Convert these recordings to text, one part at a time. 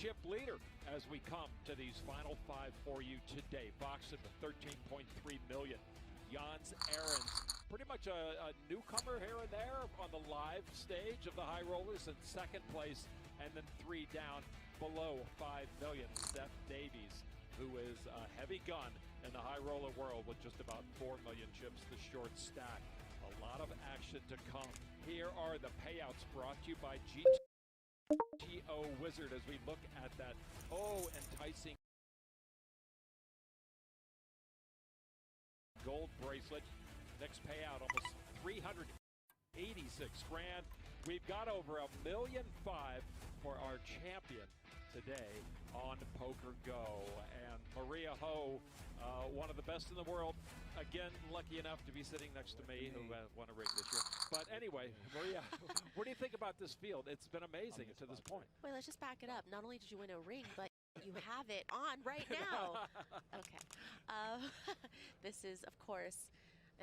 chip leader as we come to these final five for you today. Foxen with 13.3 million. Jans Ahrens, pretty much a newcomer here and there on the live stage of the high rollers in second place, and then 3 down below 5 million. Seth Davies, who is a heavy gun in the high roller world with just about 4 million chips, the short stack. A lot of action to come. Here are the payouts brought to you by GTO Wizard as we look at that enticing gold bracelet. Next payout almost 386 grand. We've got over $1.5 million for our champion today on Poker Go. And Maria Ho, one of the best in the world, again lucky enough to be sitting next to me, who won a ring this year. But anyway, Maria, what do you think about this field? It's been amazing to this point. Well, let's just back it up. Not only did you win a ring, but you have it on right now. Okay. This is, of course,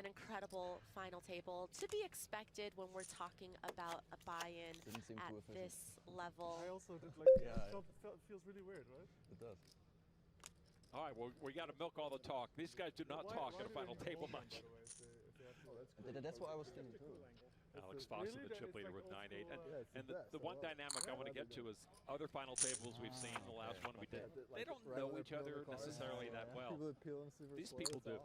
an incredible final table to be expected when we're talking about a buy-in at this level. I also did it feels really weird, right? It does. All right, well, we got to milk all the talk. These guys do not talk at a final table much. That's what I was thinking too. Alex Foxen, the chip leader with 9-8. And the one dynamic I want to get to is other final tables we've seen. The last one we did, they don't know each other necessarily that well. These people do.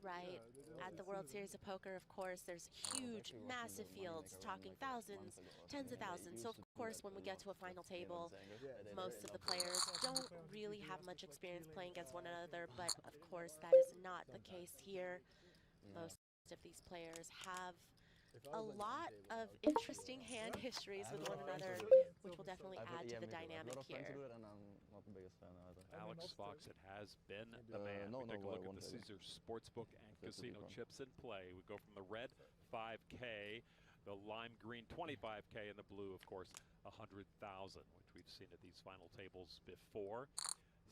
Right. At the World Series of Poker, of course, there's huge, massive fields, talking thousands, tens of thousands. So, of course, when we get to a final table, most of the players don't really have much experience playing against one another. But, of course, that is not the case here. Most of these players have a lot of interesting hand histories with one another, which will definitely add to the dynamic here. Alex Foxen has been the man. We take a look at the Caesars Sportsbook and Casino chips in play. We go from the red 5K, the lime green 25K, and the blue, of course, 100,000, which we've seen at these final tables before.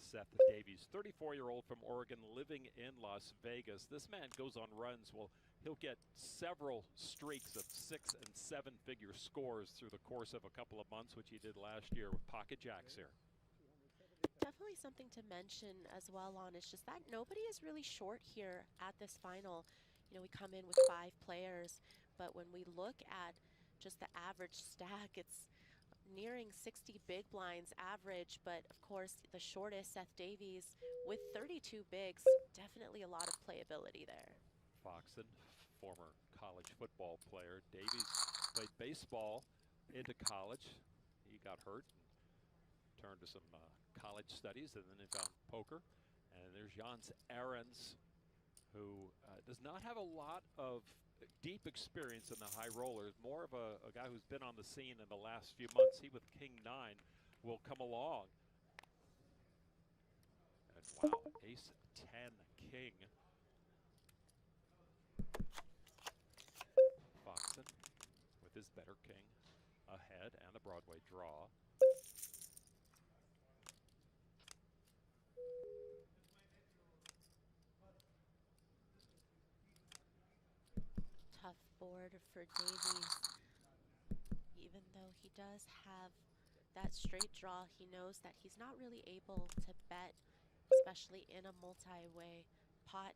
Seth Davies, 34-year-old from Oregon, living in Las Vegas. This man goes on runs. Well, he'll get several streaks of 6- and 7-figure scores through the course of a couple of months, which he did last year with Pocket Jacks here. Definitely something to mention as well on is just that nobody is really short here at this final. You know, we come in with 5 players, but when we look at just the average stack, it's nearing 60 big blinds average, but of course the shortest, Seth Davies, with 32 bigs, definitely a lot of playability there. Foxen, former college football player. Davies played baseball into college. He got hurt and turned to some college studies, and then he found poker. And there's Jans Ahrens, who does not have a lot of deep experience in the high rollers, more of a guy who's been on the scene in the last few months. He with King 9 will come along. And wow, ace 10 king. Foxen with his better king ahead and the Broadway draw. Tough board for Davies. Even though he does have that straight draw, he knows that he's not really able to bet, especially in a multi-way pot.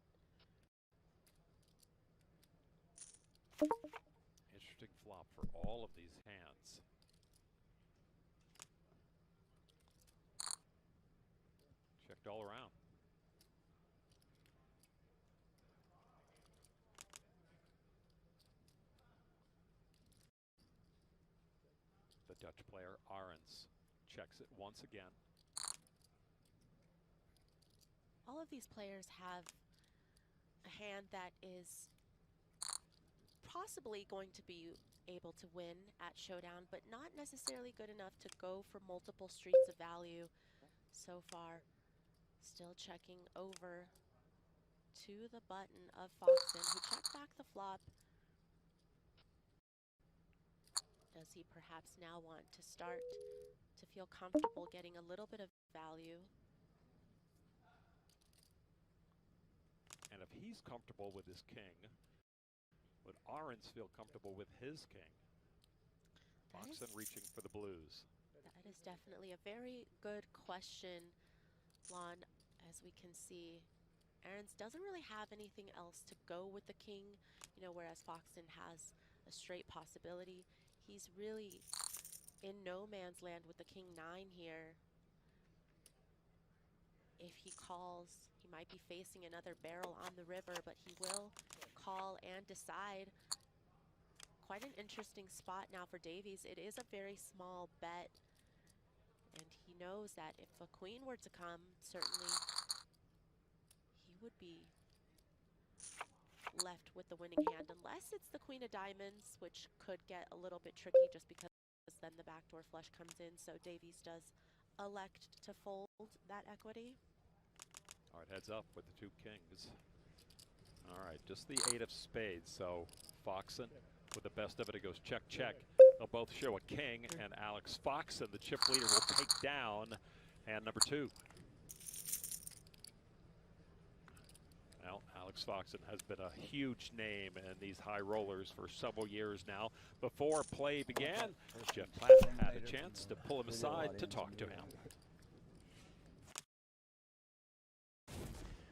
Interesting flop for all of these hands. Checked all around. The Dutch player Ahrens checks it once again. All of these players have a hand that is possibly going to be able to win at Showdown, but not necessarily good enough to go for multiple streets of value so far. Still checking over to the button of Foxen, who checked back the flop. Does he perhaps now want to start to feel comfortable getting a little bit of value? And if he's comfortable with his king, would Ahrens feel comfortable with his king? Foxen reaching for the blues. That That is definitely a very good question, Lon. As we can see, Aarons doesn't really have anything else to go with the king, you know, whereas Foxton has a straight possibility. He's really in no man's land with the king-9 here. If he calls, he might be facing another barrel on the river, but he will call and decide. Quite an interesting spot now for Davies. It is a very small bet, and he knows that if a queen were to come, certainly he would be left with the winning hand, unless it's the queen of diamonds, which could get a little bit tricky just because then the backdoor flush comes in. So Davies does elect to fold that equity. All right, heads up with the 2 kings. All right, just the 8 of spades. So Foxton with the best of it, it goes check, check. They'll both show a king, and Alex Foxton, the chip leader, will take down hand number 2. Well, Alex Foxton has been a huge name in these high rollers for several years now. Before play began, Jeff Platt had a chance to pull him aside to talk to him.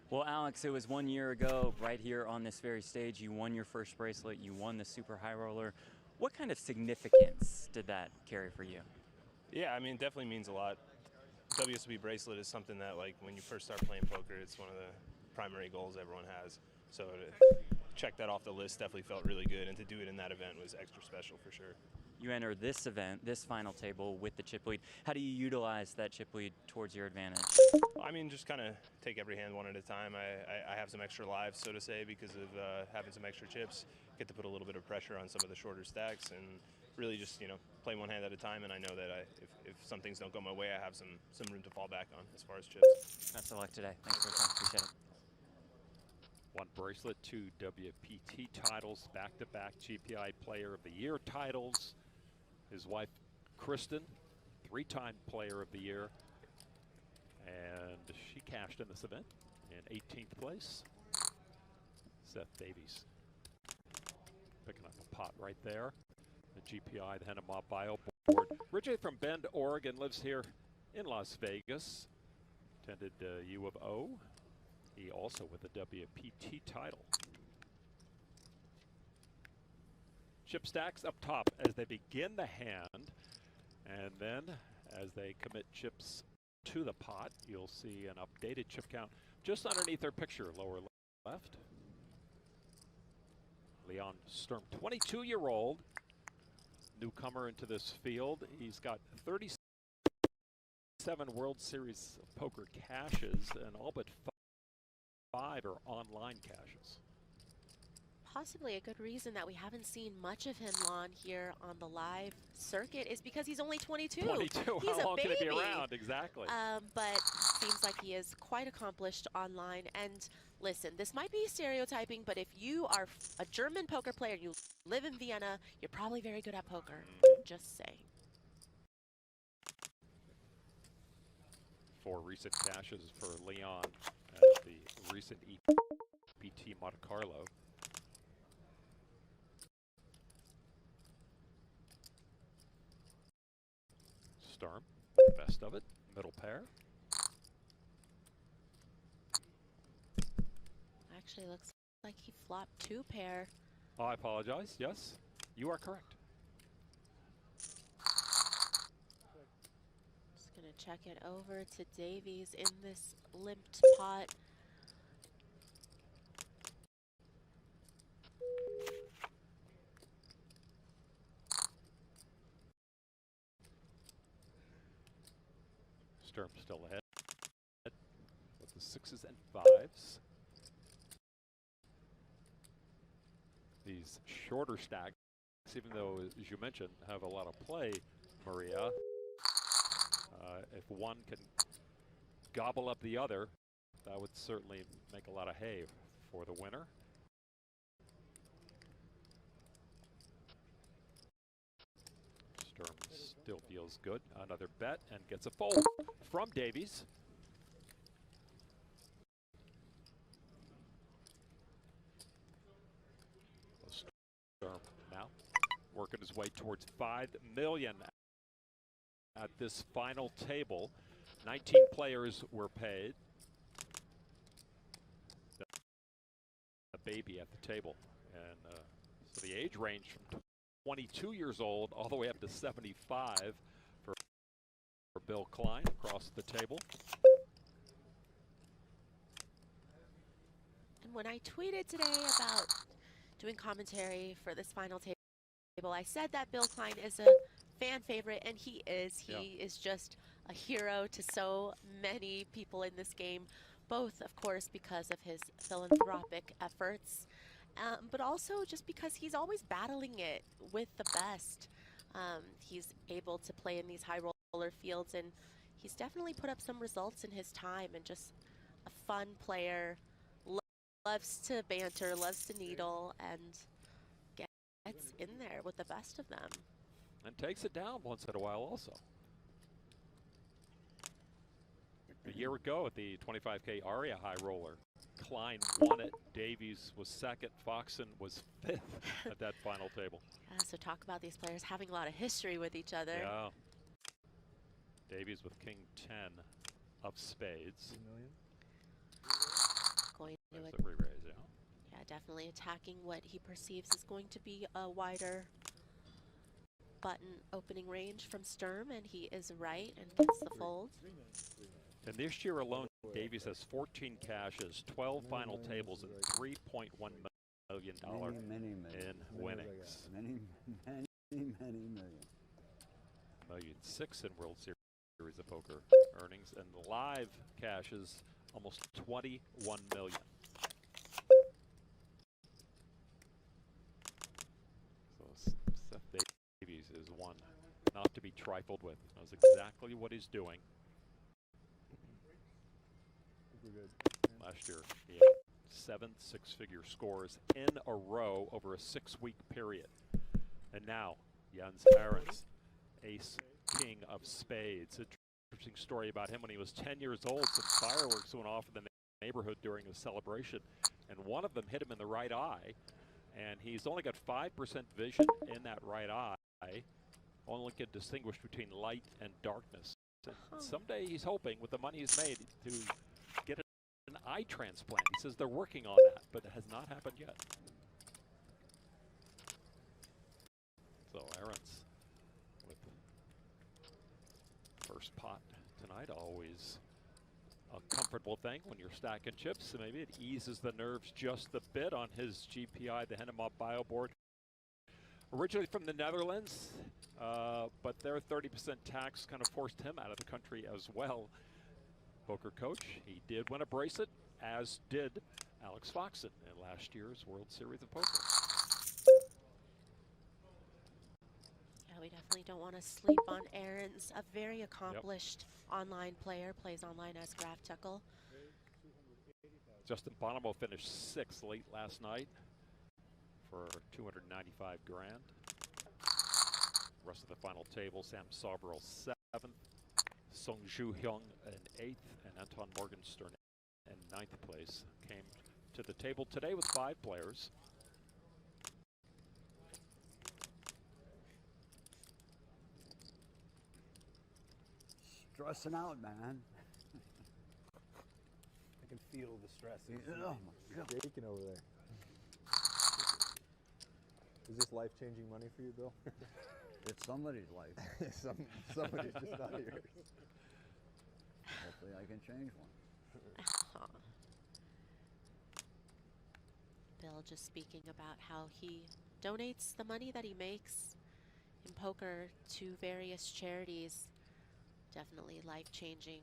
Well, Alex, it was 1 year ago, right here on this very stage. You won your first bracelet. You won the super high roller. What kind of significance did that carry for you? Yeah, I mean, it definitely means a lot. WSOP bracelet is something that, like, when you first start playing poker, it's one of the primary goals everyone has. So to check that off the list definitely felt really good, and to do it in that event was extra special for sure. You enter this event, this final table, with the chip lead. How do you utilize that chip lead towards your advantage? I mean, just kind of take every hand one at a time. I have some extra lives, so to say, because of having some extra chips. Get to put a little bit of pressure on some of the shorter stacks, and really just, you know, play one hand at a time. And I know that if some things don't go my way, I have some room to fall back on as far as chips. Best of luck today. Thanks for your time. Appreciate it. 1 bracelet, 2 WPT titles, back-to-back GPI Player of the Year titles. His wife, Kristen, 3-time Player of the Year. And she cashed in this event in 18th place. Seth Davies picking up a pot right there. The GPI, the Henema Bio Board. Originally from Bend, Oregon, lives here in Las Vegas. Attended U of O. He also with a WPT title. Chip stacks up top as they begin the hand, and then as they commit chips to the pot, you'll see an updated chip count just underneath their picture, lower left. Leon Sturm, 22-year-old, newcomer into this field. He's got 37 World Series of Poker caches, and all but 5 are online caches. Possibly a good reason that we haven't seen much of him, Lon, here on the live circuit is because he's only 22. 22, he's how long a baby. can he be around? Exactly. But seems like he is quite accomplished online. And listen, this might be stereotyping, but if you are a German poker player, you live in Vienna, you're probably very good at poker. Just saying. 4 recent caches for Leon as the recent EPT Monte Carlo. Sturm, best of it, middle pair. Actually looks like he flopped 2 pair. Oh, I apologize. Yes, you are correct. Just gonna check it over to Davies in this limped pot. Sturm still ahead with the 6s and 5s. These shorter stacks, even though, as you mentioned, have a lot of play, Maria. If one can gobble up the other, that would certainly make a lot of hay for the winner. Sturm still feels good. Another bet and gets a fold from Davies. Sturm now working his way towards $5 million at this final table. 19 players were paid. A baby at the table. And so the age range from 22 years old all the way up to 75 for Bill Klein across the table. And when I tweeted today about doing commentary for this final table, I said that Bill Klein is a fan favorite, and he is. He is just a hero to so many people in this game, both, of course, because of his philanthropic efforts, but also just because he's always battling it with the best. He's able to play in these high roller fields, and he's definitely put up some results in his time, and just a fun player, loves to banter, loves to needle, and gets in there with the best of them. And takes it down once in a while also. A year ago at the 25K Aria High Roller, Klein won it, Davies was second, Foxen was fifth at that final table. Yeah, so talk about these players having a lot of history with each other. Yeah. Davies with King 10 of spades. Going to There's the re-raise, yeah. Yeah, definitely attacking what he perceives is going to be a wider button opening range from Sturm, and he is right and gets the fold. And this year alone, Davies has 14 cashes, 12 final tables, and $3.1 million in winnings. Many million. $1.6 million in World Series of Poker earnings, and live cashes almost 21 million. So Seth Davies is one not to be trifled with. Knows exactly what he's doing. Last year, he had 7 six-figure scores in a row over a 6-week period. And now, Jens Ahrens, ace king of spades. Interesting story about him when he was 10 years old. Some fireworks went off in the neighborhood during a celebration, and one of them hit him in the right eye, and he's only got 5% vision in that right eye. Only can distinguish between light and darkness. And someday he's hoping, with the money he's made, to get an eye transplant. He says they're working on that, but it has not happened yet. So Ahrens with first pot tonight, always a comfortable thing when you're stacking chips. So maybe it eases the nerves just a bit on his GPI, the Hennemont Bio board. Originally from the Netherlands, but their 30% tax kind of forced him out of the country as well. Poker coach, he did win a bracelet, as did Alex Foxen in last year's World Series of Poker. Yeah, we definitely don't want to sleep on Ahrens, a very accomplished online player, plays online as Graf Tuckle. Justin Bonomo finished 6th late last night for 295 grand. Rest of the final table, Sam Soberl 7th, Sung Ju Hyung in 8th, and Anton Morgenstern in 9th place. Came to the table today with 5 players. Stressing out, man. I can feel the stress. Oh my God. Shaking over there. Is this life-changing money for you, Bill? It's somebody's life. Somebody's just not yours. Hopefully I can change one. Bill just speaking about how he donates the money that he makes in poker to various charities. Definitely life-changing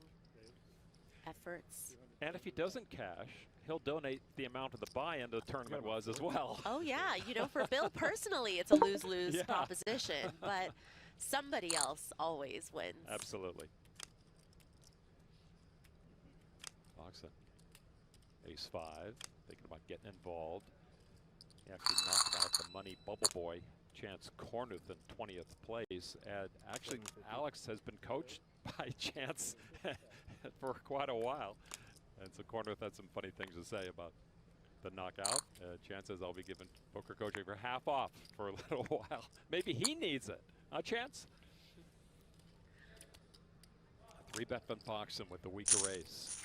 efforts. And if he doesn't cash, he'll donate the amount of the buy-in the tournament was as well. Oh yeah, you know, for Bill personally, it's a lose-lose proposition, but somebody else always wins. Absolutely. Foxen, ace 5, thinking about getting involved. He actually knocked out the money bubble boy, Chance Cornuth, in 20th place. And actually, Alex has been coached by Chance for quite a while. And so Cornuth had some funny things to say about the knockout. Chance says, I'll be giving poker coaching for half off for a little while. Maybe he needs it. Chance? 3-bet van Foxen with the weaker ace.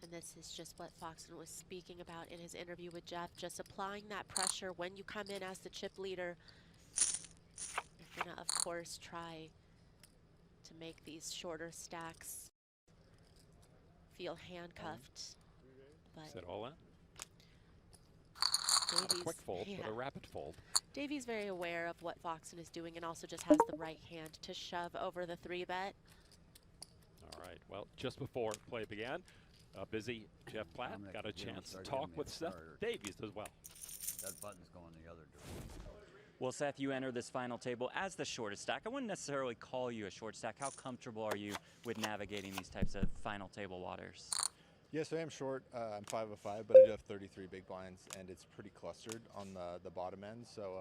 And this is just what Foxen was speaking about in his interview with Jeff, just applying that pressure when you come in as the chip leader. You're gonna, of course, try to make these shorter stacks feel handcuffed. But Is that all in? Davies, Not a quick fold, yeah. but a rapid fold. Davies very aware of what Foxen is doing and also just has the right hand to shove over the 3-bet. All right, well, just before play began, busy Jeff Platt got a chance to talk with Seth Davies as well. That button's going the other direction. Well, Seth, you enter this final table as the shortest stack. I wouldn't necessarily call you a short stack. How comfortable are you with navigating these types of final table waters? Yes, I am short. I'm 5 of 5, but I do have 33 big blinds, and it's pretty clustered on the bottom end. So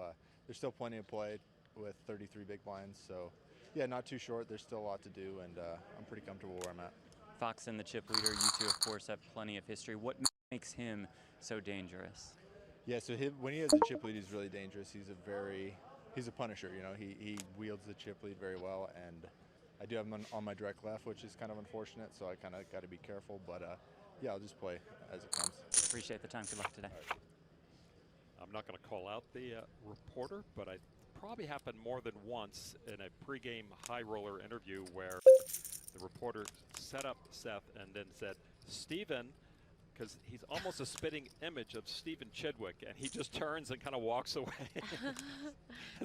there's still plenty of play with 33 big blinds. So yeah, not too short. There's still a lot to do, and I'm pretty comfortable where I'm at. Foxen, the chip leader, you two, of course, have plenty of history. What makes him so dangerous? Yeah, so when he has a chip lead, he's really dangerous. He's a punisher. You know, he wields the chip lead very well, and I do have him on my direct left, which is kind of unfortunate. So I kind of got to be careful, but yeah, I'll just play as it comes. Appreciate the time. Good luck today. I'm not going to call out the reporter, but it probably happened more than once in a pregame high roller interview where the reporter set up Seth and then said, Steven, because he's almost a spitting image of Stephen Chidwick, and he just turns and kind of walks away.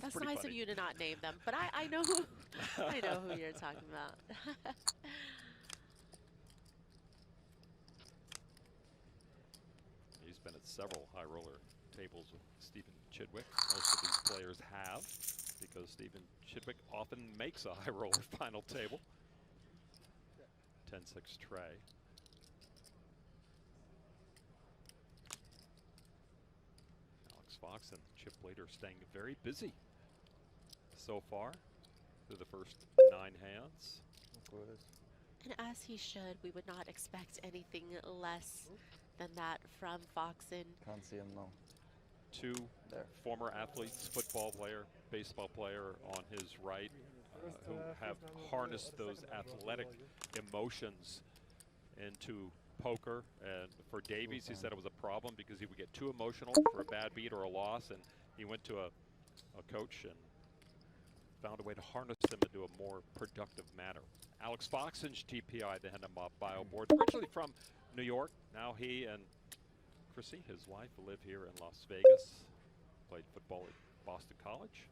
That's funny. nice of you to not name them, but I know who I know who you're talking about. He's been at several high roller tables with Stephen Chidwick. Most of these players have, because Stephen Chidwick often makes a high roller final table. 10-6 tray. Alex Foxen, chip leader, staying very busy so far through the first 9 hands. And as he should, we would not expect anything less than that from Foxen. Can't see him though. 2 former athletes, football player, baseball player on his right, who have harnessed those athletic emotions into poker. And for Davies, he said it was a problem because he would get too emotional for a bad beat or a loss, and he went to a coach and found a way to harness them into a more productive manner. Alex Foxen's TPI, the Henema Bio board, originally from New York. Now he and Chrissy, his wife, live here in Las Vegas. Played football at Boston College.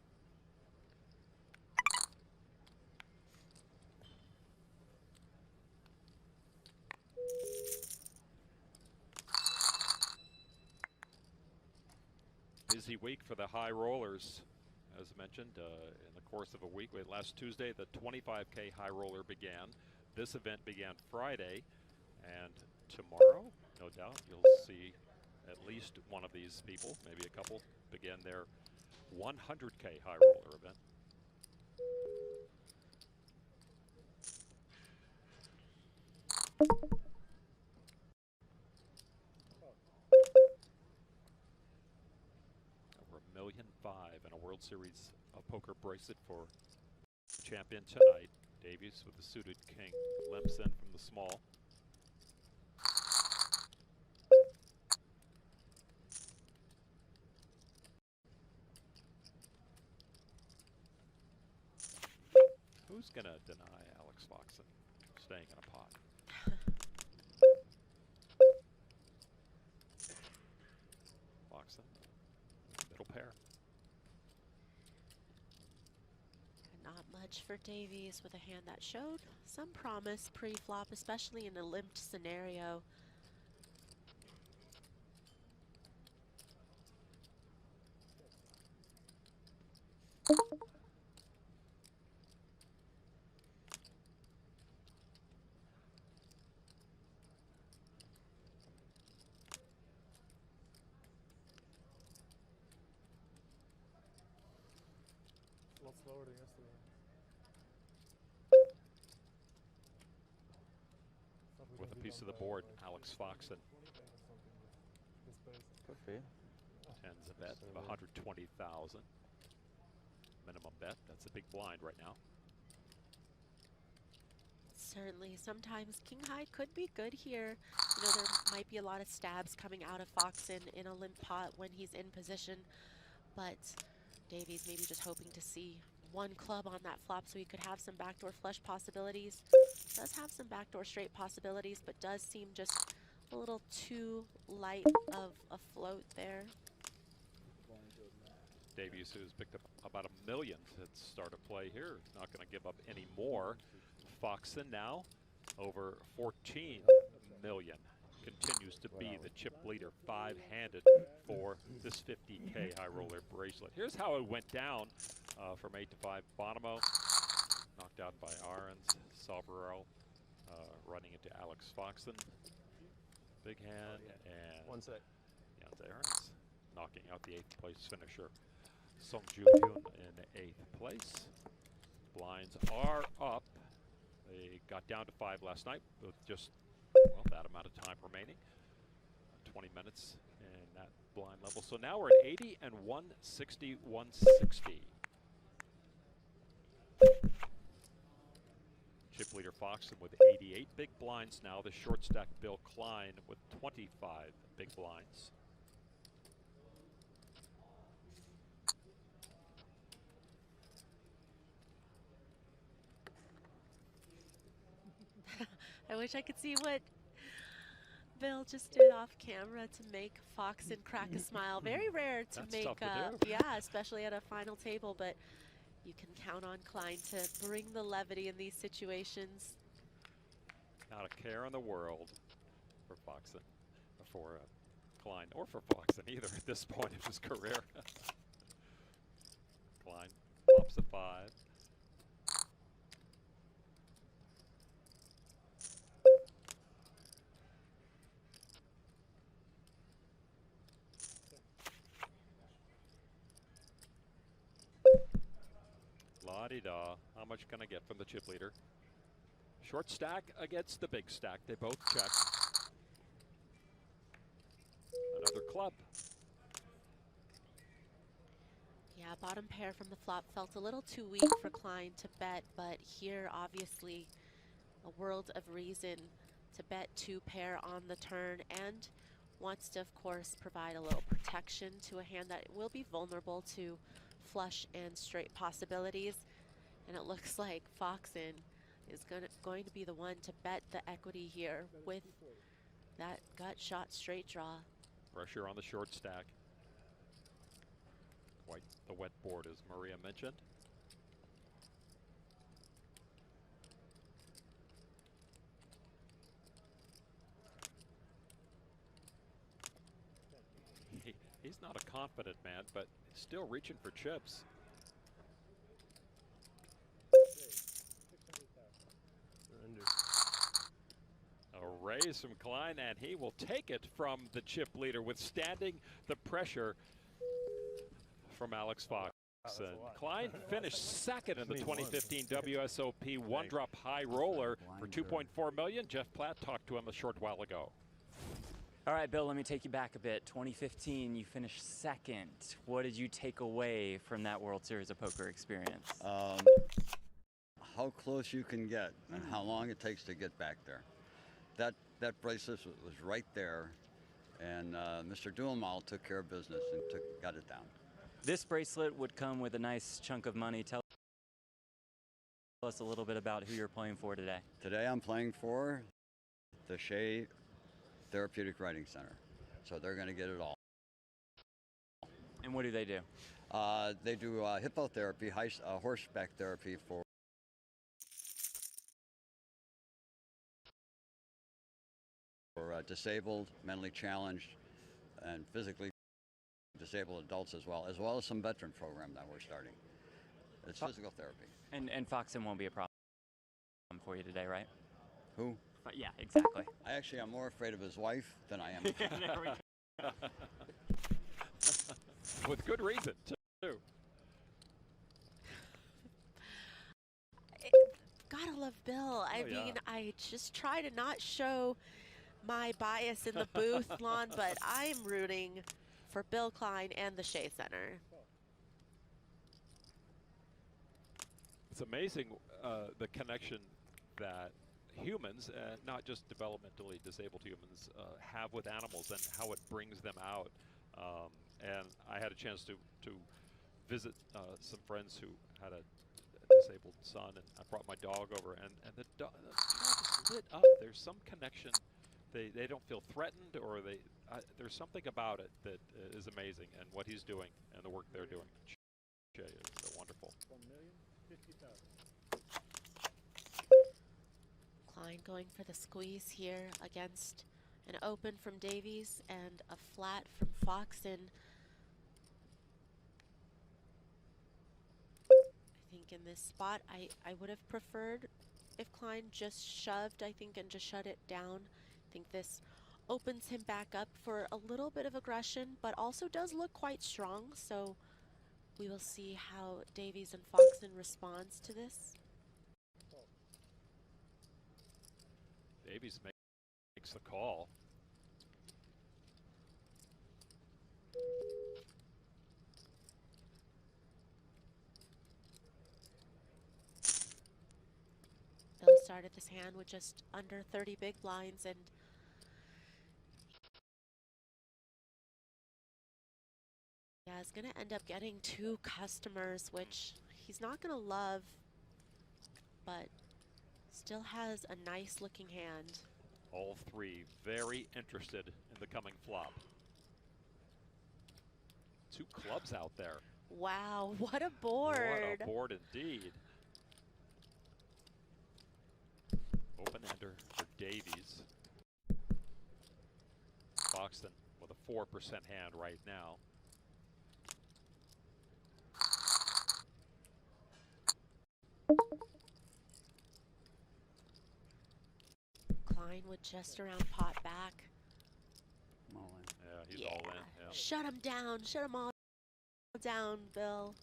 Busy week for the high rollers. As mentioned, in the course of a week, last Tuesday, the 25K high roller began. This event began Friday, and tomorrow, no doubt, you'll see at least one of these people, maybe a couple, begin their 100K high roller event. Over $1.5 million in a World Series of Poker bracelet for champion tonight. Davies with the suited king, limps in from the small. Who's going to deny Alex Foxen staying in a pot? Foxen, middle pair. Not much for Davies with a hand that showed some promise pre-flop, especially in a limped scenario. A lot slower than yesterday. With a piece of the board, Alex Foxen. Could be. Tens a bet of 120,000. Minimum bet. That's a big blind right now. Certainly. Sometimes King High could be good here. You know, there might be a lot of stabs coming out of Foxen in a limp pot when he's in position, but Davies maybe just hoping to see one club on that flop so he could have some backdoor flush possibilities. Does have some backdoor straight possibilities, but does seem just a little too light of a float there. Davies, who's picked up about $1 million to start a play here, not going to give up any more. Foxen now over 14 million. Continues to be the chip leader, 5-handed for this 50K high roller bracelet. Here's how it went down from 8 to 5. Bonomo knocked out by Ahrens. Salvaro running into Alex Foxen. Big hand, and One sec. Jans Ahrens knocking out the 8th place finisher. Song Joo-hyun in 8th place. Blinds are up. They got down to 5 last night with just, well, that amount of time remaining. 20 minutes in that blind level. So now we're at 80 and 160, 160. Chip leader Foxen with 88 big blinds now. The short stack Bill Klein with 25 big blinds. I wish I could see what Bill just did off camera to make Foxen crack a smile. Very rare to That's make, tough to do. yeah, especially at a final table, but you can count on Klein to bring the levity in these situations. Not a care in the world for Foxen, or for Klein, or for Foxen either at this point of his career. Klein pops a 5. La-di-da. How much can I get from the chip leader? Short stack against the big stack. They both check. Another club. Yeah, bottom pair from the flop felt a little too weak for Klein to bet, but here obviously a world of reason to bet 2 pair on the turn, and wants to, of course, provide a little protection to a hand that will be vulnerable to flush and straight possibilities. And it looks like Foxen is going to be the one to bet the equity here with that gut shot straight draw. Pressure on the short stack. Quite the wet board, as Maria mentioned. He's not a confident man, but still reaching for chips. A raise from Klein, and he will take it from the chip leader, withstanding the pressure from Alex Fox. And Klein finished second in the 2015 WSOP one-drop high roller for $2.4 million. Jeff Platt talked to him a short while ago. All right, Bill, let me take you back a bit. 2015, you finished second. What did you take away from that World Series of Poker experience? How close you can get and how long it takes to get back there. That bracelet was right there, and Mr. Duhamel took care of business and got it down. This bracelet would come with a nice chunk of money. Tell us a little bit about who you're playing for today. Today I'm playing for the Shea Therapeutic Writing Center, so they're going to get it all. And what do? They do hippotherapy, horseback therapy for disabled, mentally challenged, and physically disabled adults as well as some veteran program that we're starting. It's physical therapy. And Foxen won't be a problem for you today, right? Who? Yeah, exactly. I actually am more afraid of his wife than I am of him. There we go. With good reason, too. Gotta love Bill. I mean, I just try to not show my bias in the booth, Lon, but I'm rooting for Bill Klein and the Shea Center. It's amazing the connection that humans, not just developmentally disabled humans, have with animals and how it brings them out. And I had a chance to visit some friends who had a disabled son, and I brought my dog over, and the dog just lit up. There's some connection. They don't feel threatened, or there's something about it that is amazing, and what he's doing and the work they're doing. Jay is so wonderful. 1,050,000. Klein going for the squeeze here against an open from Davies and a flat from Foxen. I think in this spot, I would have preferred if Klein just shoved, I think, and just shut it down. I think this opens him back up for a little bit of aggression, but also does look quite strong. So we will see how Davies and Foxen responds to this. Davies makes the call. Bill started this hand with just under 30 big blinds, and yeah, is going to end up getting 2 customers, which he's not going to love, but still has a nice looking hand. All 3 very interested in the coming flop. 2 clubs out there. Wow, what a board. What a board indeed. Open-ender for Davies. Foxen with a 4% hand right now. Klein with just around pot back. I'm all in. Yeah, he's all in. Yeah. Shut him down, shut him all down, Bill.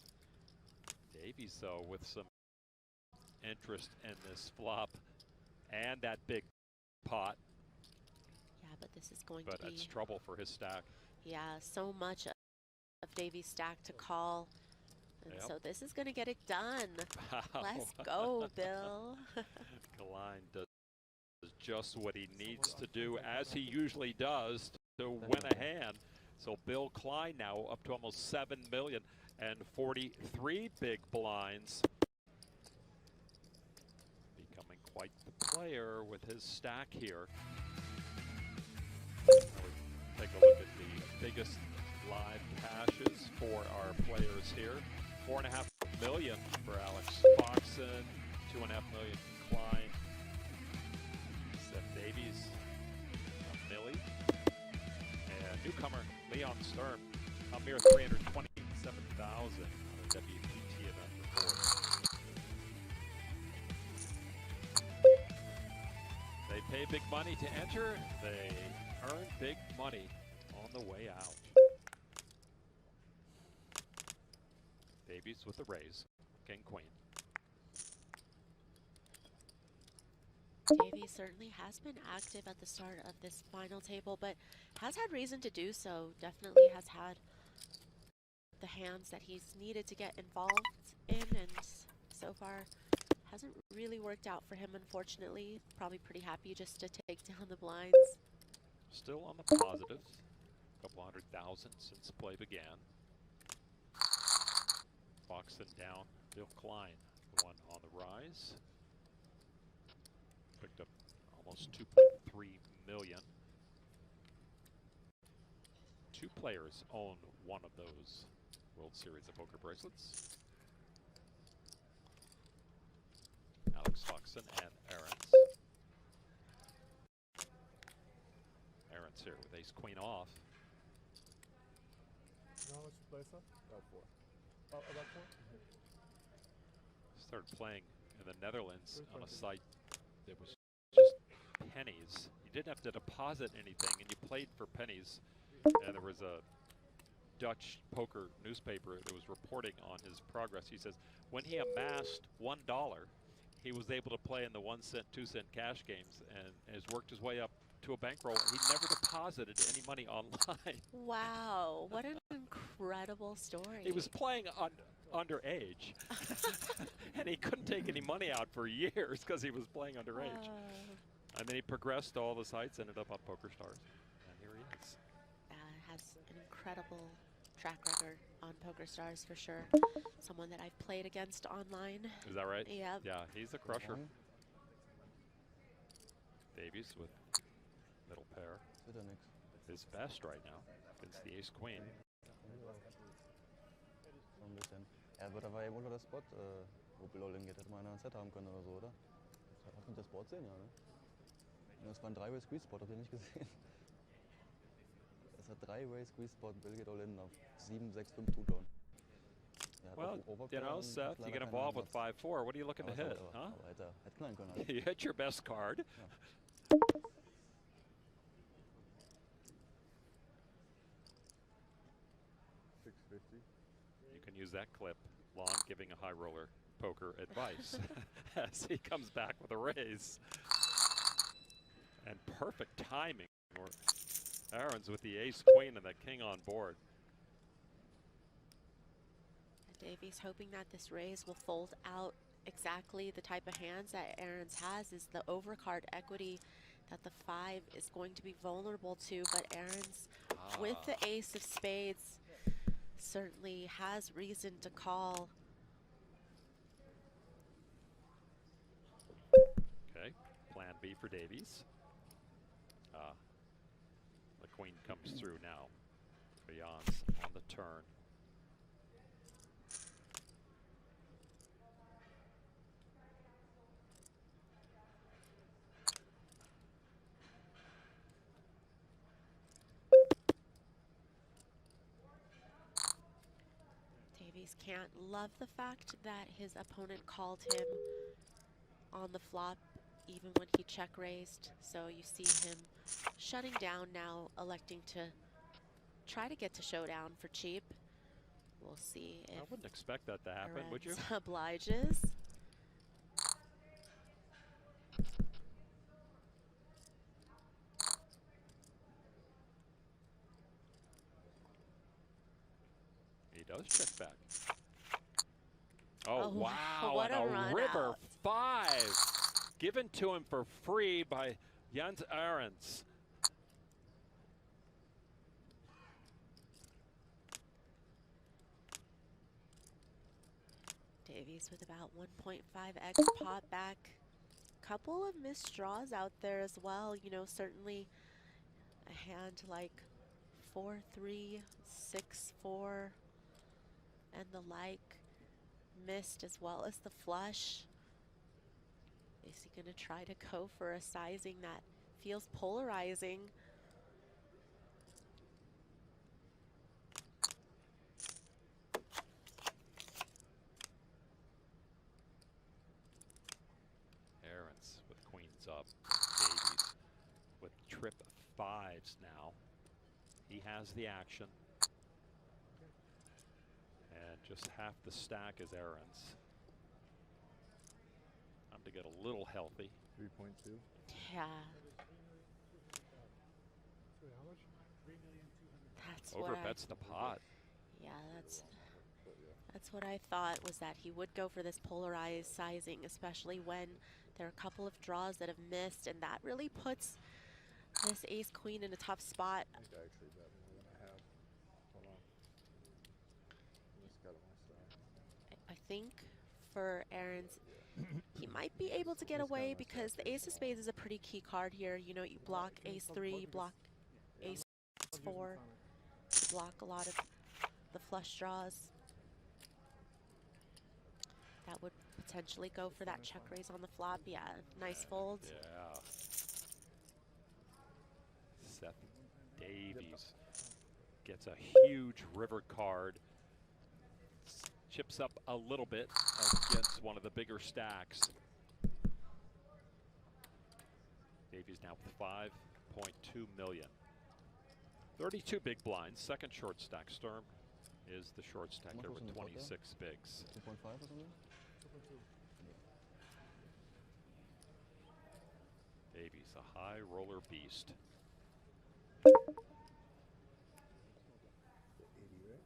Davies, though, with some interest in this flop and that big pot. Yeah, but this is going But to be... it's trouble for his stack. Yeah, so much of Davies' stack to call. And Yep. so this is going to get it done. Wow. Let's go, Bill. Klein does just what he needs to do, as he usually does, to win a hand. So Bill Klein now up to almost 7 million and 43 big blinds. Becoming quite the player with his stack here. Take a look at the biggest live cashes for our players here. 4.5 million for Alex Foxen, 2.5 million for Klein. Seth Davies, a milli. And newcomer Leon Sturm, a mere 327,000 on a WPT event report. They pay big money to enter. They earn big money on the way out. Davies with the raise, king, queen. Davies certainly has been active at the start of this final table, but has had reason to do so. Definitely has had the hands that he's needed to get involved in, and so far hasn't really worked out for him, unfortunately. Probably pretty happy just to take down the blinds. Still on the positives, a couple 100,000 since play began. Foxen down, Bill Klein, the one on the rise. Picked up almost 2.3 million. 2 players own one of those World Series of Poker bracelets. Alex Foxen and Aarons. Aarons here with ace queen off. You know how much you play, son? About 4. About 4? Started playing in the Netherlands on a site that was just pennies. You didn't have to deposit anything, and you played for pennies. And there was a Dutch poker newspaper that was reporting on his progress. He says when he amassed $1, he was able to play in the 1 cent, 2 cent cash games, and has worked his way up to a bankroll. He never deposited any money online. Wow, what an incredible story. He was playing on underage. And he couldn't take any money out for years because he was playing underage. And then he progressed to all the sites, ended up on PokerStars. And here he is. Has an incredible track record on PokerStars for sure. Someone that I've played against online. Is that right? Yeah. Yeah, he's a crusher. Davies with middle pair. His best right now against the ace-queen. So ein bisschen. Ja, aber da war eben unter der Spot, wo Bill All-In geht. Hätte man einen Set haben können oder so, oder? Hat man das Board sehen, ja, ne? Das war ein 3-Way-Squeeze-Spot, habt ihr nicht gesehen? Das hat 3-Way-Squeeze-Spot, Bill geht All-In auf 7, 6, 5 Two-Tone. Well, you know, Seth, you get involved with 5-4. What are you looking to hit, huh? Hätte knallen können halt. You hit your best card. Ja. 650. You can use that clip. Lon giving a high roller poker advice as he comes back with a raise. And perfect timing. Aaron's with the ace-queen and the king on board. Davies hoping that this raise will fold out exactly the type of hands that Aaron's has. Is the overcard equity that the 5 is going to be vulnerable to, but Aaron's with the ace of spades certainly has reason to call. Okay, plan B for Davies. The queen comes through now. Jan's on the turn. Davies can't love the fact that his opponent called him on the flop even when he check raised. So you see him shutting down now, electing to try to get to showdown for cheap. We'll see if I wouldn't expect that to happen, would you? Aaron's obliges. He does check back. Oh, Oh, wow, what and a run river out. 5 given to him for free by Jens Arends. Davies with about 1.5x pot back. Couple of missed draws out there as well. You know, certainly a hand like 4-3, 6-4, and the like missed, as well as the flush. Is he going to try to go for a sizing that feels polarizing? Arends with queens up. Davies with trip 5s now. He has the action. And just half the stack is Arends. Time to get a little healthy. 3.2. Yeah. Wait, how much? That's Over what I, bets the pot. yeah, that's what I thought, was that he would go for this polarized sizing, especially when there are a couple of draws that have missed, and that really puts this ace-queen in a tough spot. I think I actually bet more than I have. Hold on. Just got it myself. I think for Aaron's, he might be able to get away because the ace of spades is a pretty key card here. You know, you block ace-3, you block ace-4, block a lot of the flush draws. That would potentially go for that check raise on the flop. Yeah, nice fold. Yeah. Seth Davies gets a huge river card. Chips up a little bit against one of the bigger stacks. Davies now with 5.2 million. 32 big blinds, second short stack. Sturm is the short stack there with 26 bigs. 2.5 or something? Davies, a high roller beast. 80, right?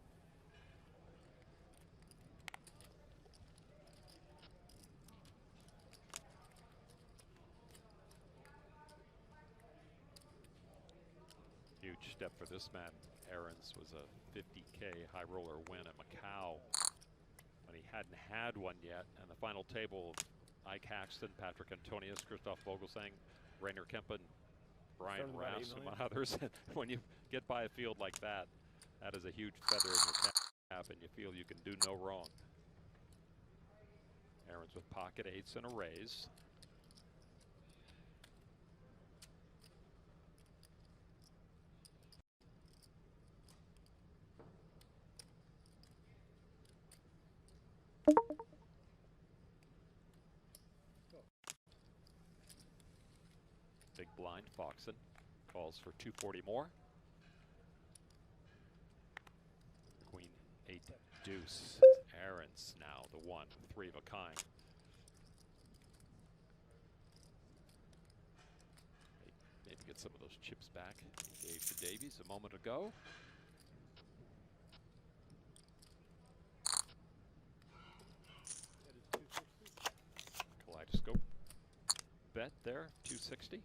huge step for this man. Ahrens was a 50K high roller win at Macau when he hadn't had one yet. And the final table, Ike Haxton, Patrick Antonius, Christoph Vogelsang, Rainer Kempen, Brian Rass, among others. When you get by a field like that, that is a huge feather in your cap, and you feel you can do no wrong. Ahrens with pocket eights and a raise. Big blind, Foxen calls for 240 more. Queen 8 deuce. Ahrens now the one, 3 of a kind. Maybe get some of those chips back he gave to Davies a moment ago. Kaleidoscope bet there, 260.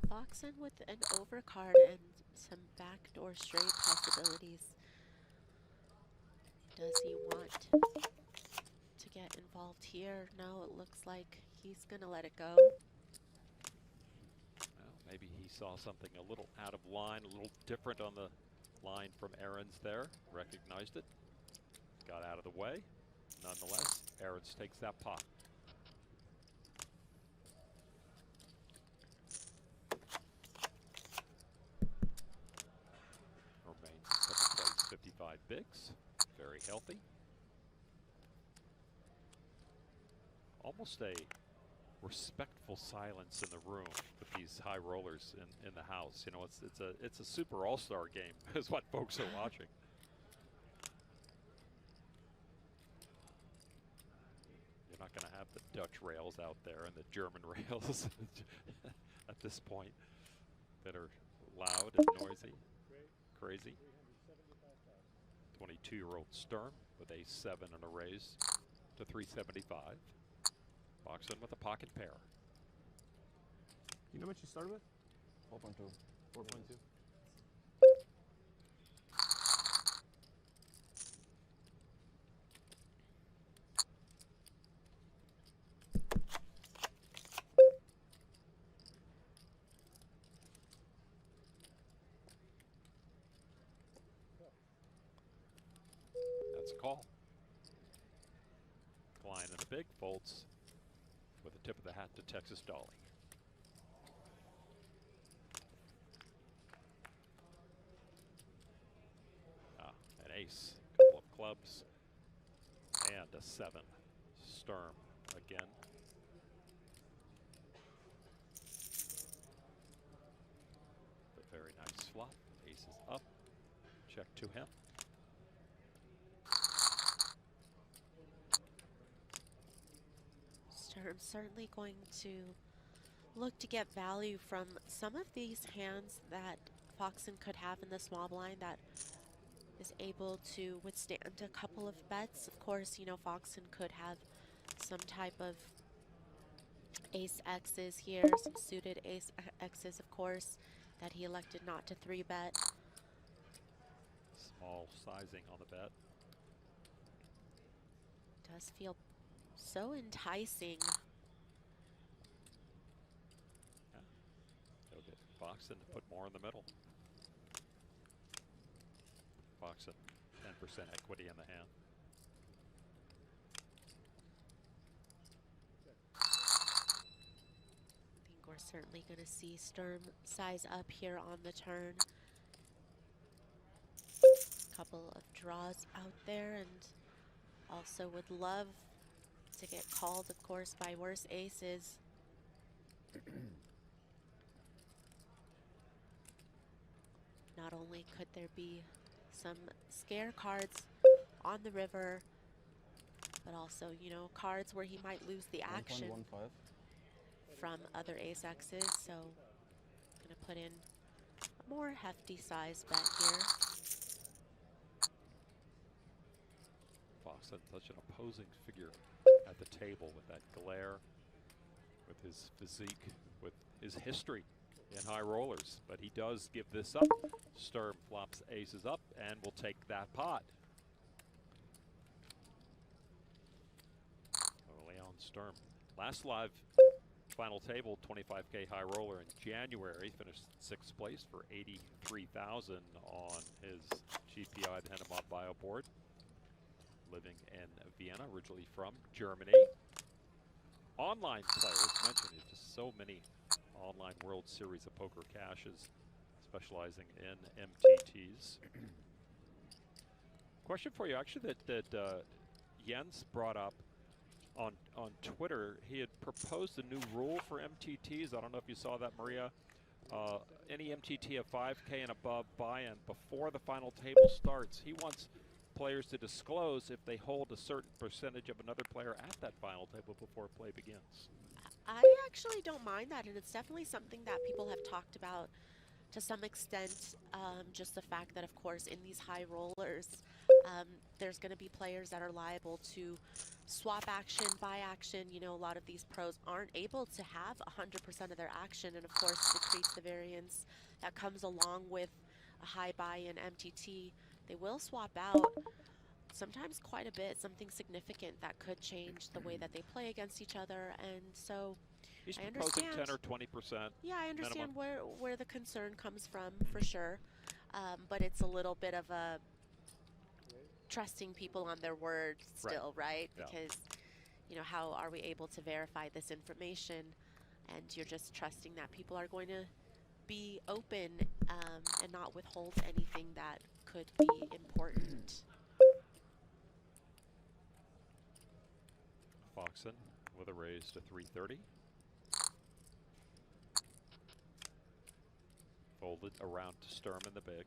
Foxen with an overcard and some backdoor straight possibilities. Does he want to get involved here? No, it looks like he's gonna let it go. Well, maybe he saw something a little out of line, a little different on the line from Ahrens there, recognized it, got out of the way. Nonetheless, Ahrens takes that pot. Remains in second place, 55 bigs, very healthy. Almost a respectful silence in the room with these high rollers in the house. You know, it's a super all-star game is what folks are watching. You're not going to have the Dutch rails out there and the German rails at this point that are loud and noisy, crazy. 22-year-old Sturm with a 7 and a raise to 375. Foxen with a pocket pair. You know what you started with? 4.2. 4.2. That's a call. Klein in the big folds with a tip of the hat to Texas Dolly. An ace, couple of clubs, and a 7. Sturm again. A very nice flop. Ace is up. Check to him. Sturm certainly going to look to get value from some of these hands that Foxen could have in the small blind that is able to withstand a couple of bets. Of course, you know, Foxen could have some type of ace X's here, some suited ace X's, of course, that he elected not to 3-bet. Small sizing on the bet. Does feel so enticing. Yeah. He'll get Foxen to put more in the middle. Foxen, 10% equity in the hand. I think we're certainly going to see Sturm size up here on the turn. Couple of draws out there, and also would love to get called, of course, by worse aces. Not only could there be some scare cards on the river, but also, you know, cards where he might lose the action 1.15. from other ace X's. So gonna put in a more hefty size bet here. Foxen, such an opposing figure at the table with that glare, with his physique, with his history in high rollers, but he does give this up. Sturm flops aces up and will take that pot. Leon Sturm, last live final table 25K high roller in January, finished 6th place for 83,000 on his GPI the Hennemob Bio board. Living in Vienna, originally from Germany. Online players mentioned, just so many online World Series of Poker caches, specializing in MTTs. Question for you, actually, that Jens brought up on Twitter. He had proposed a new rule for MTTs. I don't know if you saw that, Maria. Any MTT of 5K and above buy-in before the final table starts. He wants players to disclose if they hold a certain percentage of another player at that final table before play begins. I actually don't mind that, and it's definitely something that people have talked about to some extent. Just the fact that, of course, in these high rollers, there's going to be players that are liable to swap action, buy action. You know, a lot of these pros aren't able to have 100% of their action, and of course decrease the variance that comes along with a high buy-in MTT. They will swap out, sometimes quite a bit, something significant that could change the way that they play against each other. And so he's I proposing understand 10 or 20%. Yeah, I understand minimum. where the concern comes from, for sure. But it's a little bit of a trusting people on their word still, right? Yeah. Because, you know, how are we able to verify this information? And you're just trusting that people are going to be open and not withhold anything that could be important. Foxen with a raise to 330. Folded around to Sturm in the big.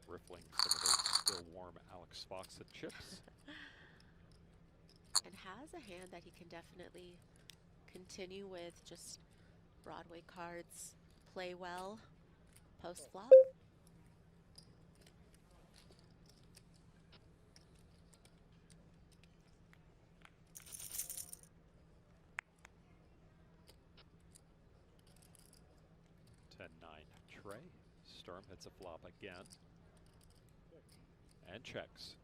Riffling some of those still warm Alex Foxen chips. And has a hand that he can definitely continue with. Just Broadway cards play well post flop. Tray. Sturm hits a flop again. And checks.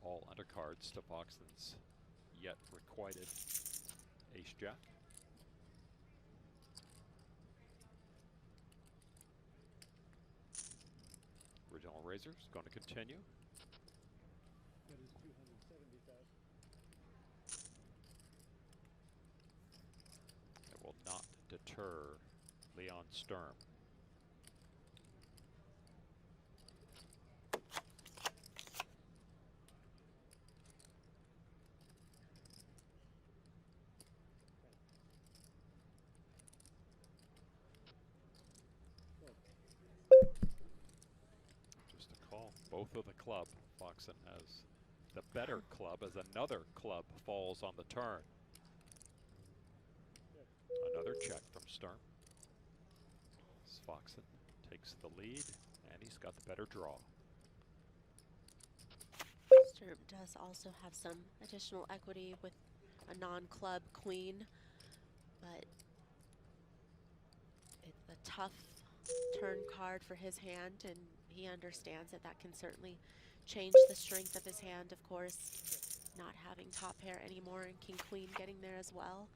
All undercards to Foxen's yet requited ace-jack. Original Razors going to continue. It will not deter Leon Sturm. Just a call. Both of the club. Foxen has the better club as another club falls on the turn. Another check from Sturm. Foxen takes the lead, and he's got the better draw. Sturm does also have some additional equity with a non-club queen, but it's a tough turn card for his hand, and he understands that that can certainly change the strength of his hand, of course. Not having top pair anymore, and king-queen getting there as well.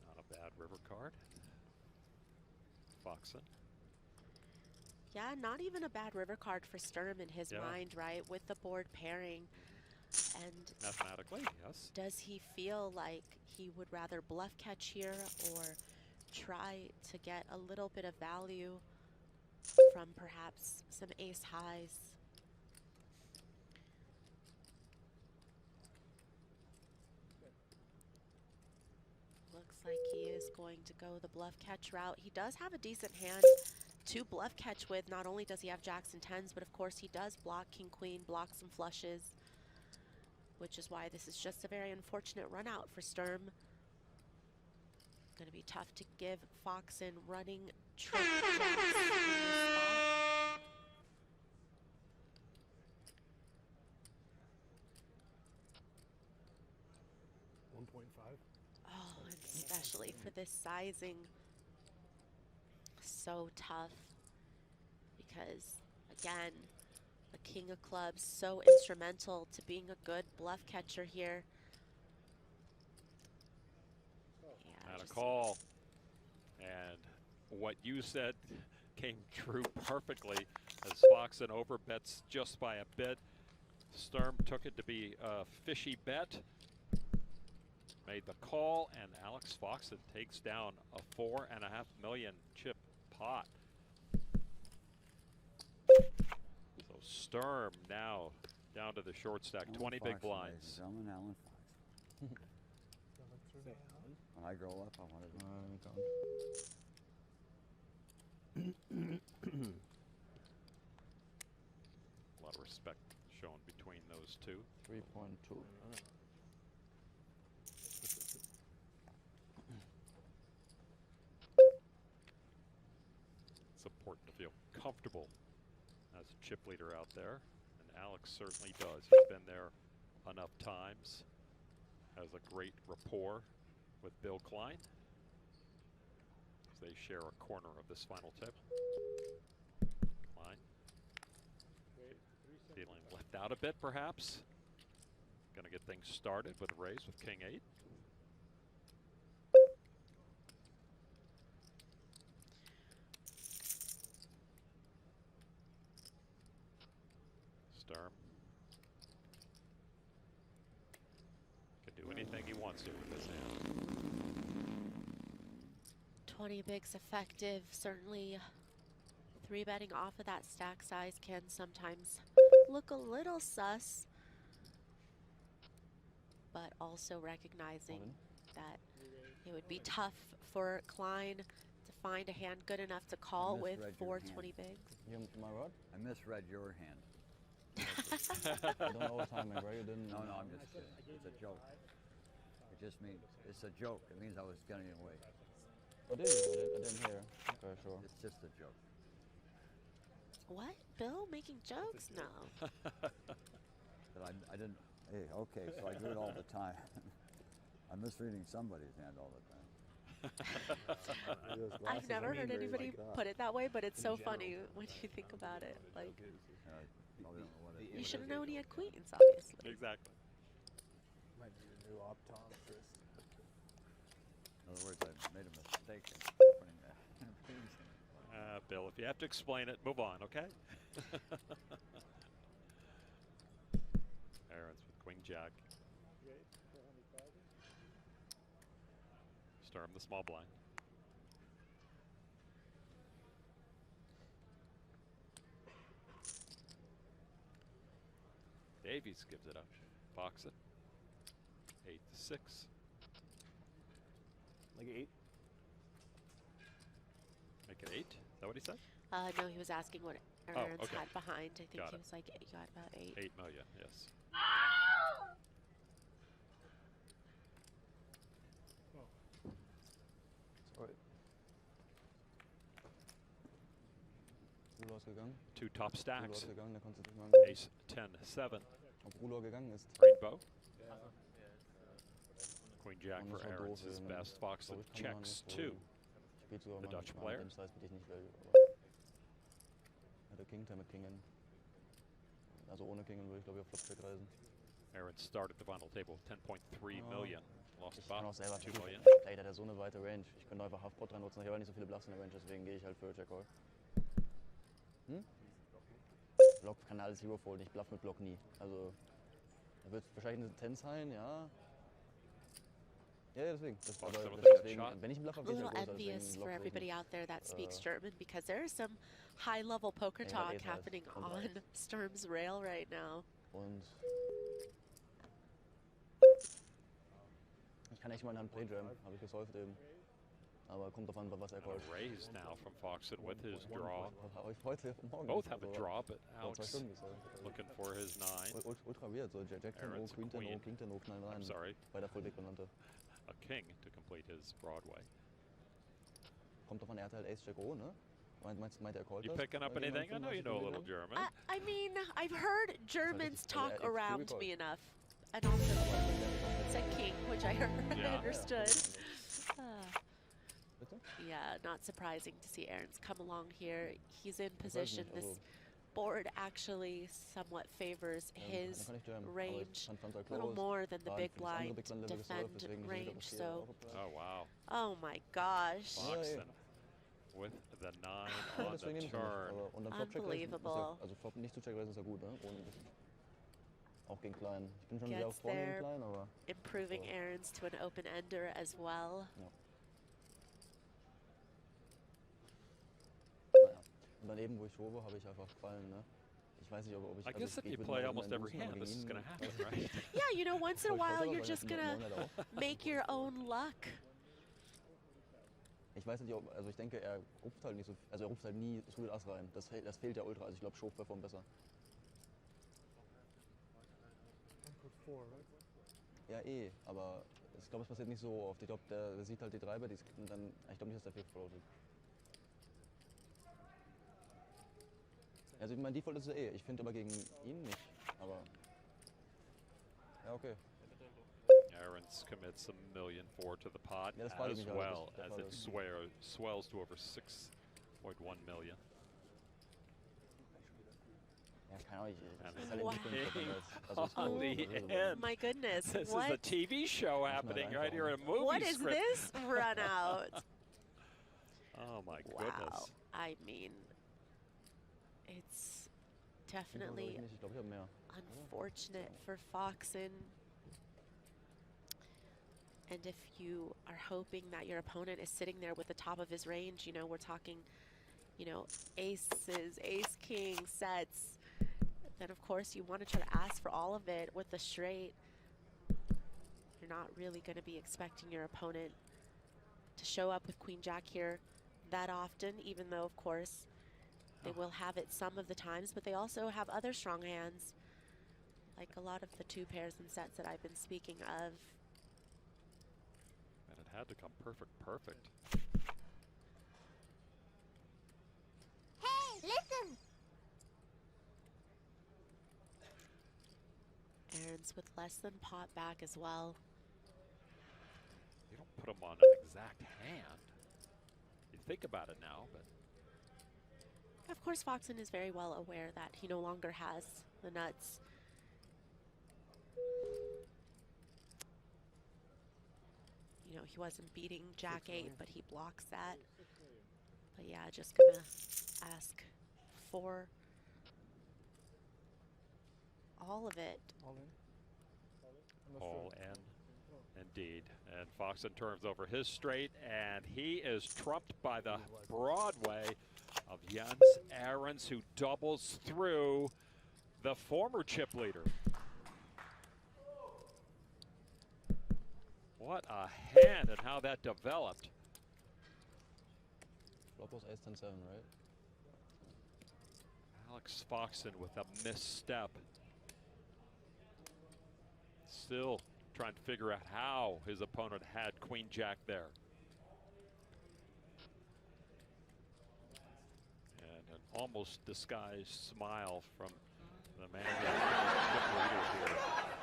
Not a bad river card. Foxen. Yeah, not even a bad river card for Sturm in his mind, right? With the board pairing. And mathematically, yes. Does he feel like he would rather bluff catch here or try to get a little bit of value from perhaps some ace highs? Looks like he is going to go the bluff catch route. He does have a decent hand to bluff catch with. Not only does he have jacks and tens, but of course he does block king queen, block some flushes, which is why this is just a very unfortunate run out for Sturm. Going to be tough to give Foxen running trick jacks in this spot. Oh, and especially for this sizing. So tough. Because, again, the king of clubs, so instrumental to being a good bluff catcher here. Yeah, Not a call. And what you said came true perfectly as Foxen overbets just by a bit. Sturm took it to be a fishy bet, made the call, and Alex Foxen takes down a $4.5 million chip pot. So Sturm now down to the short stack, Alan 20 big Foxen, blinds. ladies and gentlemen, Alan Foxen. When I grow up, I wanted to. A lot of respect shown between those two. 3.2. It's important to feel comfortable as a chip leader out there, and Alex certainly does. He's been there enough times, has a great rapport with Bill Klein as they share a corner of this final table. Klein feeling left out a bit, perhaps. Going to get things started with a raise with King 8. Sturm can do anything he wants to with this hand. 20 bigs effective. Certainly 3-betting off of that stack size can sometimes look a little sus, but also recognizing that it would be tough for Klein to find a hand good enough to call with 420 bigs. My rod? I misread your hand. I don't know what time I read it in. No, I'm just kidding. It's a joke. It just means, it's a joke. It means I was getting away. Oh, did you? I didn't hear. Okay, sure. It's just a joke. What? Bill making jokes? No. But I didn't, hey, okay, so I do it all the time. I'm misreading somebody's hand all the time. I've never heard anybody put it that way, but it's so funny when you think about it. Like, Probably don't know what it you is. should have known he had queens, obviously. Exactly. Might be a new optometrist. In other words, I made a mistake in opening that. Bill, if you have to explain it, move on, okay? Aaron's with Queen Jack. Sturm the small blind. Davies gives it up. Foxen. 8-6. Like 8? Make it 8? Is that what he said? No, he was asking what Aaron's okay. had behind. I think Got he it. was like, you got about 8. 8 million, yes. Sorry. Ruler ist gegangen. 2 top Ruler stacks. ist gegangen, der konnte sich nicht mehr Ace 10, 7. Ob Ruler gegangen ist. Rainbow. Queen Jack Und for das war Aaron's doof, his ey. best. Foxen Glaub ich, kann man checks nicht, 2. Spielt sogar The mal Dutch mit player. dem Size bitte ich nicht value, aber der King mit Kingen. Also ohne Kingen würde ich glaube ich auf Flop Check reisen. Aaron started the final table with 10.3 million. Lost Ich kann auch about selber 2 million. Vielleicht hat er so eine weite Range. Ich könnte einfach Halfpot dran nutzen. Ich habe aber nicht so viele Bluffs in der Range, deswegen gehe ich halt für Check Call. Block kann alles Hero folden. Ich bluff mit Block nie. Also er wird wahrscheinlich eine 10 sein, ja. Ja, deswegen. Wenn ich einen Bluff habe, A gehe ich little halt größer, envious deswegen for Block everybody out there that speaks German, because there is some high-level poker Ja, talk Ace happening kommt on raus. Sturm's rail right now. Und ich kann echt mal in Hand Playdram, habe ich gesolved eben. Aber kommt davon, was er And a callt. raise now from Foxen with his draw. Habe ich heute Morgen. Both have a also draw, but vor 2 Alex Stunden gesolved. looking for his 9. Ultra weird, so Jack 10 Aaron's O, Queen 10 O, queen. King 10 O, knallen I'm rein. sorry, Bei der Fullback benannte. a king to complete his Broadway. Kommt davon, er hat halt Ace Jack O, ne? Meint er callt You das? picking up Weil jemand anything? I know you know a little 35 German. I mean, I've heard Germans it's talk pretty around cool. me enough. And also, it said king. which I heard, Yeah. understood. Bitte? Yeah, not surprising to see Aaron's come along here. He's in position. This board actually somewhat favors his Kann ich German, aber ich range fand's halt a little close. more than the War big für das andere blind Big Blind Level defend gesurft, deswegen ist es range. wieder So, Oh, wow. oh my gosh, Foxen with the 9 Ja, on deswegen the nehme ich ihn nicht. turn. Aber unter Flop Check Raisen ist Unbelievable. ja, also Flop nicht zu Check Raisen ist ja gut, ne? Ohne das. Auch gegen Klein. Ich bin schon sehr Gets auf vorne there. gegen Klein, aber improving So. Aaron's to an open ender as well. naja. Und daneben, wo ich schobe, habe ich einfach gefallen, ne? Ich weiß nicht, ob ich. I also guess ich if you würde play mal almost meinen every Loosen, aber hand, this gegen is ihn, going to happen, weiß ich right? Yeah, you know, once in a Ich while wollte you're aber, just weil gonna Neun hat auch. make your own luck. Ich weiß nicht, ob, also ich denke, er rupft halt nicht so, also er rupft halt nie Suited Ass rein. Das fehlt ja ultra. Also ich glaube, Schof performt besser. Put 4, right? Ja, aber ich glaube, es passiert nicht so oft. Ich glaube, der sieht halt die Treiber, und dann, ich glaube nicht, dass der viel floatet. Also mein Default ist es ich finde aber gegen ihn nicht, aber ja, okay. Aaron's commits $1.4 million to the pot, Ja, das frage ich as mich halt, well das as war it swells to over 6.1 million. Ja, keine Ahnung, And das ist halt Wow. also ist on cool, the aber das ist end. My goodness, This what? is a TV show happening right here, a movie What is script. this run out? Oh my Wow. goodness. I mean, it's Ich glaube definitely ich habe mehr. unfortunate for Foxen. And if you are hoping that your opponent is sitting there with the top of his range, you know, we're talking, you know, aces, ace, king sets, then of course you want to try to ask for all of it with the straight. You're not really going to be expecting your opponent to show up with queen jack here that often, even though of course they will have it some of the times, but they also have other strong hands, like a lot of the two pairs and sets that I've been speaking of. And it had to come perfect. Hey, listen! Aaron's with less than pot back as well. You don't put him on an exact hand. You think about it now, but Of course, Foxen is very well aware that he no longer has the nuts. You know, he wasn't beating Jack 8, but he blocks that. But yeah, just gonna ask for all of it. All in. all in. Indeed. And Foxen turns over his straight, and he is trumped by the Broadway of Jens Ahrens, who doubles through the former chip leader. What a hand and how that developed. Flop was Ace 10-7, right? Alex Foxen with a misstep. Still trying to figure out how his opponent had Queen Jack there. And an almost disguised smile from the man here,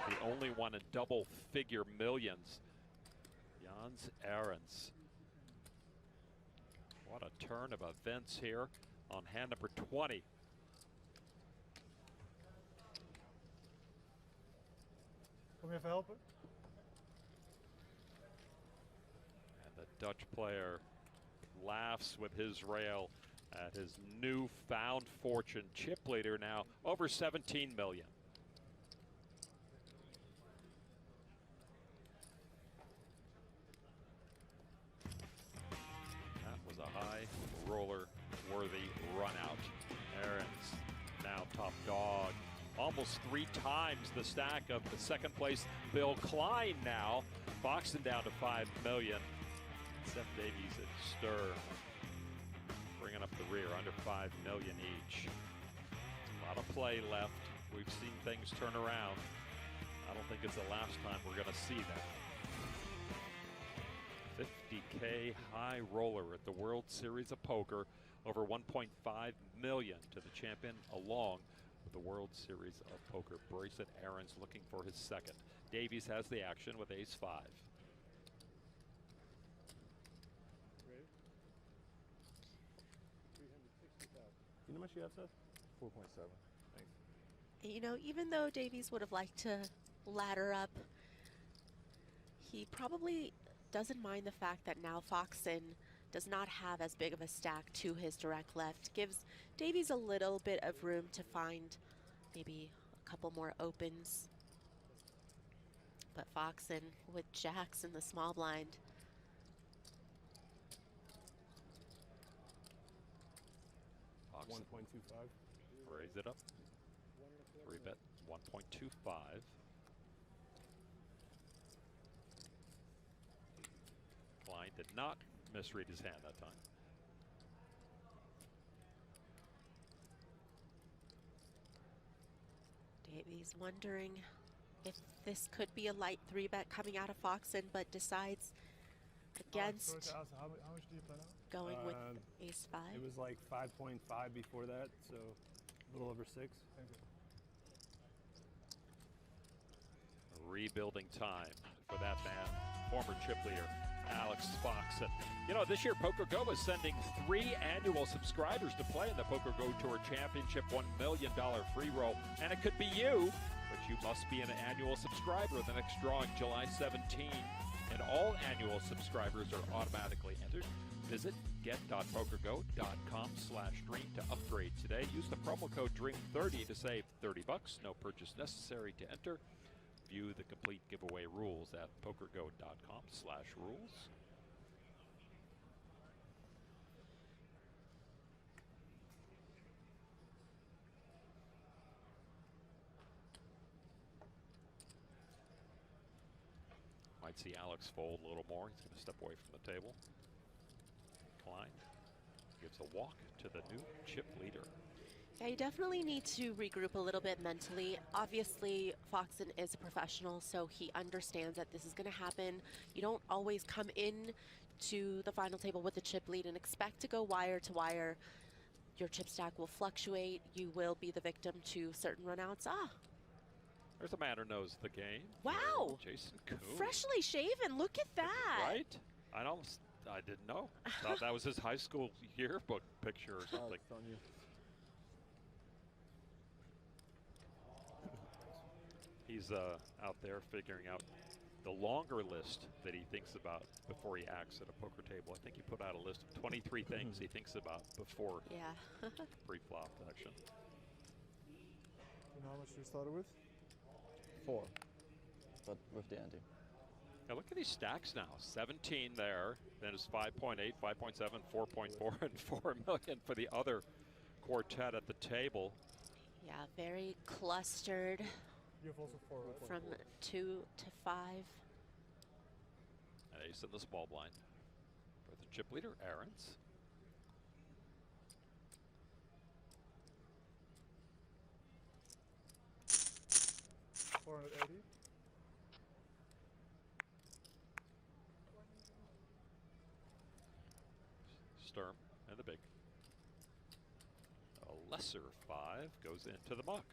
the only one in double figure millions, Jens Ahrens. What a turn of events here on hand number 20. Kom je even helpen? And the Dutch player laughs with his rail at his newfound fortune. Chip leader now over 17 million. That was a high roller worthy run out. Ahrens now top dog. Almost 3 times the stack of the second place Bill Klein now. Foxen down to 5 million. Seth Davies at stir, bringing up the rear under 5 million each. A lot of play left. We've seen things turn around. I don't think it's the last time we're going to see that. 50K high roller at the World Series of Poker, over 1.5 million to the champion, along with the World Series of Poker bracelet. Ahrens looking for his second. Davies has the action with ace-5. You know how much you have, Seth? 4.7. Thanks. You know, even though Davies would have liked to ladder up, he probably doesn't mind the fact that now Foxen does not have as big of a stack to his direct left. Gives Davies a little bit of room to find maybe a couple more opens. But Foxen with jacks in the small blind. Foxen 1.25. raise it up. 3-bet 1.25. Klein did not misread his hand that time. Davies wondering if this could be a light 3-bet coming out of Foxen, but decides against How much do you plan out? going with ace-5. It was like 5.5 before that, so a little over 6. Rebuilding time for that man, former chip leader, Alex Foxen. You know, this year Poker Go is sending 3 annual subscribers to play in the Poker Go Tour Championship $1 million free roll. And it could be you, but you must be an annual subscriber. The next drawing, July 17. And all annual subscribers are automatically entered. Visit get.pokergo.com/dream to upgrade today. Use the promo code DREAM30 to save $30. No purchase necessary to enter. View the complete giveaway rules at pokergo.com/rules. Might see Alex fold a little more. He's going to step away from the table. Klein gives a walk to the new chip leader. Yeah, you definitely need to regroup a little bit mentally. Obviously, Foxen is a professional, so he understands that this is going to happen. You don't always come in to the final table with a chip lead and expect to go wire to wire. Your chip stack will fluctuate. You will be the victim to certain runouts. There's a man who knows the game. Wow. Jason Kuhn. Freshly shaven. Look at that. Right? I didn't know. Thought that was his high school yearbook picture or something. He's out there figuring out the longer list that he thinks about before he acts at a poker table. I think he put out a list of 23 things he thinks about before pre-flop action. You know how much you started with? 4, but with the ante. Now look at these stacks now. 17 there, then it's 5.8, 5.7, 4.4, and 4 million for the other quartet at the table. Yeah, very clustered. You have also 4. From 2 to 5. An ace in the small blind for the chip leader, Aarons. $480. Sturm and the big. A lesser 5 goes into the muck.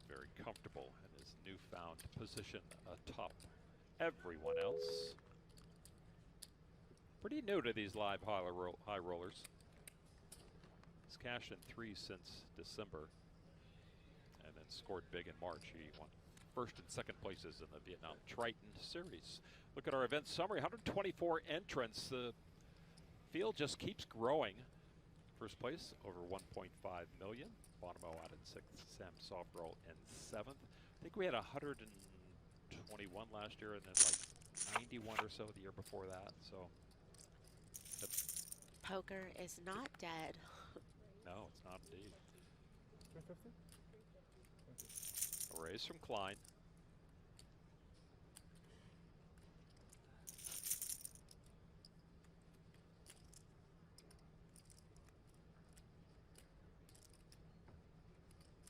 Very comfortable in his newfound position atop everyone else. Pretty new to these live high rollers. He's cashed in 3 since December and then scored big in March. He won first and second places in the Vietnam Triton Series. Look at our event summary, 124 entrants. The field just keeps growing. First place, over 1.5 million. Bonomo out in 6th, Sam Softroll in 7th. I think we had 121 last year and then like 91 or so the year before that. So Poker is not dead. no, it's not indeed. 350? A raise from Klein.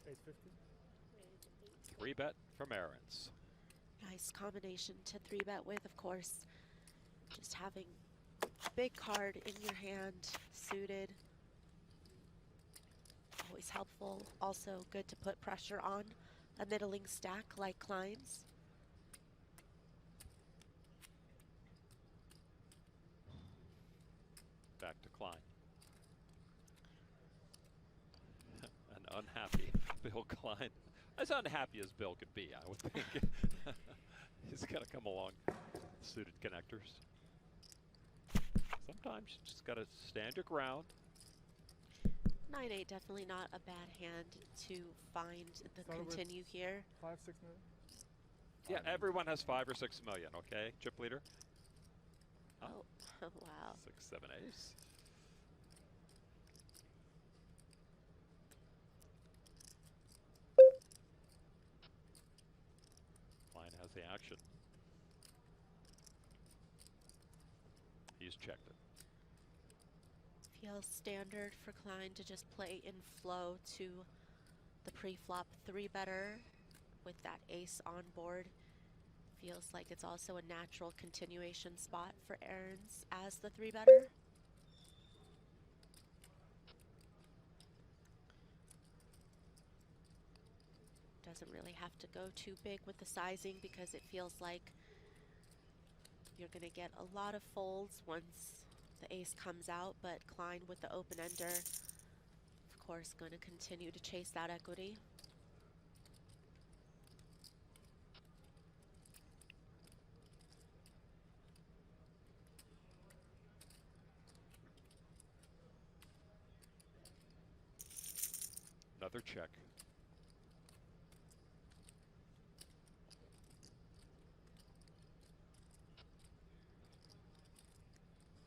$850? 3-bet from Aarons. Nice combination to 3-bet with, of course. Just having big card in your hand, suited. Always helpful. Also good to put pressure on a middling stack like Klein's. Back to Klein. An unhappy Bill Klein. As unhappy as Bill could be, I would think. He's got to come along, suited connectors. Sometimes you just got to stand your ground. 9-8, definitely not a bad hand to find the continue here. 5, 6 million? Yeah, everyone has 5 or 6 million, okay? Chip leader? Oh, wow. 6, 7 ace. Klein has the action. He's checked it. Feels standard for Klein to just play in flow to the pre-flop 3-better with that ace on board. Feels like it's also a natural continuation spot for Aaron's as the 3-better. Doesn't really have to go too big with the sizing because it feels like you're going to get a lot of folds once the ace comes out, but Klein with the open ender, of course, going to continue to chase that equity. Another check.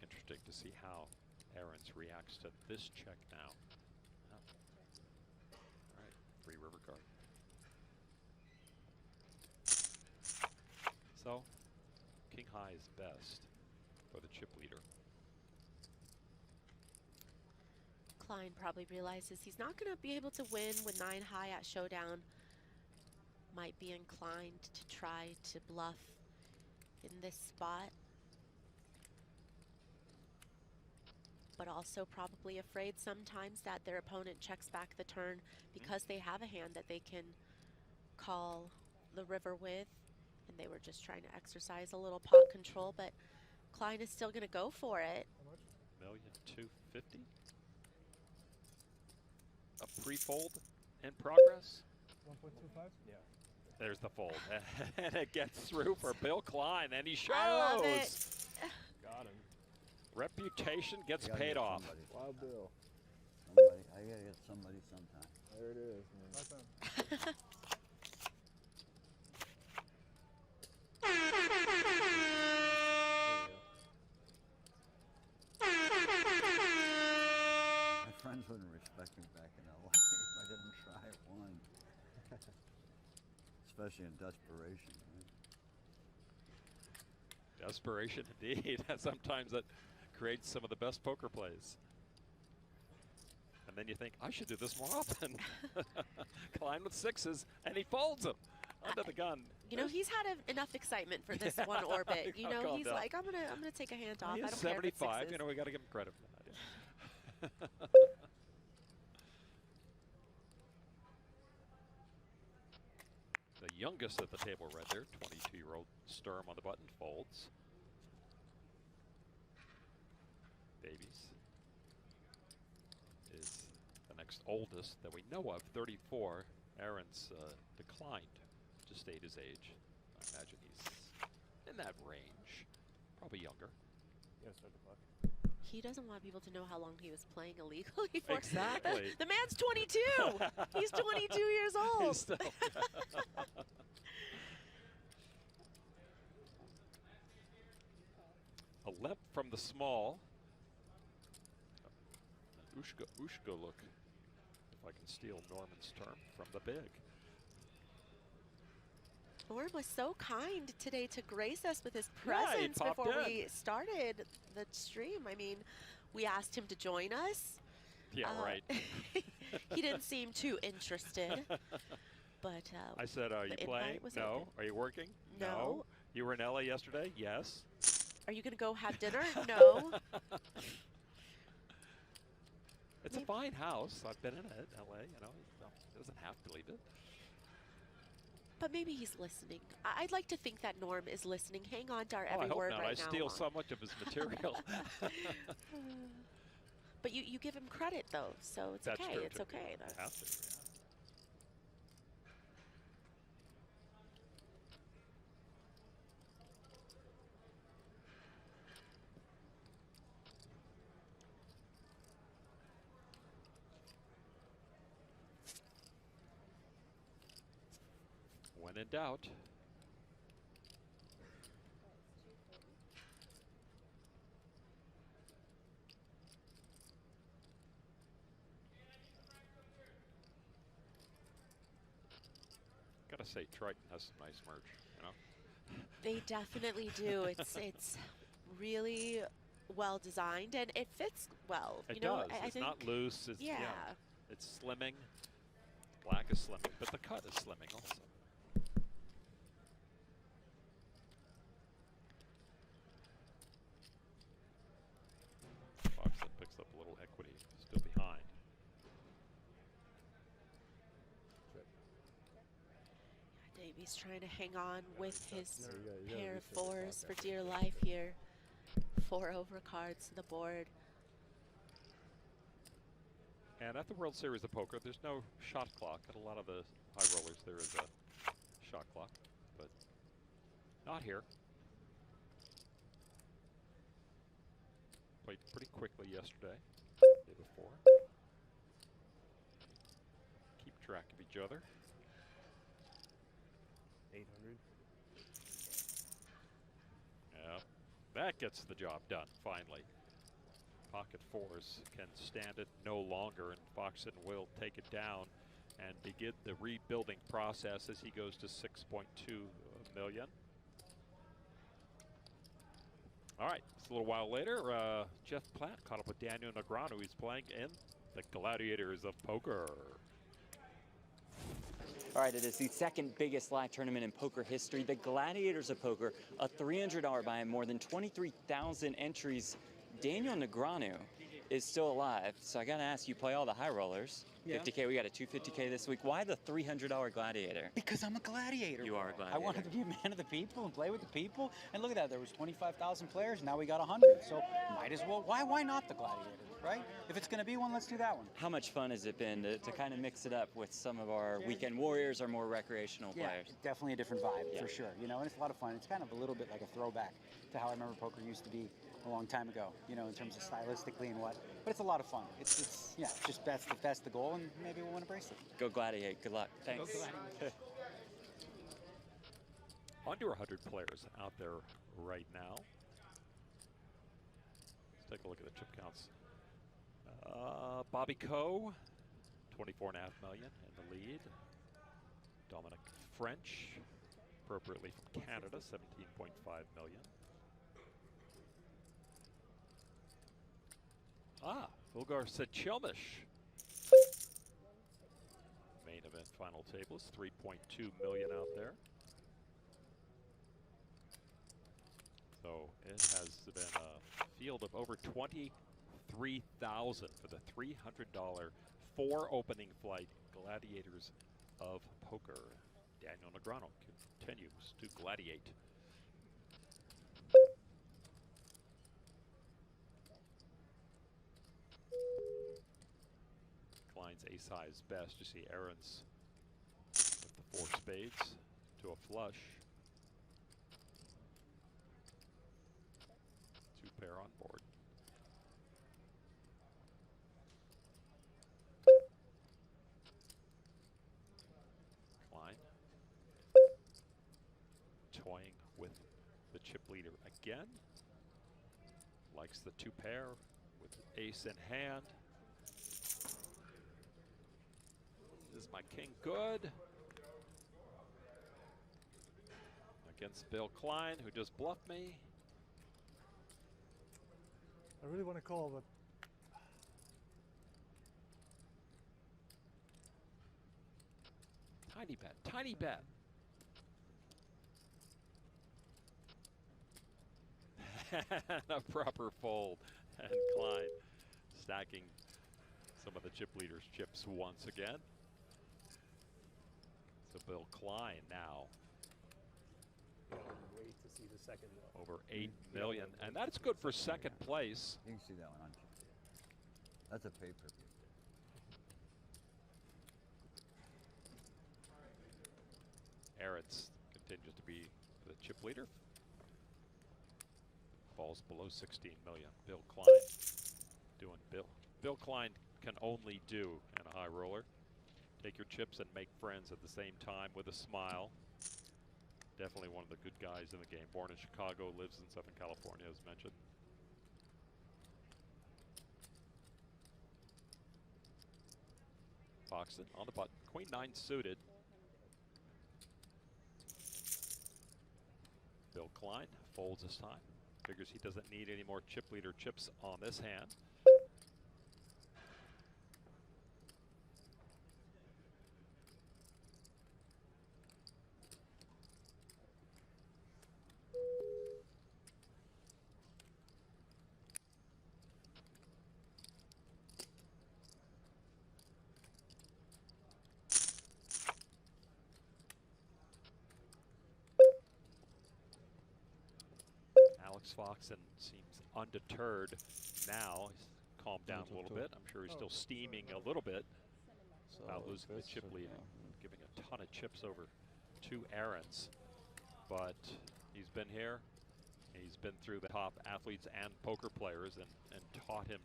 Interesting to see how Aaron's reacts to this check now. Oh. All right, free river card. So, king high is best for the chip leader. Klein probably realizes he's not going to be able to win with 9 high at showdown. Might be inclined to try to bluff in this spot. But also probably afraid sometimes that their opponent checks back the turn because they have a hand that they can call the river with. And they were just trying to exercise a little pot control, but Klein is still going to go for it. How much? $1,250,000. A pre-fold in progress. 1.25? Yeah. There's the fold. And it gets through for Bill Klein, and he shows. I love it. Got him. Reputation gets paid off. Wild Bill. Somebody, I gotta get somebody sometime. There it is, man. My friends wouldn't respect me back in LA if I didn't try one. Especially in desperation. Right? Desperation indeed. Sometimes that creates some of the best poker plays. And then you think, I should do this more often. Klein with 6s, and he folds them under the gun. You know, he's had enough excitement for this one orbit. You know, he's like, I'm gonna take a hand off. He I is don't care if it's 75. 6s. You know, we got to give him credit for that. Yeah. The youngest at the table right there, 22-year-old Sturm on the button, folds. Davies is the next oldest that we know of, 34. Aaron's declined to state his age. I imagine he's in that range, probably younger. Yeah, start the clock. He doesn't want people to know how long he was playing illegally for. Exactly. The man's 22. He's 22 years old. He's still a limp from the small. Ushka look, if I can steal Norman's term, from the big. Norm was so kind today to grace us with his Yeah, he presence popped before in. we started the stream. I mean, we asked him to join us. Yeah, right. He didn't seem too interested. But I said, are you the playing? invite was No. open. Are you working? No. You were in LA yesterday? Yes. Are you going to go have dinner? No. It's a fine house. I've been in it, LA, you know. He doesn't have to leave it. But maybe he's listening. I'd like to think that Norm is listening. Hang on to our every word right now. I steal so much of his material. But you give him credit, though, so it's That's okay. true, It's okay. You have to, yeah. When in doubt. Gotta say, Triton has some nice merch, you know. They definitely do. It's really well designed and it fits well. It you know, does. It's not loose. It's, yeah. It's slimming. Black is slimming, but the cut is slimming also. Fox picks up a little equity, still behind. Davies trying to hang on with his pair of fours for dear life here. 4 overcards to the board. And at the World Series of Poker, there's no shot clock. At a lot of the high rollers, there is a shot clock, but not here. Played pretty quickly yesterday, day before. Keep track of each other. 800. Yeah, that gets the job done, finally. Pocket fours can stand it no longer, and Foxen will take it down and begin the rebuilding process as he goes to 6.2 million. All right, it's a little while later. Jeff Platt caught up with Daniel Negreanu. He's playing in the Gladiators of Poker. All right, it is the second biggest live tournament in poker history. The Gladiators of Poker, a $300 buy-in, more than 23,000 entries. Daniel Negreanu is still alive, so I gotta ask, you play all the high rollers. Yeah. 50K, we got a 250K this week. Why the $300 Gladiator? Because I'm a gladiator. You are a gladiator. I wanted to be a man of the people and play with the people. And look at that, there was 25,000 players, now we got 100. So might as well, why not the gladiator, right? If it's gonna be one, let's do that one. How much fun has it been to kind of mix it up with some of our weekend warriors or more recreational players? Definitely a different vibe, for sure. You know, and it's a lot of fun. It's kind of a little bit like a throwback to how I remember poker used to be a long time ago, you know, in terms of stylistically and what. But it's a lot of fun. It's just that's the goal, and maybe we'll win a bracelet. Go Gladiate. Good luck. Thanks. Go Gladiate. Under 100 players out there right now. Let's take a look at the chip counts. Bobby Coe, 24.5 million in the lead. Dominic French, appropriately from Canada, 17.5 million. Fulgar Sechilmish. Main event final table is 3.2 million out there. So it has been a field of over 23,000 for the $300 4 opening flight Gladiators of Poker. Daniel Negreanu continues to gladiate. Klein's ace-high is best. You see Aaron's with the 4 spades to a flush. 2 pair on board. Klein toying with the chip leader again. Likes the 2 pair with ace in hand. Is my king good? Against Bill Klein, who just bluffed me. I really want to call, but tiny bet, tiny bet. And a proper fold. And Klein stacking some of the chip leader's chips once again. So Bill Klein now Wait to see the second though. over 8 million, and that's good for second place. You can see that one on TV. That's a pay-per-view. Aritz continues to be the chip leader. Falls below 16 million. Bill Klein doing Bill Klein can only do in a high roller. Take your chips and make friends at the same time with a smile. Definitely one of the good guys in the game. Born in Chicago, lives in Southern California, as mentioned. Foxen on the button. Queen 9 suited. Bill Klein folds this time. Figures he doesn't need any more chip leader chips on this hand. Alex Foxen seems undeterred now. He's calmed down a little bit. I'm sure he's still steaming a little bit about losing the chip lead, giving a ton of chips over to Ahrens. But he's been here. He's been through the top athletes and poker players and taught him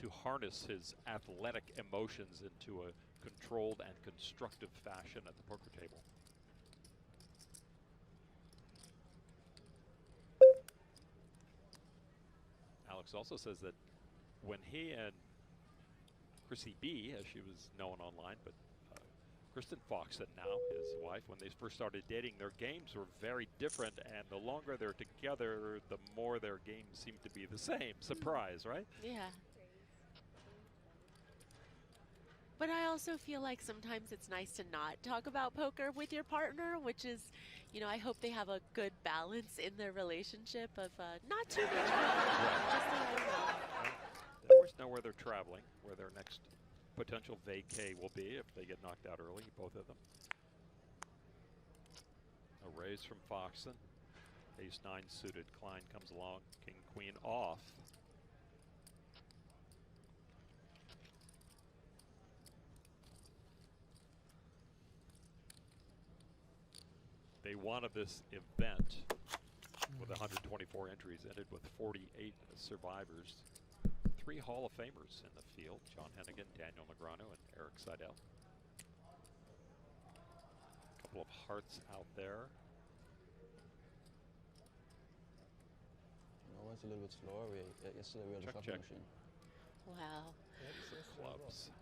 to harness his athletic emotions into a controlled and constructive fashion at the poker table. Alex also says that when he and Chrissy B, as she was known online, but Kristen Foxen now, his wife, when they first started dating, their games were very different, and the longer they're together, the more their games seem to be the same. Surprise, right? Yeah. But I also feel like sometimes it's nice to not talk about poker with your partner, which is, you know, I hope they have a good balance in their relationship of not too much poker, just a little bit. They always know where they're traveling, where their next potential vacay will be if they get knocked out early, both of them. A raise from Foxen. Ace 9 suited. Klein comes along. King, queen off. Day one of this event with 124 entries ended with 48 survivors. 3 Hall of Famers in the field: John Hennigan, Daniel Negreanu, and Eric Seidel. A couple of hearts out there. Always a little bit slower. Yesterday we had a shuffle machine. Wow. Clubs.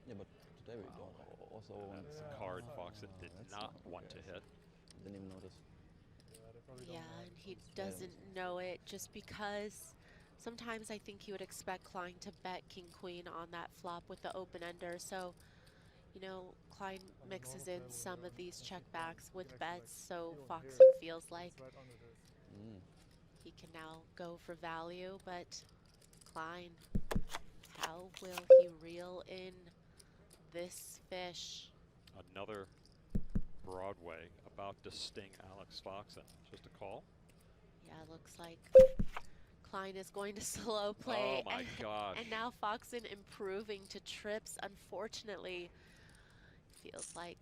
Yeah, but today we don't. Also, that's a card Foxen did not want to hit. Didn't even notice. Yeah, and he doesn't know it just because sometimes I think he would expect Klein to bet king-queen on that flop with the open-ender. So, you know, Klein mixes in some of these checkbacks with bets, so Foxen feels like he can now go for value. But Klein, how will he reel in this fish? Another Broadway about to sting Alex Foxen. Just a call. Yeah, looks like Klein is going to slow play. Oh my gosh. And now Foxen improving to trips. Unfortunately, feels like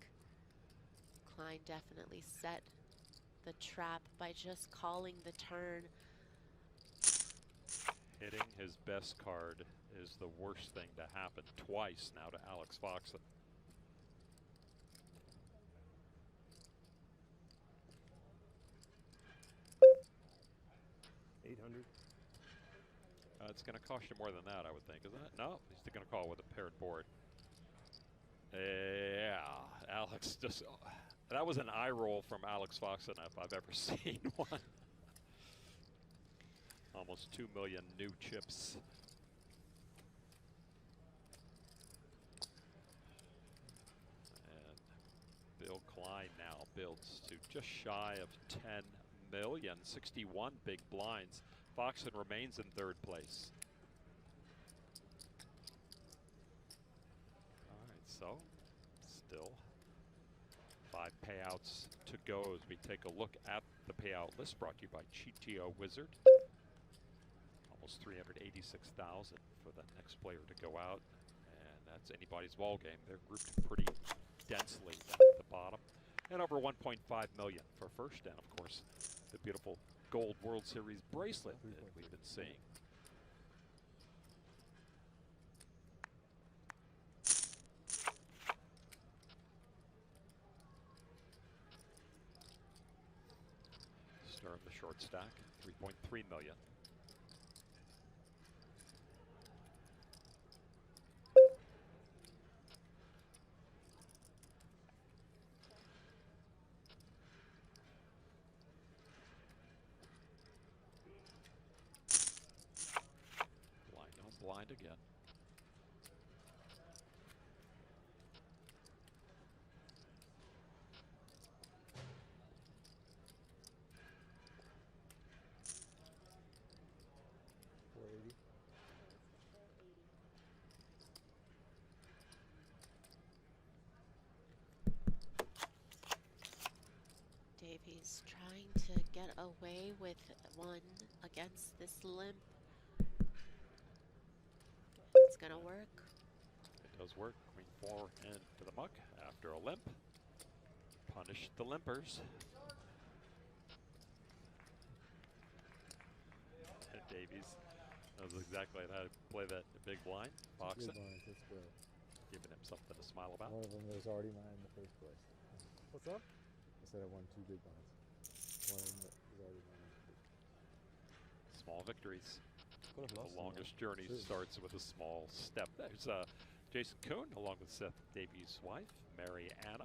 Klein definitely set the trap by just calling the turn. Hitting his best card is the worst thing to happen twice now to Alex Foxen. It's going to cost you more than that, I would think, isn't it? No, he's going to call with a paired board. Yeah, Alex just, that was an eye roll from Alex Foxen if I've ever seen one. Almost 2 million new chips. And Bill Klein now builds to just shy of 10 million, 61 big blinds. Foxen remains in third place. All right, so still 5 payouts to go as we take a look at the payout list brought to you by GTO Wizard. Almost 386,000 for the next player to go out, and that's anybody's ball game. They're grouped pretty densely down at the bottom, and over 1.5 million for first, and of course the beautiful gold World Series bracelet that we've been seeing. Sturm, the short stack, 3.3 million. Blind again. Davies trying to get away with one against this limp. It's gonna work. It does work. Queen 4 into the muck after a limp. Punish the limpers. And Davies knows exactly how to play that big blind. Foxen. Giving him something to smile about. One of them was already mine in the first place. What's up? I said I won 2 big blinds. One of them was already mine. Small victories. The longest journey starts with a small step. There's Jason Kuhn along with Seth Davies' wife, Mary Anna.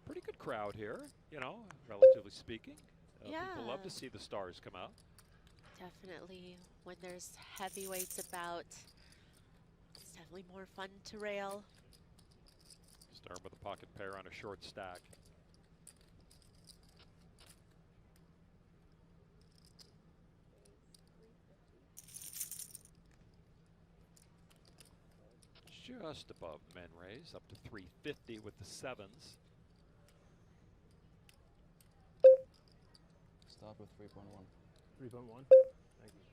Pretty good crowd here, you know, relatively speaking. Yeah. People love to see the stars come out. Definitely, when there's heavyweights about, it's definitely more fun to rail. Sturm with a pocket pair on a short stack. Just above men raise, up to 350 with the sevens. Start with 3.1. 3.1. Thank you.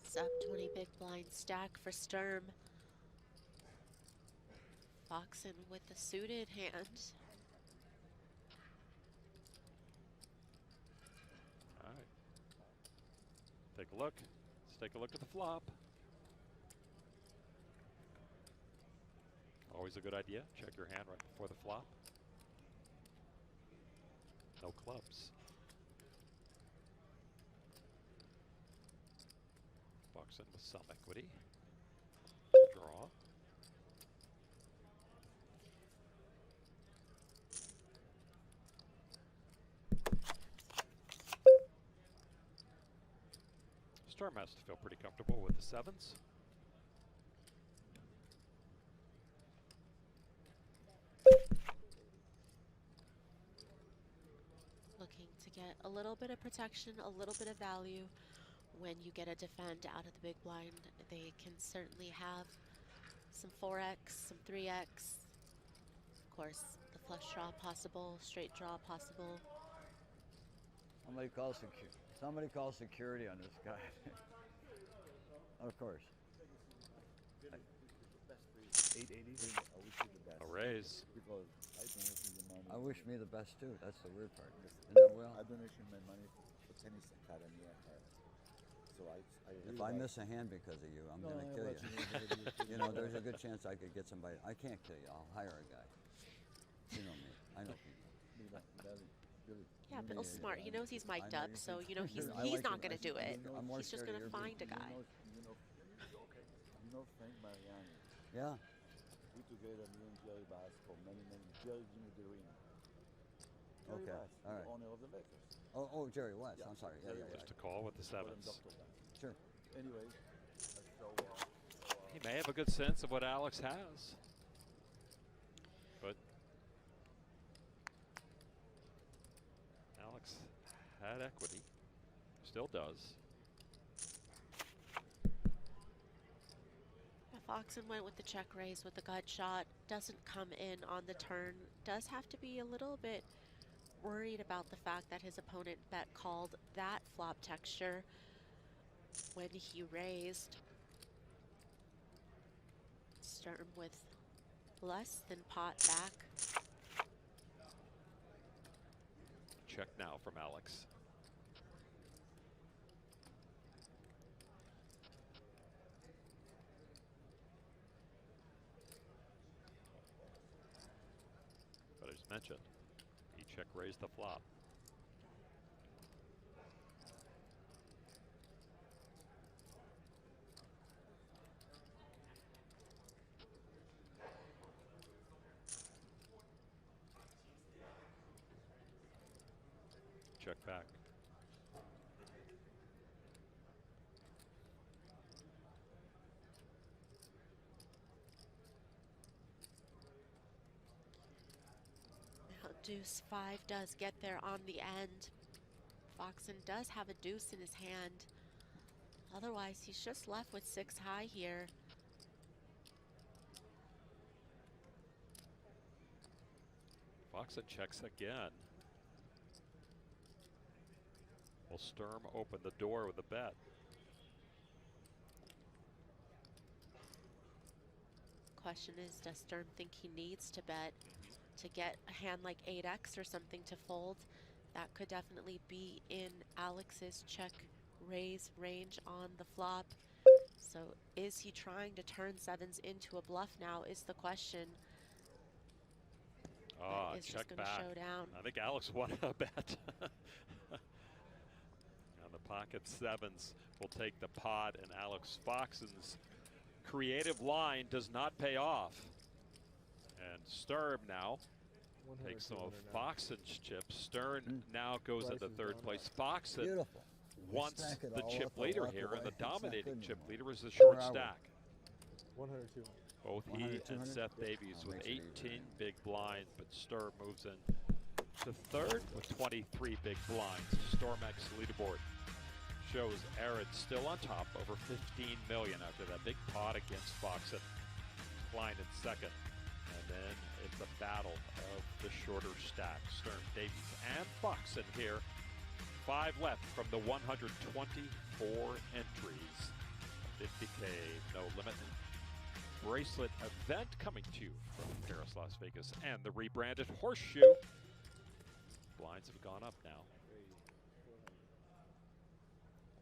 Sub 20 big blind stack for Sturm. Foxen with the suited hand. All right. Take a look. Let's take a look at the flop. Always a good idea. Check your hand right before the flop. No clubs. Foxen with some equity. Draw. Sturm has to feel pretty comfortable with the sevens. Looking to get a little bit of protection, a little bit of value. When you get a defend out of the big blind, they can certainly have some 4x, some 3x. Of course, the flush draw possible, straight draw possible. Somebody call security on this guy. Of course. 880. A raise. Because I donation the money. I wish me the best too. That's the weird part. Isn't that well? I donation my money for tennis academy I have. So I If I miss a hand because of you, I'm going to kill you. You know, there's a good chance I could get somebody. I can't kill you. I'll hire a guy. You know me. I know people. Yeah, Bill's smart. He knows he's mic'd up, so you know he's not going to do it. He's just going to find a guy. You know Frank Mariani? Yeah. We together, me and Jerry Bass, for many Jerry Jimmy DeRino. Okay, all right. Owner of the Lakers. Oh, Jerry West. I'm sorry. Yeah. Just a call with the sevens. had equity. Still does. Foxen went with the check raise with the gut shot. Doesn't come in on the turn. Does have to be a little bit worried about the fact that his opponent bet called that flop texture when he raised. Sturm with less than pot back. Check now from Alex. But as mentioned, he check raised the flop. Check back. Now deuce 5 does get there on the end. Foxen does have a deuce in his hand. Otherwise, he's just left with 6 high here. Foxen checks again. Will Sturm open the door with a bet? Question is, does Sturm think he needs to bet to get a hand like 8x or something to fold? That could definitely be in Alex's check raise range on the flop. So is he trying to turn 7s into a bluff now is the question. Ah, It's check just gonna back. show down. I think Alex won a bet. Now the pocket 7s will take the pot, and Alex Foxen's creative line does not pay off. And Sturm now takes some of Foxen's chips. Stern now goes into third place. Foxen wants the chip leader here, and the dominating chip leader is the short stack. 100, 200. Both he and Seth Davies with 18 big blinds, but Sturm moves in to third with 23 big blinds. Stormex leaderboard shows Aaron still on top, over 15 million after that big pot against Foxen. Klein in second. And then it's a battle of the shorter stack. Sturm, Davies, and Foxen here. 5 left from the 124 entries. 50K, no limit. Bracelet event coming to you from Paris, Las Vegas, and the rebranded Horseshoe. Blinds have gone up now.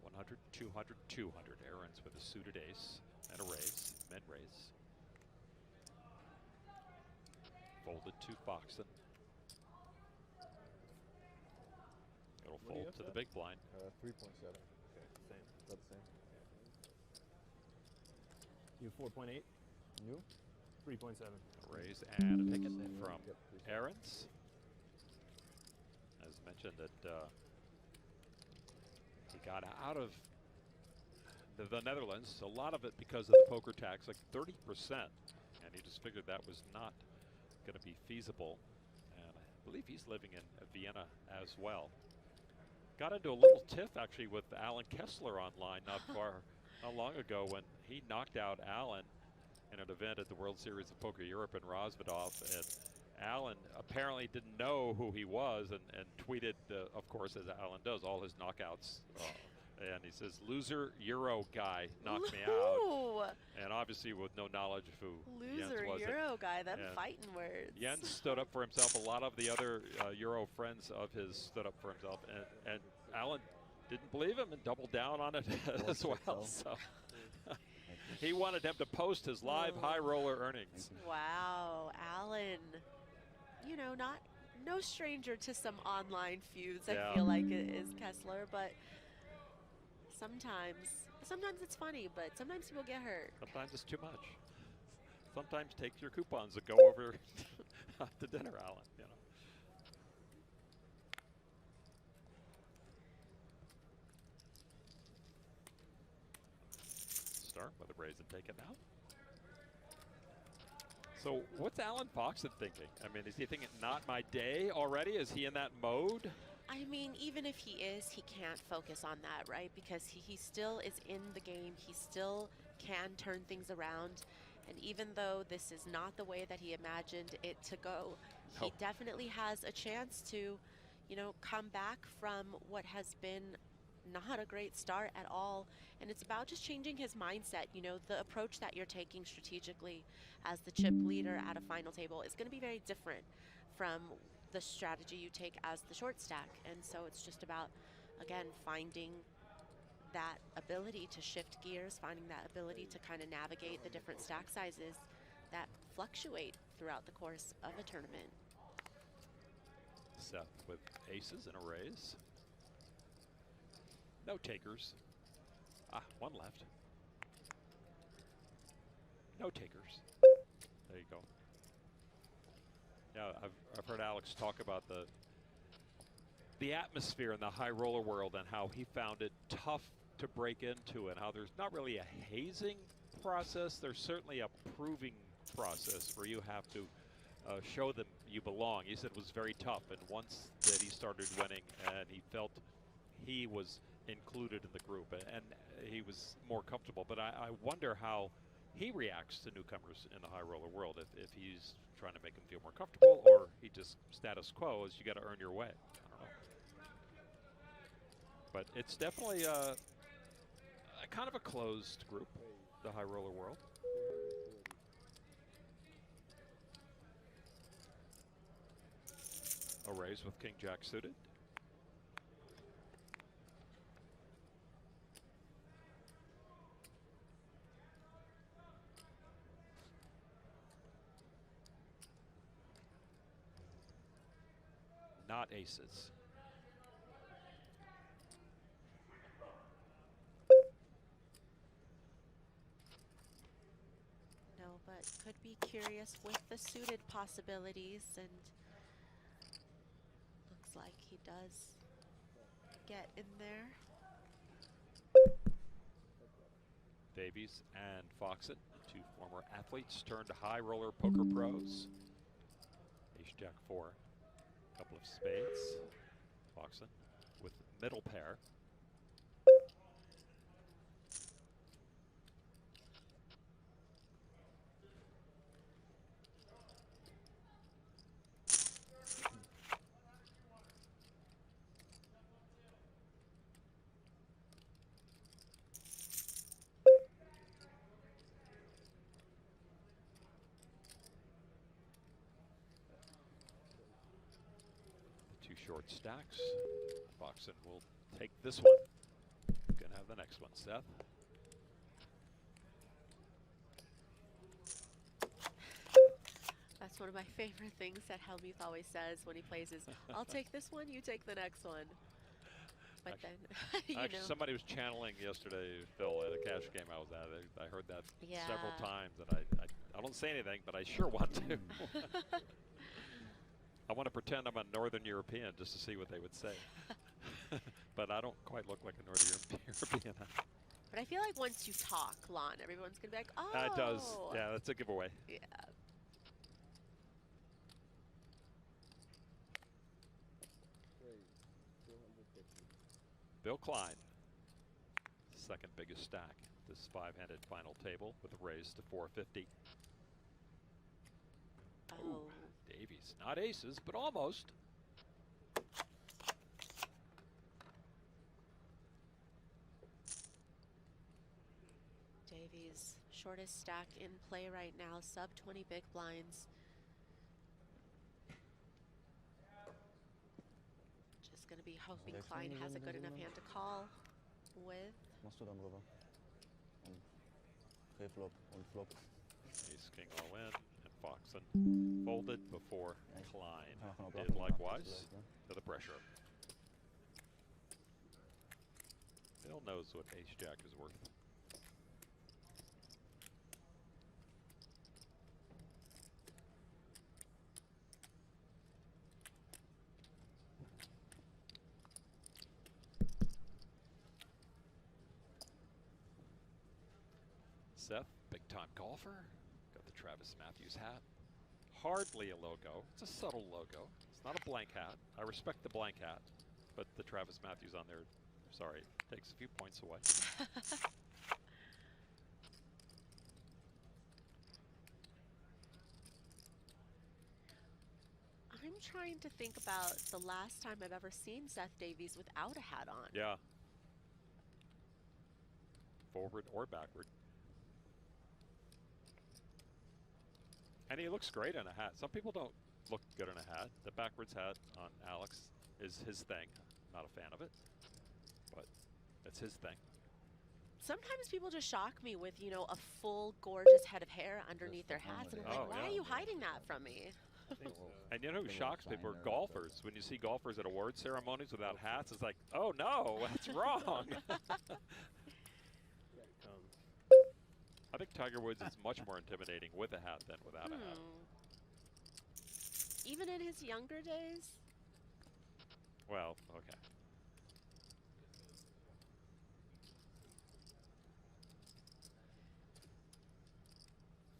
100, 200, 200. Aaron's with a suited ace and a raise, mid raise. Folded to Foxen. It'll fold to the big blind. 3.7. Okay, same. About the same. You 4.8. You 3.7. A raise and a ticket from Aaron's. As mentioned, that he got out of the Netherlands, a lot of it because of the poker tax, like 30%. And he just figured that was not going to be feasible. And I believe he's living in Vienna as well. Got into a little tiff actually with Alan Kessler online not long ago when he knocked out Alan in an event at the World Series of Poker Europe in Rosvadov, and Alan apparently didn't know who he was and tweeted, of course, as Alan does, all his knockouts. And he says, "Loser Euro guy knocked me out." And obviously with no knowledge of who Jens Loser was. Euro guy, them fighting words. Jens stood up for himself. A lot of the other Euro friends of his stood up for himself. And Alan didn't believe him and doubled down on it as well. So he wanted him to post his live high roller earnings. Wow, Alan. You know, no stranger to some online feuds, I feel like it is Kessler, but sometimes it's funny, but sometimes people get hurt. Sometimes it's too much. Sometimes take your coupons and go over to dinner, Alan. You know. Start with a raise and take it now. So what's Alan Foxen thinking? I mean, is he thinking, not my day already? Is he in that mode? I mean, even if he is, he can't focus on that, right? Because he still is in the game. He still can turn things around. And even though this is not the way that he imagined it to go, he definitely has a chance to, you know, come back from what has been not a great start at all. And it's about just changing his mindset. You know, the approach that you're taking strategically as the chip leader at a final table is going to be very different from the strategy you take as the short stack. And so it's just about, again, finding that ability to shift gears, finding that ability to kind of navigate the different stack sizes that fluctuate throughout the course of a tournament. Seth with aces and a raise. No takers. One left. No takers. There you go. Yeah, I've heard Alex talk about the atmosphere in the high roller world and how he found it tough to break into, and how there's not really a hazing process. There's certainly a proving process where you have to show them you belong. He said it was very tough, and once that he started winning and he felt he was included in the group and he was more comfortable. But I wonder how he reacts to newcomers in the high roller world, if he's trying to make them feel more comfortable, or he just status quo is you got to earn your way. I don't know. But it's definitely a kind of a closed group, the high roller world. A raise with King Jack suited. Not aces. No, but could be curious with the suited possibilities, and looks like he does get in there. Davies and Foxen, two former athletes turned high roller poker pros. Ace Jack 4, couple of spades. Foxen with middle pair. Two short stacks. Foxen will take this one. Gonna have the next one, Seth. That's one of my favorite things that Helmuth always says when he plays is, I'll take this one, you take the next one. But actually, then, you actually know. somebody was channeling yesterday, Phil, at a cash game I was at. I heard that Yeah. several times, and I don't say anything, but I sure want to. I want to pretend I'm a Northern European just to see what they would say. But I don't quite look like a Northern European. But I feel like once you talk, Lon, everyone's going to be like, oh. It does. Yeah, that's a giveaway. Yeah. Bill Klein, second biggest stack. This five-handed final table with a raise to 450. Oh. Ooh, Davies, not aces, but almost. Davies, shortest stack in play right now, sub 20 big blinds. Just going to be hoping Klein has a good enough hand to call with. Machst du dann rüber. Und Preflop und Flop. Ace King all in, and Foxen folded before Klein did likewise to the pressure. Bill knows what Ace Jack is worth. Seth, big-time golfer. Got the Travis Matthews hat. Hardly a logo. It's a subtle logo. It's not a blank hat. I respect the blank hat. but the Travis Matthews on there, sorry, takes a few points away. I'm trying to think about the last time I've ever seen Seth Davies without a hat on. Yeah. Forward or backward. And he looks great in a hat. Some people don't look good in a hat. The backwards hat on Alex is his thing. Not a fan of it, but it's his thing. Sometimes people just shock me with, you know, a full gorgeous head of hair underneath their hats. And I'm like, why are you hiding that from me? And you know who shocks people are golfers. When you see golfers at award ceremonies without hats, it's like, oh no, that's wrong. I think Tiger Woods is much more intimidating with a hat than without a hat. Even in his younger days? Well, okay.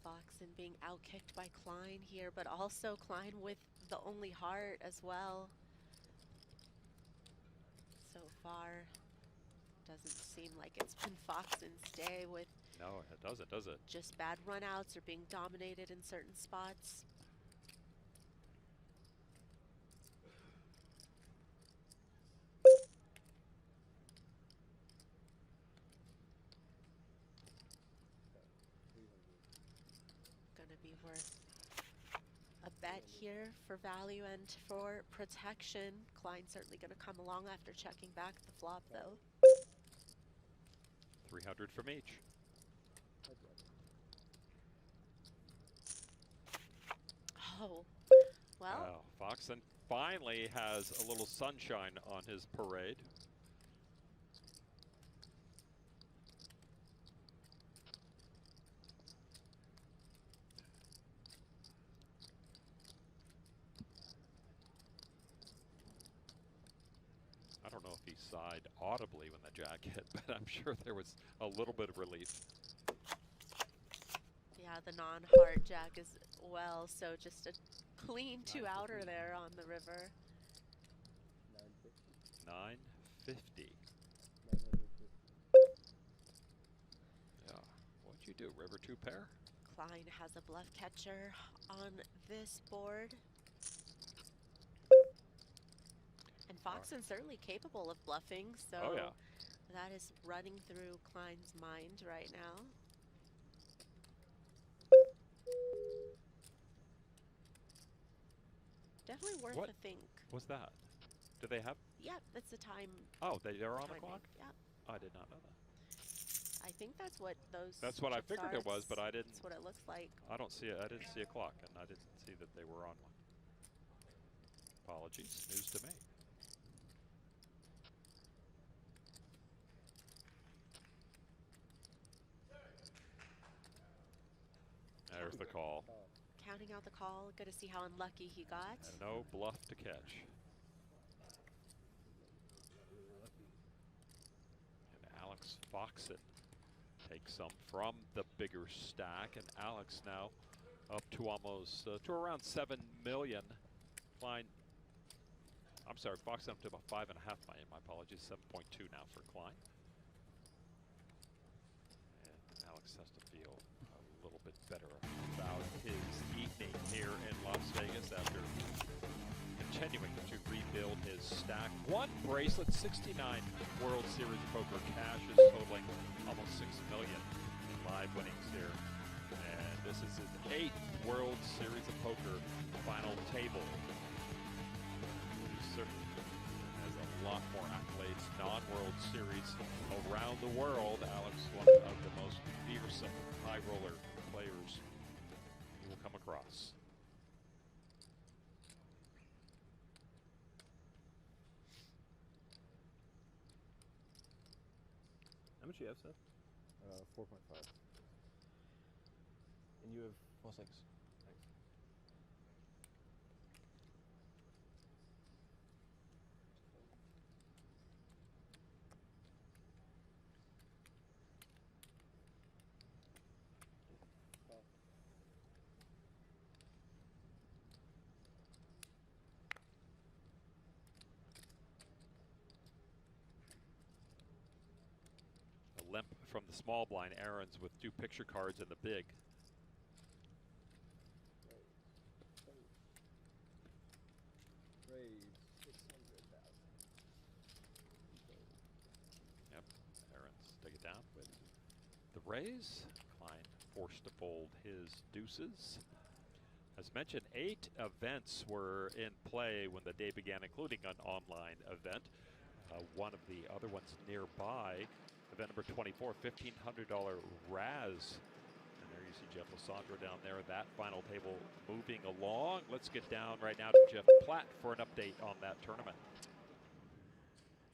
Foxen being outkicked by Klein here, but also Klein with the only heart as well. So far, doesn't seem like it's been Foxen's day with. No, it doesn't, does it? Just bad runouts or being dominated in certain spots. Gonna be worth a bet here for value and for protection. Klein's certainly gonna come along after checking back the flop though. 300 from each. Oh, well. Foxen finally has a little sunshine on his parade. I don't know if he sighed audibly when the jack hit, but I'm sure there was a little bit of relief. Yeah, the non-heart jack as well, so just a clean two-outer there on the river. 950. Yeah, what'd you do, river two pair? Klein has a bluff catcher on this board. And Foxen's certainly capable of bluffing, so that is running through Klein's mind right now. Definitely worth a think. What's that? Do they have? Yep, that's the time. Oh, they are on the clock? Yep. I did not know that. I think that's what those. That's what I figured it was, but I didn't. That's what it looks like. I don't see it. I didn't see a clock, and I didn't see that they were on one. Apologies. News to me. There's the call. Counting out the call. Good to see how unlucky he got. And no bluff to catch. And Alex Foxen takes some from the bigger stack, and Alex now up to almost to around 7 million. Klein, I'm sorry, Foxen up to about 5.5 million. My apologies, 7.2 now for Klein. And Alex has to feel a little bit better about his evening here in Las Vegas after continuing to rebuild his stack. One bracelet, 69 World Series of Poker cash is totaling almost 6 million in live winnings here. And this is his 8th World Series of Poker final table. He certainly has a lot more accolades, non-World Series around the world. Alex, one of the most fearsome high roller players you will come across. How much do you have, Seth? 4.5. And you have 4-6. Thanks. from the small blind. Aaron's with 2 picture cards in the big. Yep, Aaron's take it down with the raise. Klein forced to fold his deuces. As mentioned, 8 events were in play when the day began, including an online event. One of the other ones nearby, event number 24, $1,500 Raz. And there you see Jeff Lissandro down there. That final table moving along. Let's get down right now to Jeff Platt for an update on that tournament.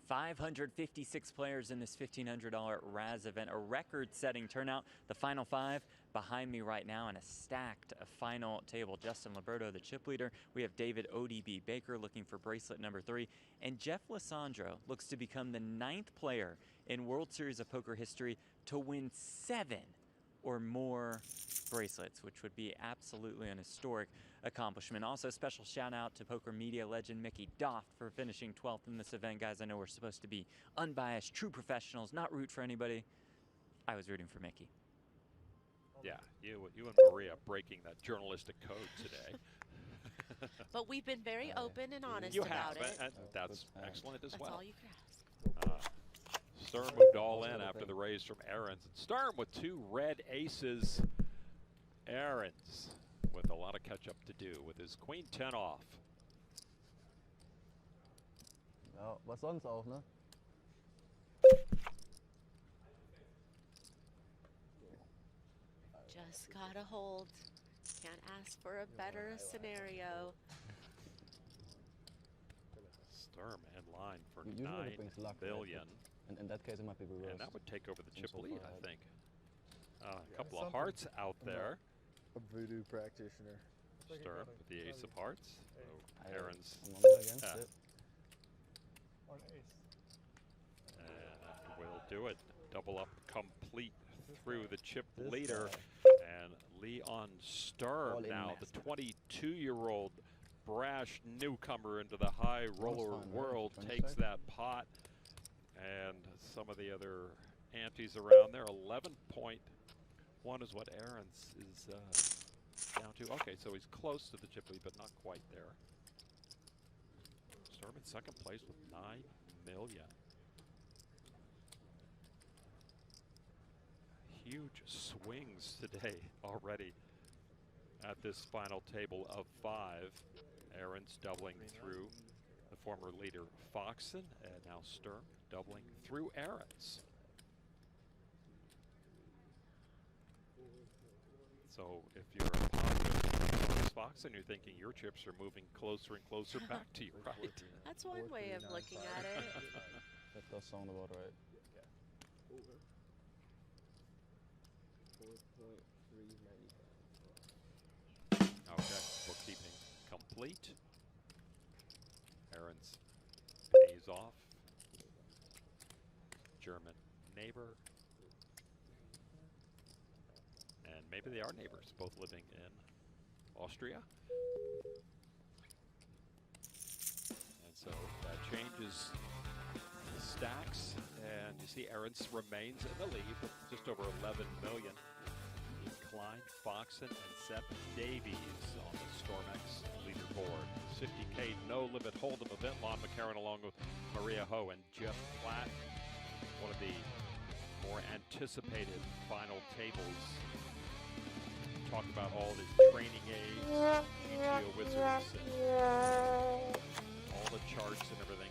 556 players in this $1,500 Raz event, a record-setting turnout. The final 5 behind me right now, and a stacked final table. Justin Liberto, the chip leader. We have David ODB Baker looking for bracelet number 3, and Jeff Lissandro looks to become the 9th player in World Series of Poker history to win 7 or more bracelets, which would be absolutely an historic accomplishment. Also, a special shout out to poker media legend Mickey Doft for finishing 12th in this event. Guys, I know we're supposed to be unbiased, true professionals, not root for anybody. I was rooting for Mickey. Yeah, you and Maria breaking that journalistic code today. But we've been very open and honest You about have, it. and that's excellent as well. That's all you can ask. Sturm moved all in after the raise from Aarons. And Sturm with 2 red aces. Aarons with a lot of catch up to do with his queen 10 off. Ja, was sonst auch, ne? Just gotta hold. Can't ask for a better scenario. Sturm in line for Usually $9 it brings luck, billion. right? And in that case, it might be reversed. And that would take over the chip So lead, far, I think. A couple of hearts out there. A voodoo practitioner. Sturm with the ace of hearts. So Aaron's against it. On ace. and will do it. Double up complete through the chip This leader. guy. And Leon Sturm, All-in now master. the 22-year-old brash newcomer into the high roller fine, right? world, 26? takes that pot. And some of the other antes around there. 11.1 is what Aaron's is down to. Okay, so he's close to the chip lead, but not quite there. Sturm in second place with $9 million. Huge swings today already at this final table of 5. Aaron's doubling through the former leader Foxen, and now Sturm doubling through Aaron's. So if you're a positive Foxen, you're thinking your chips are moving closer and closer back to your right. That's one way of looking at it. That does sound about right. Okay, bookkeeping complete. Aaron's pays off. German neighbor. And maybe they are neighbors, both living in Austria. And so that changes the stacks. And you see Aaron's remains in the lead with just over 11 million. Klein, Foxen, and Seth Davies on the Stormex leaderboard. 50K no limit hold'em event. Lon McCarron along with Maria Ho and Jeff Platt. One of the more anticipated final tables. Talk about all the training aids, GTO wizards, and all the charts and everything.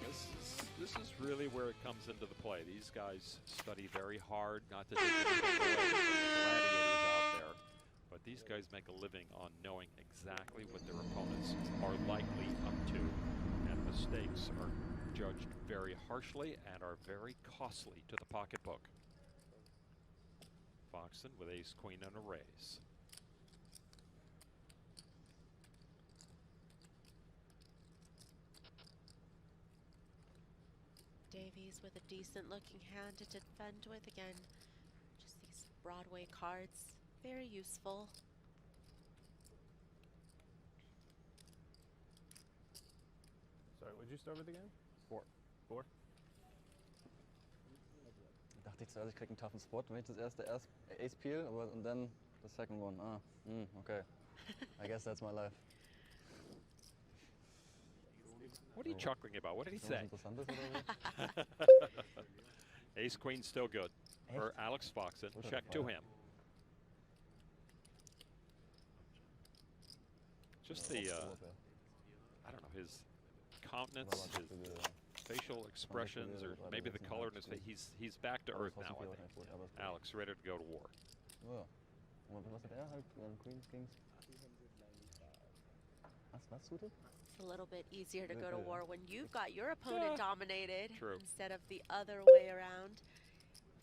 This is really where it comes into the play. These guys study very hard, not to take anything away from the gladiators out there, but these guys make a living on knowing exactly what their opponents are likely up to, and mistakes are judged very harshly and are very costly to the pocketbook. Foxen with ace queen and a raise. Davies with a decent looking hand to defend with again. Just these Broadway cards, very useful. Sorry, would you start with again? 4. 4? Ich dachte, dachte ich zuerst, ich krieg einen toughen Spot, wenn ich das erste Ace Peel, aber und dann the second one. Okay. I guess that's my life. What are you chuckling about? What did he say? Interessantes oder so? Ace Queen still good for Alex Foxen. Check to him. Just the, I don't know, his countenance, his facial expressions, or maybe the color in his face. He's back to earth now, I think. Alex, ready to go to war. Ja. Und was hat er? Queens, Kings? Was tut er? It's a little bit easier to go to war when you've got your opponent dominated instead of the other way around.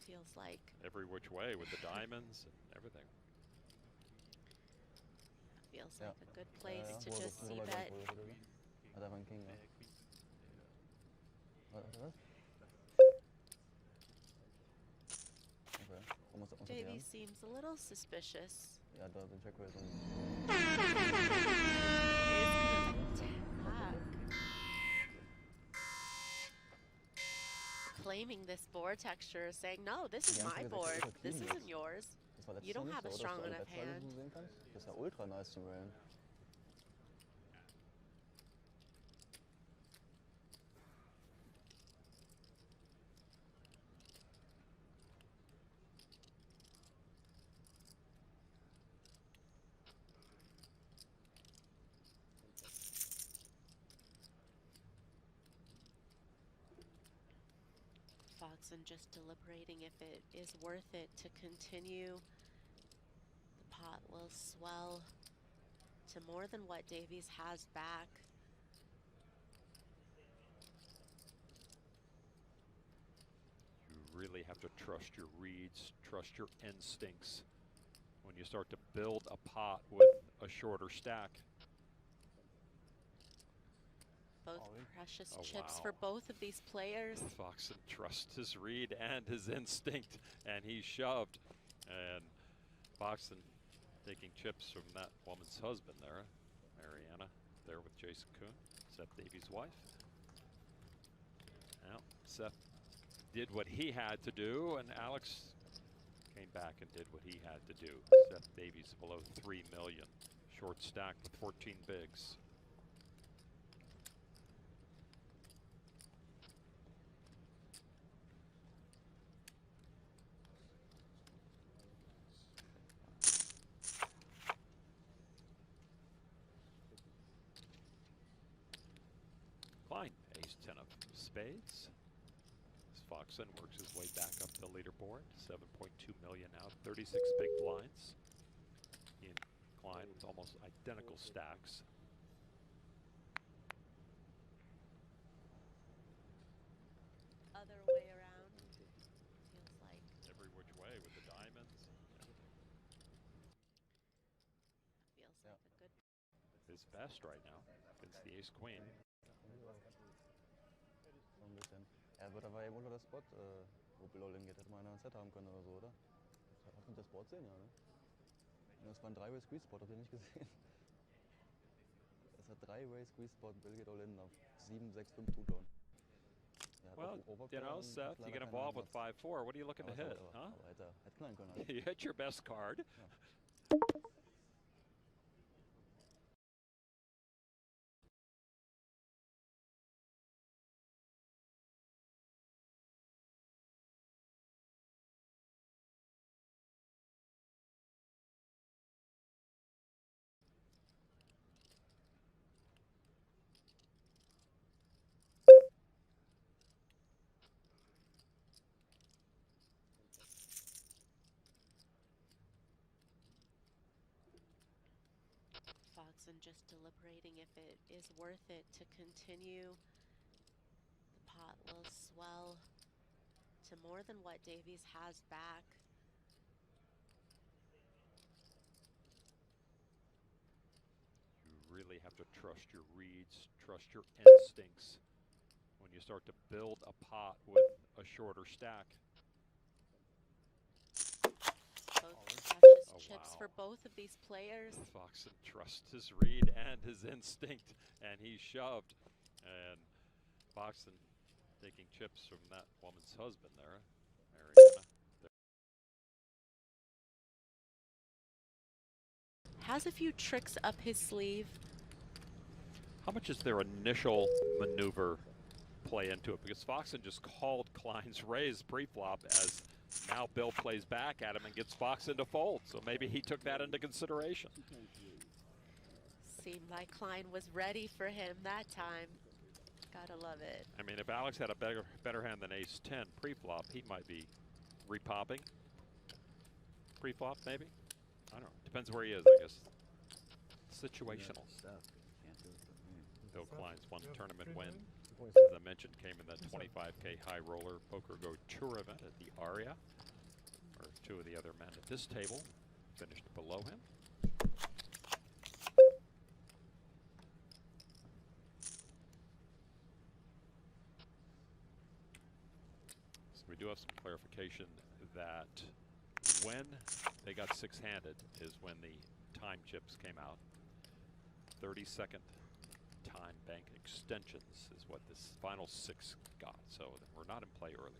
Feels like every which way with the diamonds and everything. Feels like a good place to just see bet. Hat er einen King, ja. Was? Okay. JV seems a little suspicious. Ja, da den Check raise. Claiming this board texture, saying, no, this is my board. This isn't yours. You don't have a strong enough hand. Das ist ja ultra nice zum Railen. Foxen just deliberating if it is worth it to continue. The pot will swell to more than what Davies has back. You really have to trust your reads, trust your instincts when you start to build a pot with a shorter stack. Both precious chips for both of these players. Foxen trusts his read and his instinct, and he shoved. And Foxen taking chips from that woman's husband there, Mariana, there with Jason Kuhn, Seth Davies' wife. Now, Seth did what he had to do, and Alex came back and did what he had to do. Seth Davies below 3 million, short stack with 14 bigs. Ace 10 of spades. Foxen works his way back up the leaderboard. 7.2 million now, 36 big blinds. He and Klein with almost identical stacks. Other way around, feels like. Every which way with the diamonds. Feels like a good. His best right now against the Ace Queen. So ein bisschen. Ja, aber da war eben unter der Spot, wo Below-Lane geht. Hätte man einen Set haben können oder so, oder? Hat man das Board sehen, ja, ne? Das war ein 3-Way-Squeeze-Spot, habt ihr nicht gesehen? Das hat 3-Way-Squeeze-Spot, Bill geht all-in auf 7, 6, 5 Two-Tone. Well, you know, Seth, you get involved with 5-4. What are you looking to hit, huh? You hit your best card. And just deliberating if it is worth it to continue. The pot will swell to more than what Davies has back. You really have to trust your reads, trust your instincts when you start to build a pot with a shorter stack. Precious chips for both of these players. Foxen trusts his read and his instinct, and he shoved. And Foxen taking chips from that woman's husband there, Mariana. has a few tricks up his sleeve. How much is their initial maneuver play into it? Because Foxen just called Klein's raise pre-flop as now Bill plays back at him and gets Foxen to fold. So maybe he took that into consideration. Seemed like Klein was ready for him that time. Gotta love it. I mean, if Alex had a better hand than ace-10 pre-flop, he might be repopping. Pre-flop, maybe? I don't know. Depends where he is, I guess. Situational. Bill Klein's one tournament win, as I mentioned, came in that 25K high roller Poker Go Tour event at the Aria, where two of the other men at this table finished below him. So we do have some clarification that when they got six-handed is when the time chips came out. 30-second time bank extensions is what this final six got, so we're not in play earlier.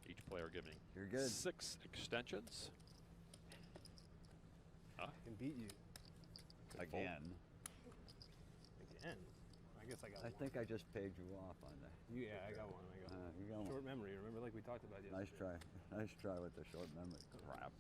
Each player giving six extensions. I can beat you. Again. Again? I guess I got I think I just paid you off on that. Yeah, I got one. You got Short one. memory, remember, like we talked about yesterday. Nice try. Nice try with the short memory. Crap.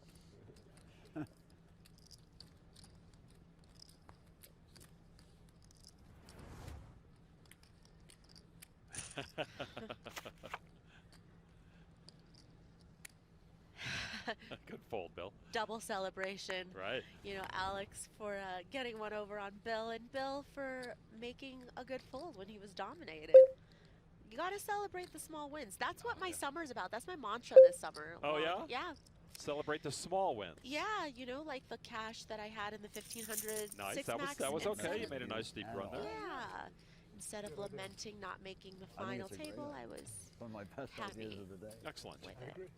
Good fold, Bill. Double celebration. Right. You know, Alex for getting one over on Bill, and Bill for making a good fold when he was dominated. You gotta celebrate the small wins. That's what my summer's about. That's my mantra this summer. Oh, yeah? Yeah. Celebrate the small wins. Yeah, you know, like the cash that I had in the 1500 Nice. six That was max, okay. You made a nice deep run there. Yeah. Instead of lamenting not making the final table, I was one of my best ideas happy of the day. Excellent. with it.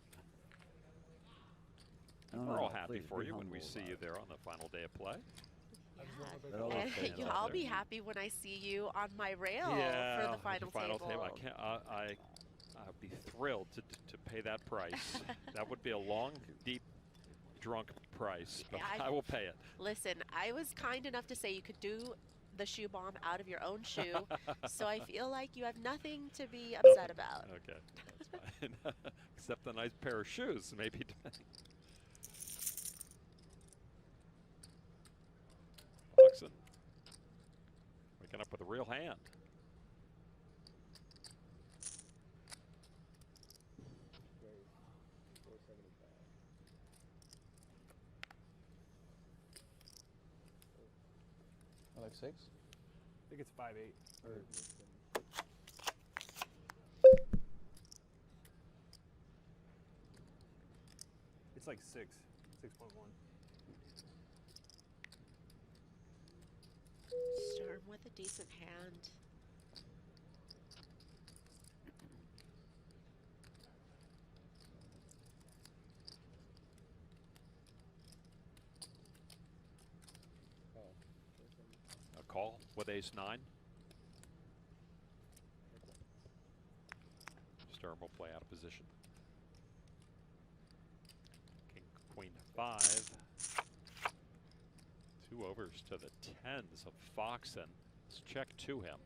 We're all happy for you when we see you there on the final day of play. And I'll be happy when I see you on my rail for the final table. I can't. I'd be thrilled to pay that price. That would be a long, deep, drunk price, but I will pay it. Listen, I was kind enough to say you could do the shoe bomb out of your own shoe, so I feel like you have nothing to be upset about. Okay, that's fine. Except a nice pair of shoes, maybe. Foxen waking up with a real hand. Like 6? I think it's 5-8. It's like 6, 6.1. Sturm with a decent hand. A call with ace-9. Sturm will play out of position. King, queen, 5. Two overs to the 10s of Foxen. Let's check to him.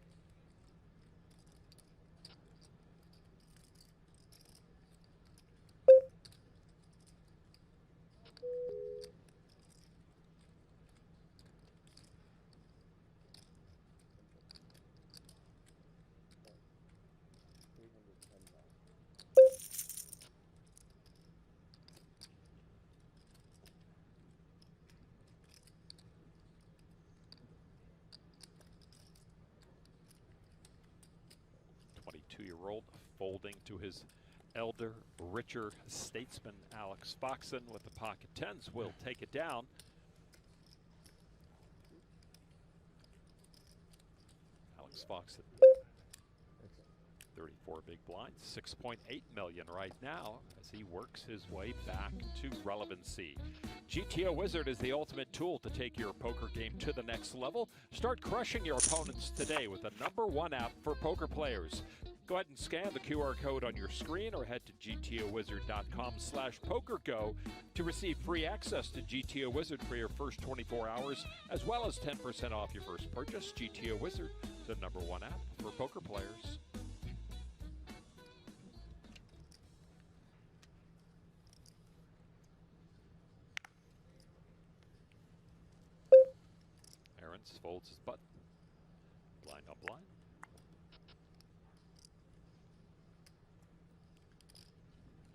Two-year-old folding to his elder, richer statesman Alex Foxen with the pocket tens will take it down. Alex Foxen 34 big blinds, 6.8 million right now as he works his way back to relevancy. GTO Wizard is the ultimate tool to take your poker game to the next level. Start crushing your opponents today with the #1 app for poker players. Go ahead and scan the QR code on your screen or head to gtowizard.com/pokergo to receive free access to GTO Wizard for your first 24 hours, as well as 10% off your first purchase. GTO Wizard, the #1 app for poker players. Aarons folds his button. Blind on blind.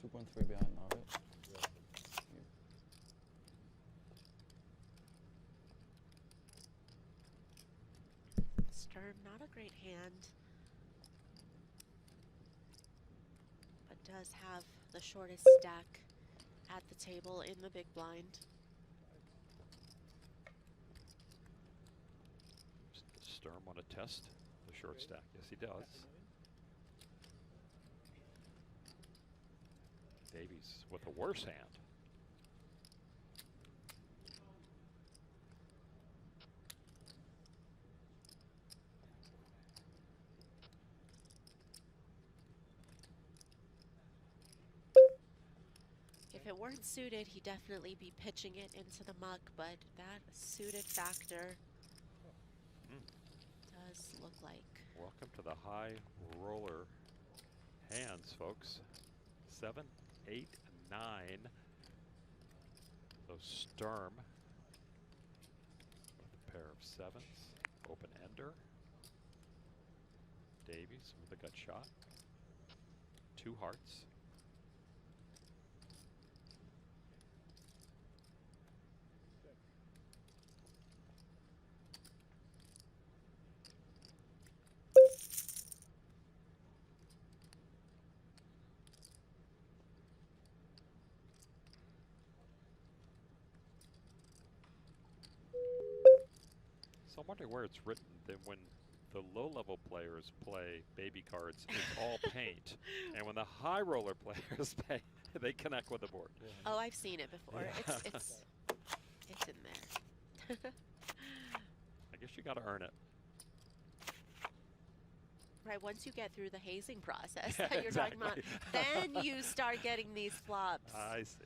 .3 behind now, right? Sturm, not a great hand, but does have the shortest stack at the table in the big blind. Sturm want to test the short stack. Yes, he does. Davies with a worse hand. If it weren't suited, he'd definitely be pitching it into the muck, but that suited factor does look like. Welcome to the high roller hands, folks. 7, 8, 9. So Sturm with a pair of sevens. Open ender. Davies with a gut shot. 2 hearts. So I'm wondering where it's written that when the low-level players play baby cards, it's all paint, and when the high roller players play, they connect with the board. Oh, I've seen it before. Yeah. It's in there. I guess you got to earn it. Right, once you get through the hazing process Yeah, that you're talking about, exactly. then you start getting these flops. I see.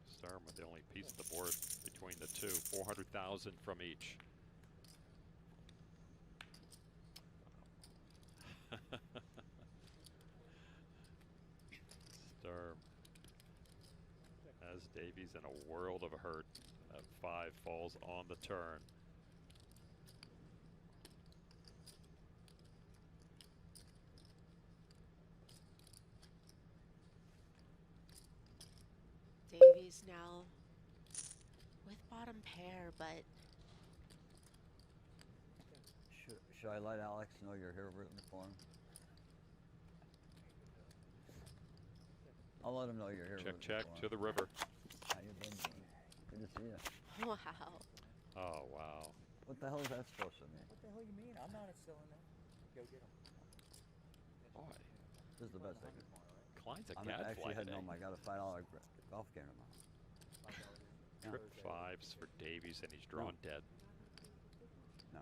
Sturm with the only piece of the board between the two, 400,000 from each. Sturm has Davies in a world of hurt. That 5 falls on the turn. Davies now with bottom pair, but Should I let Alex know you're here rooting for him? I'll let him know you're here. Check to the river. How you been, man? Good to see you. wow. Oh, wow. What the hell is that supposed to mean? What the hell you mean? I'm not selling that. Go get him. Boy, This is the best thing. Klein's a I'm gadfly actually heading today. home. I got a $5 golf game tomorrow. Trip 5s for Davies, and he's drawn dead. No.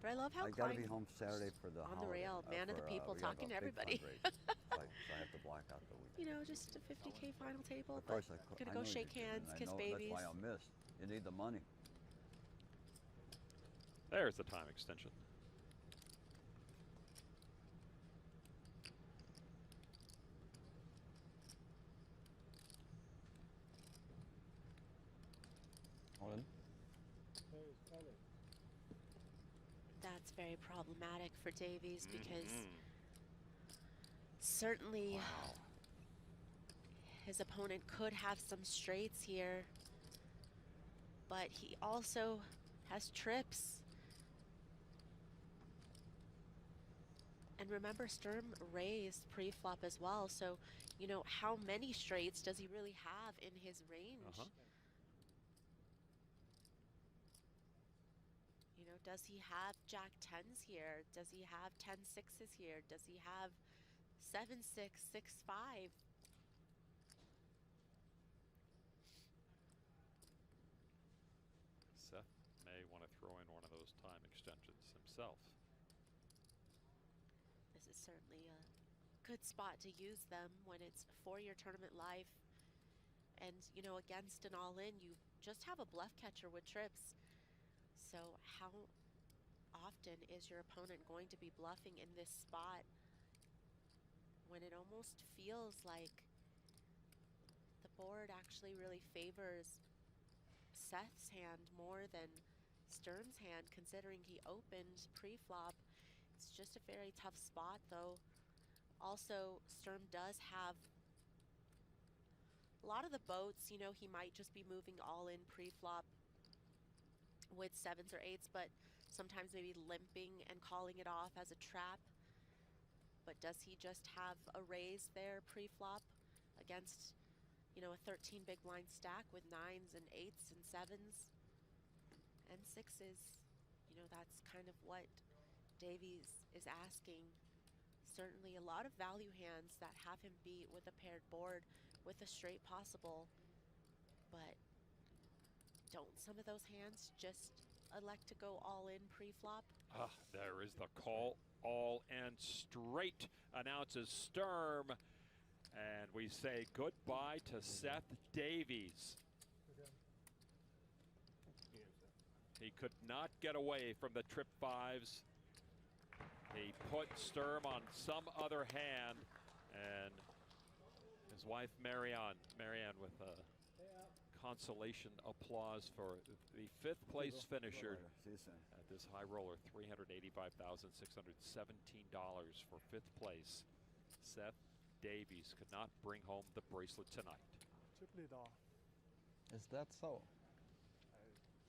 But I love how I got to Klein be home Saturday for the on the holiday, rail, man of the for, people, we have talking a to big everybody. fundraiser. so I have to block out the weekend. You know, just a 50K final table, Of but course, gonna I go know shake you do, hands, and I kiss know babies. That's why I missed. You need the money. There's the time extension. All in. That's very problematic for Davies because certainly his opponent could have some straights here, but he also has trips. And remember, Sturm raised pre-flop as well, so, you know, how many straights does he really have in his range? Does he have Jack 10s here? Does he have 10 6s here? Does he have 7 6, 6 5? Seth may want to throw in one of those time extensions himself. This is certainly a good spot to use them when it's for your tournament life. And, you know, against an all-in, you just have a bluff catcher with trips. So how often is your opponent going to be bluffing in this spot when it almost feels like the board actually really favors Seth's hand more than Sturm's hand, considering he opened pre-flop. It's just a very tough spot, though. Also, Sturm does have a lot of the boats, you know, he might just be moving all in pre-flop with 7s or 8s, but sometimes maybe limping and calling it off as a trap. But does he just have a raise there pre-flop against, you know, a 13 big blind stack with 9s and 8s and 7s and 6s? You know, that's kind of what Davies is asking. Certainly a lot of value hands that have him beat with a paired board with a straight possible, but don't some of those hands just elect to go all in pre-flop? Ah, there is the call. All and straight, announces Sturm. And we say goodbye to Seth Davies. He could not get away from the trip 5s. He put Sturm on some other hand, and his wife Marianne with a consolation applause for the 5th place finisher at this high roller, $385,617 for 5th place. Seth Davies could not bring home the bracelet tonight. Is that so?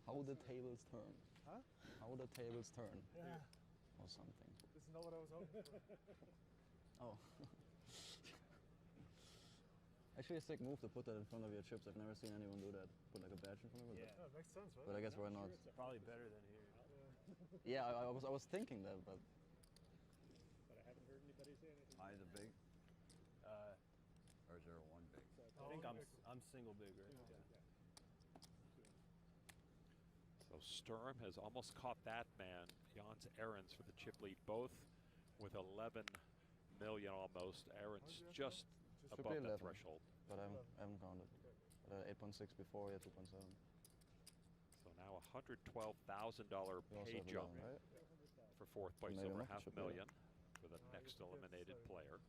How the tables turn. Huh? How the tables turn. Yeah. Or something. This is not what I was hoping for. Oh. Actually a sick move to put that in front of your chips. I've never seen anyone do that. Put like a badge in front of it. Yeah, it makes sense, right? But I guess why not? It's probably better than here. Yeah, I was thinking that, but I haven't heard anybody say anything. Am I the big? Or is there one big? I think I'm single big, right? Yeah. So Sturm has almost caught that man, Jans Ahrens, for the chip lead, both with 11 million almost. Ahrens just above the threshold. But I haven't counted. 8.6 before, yeah, 2.7. So now $112,000 pay jump right? for 4th place, Maybe over not, $500,000 for the next eliminated player.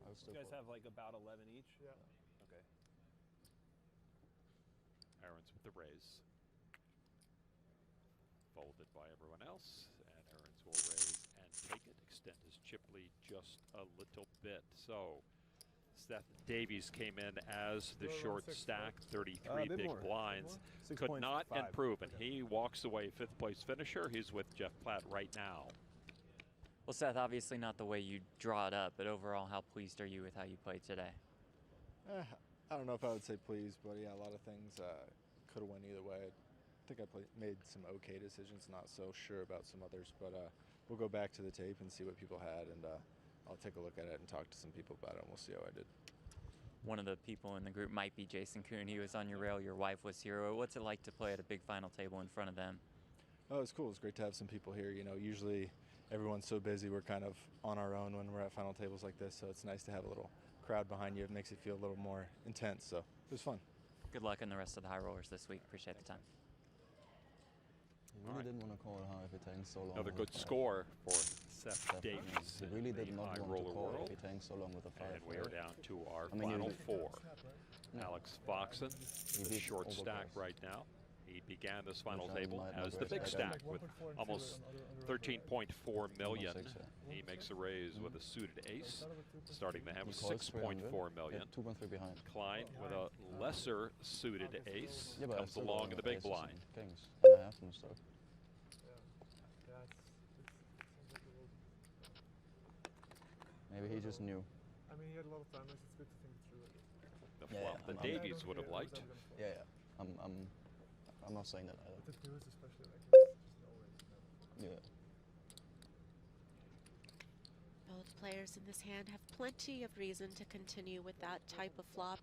You guys have like about 11 each? Yeah. Okay. Ahrens with the raise. Folded by everyone else, and Ahrens will raise and take it, extend his chip lead just a little bit. So Seth Davies came in as the short stack, 33 big blinds, could not improve, and he walks away 5th place finisher. He's with Jeff Platt right now. Well, Seth, obviously not the way you draw it up, but overall, how pleased are you with how you played today? I don't know if I would say pleased, but yeah, a lot of things could have went either way. I think I made some okay decisions, not so sure about some others, but we'll go back to the tape and see what people had, and I'll take a look at it and talk to some people about it, and we'll see how I did. One of the people in the group might be Jason Kuhn. He was on your rail. Your wife was here. What's it like to play at a big final table in front of them? Oh, it's cool. It's great to have some people here. You know, usually everyone's so busy, we're kind of on our own when we're at final tables like this, so it's nice to have a little crowd behind you. It makes it feel a little more intense, so it was fun. Good luck in the rest of the high rollers this week. Appreciate the time. I really didn't want to call it high if it takes so long. Another good score for Seth Davies. I really did not high want roller to call world. it if it takes so long with a 5. And we are down to our I mean, final 4. No. Alex Foxen, the did short stack overpass. right now. He began this final Which I table might not as the big raise. stack with almost 13.4 million. 1.6, yeah. He makes a raise with a suited ace, starting the hand with He calls 6.4 million. 2.3 behind. Klein with a lesser suited ace Yeah, but I comes still along got in the big aces and blind. Kings, and I have them stuff. Maybe he just knew. I mean, he had a lot of time. It's good to think it through. The Yeah, flop yeah, that I'm- Davies would have liked. Yeah. I'm not saying that either. But the newest especially like this, just no way. Yeah. Both players in this hand have plenty of reason to continue with that type of flop.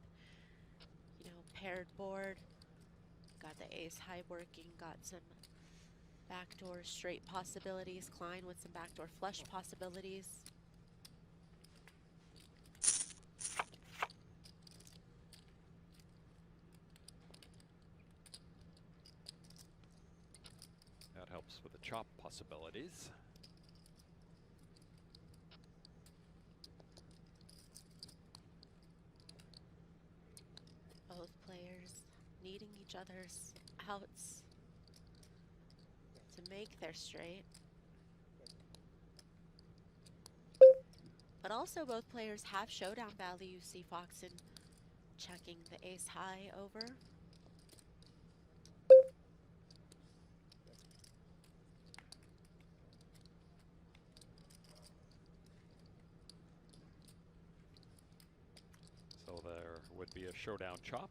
You know, paired board, got the ace high working, got some backdoor straight possibilities, Klein with some backdoor flush possibilities. That helps with the chop possibilities. Both players needing each other's outs to make their straight. But also both players have showdown value. You see Foxen checking the ace high over. So there would be a showdown chop.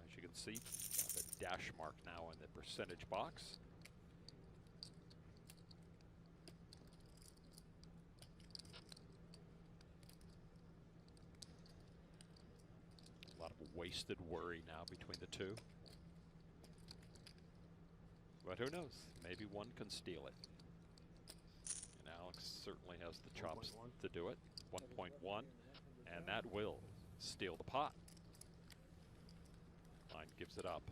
As you can see, got the dash mark now in the percentage box. A lot of wasted worry now between the two. But who knows? Maybe one can steal it. And Alex certainly has the chops to do it. 1.1, and that will steal the pot. Line gives it up.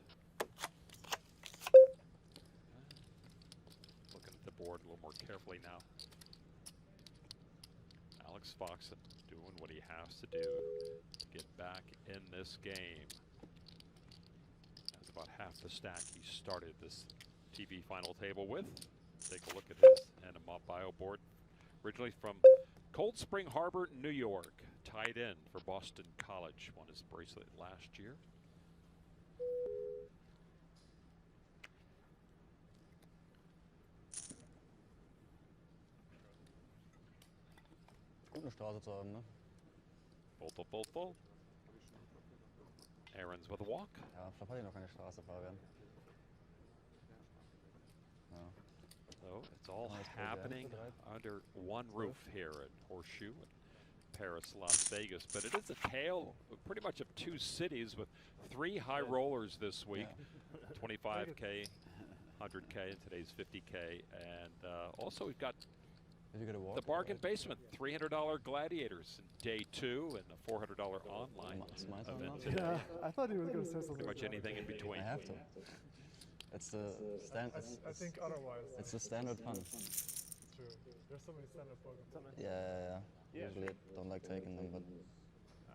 Looking at the board a little more carefully now. Alex Foxen doing what he has to do to get back in this game. That's about half the stack he started this TV final table with. Take a look at his Anima Bio board. Originally from Cold Spring Harbor, New York. Tied in for Boston College. Won his bracelet last year. Gut, eine Straße zu haben, ne? Fold, fold, fold. Aaron's with a walk. Ja, vielleicht hatte ich noch keine Straße, Fabian. Ja. So it's all happening under one roof here at Horseshoe in Paris, Las Vegas. But it is a tale pretty much of two cities with three high rollers this week. 25K, 100K, and today's 50K. And also we've got the bargain basement, $300 gladiators in day 2 and a $400 online event today. Yeah, I thought he was going to say something. Pretty much anything in between. I have to. It's the standard. I think otherwise. It's the standard fun. True. There's so many standard Pokemon. Yeah. Usually I don't like taking them, but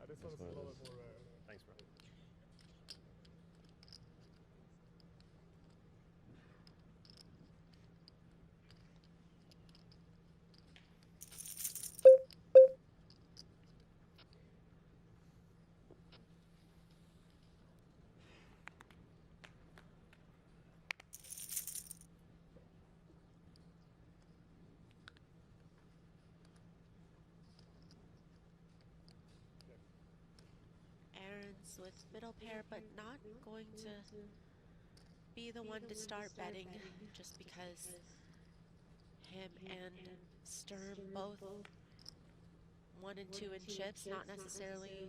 this one's a little bit more rare. Thanks, bro. Aaron's with middle pair, but not going to be the one to start betting just because him and Sturm both 1 and 2 in chips, not necessarily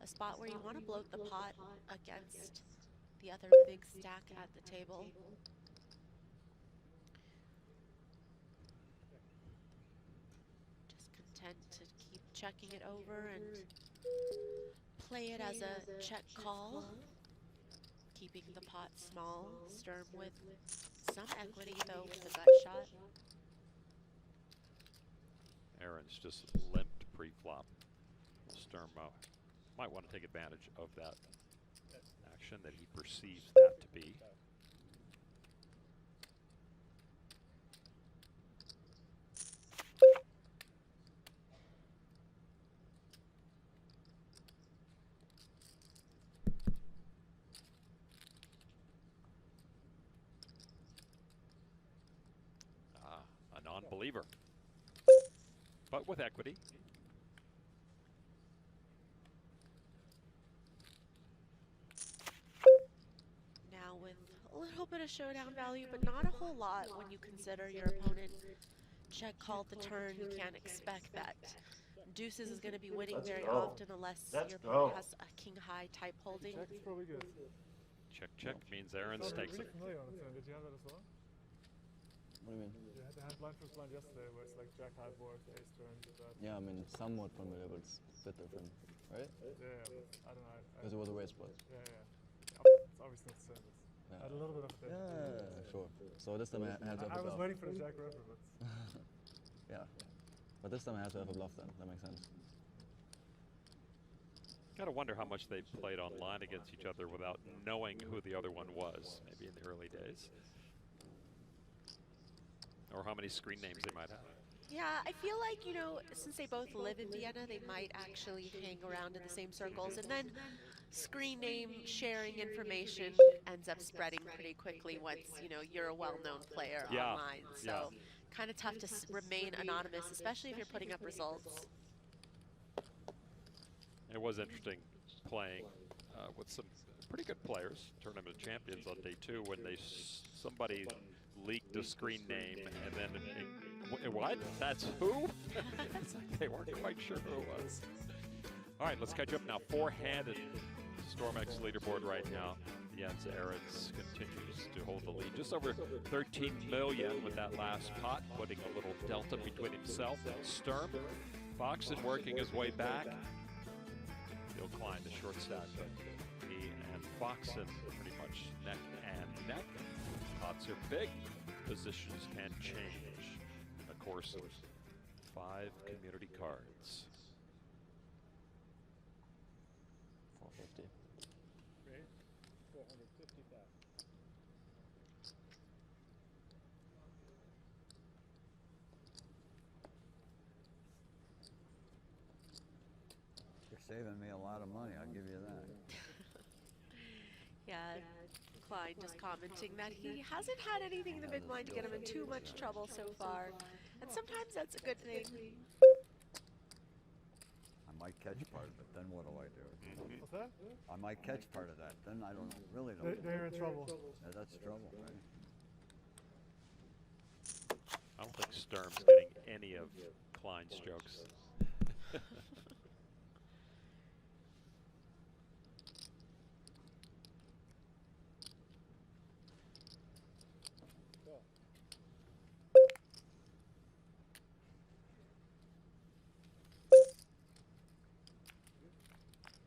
a spot where you want to bloat the pot against the other big stack at the table. Just content to keep checking it over and play it as a check call, keeping the pot small. Sturm with some equity though with the gut shot. Aaron's just limped pre-flop. Sturm might want to take advantage of that action that he perceives that to be. A non-believer, but with equity. Now with a little little bit of showdown value, but not a whole lot when you consider your opponent check called the turn. You can't expect that deuces is going to be winning very often unless your opponent has a king-high type holding. Check is probably good. Check means Aaron's takes really it. familiar on the turn. Did you have that as well? What do you mean? You had the hand blind first blind yesterday where it's like jack high board, ace turn, did that. Yeah, I mean, somewhat familiar, but it's a bit different, right? Yeah, but I don't know. Because it was a race split. It's obviously not the same. I had a little bit of a day. Yeah, sure. So this time I had to have I a was bluff. waiting for the jack river, but... Yeah. But this time I had to have a bluff then. That makes sense. Gotta wonder how much they played online against each other without knowing who the other one was, maybe in the early days. Or how many screen names they might have. Yeah, I feel like, you know, since they both live in Vienna, they might actually hang around in the same circles, and then screen name sharing information ends up spreading pretty quickly once, you know, you're a well-known player online. So kind of tough to remain anonymous, especially if you're putting up results. It was interesting playing with some pretty good players, Tournament of Champions on day 2, when somebody leaked a screen name and then what? That's who? It's like they weren't quite sure who it was. All right, let's catch up now. 4-handed Stormex leaderboard right now. Jens Ahrens continues to hold the lead. Just over 13 million with that last pot, putting a little delta between himself and Sturm. Foxen working his way back. Bill Klein, the short stack, but he and Foxen pretty much neck and neck. Pots are big. Positions can change in the course of 5 community cards. 450. 450,000. You're saving me a lot of money, I'll give you that. Yeah, Klein just commenting that he hasn't had anything in the big blind to get him in too much trouble so far. And sometimes that's a good thing. I might catch part of it, then what do I do? What's that? I might catch part of that, then I don't really don't know. They're in trouble. Yeah, that's trouble, right? I don't think Sturm's getting any of Klein's jokes.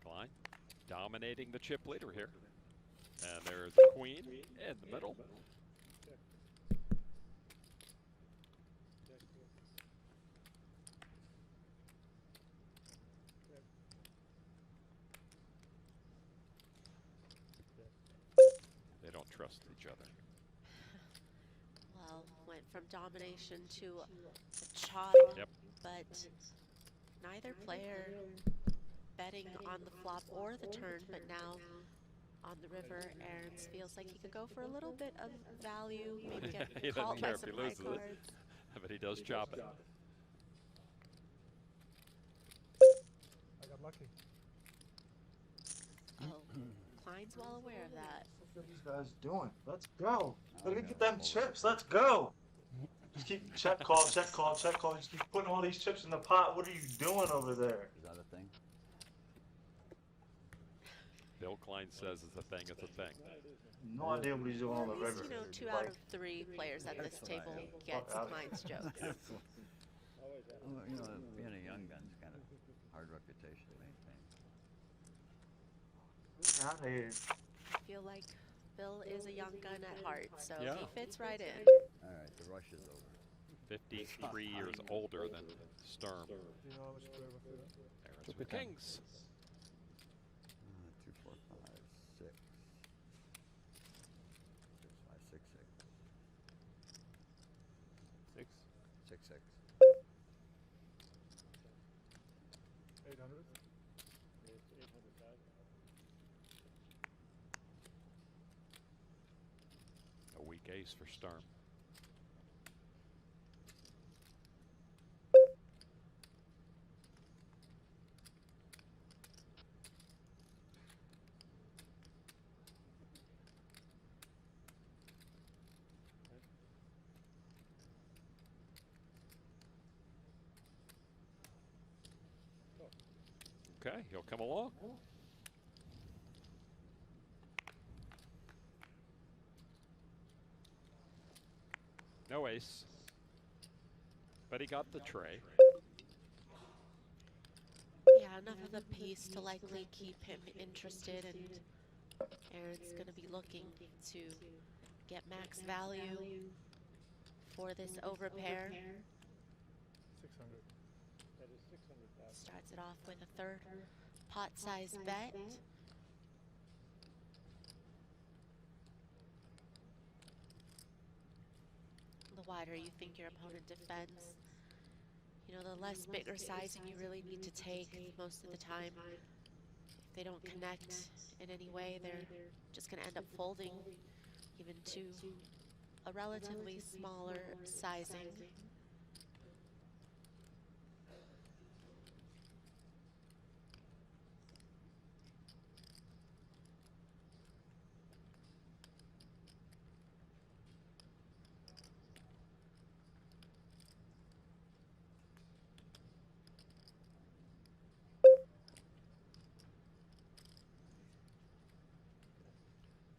Klein dominating the chip leader here. And there's the queen in the middle. They don't trust each other. Well, went from domination to a chop, but neither player betting on the flop or the turn, but now on the river, Ahrens feels like he could go for a little bit of value, maybe He get called doesn't by care if some he high loses cards. it, but he does chop it. I got lucky. Oh, Klein's well aware of that. What are these guys doing? Let's go. Look at them chips. Let's go. Just keep check call, check call, check call. Just keep putting all these chips in the pot. What are you doing over there? Is that a thing? Bill Klein says it's a thing, it's a thing. No idea what he's doing on the At least, river. you know, 2 out of 3 players at this table get Klein's jokes. Well, you know, being a young gun's kind of hard reputation to maintain. Get out of here. I feel like Bill is a young gun at heart, so he fits right in. All right, the rush is over. 53 years older than Sturm. Do you know how much player was there? Ahrens with kings. 2, 4, 5, 6. 6, 5, 6, 6. 6, 6. 800? A weak ace for Sturm. Okay, he'll come along. No ace, but he got the tray. Yeah, enough of the piece to likely keep him interested, and Aaron's going to be looking to get max value for this overpair. 600. That is 600,000. Starts it off with a third pot-sized bet. The wider you think your opponent defends, you know, the less bigger sizing you really need to take most of the time. If they don't connect in any way, they're just going to end up folding even to a relatively smaller sizing.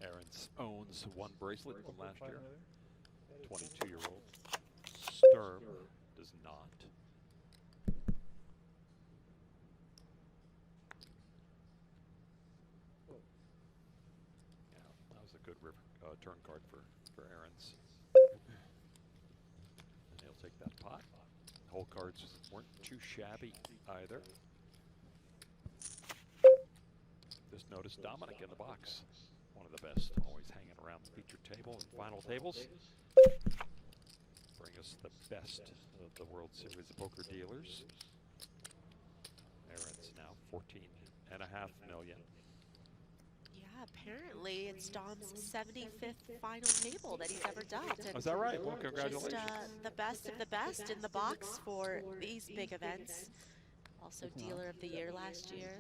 Aaron's owns one bracelet from last year. 22-year-old. Sturm does not. Yeah, that was a good turn card for Aaron's. And he'll take that pot. Hole cards weren't too shabby either. Just noticed Dominic in the box. One of the best, always hanging around the feature table and final tables. Bring us the best of the World Series of Poker dealers. Aaron's now 14.5 million. Yeah, apparently it's Dom's 75th final table that he's ever done. Oh, is that right? Well, congratulations. Just the best of the best in the box for these big events. Also Dealer of the Year last year.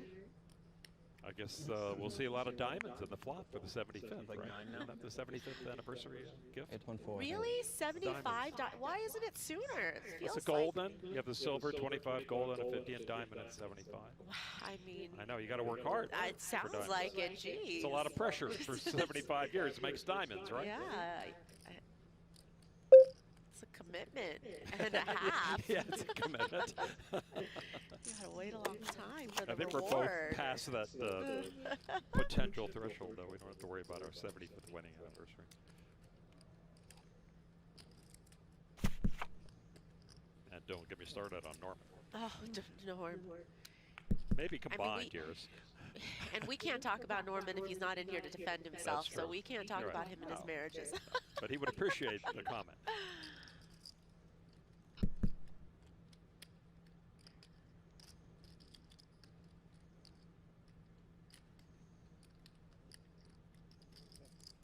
I guess we'll see a lot of diamonds in the flop for the 75th, right? Isn't that the 75th anniversary gift? 814. Really? 75? Why isn't it sooner? It feels What's the gold like... then? You have the silver, 25 gold, and a 50 and diamond at 75. I mean... I know, you got to work hard. It sounds like it, geez. It's a lot of pressure for 75 years. It makes diamonds, right? Yeah. It's a commitment and a half. Yeah, it's a commitment. You gotta wait a long time for the I think reward. we're both past that potential threshold, though. We don't have to worry about our 75th wedding anniversary. And don't get me started on Norman. Oh, Norm. Maybe combined years. And we can't talk about Norman if he's not in here to defend himself, so we can't talk You're about right. him and his marriages. But he would appreciate the comment.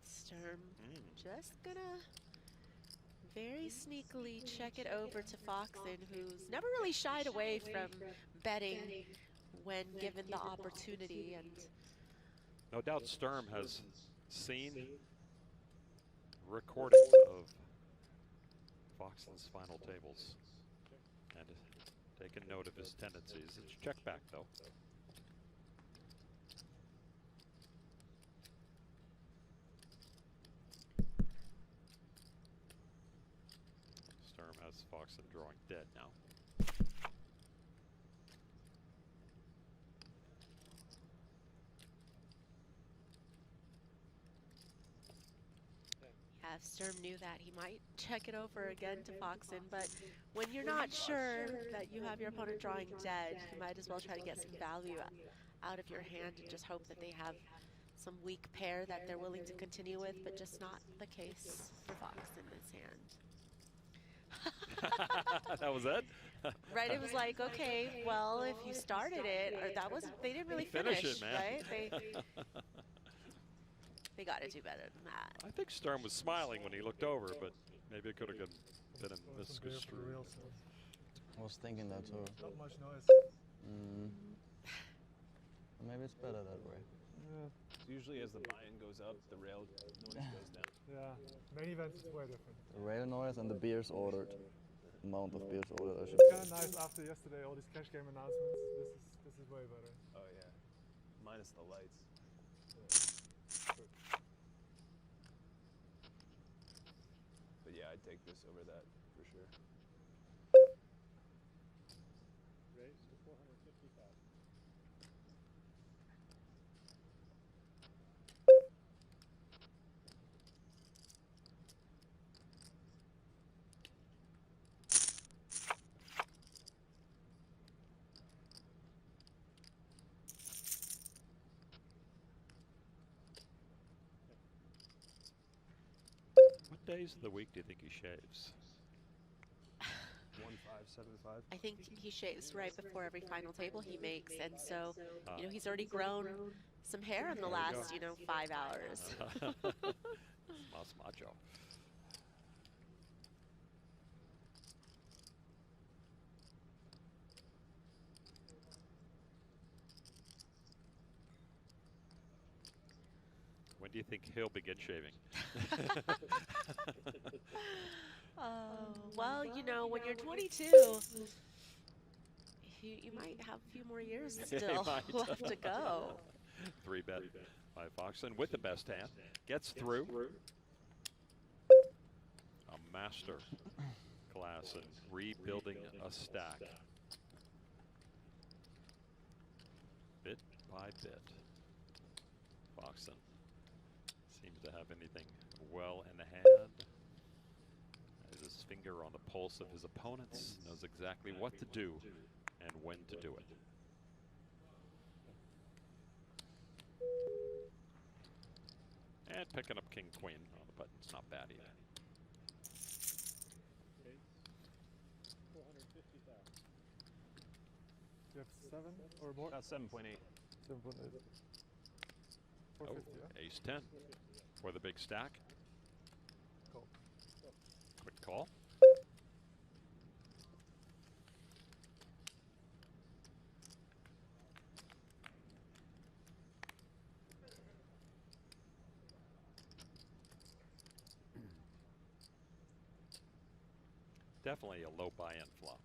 Sturm just gonna very sneakily check it over to Foxen, who's never really shied away from betting when given the opportunity. And no doubt Sturm has seen recordings of Foxen's final tables and taken note of his tendencies. It's check back, though. Sturm has Foxen drawing dead now. yeah, Sturm knew that he might check it over again to Foxen, but when you're not sure that you have your opponent drawing dead, you might as well try to get some value out of your hand and just hope that they have some weak pair that they're willing to continue with, but just not the case for Foxen in this hand. That was it? Right, it was like, okay, well, if you started it, or that wasn't, they didn't really finish it, man. right? They got to do better than that. I think Sturm was smiling when he looked over, but maybe it could have been misconstrued. I was thinking that too. Not much noise. Maybe it's better that way. Yeah. So usually as the buy-in goes up, the rail noise goes down. Yeah. Main events is way different. The rail noise and the beers ordered. amount of beers ordered. I should. It's kind of nice after yesterday, all these cash game announcements. This is way better. Oh yeah, minus the lights. But yeah, I'd take this over that for sure. Raise to 450,000. What days of the week do you think he shaves? 1575. I think he shaves right before every final table he makes, and so, you know, he's already grown some hair in the last, 5 hours. Mas macho. When do you think he'll begin shaving? Well, when you're 22, you might have a few more years still left to go. 3-bet by Foxen with the best hand. Gets through. A master class in rebuilding a stack. Bit by bit. Foxen seems to have anything well in hand. Has his finger on the pulse of his opponents, knows exactly what to do and when to do it. And picking up King Queen on the button's not bad either. 450,000. You have 7 or more? 7.8. 7.8. 450, yeah? Ace 10 for the big stack. Call. Quick call. Definitely a low buy-in flop.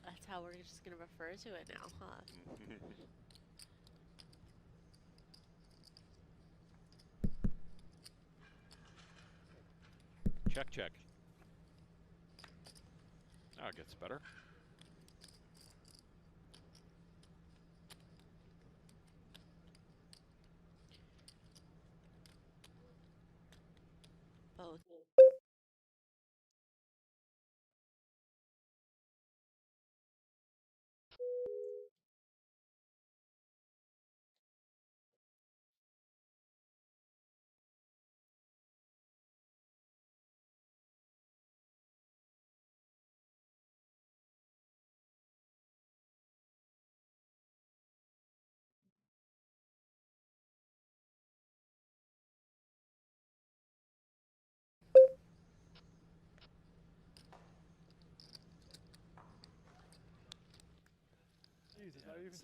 That's how we're just going to refer to it now, huh? Check, check. Now it gets better. Both.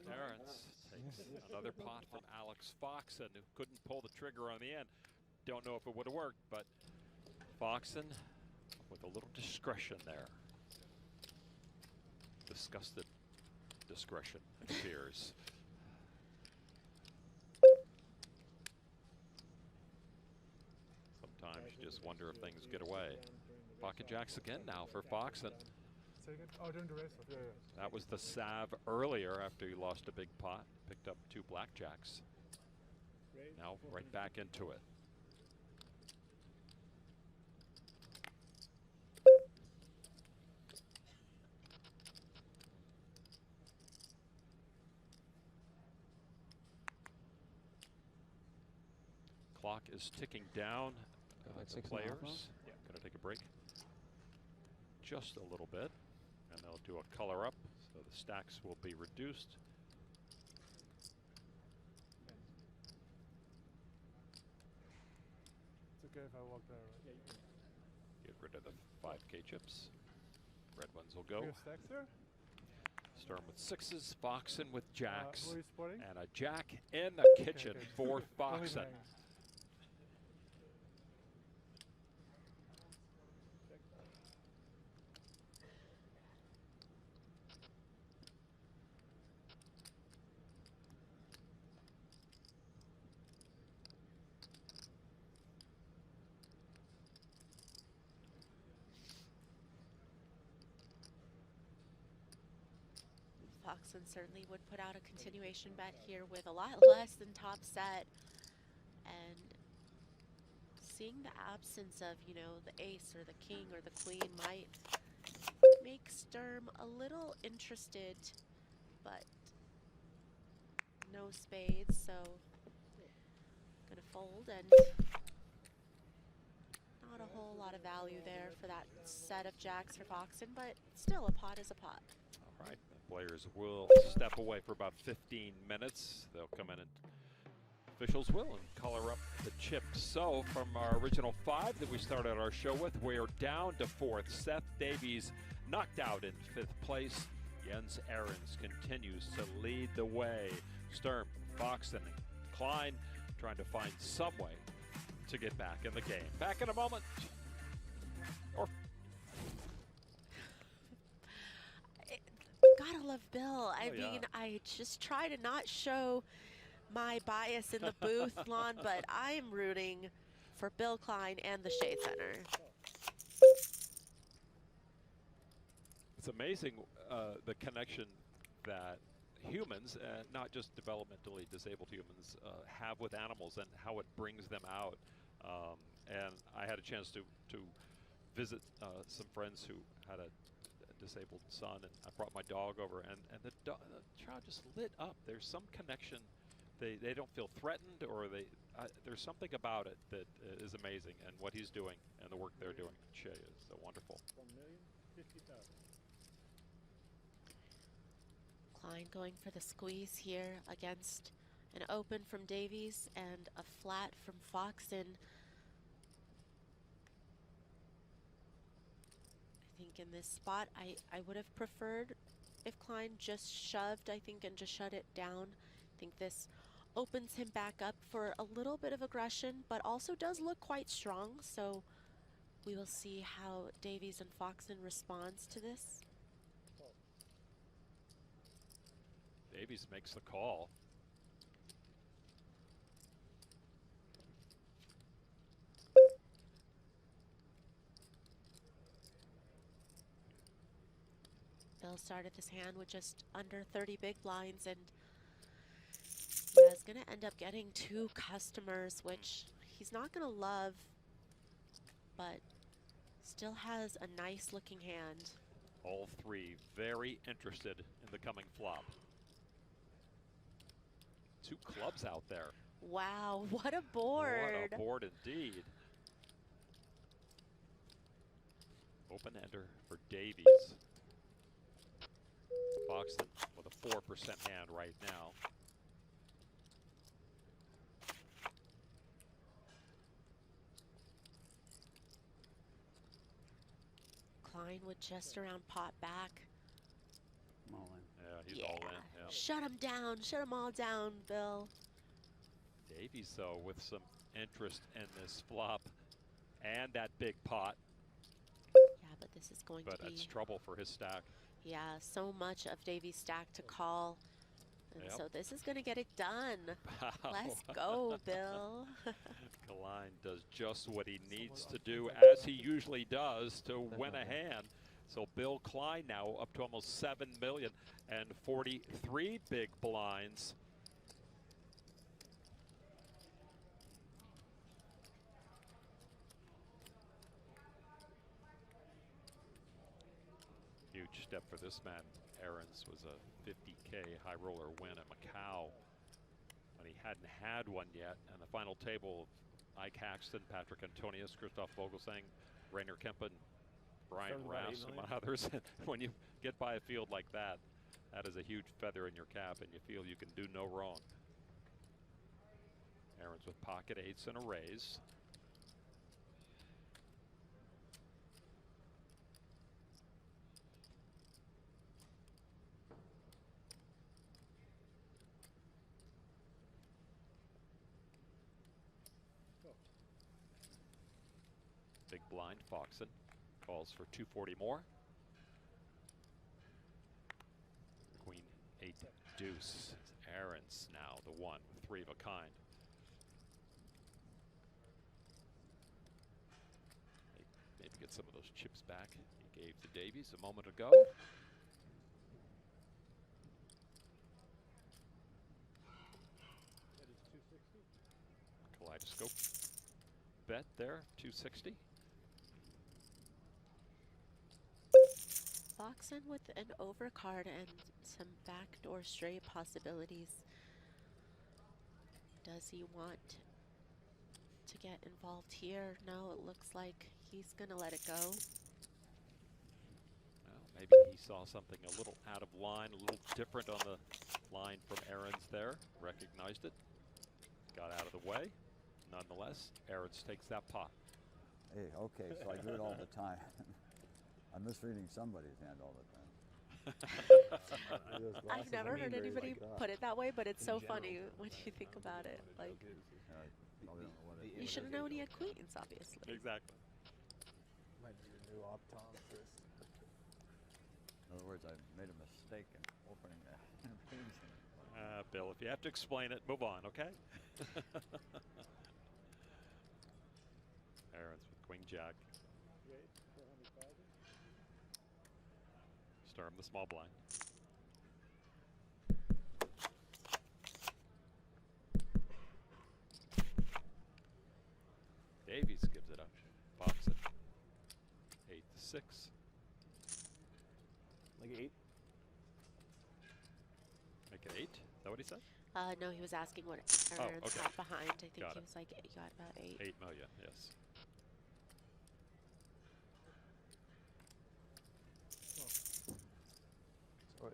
Terrence takes another pot from Alex Foxen, who couldn't pull the trigger on the end. Don't know if it would have worked, but Foxen with a little discretion there. Disgusted discretion, it appears. Sometimes you just wonder if things get away. Pocket jacks again now for Foxen. Oh, during the race. Yeah. That was the salve earlier after he lost a big pot. Picked up 2 blackjacks. Now right back into it. Clock is ticking down. The players. Yeah, gonna take a break. Just a little bit. And they'll do a color up, so the stacks will be reduced. It's okay if I walk there, right? Get rid of the 5K chips. Red ones will go. We have stacks here? Sturm with 6s, Foxen with jacks, who are you supporting? and a jack in the kitchen for Foxen. Foxen certainly would put out a continuation bet here with a lot less than top set. And seeing the absence of, you know, the ace or the king or the queen might make Sturm a little interested, but no spades, so gonna fold, and not a whole lot of value there for that set of jacks for Foxen, but still a pot is a pot. All right, the players will step away for about 15 minutes. They'll come in and officials will and color up the chips. So from our original 5 that we started our show with, we're down to 4th. Seth Davies knocked out in 5th place. Jens Ahrens continues to lead the way. Sturm, Foxen, and Klein trying to find some way to get back in the game. Back in a moment. Or Gotta love Bill. I mean, I just try to not show my bias in the booth, Lon, but I'm rooting for Bill Klein and the Shade Center. it's amazing the connection that humans, not just developmentally disabled humans, have with animals and how it brings them out. And I had a chance to visit some friends who had a disabled son, and I brought my dog over, and the child just lit up. There's some connection. They don't feel threatened, or there's something about it that is amazing, and what he's doing and the work they're doing. Che is so wonderful. Klein going for the squeeze here against an open from Davies and a flat from Foxen. I think in this spot, I would have preferred if Klein just shoved, I think, and just shut it down. I think this opens him back up for a little bit of aggression, but also does look quite strong. So we will see how Davies and Foxen responds to this. Davies makes the call. Bill started this hand with just under 30 big blinds, and yeah, is going to end up getting 2 customers, which he's not going to love, but still has a nice looking hand. All 3 very interested in the coming flop. 2 clubs out there. Wow, what a board. What a board indeed. Open ender for Davies. Foxen with a 4% hand right now. Klein with just around pot back. I'm all in. Yeah, he's all in. Yeah. Shut him down. Shut them all down, Bill. Davies, though, with some interest in this flop and that big pot. Yeah, but this is going to be... But it's trouble for his stack. Yeah, so much of Davies' stack to call. And so this is going to get it done. Wow. Let's go, Bill. Klein does just what he needs to do, as he usually does, to win a hand. So Bill Klein now up to almost 7 million and 43 big blinds. Huge step for this man. Ahrens was a 50K high roller win at Macau when he hadn't had one yet. And the final table of Ike Haxton, Patrick Antonius, Christoph Vogelsang, Rainer Kempen, Brian Rass, among others. When you get by a field like that, that is a huge feather in your cap, and you feel you can do no wrong. Ahrens with pocket 8s and a raise. Big blind, Foxen calls for 240 more. Queen 8 deuce. Ahrens now the one with 3 of a kind. Maybe get some of those chips back he gave to Davies a moment ago. bet there, 260. Foxen with an overcard and some backdoor straight possibilities. Does he want to get involved here? No, it looks like he's gonna let it go. Well, maybe he saw something a little out of line, a little different on the line from Ahrens there. Recognized it, got out of the way. Nonetheless, Ahrens takes that pot. Hey, okay, so I do it all the time. I'm misreading somebody's hand all the time. I've never heard anybody put it that way, but it's so funny when you think about it. Like, you should have known he had queens, obviously. Exactly. Might be the new optometrist. In other words, I made a mistake in opening that. Bill, if you have to explain it, move on, okay? Ahrens with Queen Jack. Sturm the small blind. Davies gives it up. Fox it. 8-6. Like 8? Make it 8? Is that what he said? No, he was asking what Ahrens okay. got behind. I think Got he it. was like, he got about 8. 8 million, yes. Sorry.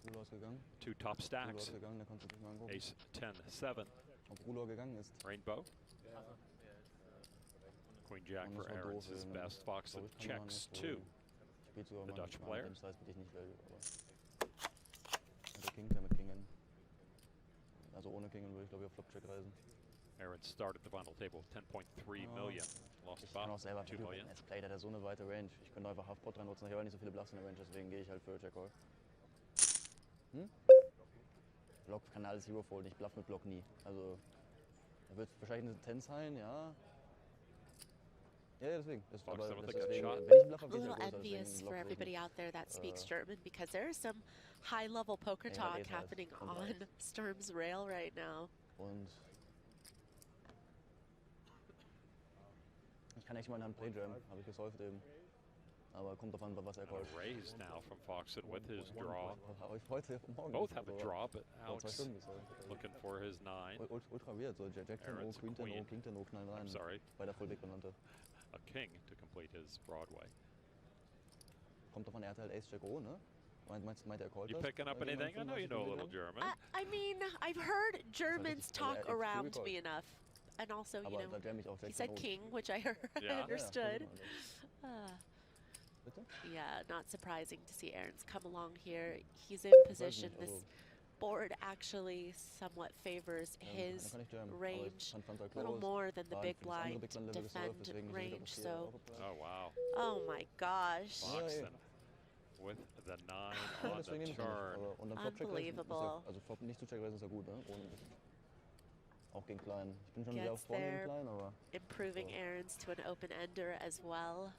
Ruler ist gegangen. 2 top Ruler stacks. ist gegangen, der kannst du dich mal angucken. Ace 10-7. Ob Ruler gegangen ist. Rainbow. Queen Jack Und for das war Ahrens, doof, his ne? best. Fox So, ich kann gar checks nicht, 2. Spielt sogar The mal Dutch mit player. dem Size bitte ich nicht Value, aber. Der King, der mit Kingen. Also ohne Kingen würde ich glaube ich auf Flop-Check reisen. Ahrens started the final table with 10.3 million. Lost Ich kann auch about selber 2 million. Let's Play, der hat so eine weite Range. Ich könnte einfach Halfpot reinnutzen, ich habe nicht so viele Bluffs in der Range, deswegen gehe ich halt für Check-Call. Hm? Block kann alles Hero folden, ich bluff mit Block nie. Also, er wird wahrscheinlich eine 10 sein, ja. Ja, deswegen. Aber deswegen, wenn ich einen Bluff habe, A gehe ich little halt größer, envious deswegen for Block everybody out there that speaks German, because there is some high-level poker Ja, talk ist halt. happening Und on Sturm's rail right now. Und ich kann echt mal in Hand Play-Jam, habe ich gesolved eben. Aber kommt drauf an, was er callt. Raise now from Foxen with his draw. Habe ich heute morgen. Both have a draw, but Vor 2 Alex Stunden gesolved. looking for his 9. Ultra weird, so Jack 10 O, Ahrens Queen 10 O, queen. King 10 O knallen rein. I'm sorry. Bei der Full Big benannte. A king to complete his Broadway. Kommt drauf an, er hat halt Ace Jack O, ne? Meint er callt You das? picking up Bei dem anything? I know you know a little 35 German. I mean, I've heard Germans talk it's around really me enough. And also, you Aber know, da jam ich auch he Jack said 10 O. king, which I heard, Yeah. I understood. Bitte? Yeah, not surprising to see Ahrens come along here. He's in Ich weiß position. nicht, This also, board actually somewhat favors dann his kann ich jammen. Aber range ich fand halt a little close. more than the War big für das andere blind Big Blind Level gesolved, defend deswegen range. steht So, auf 4 Oh, wow. oh my gosh, Foxen with the 9 Ja, on deswegen the nehme ich ihn nicht. turn. Aber und dann Flop-Check ist ja, Unbelievable. also Flop nicht zu check ist ja gut, ne? Ohne, auch gegen Klein. Ich bin schon wieder Gets auf vorne gegen there. Klein, aber improving So. Ahrens to an open ender as well.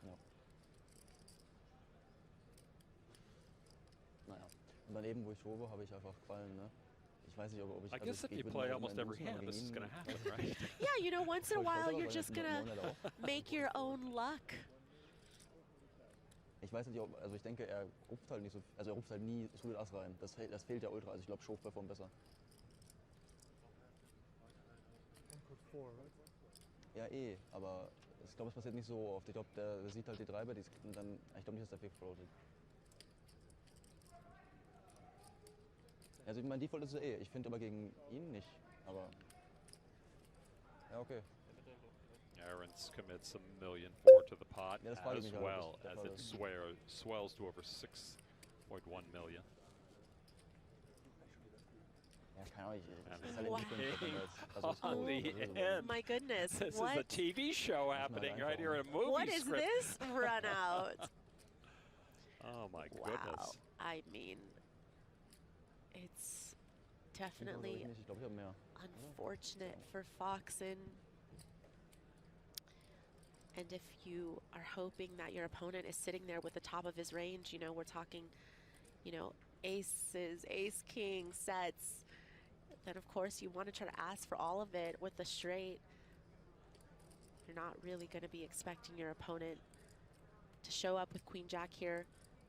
naja. Und dann eben, wo ich hobe, habe ich einfach gefallen, ne? Ich weiß nicht, ob ich... I guess if you play almost every hand, this is going to happen, right? Yeah, you know, once in a Ich while wollte you're aber just sagen, gonna Neun hat auch. make your own luck. Ich weiß nicht, ob, also ich denke, er rupft halt nicht so, also er rupft halt nie Suited Ass rein. Das fehlt ja ultra, also ich glaube, Schof performt besser. Ja, aber ich glaube, es passiert nicht so oft. Ich glaube, der sieht halt die Treiber, und dann, ich glaube nicht, dass der Fake floatet. Also ich meine, Default ist es ich finde aber gegen ihn nicht, aber ja, okay. Ahrens commits $1.4 million to the pot, Ja, das freut as mich auch, well das as freut it mich. swells to over 6.1 million. Ja, keine Ahnung, And das ist halt Wow. also ist on cool, the also, end. My goodness, This is what? a TV show happening right here in a movie What is script. this run out? Oh my Wow, goodness. I mean, it's ich glaube definitely ich habe mehr. unfortunate for Foxen. And if you are hoping that your opponent is sitting there with the top of his range, you know, we're talking, you know, aces, ace, king sets, then of course you want to try to ask for all of it with the straight. You're not really going to be expecting your opponent to show up with Queen Jack here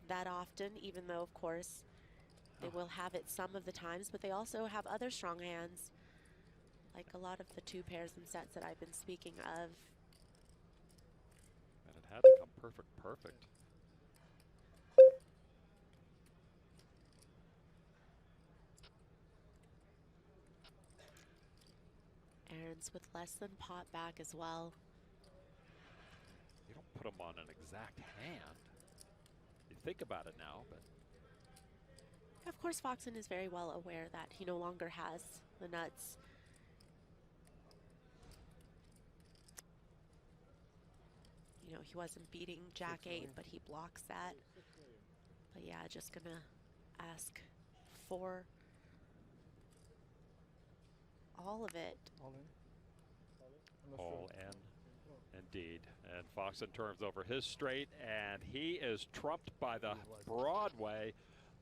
that often, even though of course they will have it some of the times, but they also have other strong hands, like a lot of the two pairs and sets that I've been speaking of. And it had to come perfect. Aaron's with less than pot back as well. You don't put them on an exact hand. You think about it now, but. Of course, Foxen is very well aware that he no longer has the nuts. You know, he wasn't beating Jack 8, but he blocks that. But yeah, just gonna ask for all of it. All in, indeed. And Foxen turns over his straight, and he is trumped by the Broadway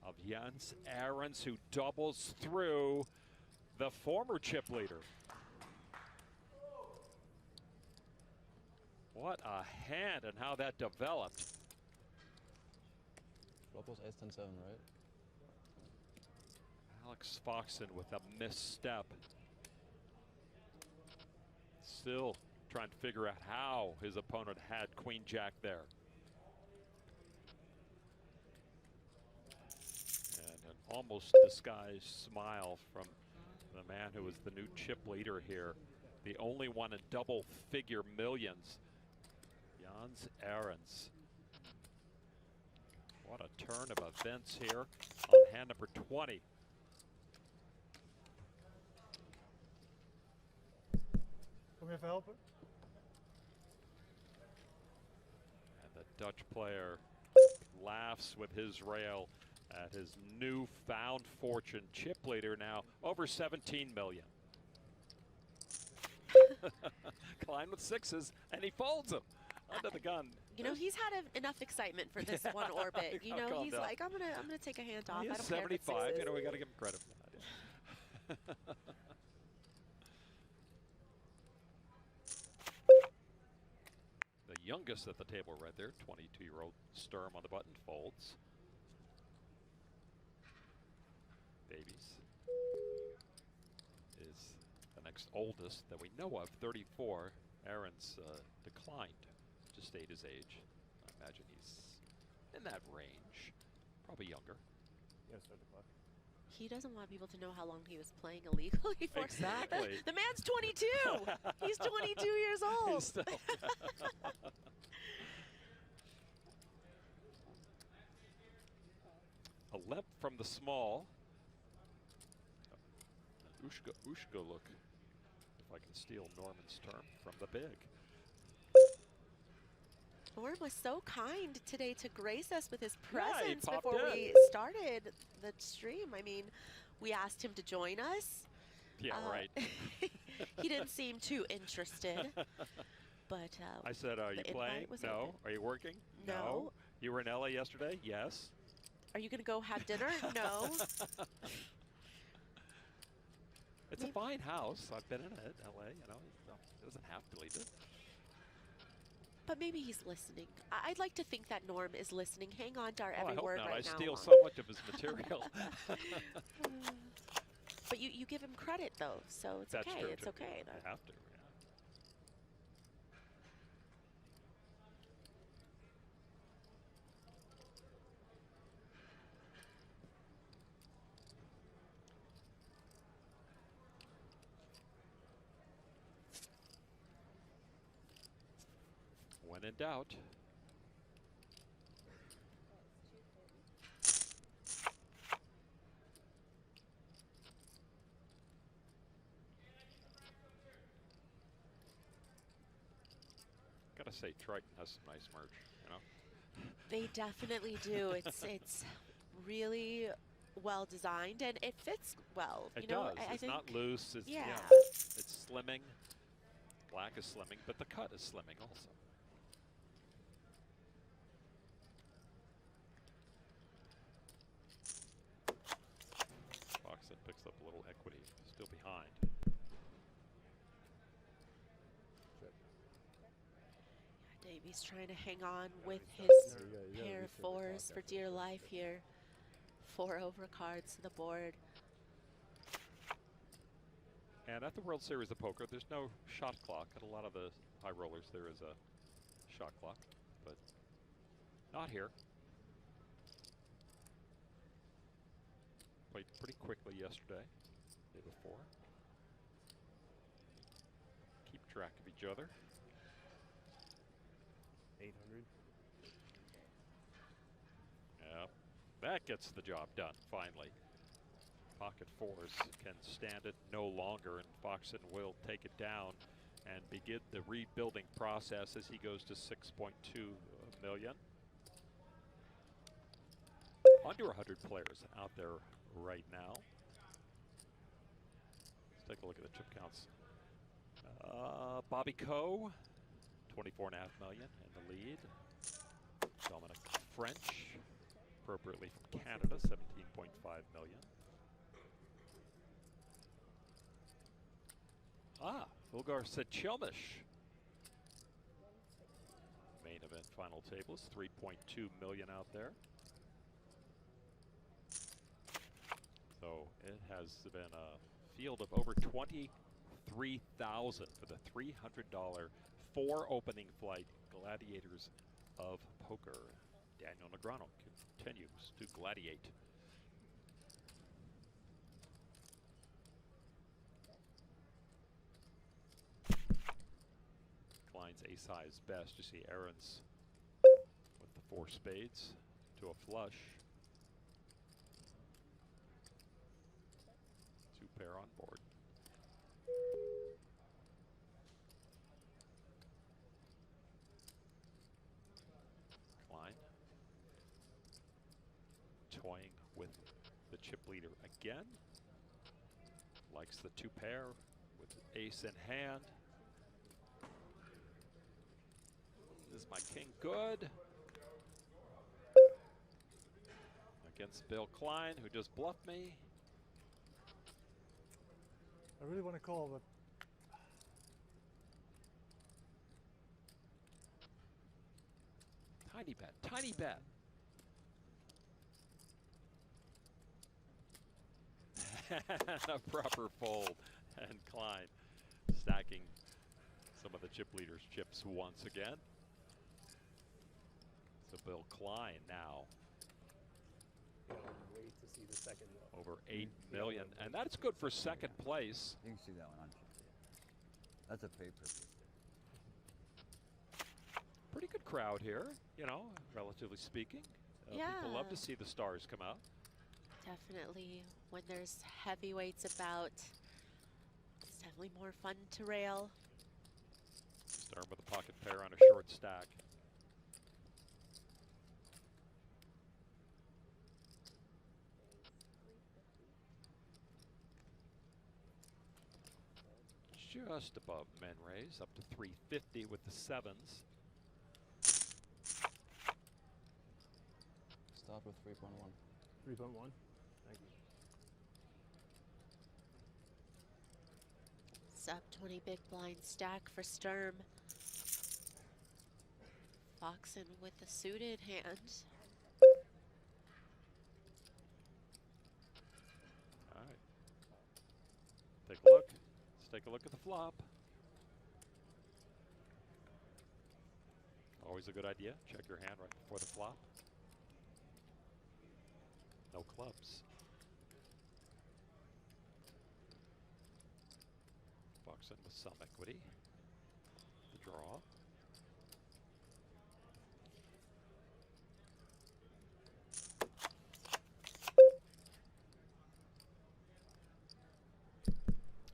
of Jens Ahrens, who doubles through the former chip leader. What a hand and how that developed. Flop was Ace 10-7, right? Alex Foxen with a misstep. Still trying to figure out how his opponent had Queen Jack there. And an almost disguised smile from the man who is the new chip leader here. The only one in double figure millions. Jens Ahrens. What a turn of events here on hand number 20. Kom je even helpen? And the Dutch player laughs with his rail at his newfound fortune. Chip leader now over 17 million. Klein with sixes, and he folds them under the gun. You know, he's had enough excitement for this one orbit. You know, he's like, I'm gonna take a hand off. He I is don't 75. care if You know, we got to give him credit for that. Yeah. The youngest at the table right there, 22-year-old Sturm on the button, folds. Davies is the next oldest that we know of, 34. Aaron's declined to state his age. I imagine he's in that range, probably younger. Yeah, start the clock. He doesn't want people to know how long he was playing illegally for. Exactly. The man's 22. He's 22 years old. He's still a limp from the small. Ushka look, if I can steal Norman's term, from the big. Norm was so kind today to grace us with his Yeah, he presence popped before in. we started the stream. I mean, we asked him to join us. Yeah, right. He didn't seem too interested. But I said, are you playing? No. Open. Are you working? No. You were in LA yesterday? Yes. Are you going to go have dinner? No. It's a fine house. I've been in it, LA, you know. He doesn't have to leave it. But maybe he's listening. I'd like to think that Norm is listening. Hang on to our every word right now. I steal Norm. so much of his material. But you give him credit, though, so it's That's okay. true, It's too. okay. I have to, yeah. When in doubt. Gotta say, Triton has some nice merch, you know? They definitely do. It's really well designed, and it fits well. It you know, does. I It's think, not loose. It's, yeah. It's slimming. Black is slimming, but the cut is slimming also. Foxen picks up a little equity, still Davies trying to hang on with his pair of fours for dear life here. 4 overcards to the board. And at the World Series of Poker, there's no shot clock. At a lot of the high rollers, there is a shot clock, but not here. Played pretty quickly yesterday, day before. Keep track of each other. 800. Yep, that gets the job done, finally. Pocket fours can stand it no longer, and Foxen will take it down and begin the rebuilding process as he goes to 6.2 million. Under 100 players out there right now. Let's take a look at the chip counts. Bobby Coe, 24.5 million in the lead. Dominic French, appropriately from Canada, 17.5 million. Ulgar Sechelmish. Main event final tables, 3.2 million out there. So it has been a field of over 23,000 for the $300 4-opening flight Gladiators of Poker. Daniel Negreanu continues to gladiate. Klein's ace-high is best. You see Aaron's with the 4 spades to a flush. 2 pair on board. Klein toying with the chip leader again. Likes the 2 pair with ace in hand. Is my king good? Against Bill Klein, who just bluffed me. I really want to call, but Tiny bet, tiny bet. A proper fold, and Klein stacking some of the chip leader's chips once again. So Bill Klein now wait to see the second one. over 8 million, and that's good for second place. You can see that one on chip. That's a paper. Pretty good crowd here, you know, relatively speaking. People love to see the stars come out. Definitely, when there's heavyweights about, it's definitely more fun to rail. Stern with a pocket pair on a short stack. Just above men raise, up to 350 with the 7s. Start with 3.1. 3.1. Thank you. Sub 20 big blind stack for Sturm. Foxen with the suited hand. All right. Take a look. Let's take a look at the flop. Always a good idea. Check your hand right before the flop. No clubs. Foxen with some equity. The draw.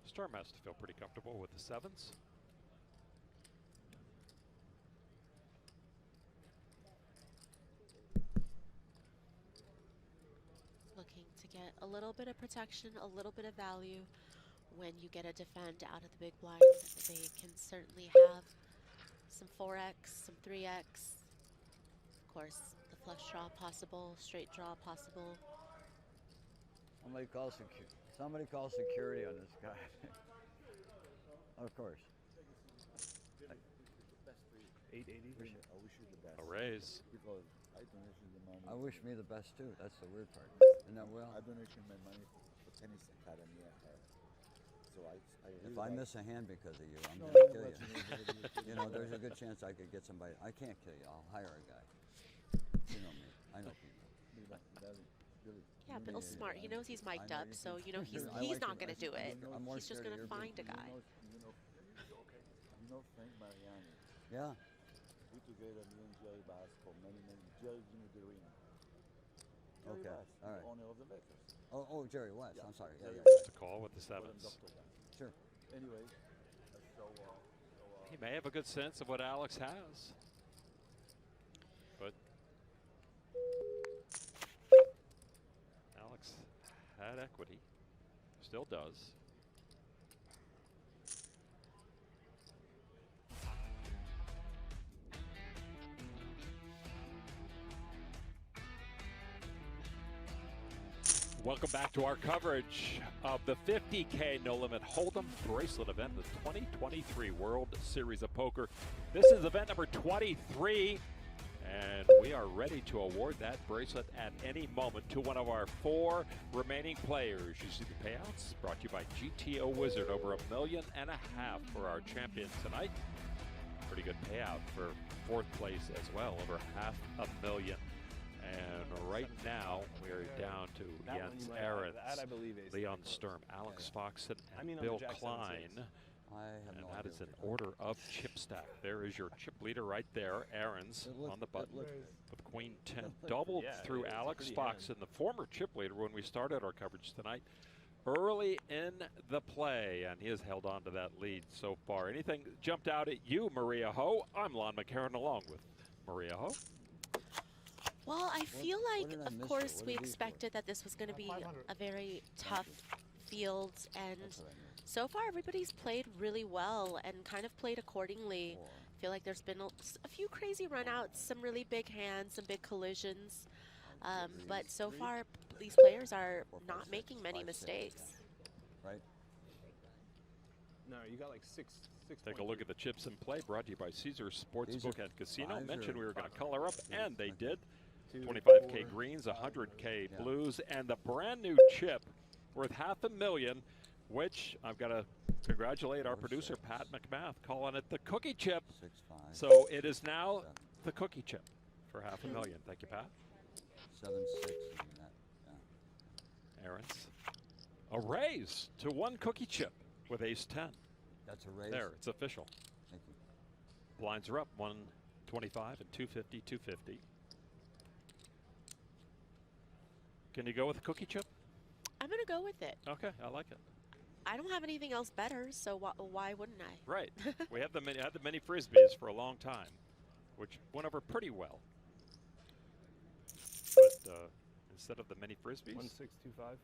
Sturm has to feel pretty comfortable with the 7s. Looking to get a little bit of protection, a little bit of value. When you get a defend out of the big blind, they can certainly have some 4x, some 3x. Of course, the flush draw possible, straight draw possible. Somebody call security on this guy. Of course. 880. I wish you the best. A raise. Because I donation the money. I wish me the best too. That's the weird part. Isn't that well? I donation my money for tennis academy I have. So I really If I like miss a hand because of you, I'm No, gonna no, kill but you. You know, there's a good chance I could get somebody. I can't kill you. I'll hire a guy. You know me. I know people. Yeah, Bill's smart. He knows he's mic'd up, so you know he's not gonna do it. He's just gonna find a guy. You know Frank Mariani? Yeah. We together, me and Jerry Bass, for many. Jerry give me the ring. Jerry Okay, Bass, all right. the owner of the Lakers. Oh, Jerry West. Yeah. I'm sorry. Yeah, Jerry yeah. That's a call with the sevens. Sure. Anyway, He may have a good sense of what Alex has. But Alex had equity. Still does. Welcome back to our coverage of the 50K No Limit Hold'em bracelet event, the 2023 World Series of Poker. This is event number 23, and we are ready to award that bracelet at any moment to one of our 4 remaining players. You see the payouts brought to you by GTO Wizard, over $1.5 million for our champion tonight. Pretty good payout for 4th place as well, over $500,000. And right now, we are down to Jens Ahrens, Leon Sturm, Alex Foxen, and Bill Klein. And that is in order of chip stack. There is your chip leader right there, Ahrens, on the button with Queen 10. Doubled through Alex Foxen, the former chip leader when we started our coverage tonight, early in the play, and he has held on to that lead so far. Anything jumped out at you, Maria Ho? I'm Lon McCarron along with Maria Ho. Well, I feel like, of course, we expected that this was going to be a very tough field, and so far everybody's played really well and kind of played accordingly. I feel like there's been a few crazy runouts, some really big hands, some big collisions, but so far these players are not making many mistakes. Right. No, you got like six. Take a look at the chips in play, brought to you by Caesars Sportsbook and Casino. Mentioned we were going to color up, and they did. 25K greens, 100K blues, and the brand new chip worth $500,000, which I've got to congratulate our producer, Pat McMath, calling it the cookie chip. So it is now the cookie chip for $500,000. Thank you, Pat. 7-6. Ahrens. A raise to 1 cookie chip with ace 10. That's a raise. There, it's official. Thank you. Blinds are up 125 and 250, 250. Can you go with a cookie chip? I'm going to go with it. Okay, I like it. I don't have anything else better, so why wouldn't I? Right. We had the mini frisbees for a long time, which went over pretty well. But instead of the mini frisbees, 1625.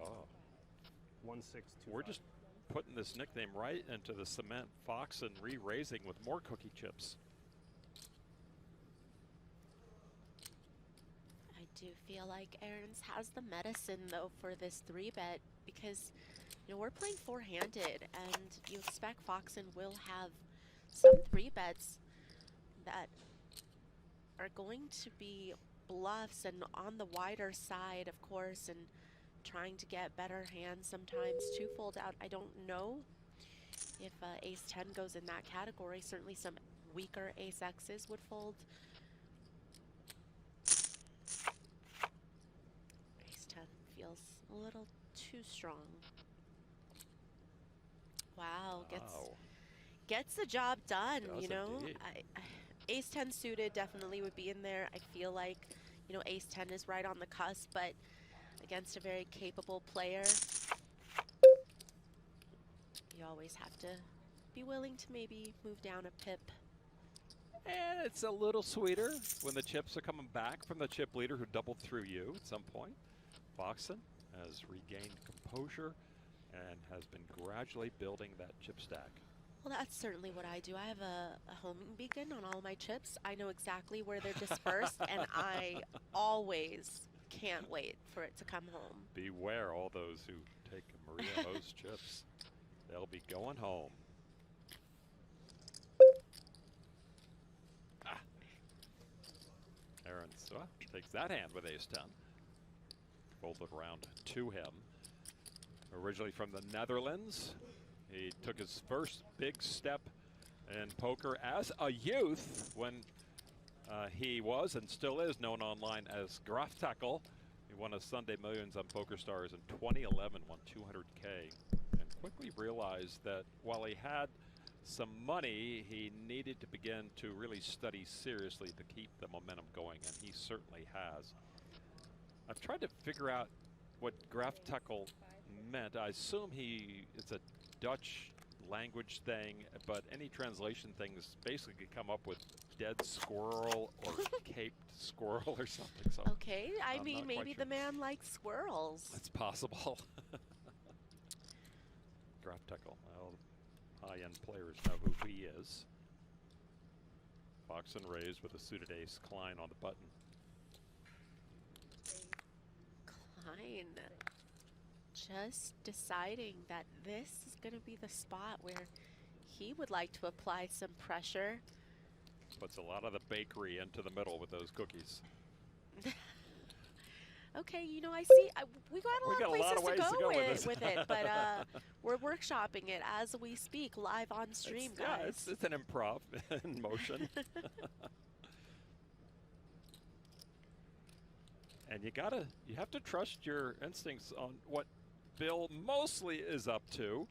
Oh, 1625. we're just putting this nickname right into the cement. Fox and re-raising with more cookie chips. I do feel like Ahrens has the medicine, though, for this 3-bet, because, you know, we're playing 4-handed, and you expect Foxen will have some 3-bets that are going to be bluffs and on the wider side, of course, and trying to get better hands sometimes to fold out. I don't know if ace 10 goes in that category. Certainly some weaker ace X's would fold. Ace 10 feels a little too strong. Wow, gets the job done, you know. Ace 10 suited definitely would be in there. I feel like, you know, ace 10 is right on the cusp, but against a very capable player, you always have to be willing to maybe move down a pip. And it's a little sweeter when the chips are coming back from the chip leader who doubled through you at some point. Foxen has regained composure and has been gradually building that chip stack. Well, that's certainly what I do. I have a homing beacon on all my chips. I know exactly where they're dispersed, and I always can't wait for it to come home. Beware all those who take Maria Ho's chips. They'll be going home. Well, takes that hand with ace-10. Folded around to him. Originally from the Netherlands, he took his first big step in poker as a youth when he was and still is known online as Graftackle. He won a Sunday Millions on PokerStars in 2011, won 200K, and quickly realized that while he had some money, he needed to begin to really study seriously to keep the momentum going, and he certainly has. I've tried to figure out what Graftackle meant. I assume it's a Dutch language thing, but any translation things basically come up with dead squirrel or caped squirrel or something. So okay, I mean, maybe the man likes squirrels. It's possible. Graftackle, well, high-end players know who he is. Fox and raised with a suited ace. Klein on the button. Klein just deciding that this is going to be the spot where he would like to apply some pressure. Puts a lot of the bakery into the middle with those cookies. Okay, you know, I see. We got a lot of places to go with it, but we're workshopping it as we speak, live on stream, guys. Yeah, it's an improv in motion. And you have to trust your instincts on what Bill mostly is up to.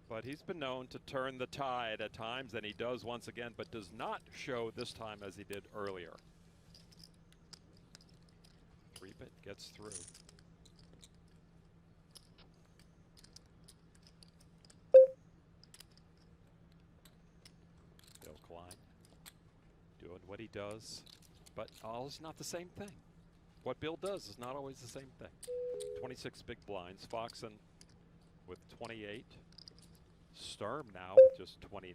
But he's been known to turn the tide at times, and he does once again, but does not show this time as he did earlier. 3-bit gets through. Bill Klein doing what he does, but always not the same thing. What Bill does is not always the same thing. 26 big blinds. Foxen with 28. Sturm now with just 29.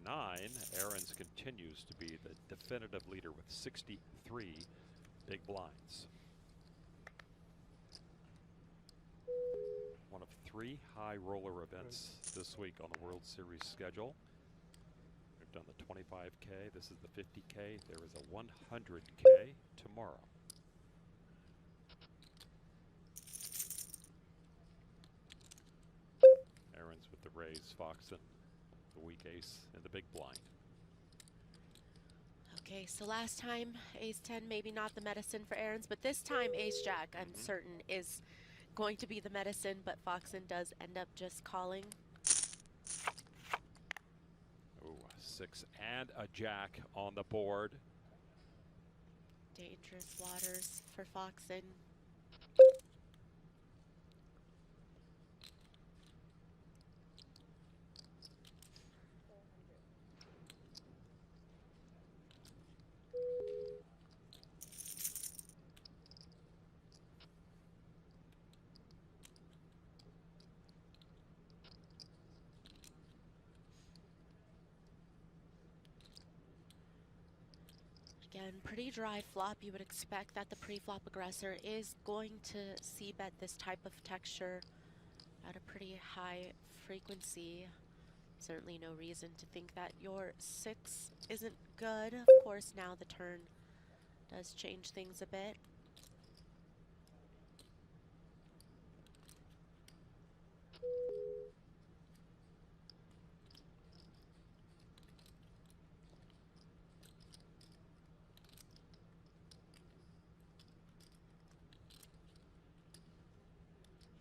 Aarons continues to be the definitive leader with 63 big blinds. One of 3 high roller events this week on the World Series schedule. We've done the 25K. This is the 50K. There is a 100K tomorrow. Aarons with the raise. Foxen, the weak ace, and the big blind. Okay, so last time ace-10, maybe not the medicine for Aarons, but this time ace-jack, I'm certain, is going to be the medicine, but Foxen does end up just calling. Oh, 6 and a jack on the board. Dangerous waters for Foxen. Again, pretty dry flop. You would expect that the pre-flop aggressor is going to c-bet this type of texture at a pretty high frequency. Certainly no reason to think that your 6 isn't good. Of course, now the turn does change things a bit.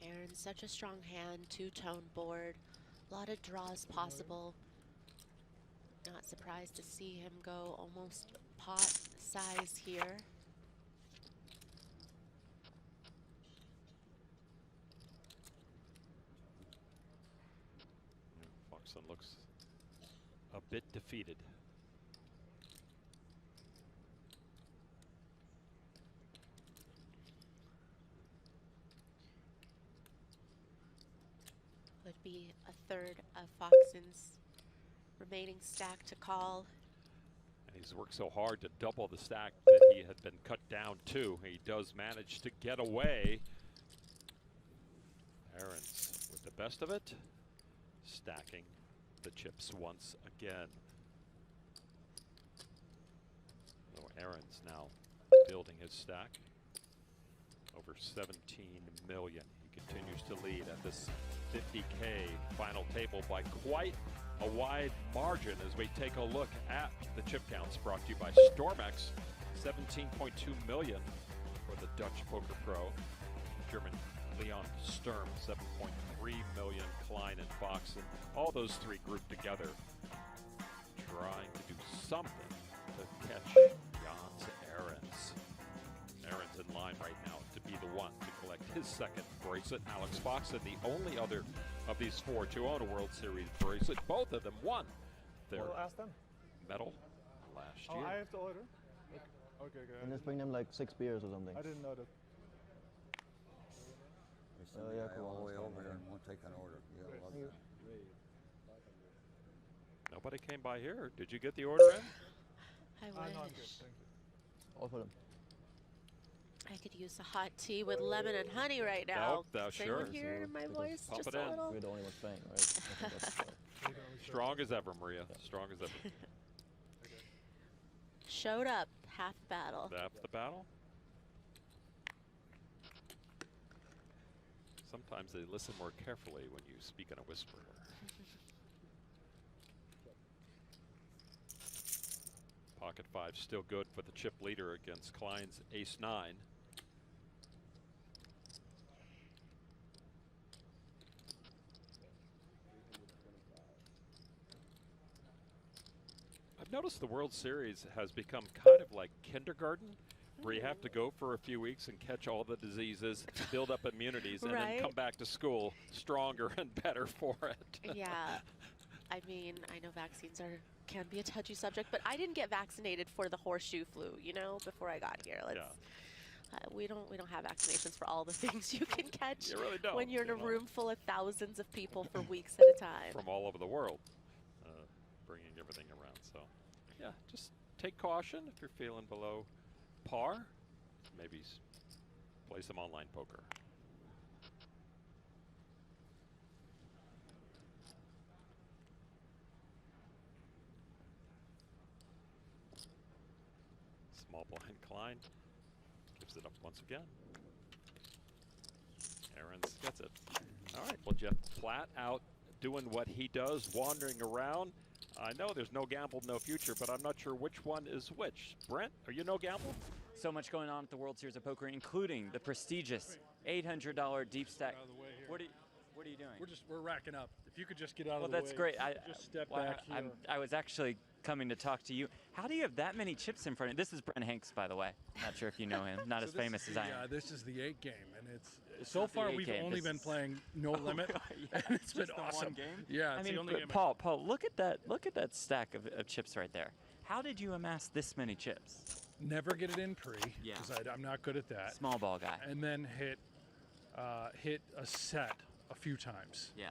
Aaron's such a strong hand, 2-tone board, a lot of draws possible. Not surprised to see him go almost pot size here. Foxen looks a bit defeated. Would be a third of Foxen's remaining stack to call. And he's worked so hard to double the stack that he had been cut down to. He does manage to get away. Aarons with the best of it, stacking the chips once again. So Aarons now building his stack. Over 17 million. He continues to lead at this 50K final table by quite a wide margin as we take a look at the chip counts brought to you by Stormex. 17.2 million for the Dutch Poker Pro. German Leon Sturm, 7.3 million. Klein and Fox, and all those three grouped together, trying to do something to catch Jans Ahrens. Ahrens in line right now to be the one to collect his second bracelet. Alex Fox and the only other of these four to own a World Series bracelet. Both of them won their ask them. medal last year. Oh, I have to order? Okay, good. And just bring them like 6 beers or something. I didn't know that. Yeah, cool. All the way over here and won't take an order. Yeah, love that. Nobody came by here. Did you get the order in? I No, I'm good. wish. Thank you. All for them. I could use a hot tea with lemon and honey right now. No, Does anyone sure. hear my voice Pump just it a in. little? We're the only ones paying, right? I think that's, Strong as ever, Maria. Strong as ever. Showed up, half battle. Half the battle. Sometimes they listen more carefully when you speak in a whisper. Pocket five still good for the chip leader against Klein's ace nine. I've noticed the World Series has become kind of like kindergarten, where you have to go for a few weeks and catch all the diseases, build up immunities, and then come back to school stronger and better for it. Yeah. I mean, I know vaccines can be a touchy subject, but I didn't get vaccinated for the horseshoe flu, you know, before I got here. Let's, we don't have vaccinations for all the things you can catch You really don't, when you're in a know. room full of thousands of people for weeks at a time. From all over the world, bringing everything around. So, yeah, just take caution if you're feeling below par. Maybe play some online poker. Small blind Klein gives it up once again. Ahrens gets it. All right, well, Jeff flat out doing what he does, wandering around. I know there's no gamble, no future, but I'm not sure which one is which. Brent, are you no gamble? So much going on at the World Series of Poker, including the prestigious $800 deep stack. What are you doing? We're racking up. If you could just get out of the way. Well, that's great. Just step back here. I was actually coming to talk to you. How do you have that many chips in front of you? This is Brent Hanks, by the way. Not sure if you know him. Not as famous as I am. This is the 8 game, and it's so far we've only been playing no limit. Yeah, and it's been just the awesome. one game? Yeah, I it's mean, the only game. Paul, look at that stack of chips right there. How did you amass this many chips? Never get it in pre, because I'm not good at that. Small ball guy. And then hit a set a few times. Yeah.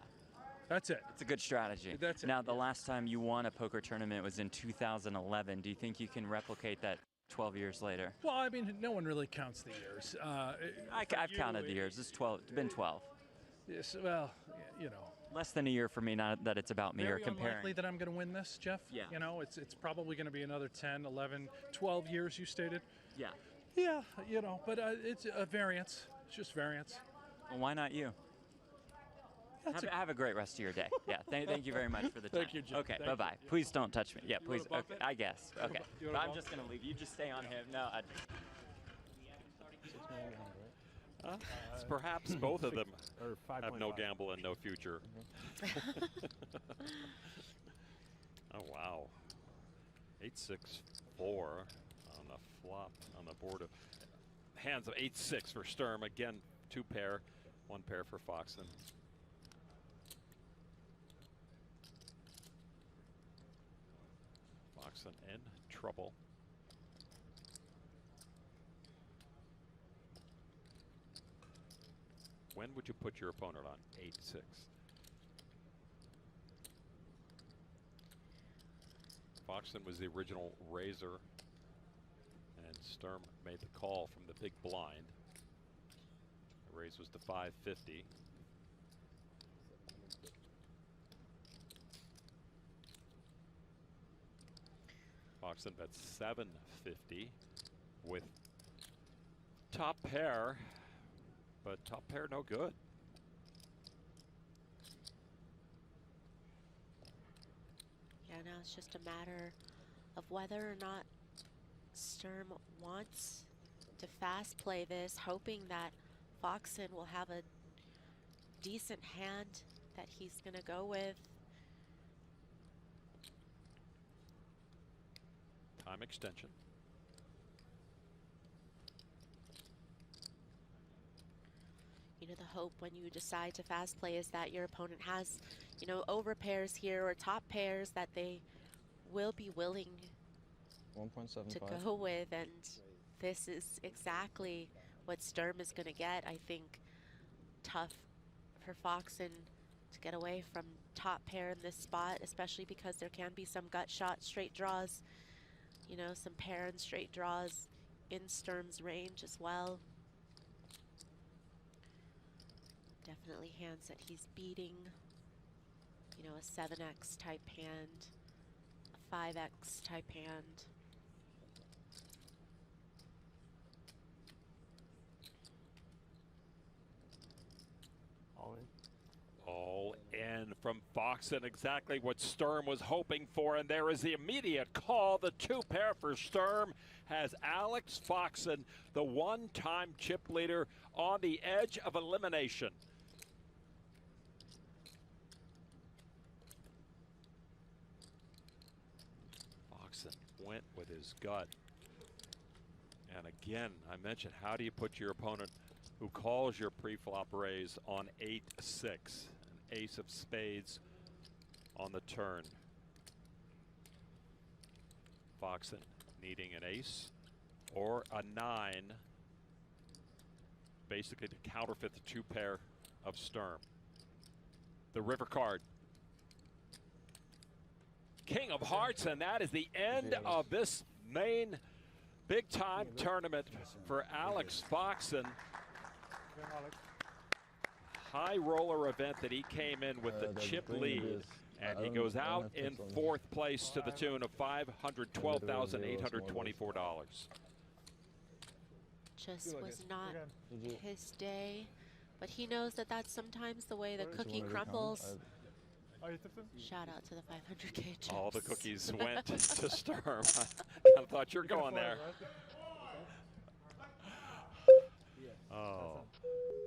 That's it. It's a good strategy. That's it. Now, the last time you won a poker tournament was in 2011. Do you think you can replicate that 12 years later? Well, I mean, no one really counts the years. I've counted the years. It's 12. It's been 12. Yes, well, you know. Less than a year for me, not that it's about me or comparing. Very unlikely that I'm going to win this, Jeff. Yeah. You know, it's probably going to be another 10, 11, 12 years, you stated. Yeah. Yeah, you know, but it's a variance. It's just variance. Well, why not you? Have a great rest of your day. Yeah, thank you very much for the time. Thank you, Jeff. Okay, Thank bye-bye. you. Please don't touch me. Yeah, You please. wanna bump Okay, it? I guess. Okay. You But wanna I'm bump just going to leave. You just stay on him. No, Perhaps both of them have no gamble and no future. Oh, wow. 8-6-4 on the flop on the board of hands of 8-6 for Sturm. Again, 2 pair, 1 pair for Foxen. Foxen in trouble. When would you put your opponent on 8-6? Foxen was the original raiser, and Sturm made the call from the big blind. The raise was to 550. Foxen bet 750 with top pair, but top pair no good. Yeah, now it's just a matter of whether or not Sturm wants to fast play this, hoping that Foxen will have a decent hand that he's going to go with. Time extension. You know, the hope when you decide to fast play is that your opponent has, you know, over pairs here or top pairs that they will be willing 1.75 to go with, and this is exactly what Sturm is going to get. I think tough for Foxen to get away from top pair in this spot, especially because there can be some gut shot straight draws, you know, some pair and straight draws in Sturm's range as well. Definitely hands that he's beating, you know, a 7x type hand, a 5x type hand. All in. All in from Foxen, exactly what Sturm was hoping for, and there is the immediate call. The two pair for Sturm has Alex Foxen, the one-time chip leader, on the edge of elimination. Foxen went with his gut. And again, I mentioned, how do you put your opponent who calls your pre-flop raise on 8-6, an ace of spades on the turn? Foxen needing an ace or a 9, basically to counterfeit the two pair of Sturm. The river card. King of Hearts, and that is the end of this main big time tournament for Alex Foxen. High roller event that he came in with the chip lead, and he goes out in 4th place to the tune of $512,824. Just was not his day, but he knows that that's sometimes the way the cookie crumbles. Shout out to the 500K chips. All the cookies went to Sturm. I thought you were going there. Oh.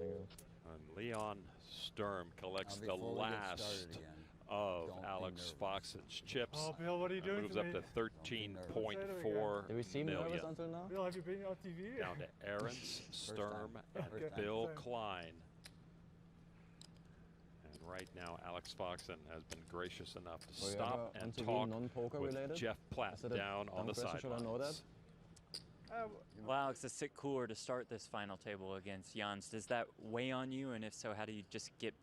And Leon Sturm collects the last of Alex Foxen's chips. Oh, Bill, what are you doing? Moves up to 13.4 million. Bill, have you been on TV? Down to Aarons, Sturm, and Bill Klein. And right now, Alex Foxen has been gracious enough to stop and talk with Jeff Platt down on the sidelines. Well, Alex, it's sit cooler to start this final table against Jans. Does that weigh on you? And if so, how do you just get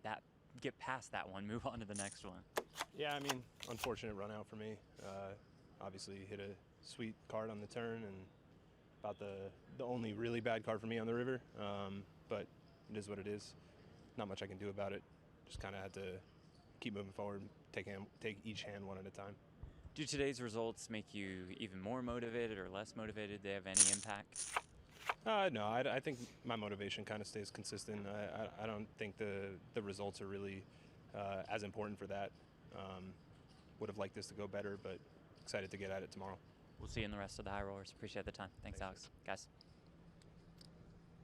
past that one, move on to the next one? Yeah, I mean, unfortunate run out for me. Obviously hit a sweet card on the turn and about the only really bad card for me on the river. But it is what it is. Not much I can do about it. Just kind of had to keep moving forward, take each hand one at a time. Do today's results make you even more motivated or less motivated? Do they have any impact? No, I think my motivation kind of stays consistent. I don't think the results are really as important for that. Would have liked this to go better, but excited to get at it tomorrow. We'll see you in the rest of the high rollers. Appreciate the time. Thanks, Alex. Guys.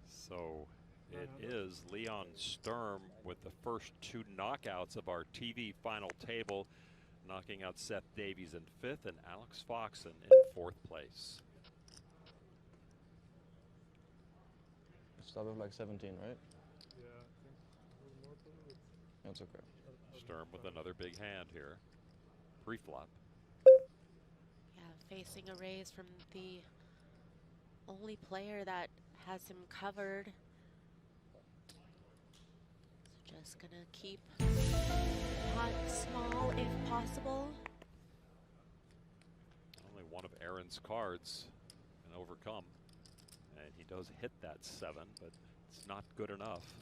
So it is Leon Sturm with the first 2 knockouts of our TV final table, knocking out Seth Davies in 5th and Alex Foxen in 4th place. Start with like 17, right? Yeah, That's okay. Sturm with another big hand here. Pre-flop. Yeah, facing a raise from the only player that has him covered. So just gonna keep pot small if possible. Only one of Aaron's cards can overcome. And he does hit that 7, but it's not good enough.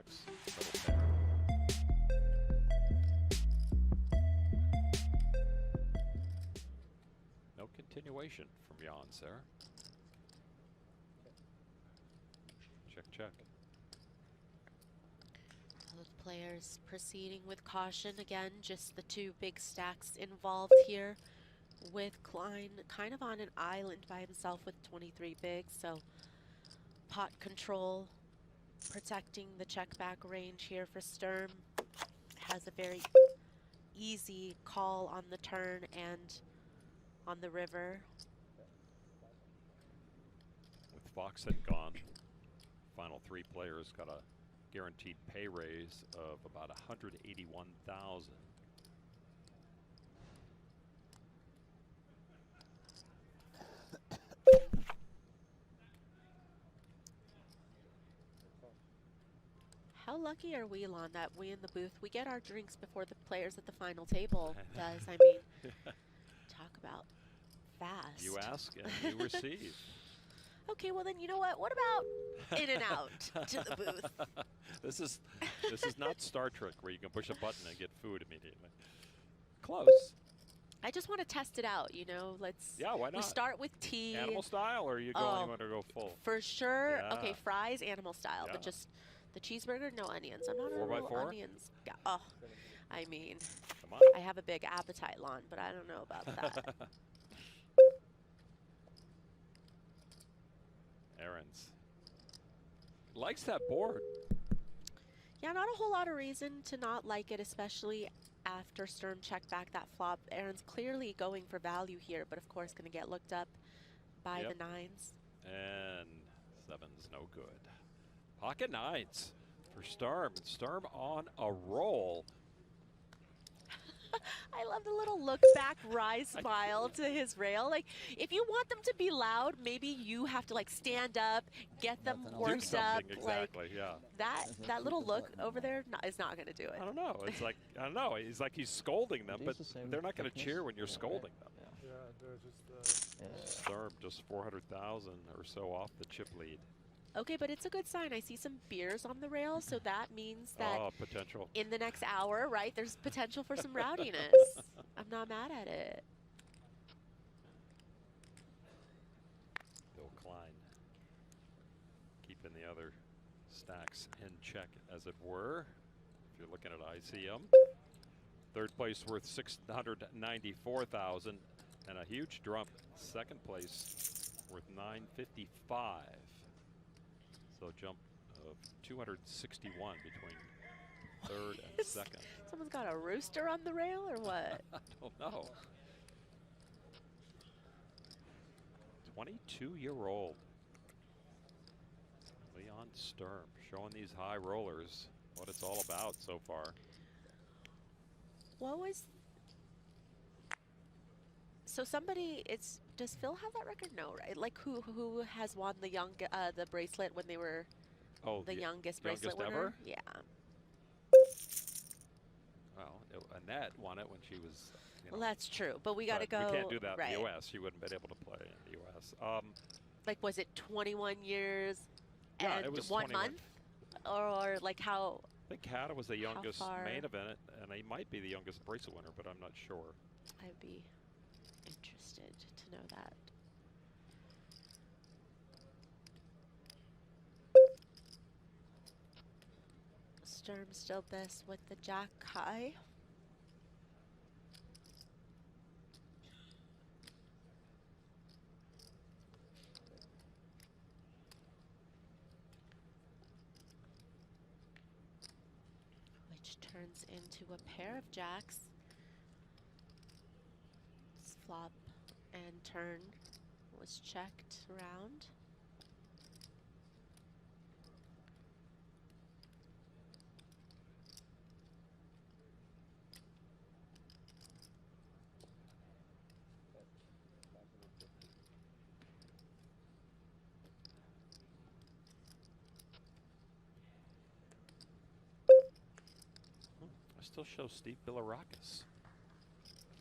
chips. Middle pair. No continuation from Jans there. Check, check. Both players proceeding with caution. Again, just the two big stacks involved here, with Klein kind of on an island by himself with 23 bigs. So pot control, protecting the check back range here for Sturm. Has a very easy call on the turn and on the river. With Foxen gone, final three players got a guaranteed pay raise of about $181,000. How lucky are we, Lon, that we in the booth, we get our drinks before the players at the final table does. I mean, talk about fast. You ask and you receive. Okay, well then, you know what? What about in and out to the booth? This is not Star Trek where you can push a button and get food immediately. Close. I just want to test it out, you know. Let's. Yeah, why not? We start with tea. Animal style, or are you going? You want to go full? For sure. Yeah. Okay, fries, animal style, Yeah. but just the cheeseburger, no onions. I'm not a 4x4? real onions guy. Oh, I mean, Come on. I have a big appetite, Lon, but I don't know about that. Aaron's likes that board. Yeah, not a whole lot of reason to not like it, especially after Sturm checked back that flop. Aaron's clearly going for value here, but of course going to get looked up by the nines. And seven's no good. Pocket nines for Sturm. Sturm on a roll. I love the little look back, wry smile to his rail. Like, if you want them to be loud, maybe you have to like stand up, get them worked up. Exactly, like, yeah. that little look over there is not going to do it. I don't know. It's like, I don't know. It's like he's scolding them, but they're not going to cheer when you're scolding them. Yeah, they're just. Sturm just 400,000 or so off the chip lead. Okay, but it's a good sign. I see some beers on the rail, so that means that potential. in the next hour, right, there's potential for some rowdiness. I'm not mad at it. Bill Klein keeping the other stacks in check, as it were. If you're looking at ICM, third place worth 694,000, and a huge drop. Second place worth 955. So a jump of 261 between third and second. Someone's got a rooster on the rail or what? I don't know. 22-year-old Leon Sturm showing these high rollers what it's all about so far. What was... So somebody, does Phil have that record? No, right? Like who has won the the bracelet when they were the youngest bracelet winner? Ever? Yeah. Well, Annette won it when she was. Well, that's true, but we got to go. We can't do that right. in the U.S. She wouldn't have been able to play in the U.S. Like, was it 21 years yeah, and it was 1 21. month, or like how? I think Kata was the youngest far? main event, and he might be the youngest bracelet winner, but I'm not sure. I'd be interested to know that. Sturm still best with the jack high. Which turns into a pair of jacks. This flop and turn was checked around. I still show Steve Bilirakis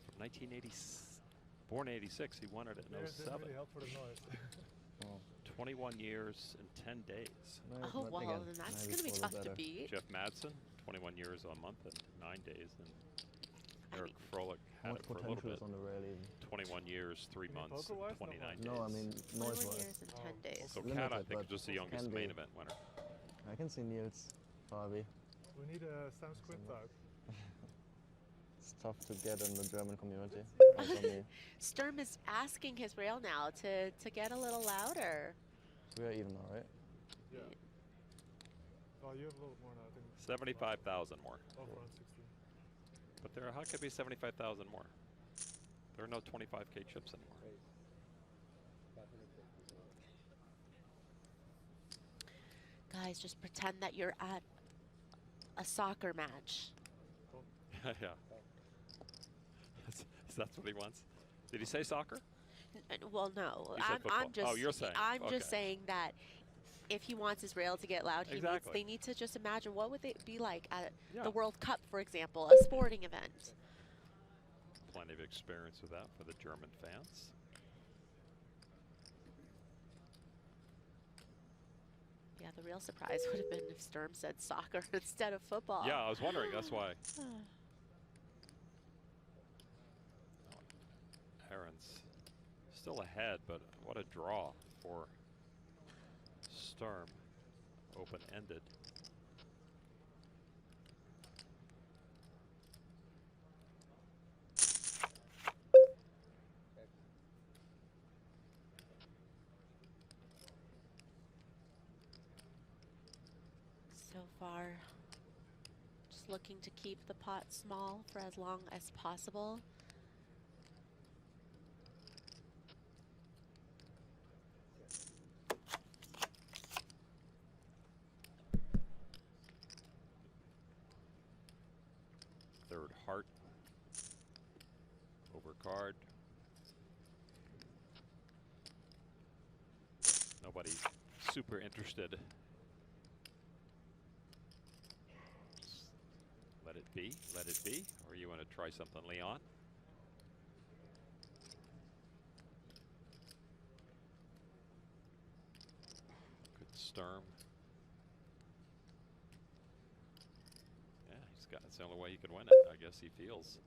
from 1980, born 86. He won it in 07. Really help for the noise. 21 years and 10 days. Oh, well, then that's going to be tough to beat. Jeff Madsen, 21 years, a month, and 9 days. And Eric Froelich had it for a little bit. On the rail even. 21 years, 3 months, and 29 days. No, I mean, 21 noise-wise. years and 10 days. So Kat, I think, is just the youngest main event winner. I can see Niels, Fabi. We need a Sam Squid dog. It's tough to get in the German community. Sturm is asking his rail now to get a little louder. We are even now, right? Yeah. Oh, you have a little more now, I think. 75,000 more. Oh, around 60. But how could it be 75,000 more? There are no 25K chips anymore. Guys, just pretend that you're at a soccer match. Yeah. That's what he wants. Did he say soccer? Well, no. He said I'm just. Oh, you're saying. I'm just saying that if he wants his rail to get loud, Exactly. they need to just imagine what would it be like at Yeah. the World Cup, for example, a sporting event. Plenty of experience with that for the German fans. Yeah, the real surprise would have been if Sturm said soccer instead of football. Yeah, I was wondering. That's why. Aaron's still ahead, but what a draw for Sturm. Open-ended. So far, just looking to keep the pot small for as long as possible. Third heart. Over card. Nobody super interested. Just let it be. Or you want to try something, Leon? Good Sturm. Yeah, it's the only way he can win it, I guess he feels.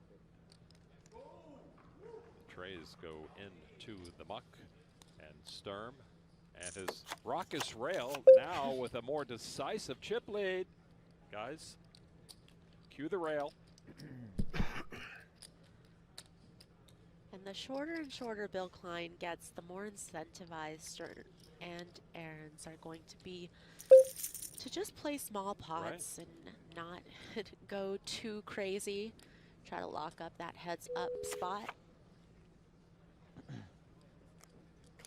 The trays go into the muck, and Sturm and his raucous rail now with a more decisive chip lead. Guys, cue the rail. And the shorter and shorter Bill Klein gets, the more incentivized Sturm and Aaron's are going to be to just play small pots and not go too crazy. Try to lock up that heads up spot.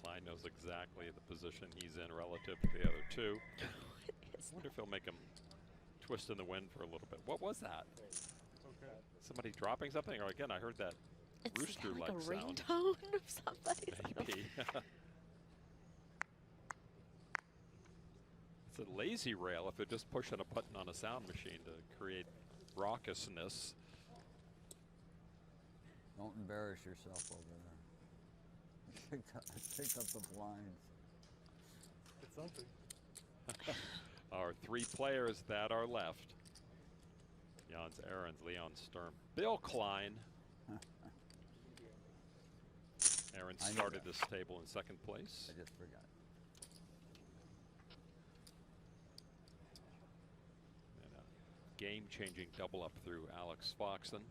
Klein knows exactly the position he's in relative to the other two. I wonder if he'll make him twist in the wind for a little bit. What was that? Okay. Somebody dropping something? Or again, I heard that rooster-like like a sound. ringtone of somebody. Maybe. It's a lazy rail if they're just pushing a button on a sound machine to create raucousness. Don't embarrass yourself over there. Pick up the blinds. It's something. Our three players that are left. Jans Ahrens, Leon Sturm, Bill Klein. Aaron started this table in second place. I just forgot. And a game-changing double up through Alex Foxen.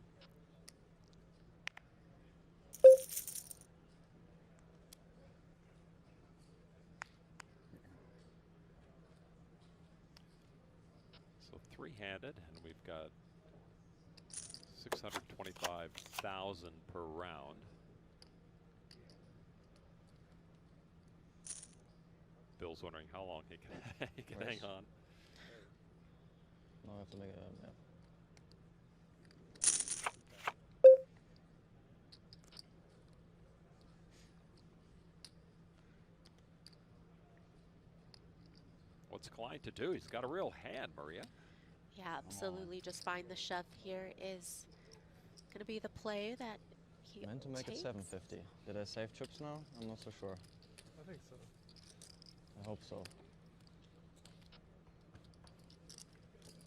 So three-handed, and we've got 625,000 per round. Bill's wondering how long he can hang on. No, I have to make it, yeah. What's Klein to do? He's got a real hand, Maria. Yeah, absolutely. Just find the shove here is going to be the play that he meant to make takes. it 750. Did I save chips now? I'm not so sure. I think so. I hope so.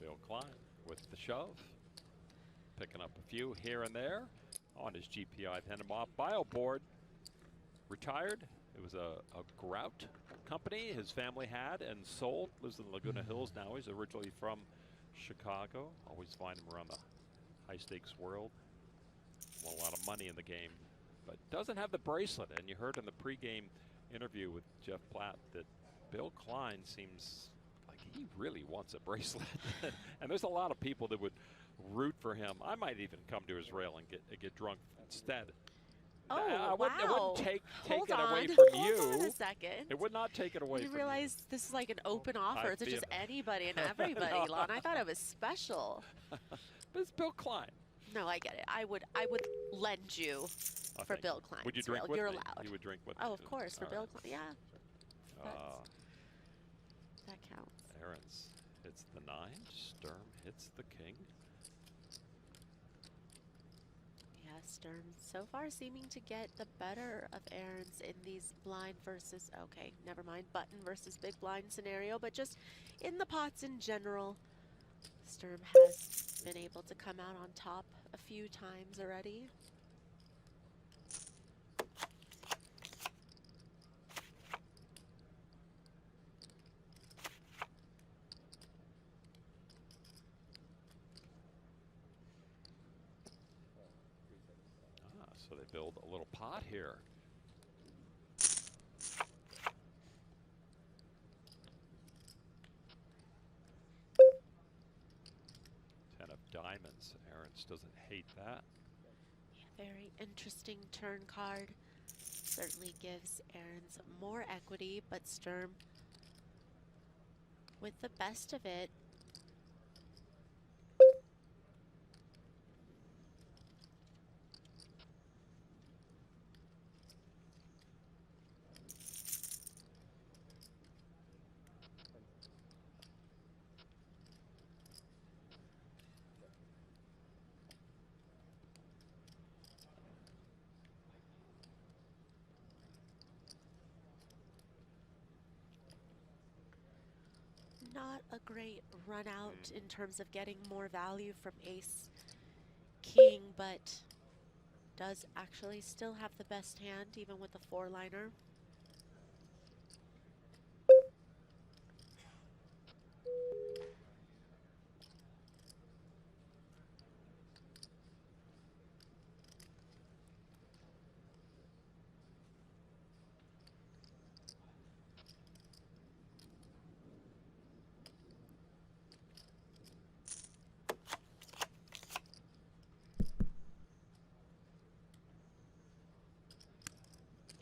Bill Klein with the shove. Picking up a few here and there on his GPI Panama bio board. Retired. It was a grout company his family had and sold. Lives in Laguna Hills now. He's originally from Chicago. Always find him around the high stakes world. Won a lot of money in the game, but doesn't have the bracelet. And you heard in the pregame interview with Jeff Platt that Bill Klein seems like he really wants a bracelet. And there's a lot of people that would root for him. I might even come to his rail and get drunk instead. Oh, I wow. wouldn't take Hold it on. away from you. Hold on a second. It would not take it away You from realize this is like an open offer I to feel just it. anybody and everybody, Lon. I thought it was special. But it's Bill Klein. No, I get it. I would lend you for thank Bill you. Klein's Would you drink rail. with You're me? allowed. You would drink with me? Oh, of course, for All Bill right. Klein. Yeah. That counts. Aaron's hits the 9. Sturm hits the king. Yeah, Sturm so far seeming to get the better of Aaron's in these blind versus, okay, never mind, button versus big blind scenario, but just in the pots in general, Sturm has been able to come out on top a few times already. So they build a little pot here. Ten of diamonds. Aaron's doesn't hate that. Yeah, very interesting turn card. Certainly gives Aaron's more equity, but Sturm with the best of it. Not a great run out in terms of getting more value from ace king, but does actually still have the best hand even with the 4-liner.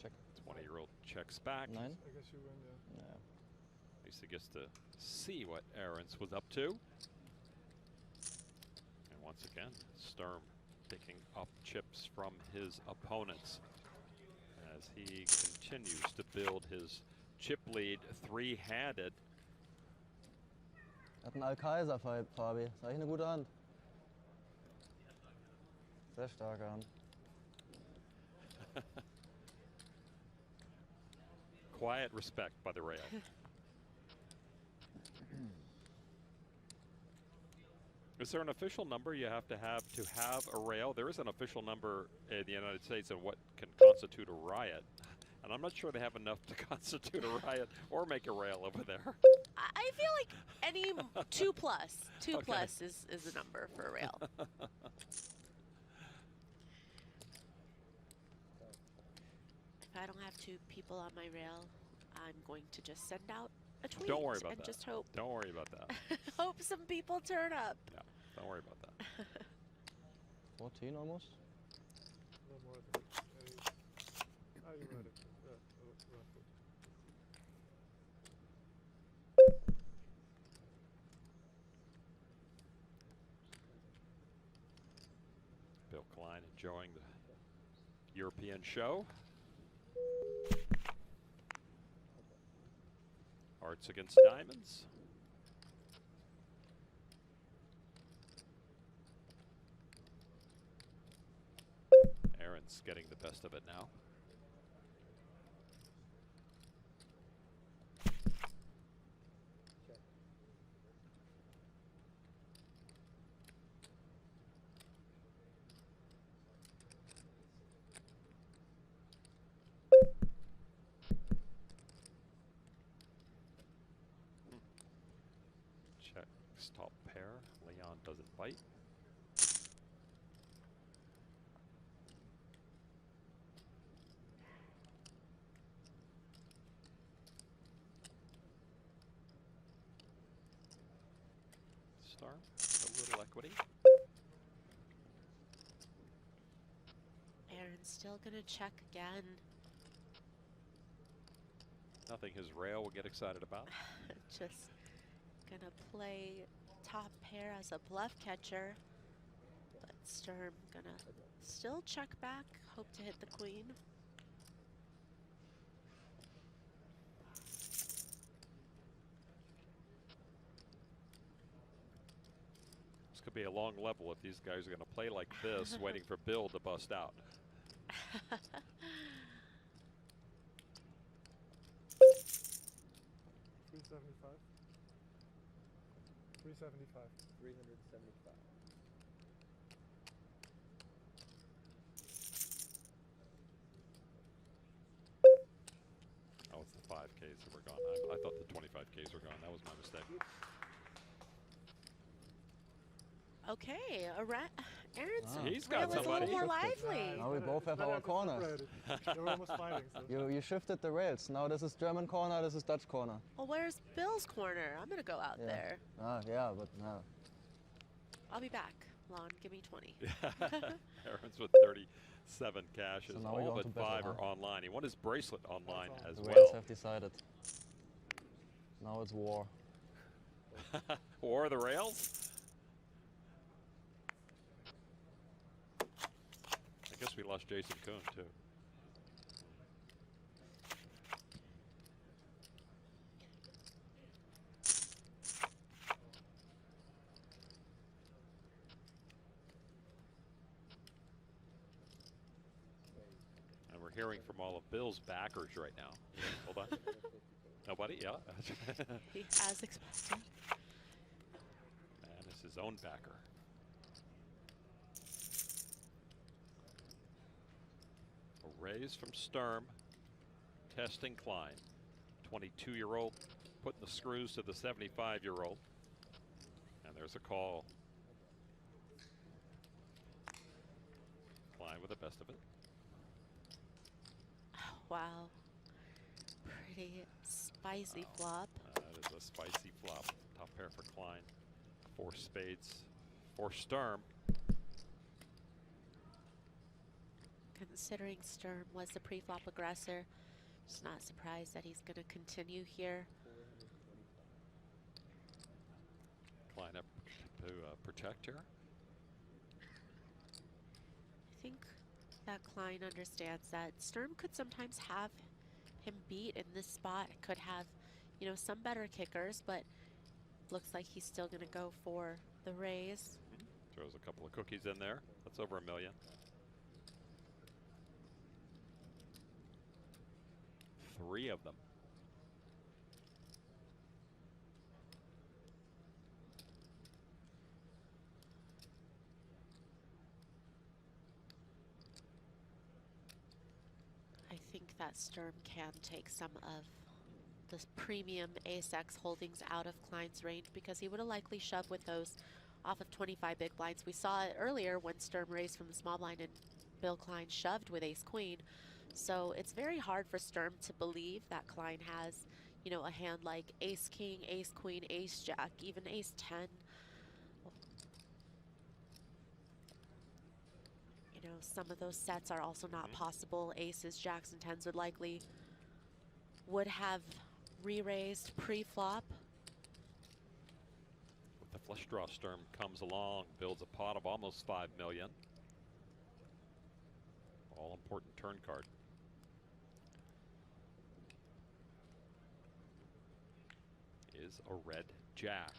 Check. 20-year-old checks back. 9. I guess you win, yeah. Yeah. At least he gets to see what Aaron's was up to. And once again, Sturm picking up chips from his opponents as he continues to build his chip lead, 3-handed. Hat einen Alkaiser-Fight, Fabi. Ist eigentlich eine gute Hand. Sehr starke Hand. Quiet respect by the rail. Is there an official number you have to have a rail? There is an official number in the United States of what can constitute a riot. And I'm not sure they have enough to constitute a riot or make a rail over there. I feel like any 2 plus. 2 Okay. plus is the number for a rail. If I don't have 2 people on my rail, I'm going to just send out a tweet. Don't worry about and that. just hope. Don't worry about that. Hope some people turn up. Yeah, don't worry about that. 14 almost. A little more than oh, you read it. Yeah, roughly. Bill Klein enjoying the European show. Hearts against diamonds. Aaron's getting the best of it now. X top pair. Leon doesn't bite. Star, a little equity. Aaron's still gonna check again. Nothing his rail will get excited about. Just gonna play top pair as a bluff catcher. But Sturm gonna still check back, hope to hit the queen. This could be a long level if these guys are going to play like this, waiting for Bill to bust out. 375. 375. 375. Oh, it's the 5Ks that were gone. I thought the 25Ks were gone. That was my mistake. Okay, Aaron's He's got rail is a somebody. little more lively. Now we both have our corners. We're almost fighting. So. You shifted the rails. Now this is German corner, this is Dutch corner. Well, where's Bill's corner? I'm gonna go out there. Yeah, but no. I'll be back. Lon, give me 20. Aaron's with 37 cashes. So now we All go but to battle, 5 are huh? online. He won his bracelet online as The well. rails have decided. Now it's war. War of the rails? I guess we lost Jason Kuhn too. And we're hearing from all of Bill's backers right now. Hold on. Nobody? Yeah. As expected. And it's his own backer. A raise from Sturm, testing Klein. 22-year-old putting the screws to the 75-year-old. And there's a call. Klein with the best of it. Wow. Pretty spicy flop. That is a spicy flop. Top pair for Klein. 4 spades for Sturm. Considering Sturm was the pre-flop aggressor, just not surprised that he's going to continue here. Klein up to protect here. I think that Klein understands that Sturm could sometimes have him beat in this spot. Could have, you know, some better kickers, but looks like he's still going to go for the raise. Throws a couple of cookies in there. That's over $1 million. 3 of them. I think that Sturm can take some of the premium ace-X holdings out of Klein's range because he would have likely shoved with those off of 25 big blinds. We saw it earlier when Sturm raised from the small blind and Bill Klein shoved with ace-queen. So it's very hard for Sturm to believe that Klein has, you know, a hand like ace-king, ace-queen, ace-jack, even ace-10. You know, some of those sets are also not possible. Aces, jacks, and 10s would have re-raised pre-flop. With the flush draw, Sturm comes along, builds a pot of almost $5 million. All important turn card. Is a red jack.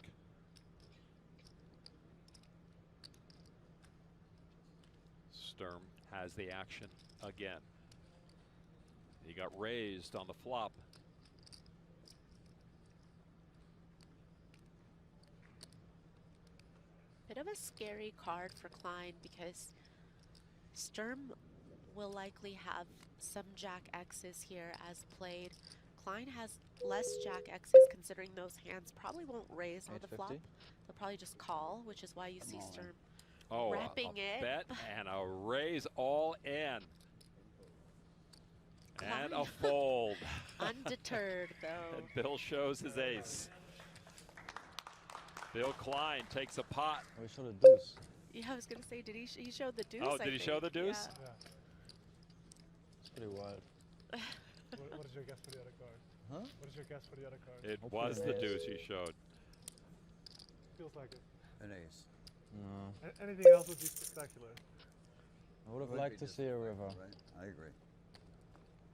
Sturm has the action again. He got raised on the flop. Bit of a scary card for Klein because Sturm will likely have some jack X's here as played. Klein has less Jack X's considering those hands probably won't raise on the flop. 850. They'll probably just call, which is why you see Sturm Oh, wrapping a it. bet and a raise all in. And a fold. Undeterred, though. And Bill shows his ace. Bill Klein takes a pot. Oh, he showed a deuce. Yeah, I was going to say, did he showed the deuce, Oh, I did he show the think. deuce? Yeah. It's pretty wild. What is your guess for the other card? Huh? What is your guess for the other card? It Hopefully was an the ace. deuce he showed. Feels like it. An ace. No. Anything else would be spectacular. I would have liked to see a river. Right? I agree.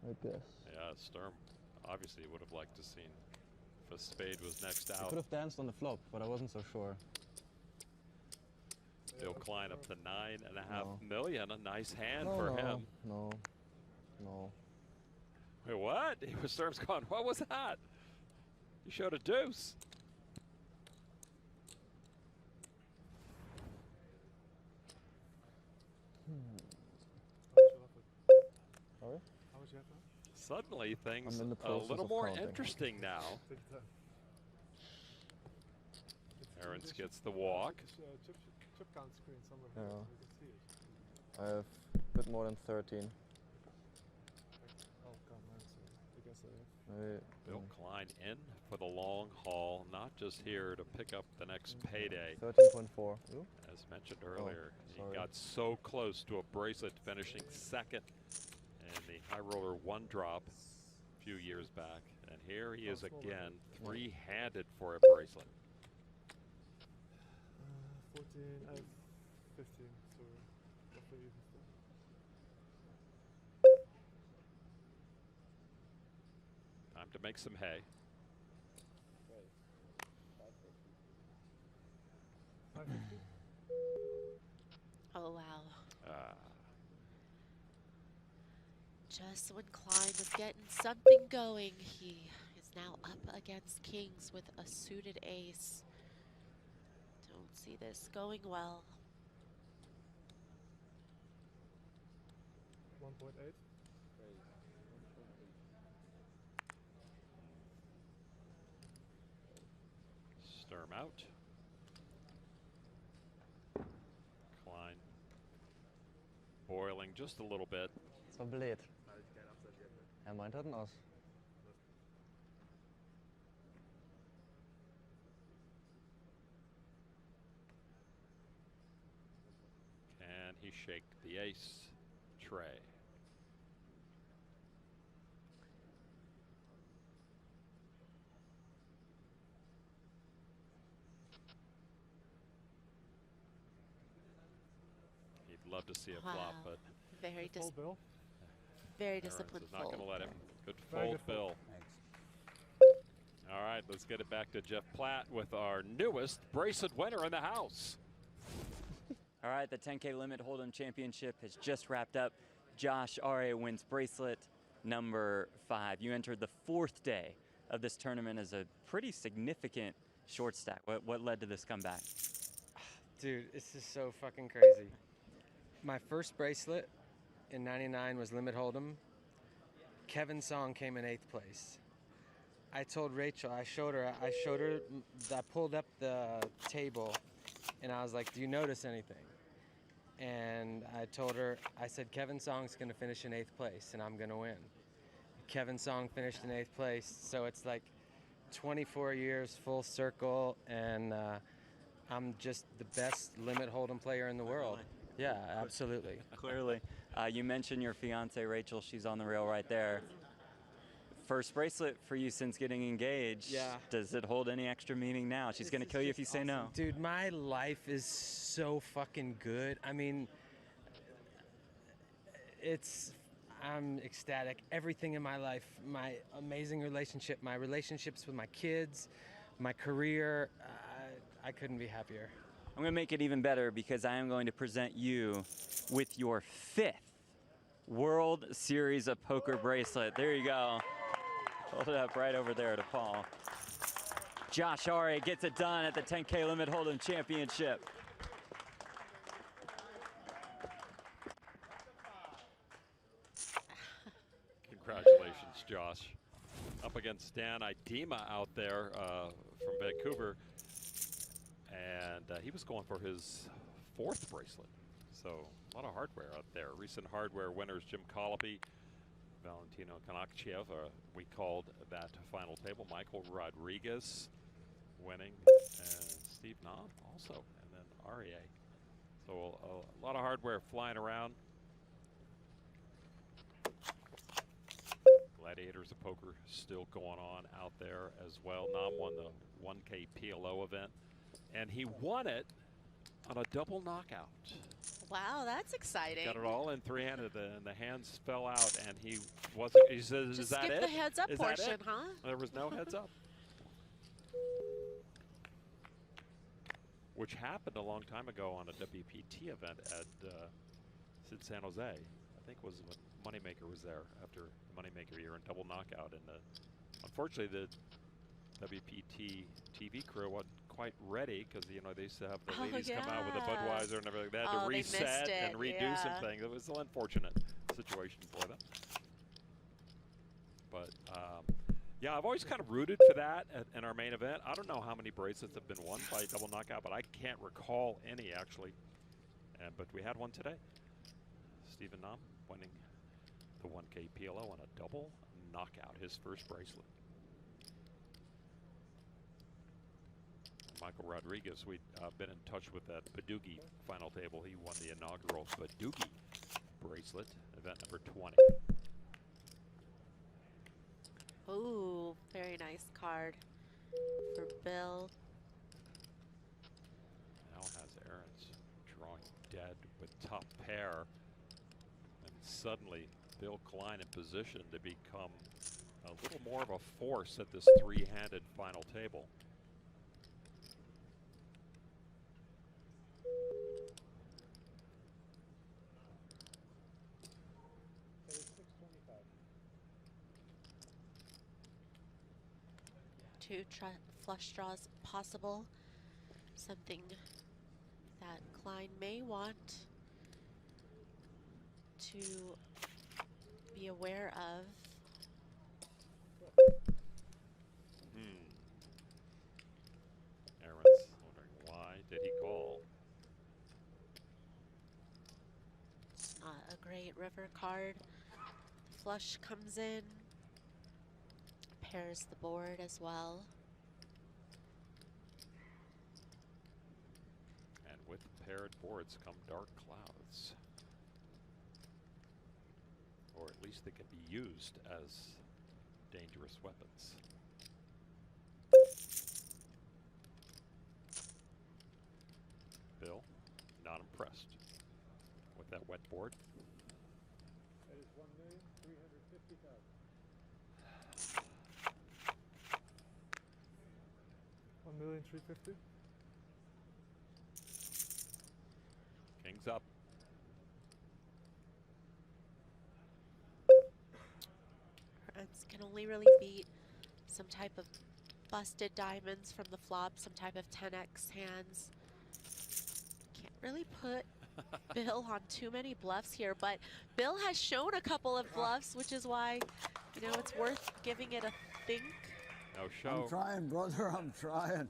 I guess. Yeah, Sturm obviously would have liked to seen if a spade was next I out. could have danced on the flop, but I wasn't so sure. Bill Klein up to $9.5 No. million. A nice hand No, for no, him. No. No. Wait, what? Sturm's gone. What was that? You showed a deuce. Sorry? How much you have now? Suddenly things I'm in the a process little of more counting. interesting now. Take your time. Aarons gets the walk. Chip count screen somewhere Yeah. here so you can see it. I have a bit more than 13. Oh, come on, so I guess I have. Bill Klein in for the long haul, not just here to pick up the next payday. 13.4. Ooh. As mentioned earlier, he sorry. got so close to a bracelet, finishing second in the High Roller 1 drop a few years back. And here he is again, three-handed for a bracelet. 14, I have 15, so roughly even still. Time to make some hay. 550? Oh, wow. Just when Klein was getting something going, he is now up against kings with a suited ace. Don't see this going well. 1.8. Sturm out. Klein boiling just a little bit. So blöd. Meint hat ein Ass. Can he shake the ace tray? He'd love to see a flop, but Very Full bill. very Aarons disciplined is not fold. going to let him. Good Very fold, good fold. Bill. All right, let's get it back to Jeff Platt with our newest bracelet winner in the house. All right, the 10K Limit Hold'em Championship has just wrapped up. Josh Aria wins bracelet number 5. You entered the 4th day of this tournament as a pretty significant short stack. What led to this comeback? Dude, this is so fucking crazy. My first bracelet in '99 was Limit Hold'em. Kevin Song came in 8th place. I told Rachel, I showed her, I pulled up the table and I was like, do you notice anything? And I told her, I said, Kevin Song's gonna finish in 8th place and I'm gonna win. Kevin Song finished in 8th place, so it's like 24 years full circle, and I'm just the best Limit Hold'em player in the world. Yeah, absolutely. Clearly. You mentioned your fiance, Rachel. She's on the rail right there. First bracelet for you since getting engaged. Yeah. Does it hold any extra meaning now? She's going to kill you if you say no. Dude, my life is so fucking good. I mean, I'm ecstatic. Everything in my life, my amazing relationship, my relationships with my kids, my career, I couldn't be happier. I'm going to make it even better because I am going to present you with your 5th World Series of Poker bracelet. There you go. Hold it up right over there to Paul. Josh Aria gets it done at the 10K Limit Hold'em Championship. Congratulations, Josh. up against Dan Idema out there from Vancouver. And he was going for his 4th bracelet. So a lot of hardware out there. Recent hardware winners Jim Colopy, Valentino Konakchev, we called that final table. Michael Rodriguez winning, and Steve Nam also, and then REA. So a lot of hardware flying around. Gladiators of Poker still going on out there as well. Nam won the 1K PLO event, and he won it on a double knockout. Wow, that's exciting. Got it all in 3-handed, and the hands fell out, and he wasn't. He says, Just "Is that skip it? the heads up Is that portion, it?" huh? There was no heads up, which happened a long time ago on a WPT event at San Jose. I think was when Moneymaker was there after the Moneymaker year and double knockout. And unfortunately, the WPT TV crew wasn't quite ready because they used to have the ladies come out with a Budweiser and everything. They had to reset and redo some things. It was an unfortunate situation for them. But yeah, I've always kind of rooted for that in our main event. I don't know how many bracelets have been won by double knockout, but I can't recall any actually. But we had one today. Stephen Nam winning the 1K PLO on a double knockout, his first bracelet. Michael Rodriguez, we've been in touch with that Badugi final table. He won the inaugural Badugi bracelet, event number 20. Ooh, very nice card for Bill. Now has Aaron's drawing dead with top pair. And suddenly Bill Klein in position to become a little more of a force at this 3-handed final table. Two flush draws possible. Something that Klein may want to be aware of. Aaron's wondering why did he call? A great river card. Flush comes in. Pairs the board as well. And with paired boards come dark clouds. Or at least they can be used as dangerous weapons. Bill, not impressed with that wet board. That is 1,350,000. 1,350,000. King's up. Friends can only really beat some type of busted diamonds from the flop, some type of 10x hands. Can't really put Bill on too many bluffs here, but Bill has shown a couple of bluffs, which is why, it's worth giving it a think. No show. I'm trying, brother, I'm trying.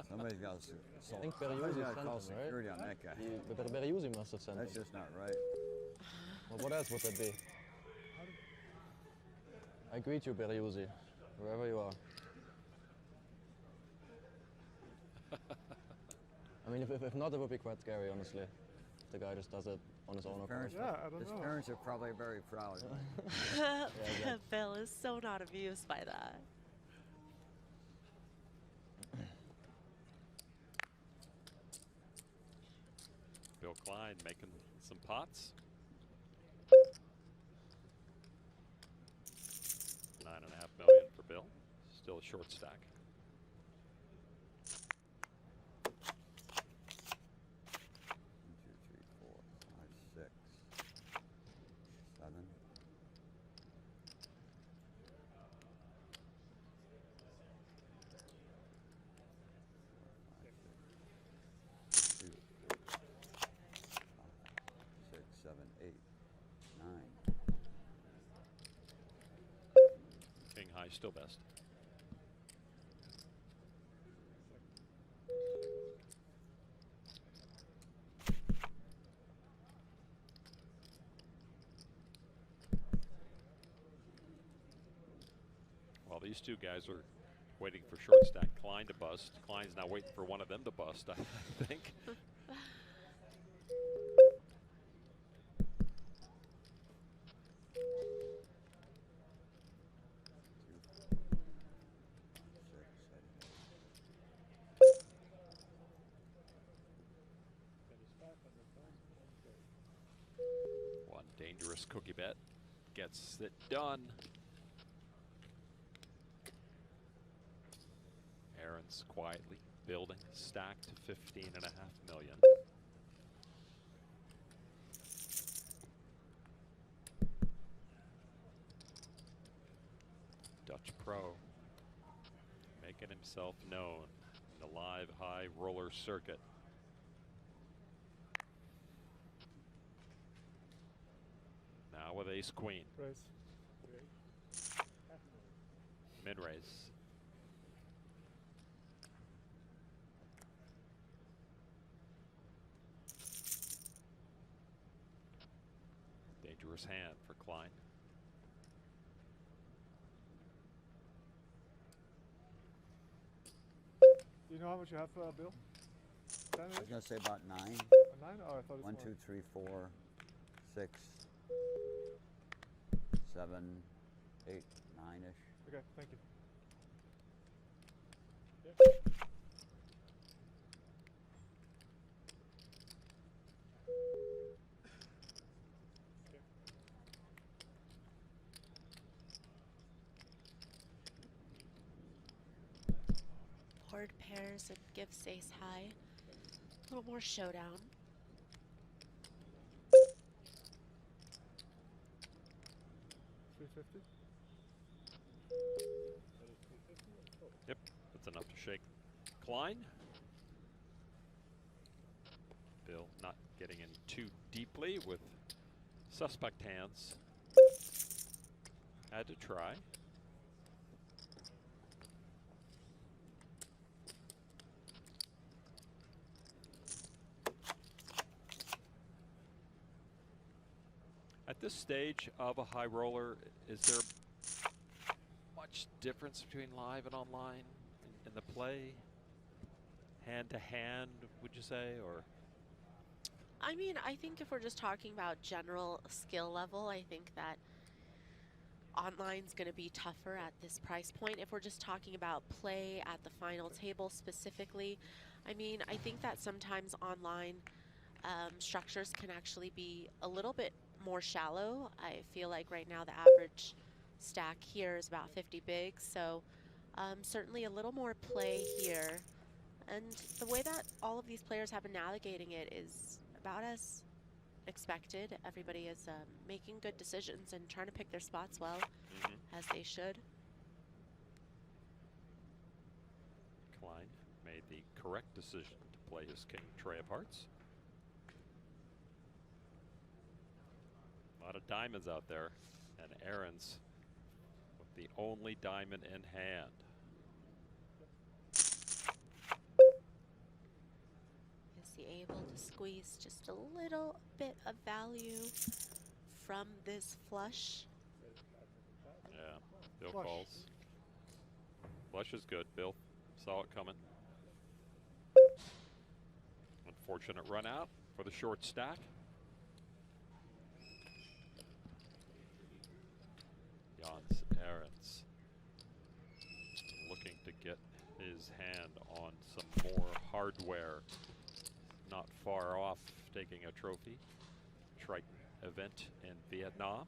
Somebody's got to I think Berriusi call sent him, security right? on that guy. But Berriusi must have sent That's him. just not right. Well, what else would that be? I greet you, Berriusi, wherever you are. I mean, if not, it would be quite scary, honestly. The guy just does it on his own accord. His parents are probably very proud. exactly. Bill is so not amused by that. Bill Klein making some pots. 9.5 million for Bill. Still a short stack. still best. Well, these two guys are waiting for short stack Klein to bust. Klein's now waiting for one of them to bust, I think. One dangerous cookie bet gets it done. Aaron's quietly building a stack to 15.5 million. Dutch pro making himself known in the live high roller circuit. Now with ace queen. Min raise. Dangerous hand for Klein. Do you know how much you have, Bill? I was going to say about 9. 9? Oh, I thought it was 1, more. 2, 3, 4, 6, 7, 8, 9-ish. Okay, thank you. Board pairs and gives ace high. A little more showdown. $350? Yep, that's enough to shake Klein. Bill not getting in too deeply with suspect hands. Had to try. At this stage of a high roller, is there much difference between live and online in the play? Hand to hand, would you say, or? I mean, I think if we're just talking about general skill level, I think that online's going to be tougher at this price point. If we're just talking about play at the final table specifically, I mean, I think that sometimes online structures can actually be a little bit more shallow. I feel like right now the average stack here is about 50 bigs, so certainly a little more play here. And the way that all of these players have been navigating it is about as expected. Everybody is making good decisions and trying to pick their spots well, as they should. Klein made the correct decision to play his king tray of hearts. A lot of diamonds out there, and Aaron's with the only diamond in hand. Is he able to squeeze just a little bit of value from this flush? Yeah, Bill calls. Flush is good. Bill saw it coming. Unfortunate run out for the short stack. Jans Aaron's looking to get his hand on some more hardware. Not far off taking a trophy. Triton event in Vietnam.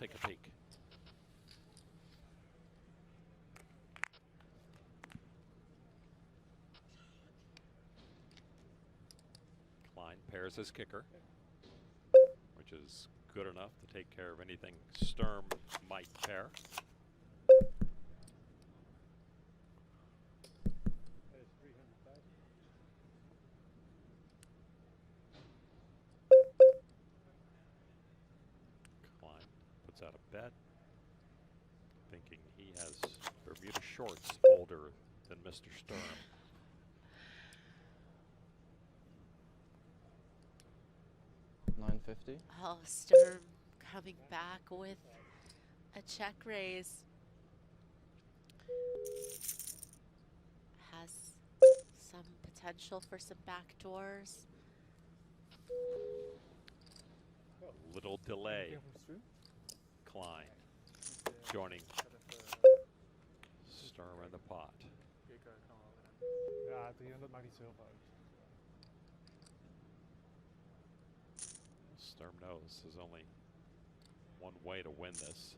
take a peek. Klein pairs his kicker, which is good enough to take care of anything Sturm might pair. Klein puts out a bet, thinking he has Bermuda shorts older than Mr. Sturm. $9.50. Oh, Sturm coming back with a check raise. Has some potential for some backdoors. Little delay. Klein joining Sturm in the pot. Ja, 300 maakt niet zoveel uit. Sturm knows there's only one way to win this.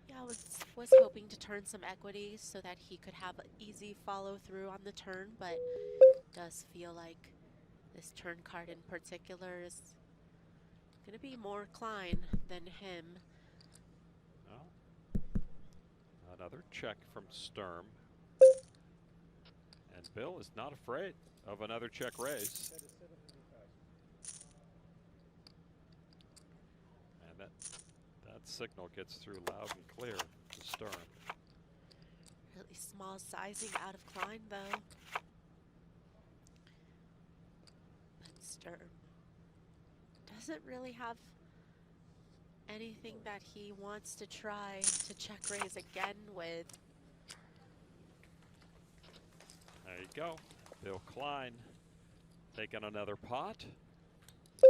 Yeah, I was hoping to turn some equity so that he could have an easy follow through on the turn, but does feel like this turn card in particular is going to be more Klein than him. Well, another check from Sturm. And Bill is not afraid of another check raise. And that signal gets through loud and clear to Sturm. Really small sizing out of Klein, though. But Sturm doesn't really have anything that he wants to try to check raise again with. There you go. Bill Klein taking another pot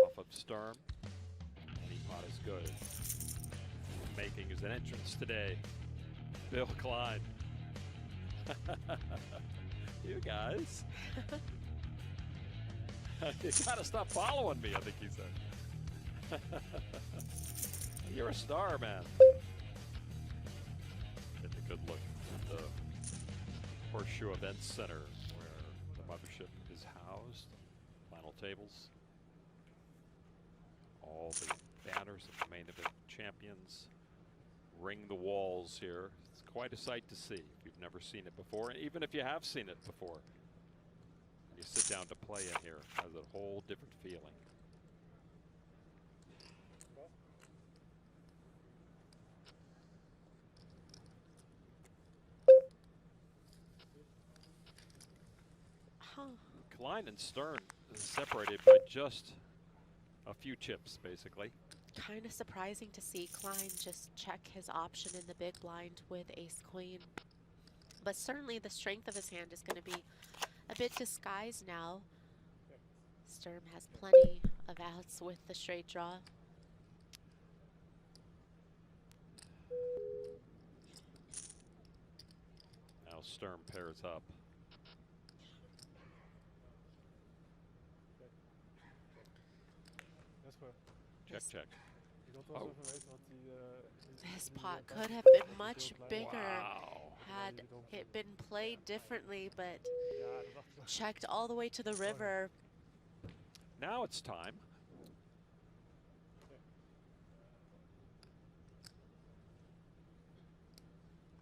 off of Sturm. Any pot is good. Making his entrance today, Bill Klein. You guys. You gotta stop following me, I think he said. You're a star, man. Get a good look at the Horseshoe Events Center, where the mothership is housed. Final tables. All the banners of the main event champions ring the walls here. It's quite a sight to see if you've never seen it before. And even if you have seen it before, you sit down to play in here, it has a whole different feeling. Klein and Sturm separated by just a few chips, basically. Kind of surprising to see Klein just check his option in the big blind with ace-queen. But certainly the strength of his hand is going to be a bit disguised now. Sturm has plenty of outs with the straight draw. Now Sturm pairs up. Check, check. Oh. This pot could have been much bigger had it been played differently, but checked all the way to the river. Now it's time.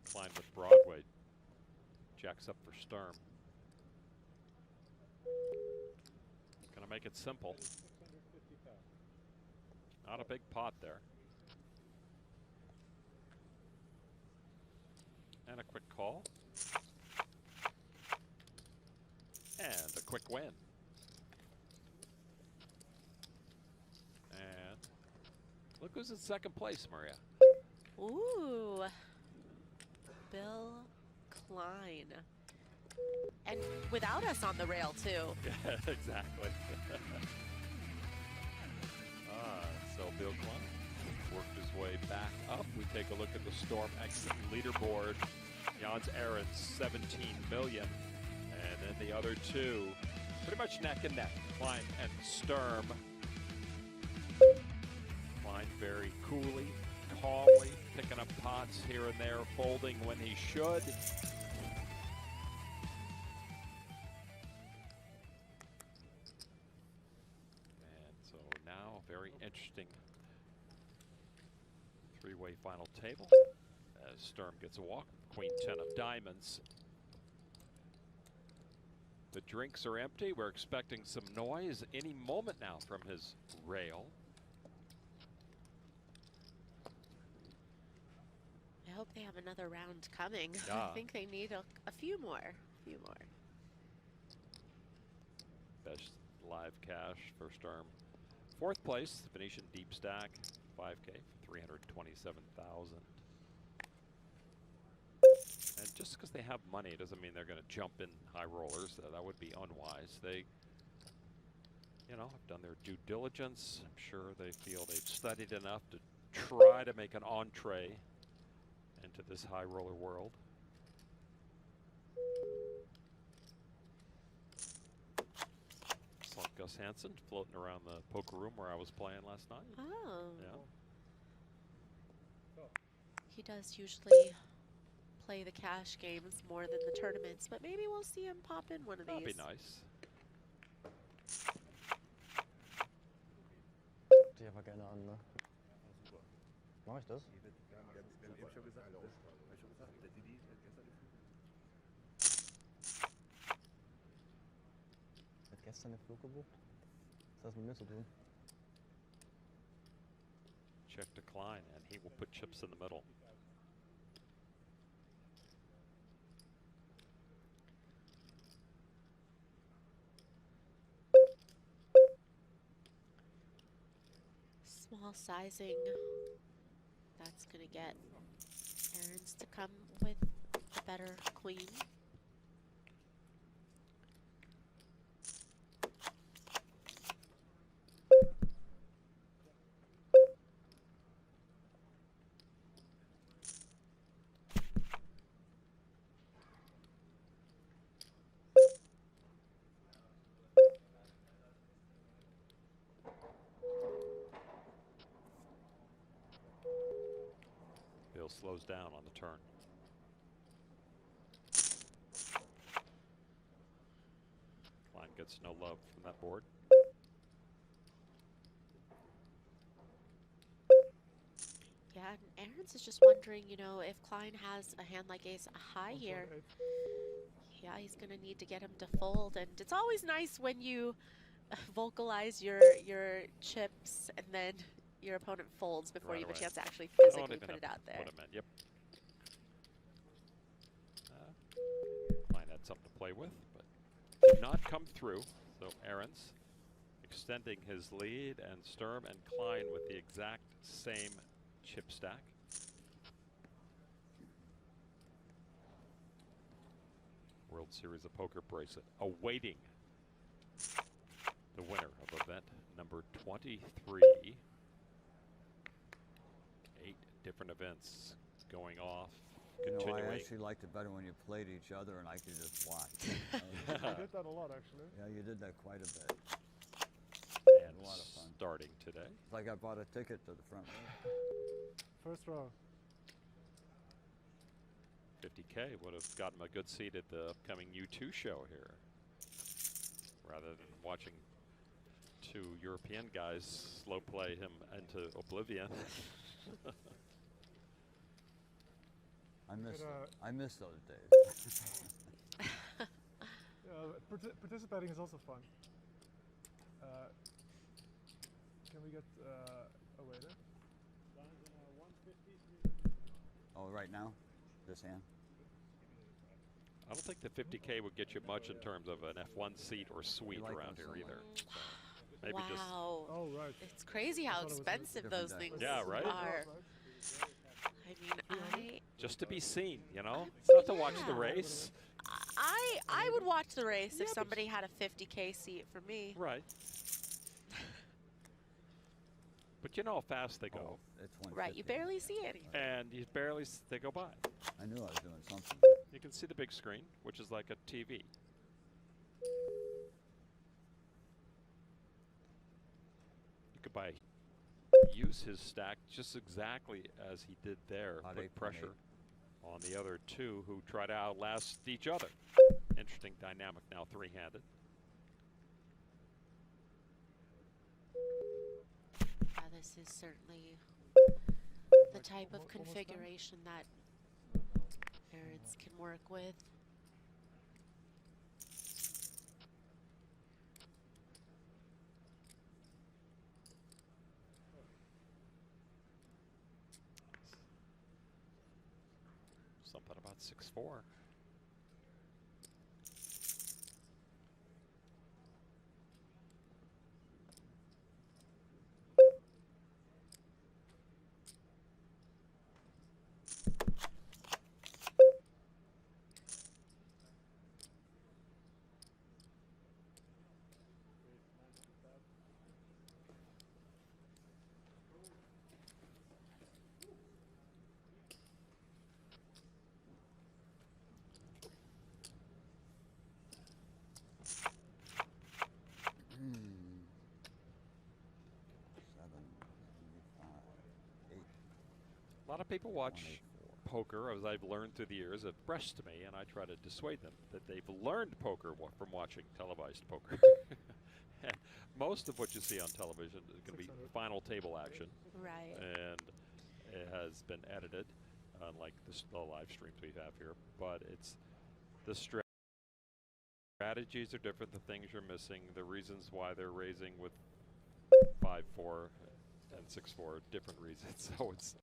Klein with Broadway. Jacks up for Sturm. Gonna make it simple. Not a big pot there. And a quick call. And a quick win. And look who's in second place, Maria. Ooh. Bill Klein. And without us on the rail, too. Yeah, exactly. So Bill Klein worked his way back up. We take a look at the Storm exit leaderboard. Jans Arens, 17 million. And then the other two, pretty much neck and neck. Klein and Sturm. Klein coolly, calmly, picking up pots here and there, folding when he should. And so now, very interesting three-way final table as Sturm gets a walk. Queen 10 of diamonds. The drinks are empty. We're expecting some noise any moment now from his rail. I hope they have another round coming. Yeah. I think they need a few more. Best live cash for Sturm. Fourth place, Venetian Deep Stack, 5K, 327,000. And just because they have money doesn't mean they're going to jump in high rollers. That would be unwise. They, you know, have done their due diligence. I'm sure they feel they've studied enough to try to make an entree into this high roller world. Saw Gus Hansen floating around the poker room where I was playing last night. Oh. Yeah. He does usually play the cash games more than the tournaments, but maybe we'll see him pop in one of these. That'd be nice. Die aber gerne an, ne? Mach ich das? Hat gestern den Flug gebucht? Was hat das mit mir zu tun? Check decline, and he will put chips in the middle. Small sizing. That's going to get Aaron's to come with a better queen. Bill slows down on the turn. Klein gets no love from that board. Yeah, and Aaron's is just wondering, you know, if Klein has a hand like ace high here. Yeah, he's going to need to get him to fold. And it's always nice when you vocalize your chips and then your opponent folds before you have a chance to actually physically put it out there. Put him in, yep. Klein had something to play with, but did not come through. So Aaron's extending his lead, and Sturm and Klein with the exact same chip stack. World Series of Poker bracelet awaiting the winner of event number 23. 8 different events going off, continuing. I actually liked it better when you played each other and I could just watch. I did that a lot, actually. Yeah, you did that quite a bit. And a lot of fun. Starting today. It's like I bought a ticket to the front row. First row. 50K would have gotten him a good seat at the upcoming U2 show here, rather than watching 2 European guys slow play him into oblivion. I miss those days. Participating is also fun. Can we get a waiter? Oh, right now? This hand? I don't think the 50K would get you much in terms of an F1 seat or suite around here either. So maybe wow. just. Oh, right. It's crazy how expensive those things right? are. I mean, just to be seen, you know? It's not to watch the race. I would watch the race if somebody had a 50K seat for me. Right. But you know how fast they go. It's right, you barely see anything. And you barely, they go by. I knew I was doing something. You can see the big screen, which is like a TV. You could buy a use his stack just exactly as he did there, put pressure on the other two who try to outlast each other. Interesting dynamic now, three-handed. Yeah, this is certainly the type of configuration that Aarons can work with. Something about 6-4. A lot of people watch poker, as I've learned through the years, abreast to me, and I try to dissuade them that they've learned poker from watching televised poker. Most of what you see on television is going to be final table action. Right. And it has been edited, unlike the live streams we have here. But it's the strategies are different, the things you're missing, the reasons why they're raising with 5-4 and 6-4, different reasons. So it's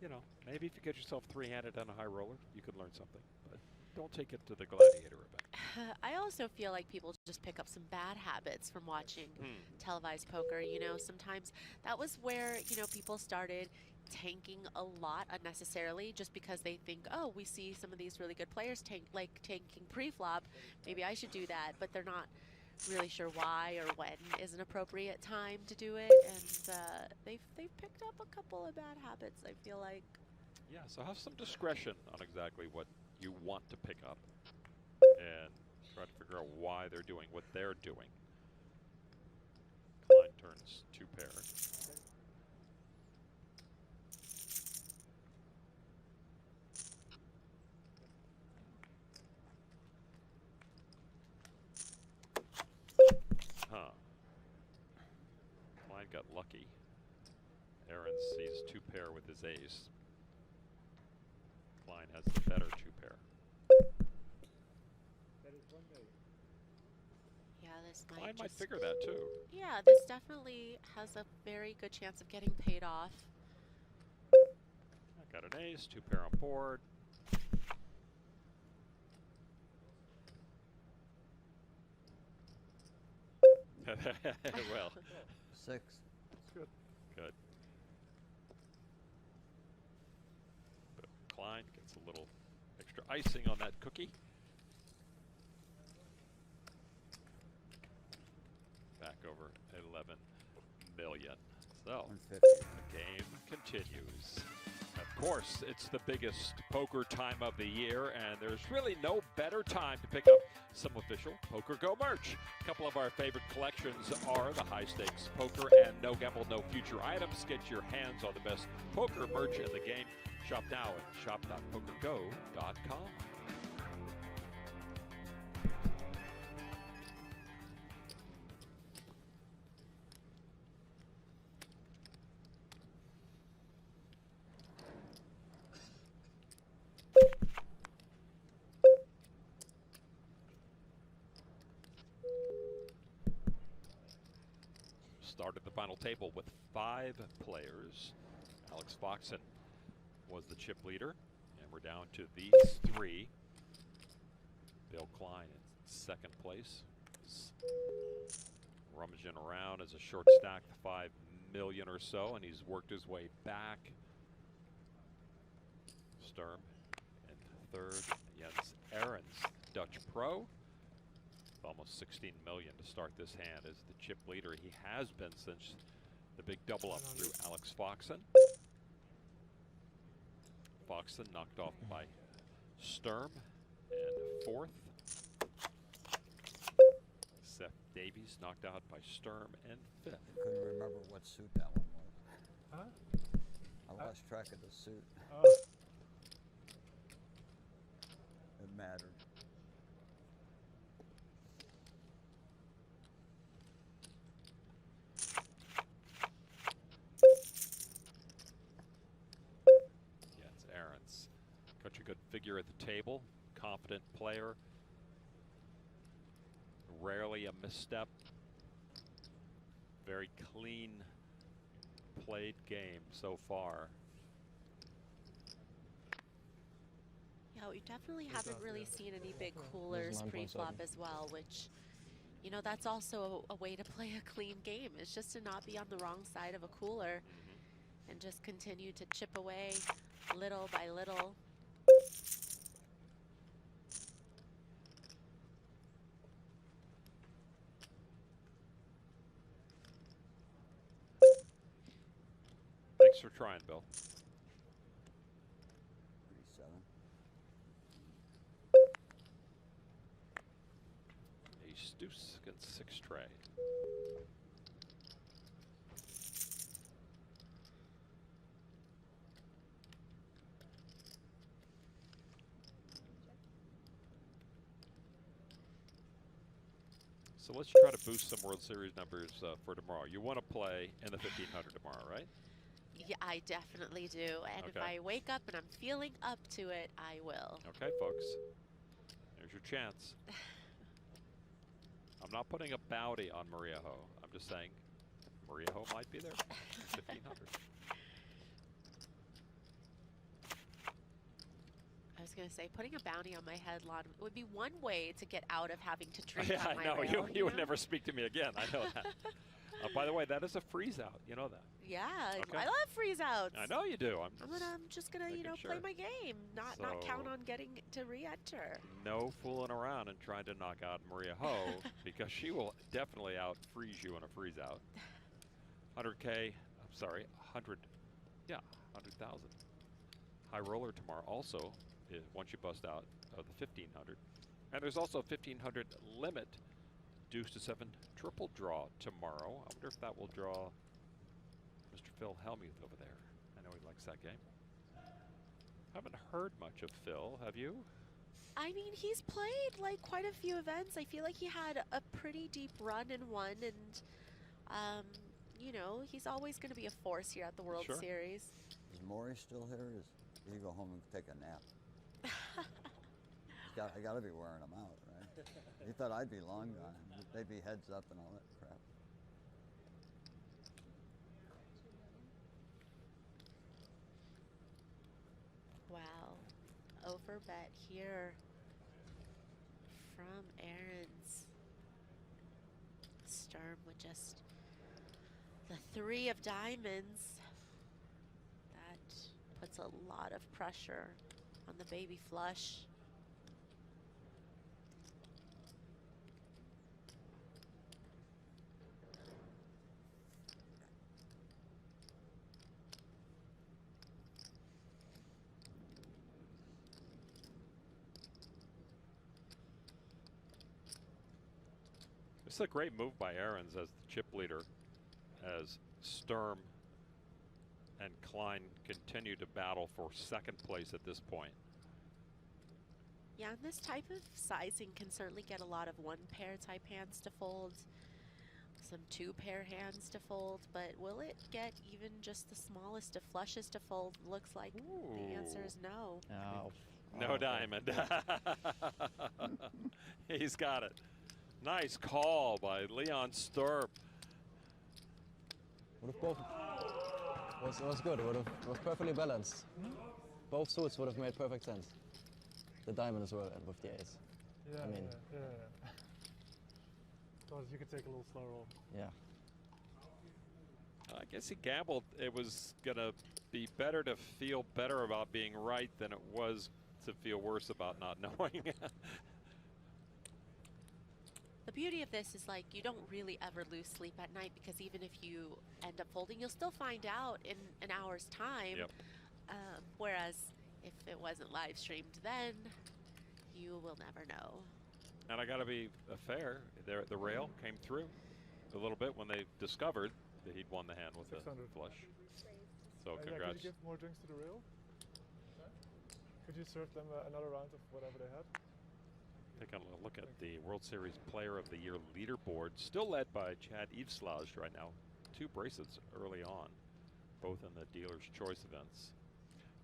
you know, maybe if you get yourself three-handed on a high roller, you could learn something, but don't take it to the gladiator event. I also feel like people just pick up some bad habits from watching televised poker. You know, sometimes that was where, you know, people started tanking a lot unnecessarily just because they think, oh, we see some of these really good players tanking pre-flop. Maybe I should do that, but they're not really sure why or when is an appropriate time to do it, and they've picked up a couple of bad habits, I feel like. Yeah, so have some discretion on exactly what you want to pick up and try to figure out why they're doing what they're doing. Klein turns 2-pair. Klein got lucky. Aarons sees 2-pair with his ace. Klein has the better 2-pair. Yeah, this Klein might figure that too. Yeah, this definitely has a very good chance of getting paid off. I got an ace, 2-pair on board. Well, 6. Good. Good. But Klein gets a little extra icing on that cookie. Back over 11 million. So the game continues. Of course, it's the biggest poker time of the year, and there's really no better time to pick up some official Poker Go merch. A couple of our favorite collections are the high stakes poker and no gamble, no future items. Get your hands on the best poker merch in the game. Shop now at shop.pokergo.com. Started the final table with 5 players. Alex Foxen was the chip leader, and we're down to these 3. Bill Klein in second place. He's rummaging around as a short stack, 5 million or so, and he's worked his way back. Sturm in third. Jens Aarons, Dutch pro. Almost 16 million to start this hand as the chip leader. He has been since the big double up through Alex Foxen. Foxen knocked off by Sturm in fourth. Davies knocked out by Sturm in 5th. Couldn't remember what suit that one was. Huh? I lost track of the suit. Oh. It mattered. Yeah, it's Ahrens. Such a good figure at the table, confident player. Rarely a misstep. Very clean played game so far. Yeah, we definitely haven't really seen any big coolers pre-flop as well, which, you know, that's also a way to play a clean game, is just to not be on the wrong side of a cooler and just continue to chip away little by little. Thanks for trying, Bill. 37. Ace deuce against 6 trade. So let's try to boost some World Series numbers for tomorrow. You want to play in the 1500 tomorrow, right? Yeah, I definitely do. And if I wake up and I'm feeling up to it, I will. Okay, folks. There's your chance. I'm not putting a bounty on Maria Ho. I'm just saying Maria Ho might be there. 1500. I was going to say, putting a bounty on my head, Lon, would be one way to get out of having to drink Yeah, on my I know. rail, You would never speak to me again. I know that. By the way, that is a freeze out. You know that. Yeah, Okay. I love freeze outs. I know you do. I'm just gonna, you know, sure. play my game, not count on getting to re-enter. No fooling around and trying to knock out Maria Ho because she will definitely out freeze you in a freeze out. 100K. I'm sorry, 100. Yeah, 100,000. High roller tomorrow also. Once you bust out of the 1500, and there's also a 1500 limit deuce to 7 triple draw tomorrow. I wonder if that will draw Mr. Phil Hellmuth over there. I know he likes that game. Haven't heard much of Phil, have you? I mean, he's played like quite a few events. I feel like he had a pretty deep run in one, and you know, he's always going to be a force here at the World Series. Is Maury still here? Does he go home and take a nap? I got to be wearing them out, right? He thought I'd be long gone. They'd be heads up and all that crap. Wow. Overbet here from Ahrens. Sturm with just the 3 of diamonds. That puts a lot of pressure on the baby flush. This is a great move by Ahrens as the chip leader, as Sturm and Klein continue to battle for second place at this point. Yeah, and this type of sizing can certainly get a lot of 1-pair type hands to fold, some 2-pair hands to fold, but will it get even just the smallest of flushes to fold? Looks like the answer is no. No diamond. He's got it. Nice call by Leon Sturm. Would have both. It was good. It was perfectly balanced. Both suits would have made perfect sense. The diamond as well, and with the ace. Yeah, I mean, yeah. Because you could take a little slow roll. Yeah. I guess he gambled. It was going to be better to feel better about being right than it was to feel worse about not knowing. The beauty of this is, like, you don't really ever lose sleep at night, because even if you end up folding, you'll still find out in an hour's time. Yep. Whereas if it wasn't live streamed then, you will never know. And I got to be fair. The rail came through a little bit when they discovered that he'd won the hand with the flush. So Yeah, congrats. could you give more drinks to the rail? Could you serve them another round of whatever they had? Taking a look at the World Series Player of the Year leaderboard, still led by Chad Eveslage right now. 2 bracelets early on, both in the Dealer's Choice events.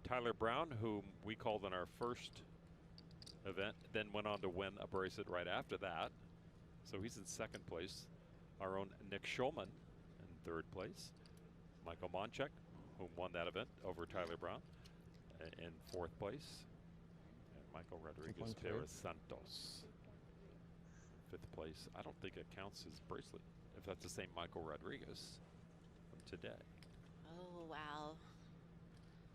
Tyler Brown, whom we called in our first event, then went on to win a bracelet right after that. So he's in 2nd place. Our own Nick Schulman in 3rd place. Michael Monchek, whom won that event over Tyler Brown, in 4th place. And Michael Rodriguez Perez Santos, 5th place. I don't think it counts as bracelet if that's the same Michael Rodriguez from today. Oh, wow.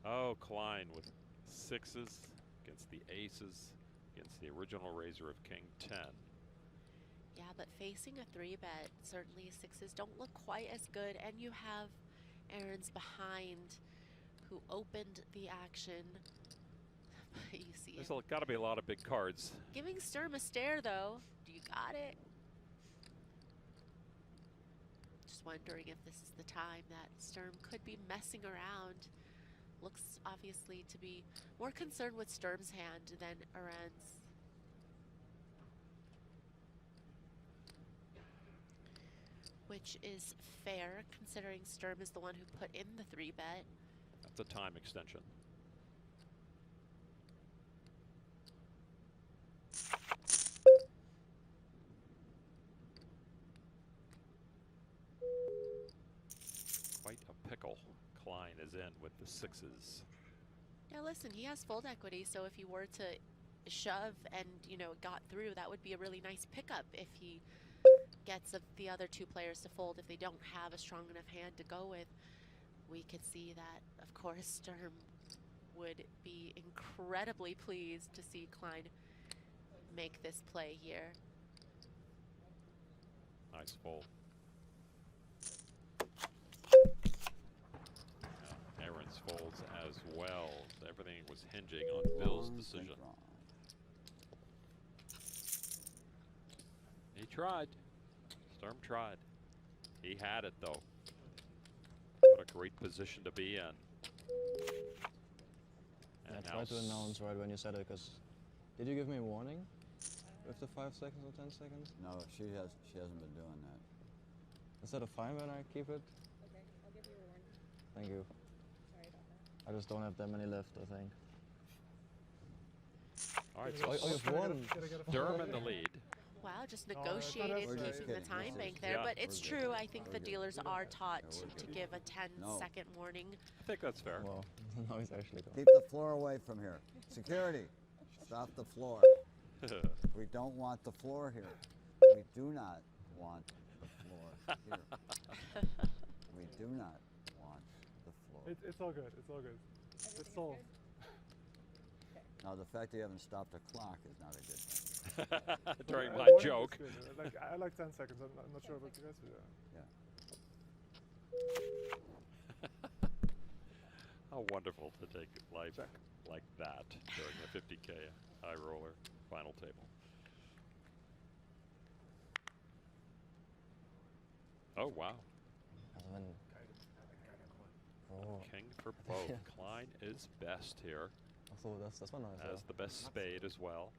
Oh, Klein with 6s against the aces, against the original raiser of King 10. Yeah, but facing a 3-bet, certainly 6s don't look quite as good, and you have Aaron's behind who opened the action. You see There's got to be a lot of big cards. giving Sturm a stare, though. Do you got it? Just wondering if this is the time that Sturm could be messing around. Looks obviously to be more concerned with Sturm's hand than Aren's. Which is fair, considering Sturm is the one who put in the 3-bet. That's a time extension. Quite a pickle. Klein is in with the 6s. Yeah, listen, he has fold equity, so if he were to shove and, you know, got through, that would be a really nice pickup if he gets the other 2 players to fold. If they don't have a strong enough hand to go with, we could see that, of course, Sturm would be incredibly pleased to see Klein make this play here. Nice fold. Aaron's folds as well. Everything was hinging on Bill's decision. He tried. Sturm tried. He had it, though. What a great position to be in. And I tried to announce right when you said it, because did you give me a warning with the 5 seconds or 10 seconds? No, she hasn't been doing that. Is that a fine when I keep it? Okay, I'll give you a warning. Thank you. Sorry about that. I just don't have that many left, I think. All right, so you've won. Sturm in the lead. Wow, just negotiated keeping the time bank there. Yeah. But it's true, I think the dealers are taught to give a 10-second warning. I think that's fair. Well, now he's actually gone. Keep the floor away from here. Security, stop the floor. We don't want the floor here. We do not want the floor here. We do not want the floor. It's all good. It's all good. It's all. Now, the fact that you haven't stopped the clock is not a good thing. During Yeah, my warning is joke. good. I like 10 seconds. I'm not sure about you guys, but Yeah. How wonderful to take life like that during the 50K high roller final table. Oh, wow. Oh. King for both. Klein is best here. So that's one nice. Has the best spade as well.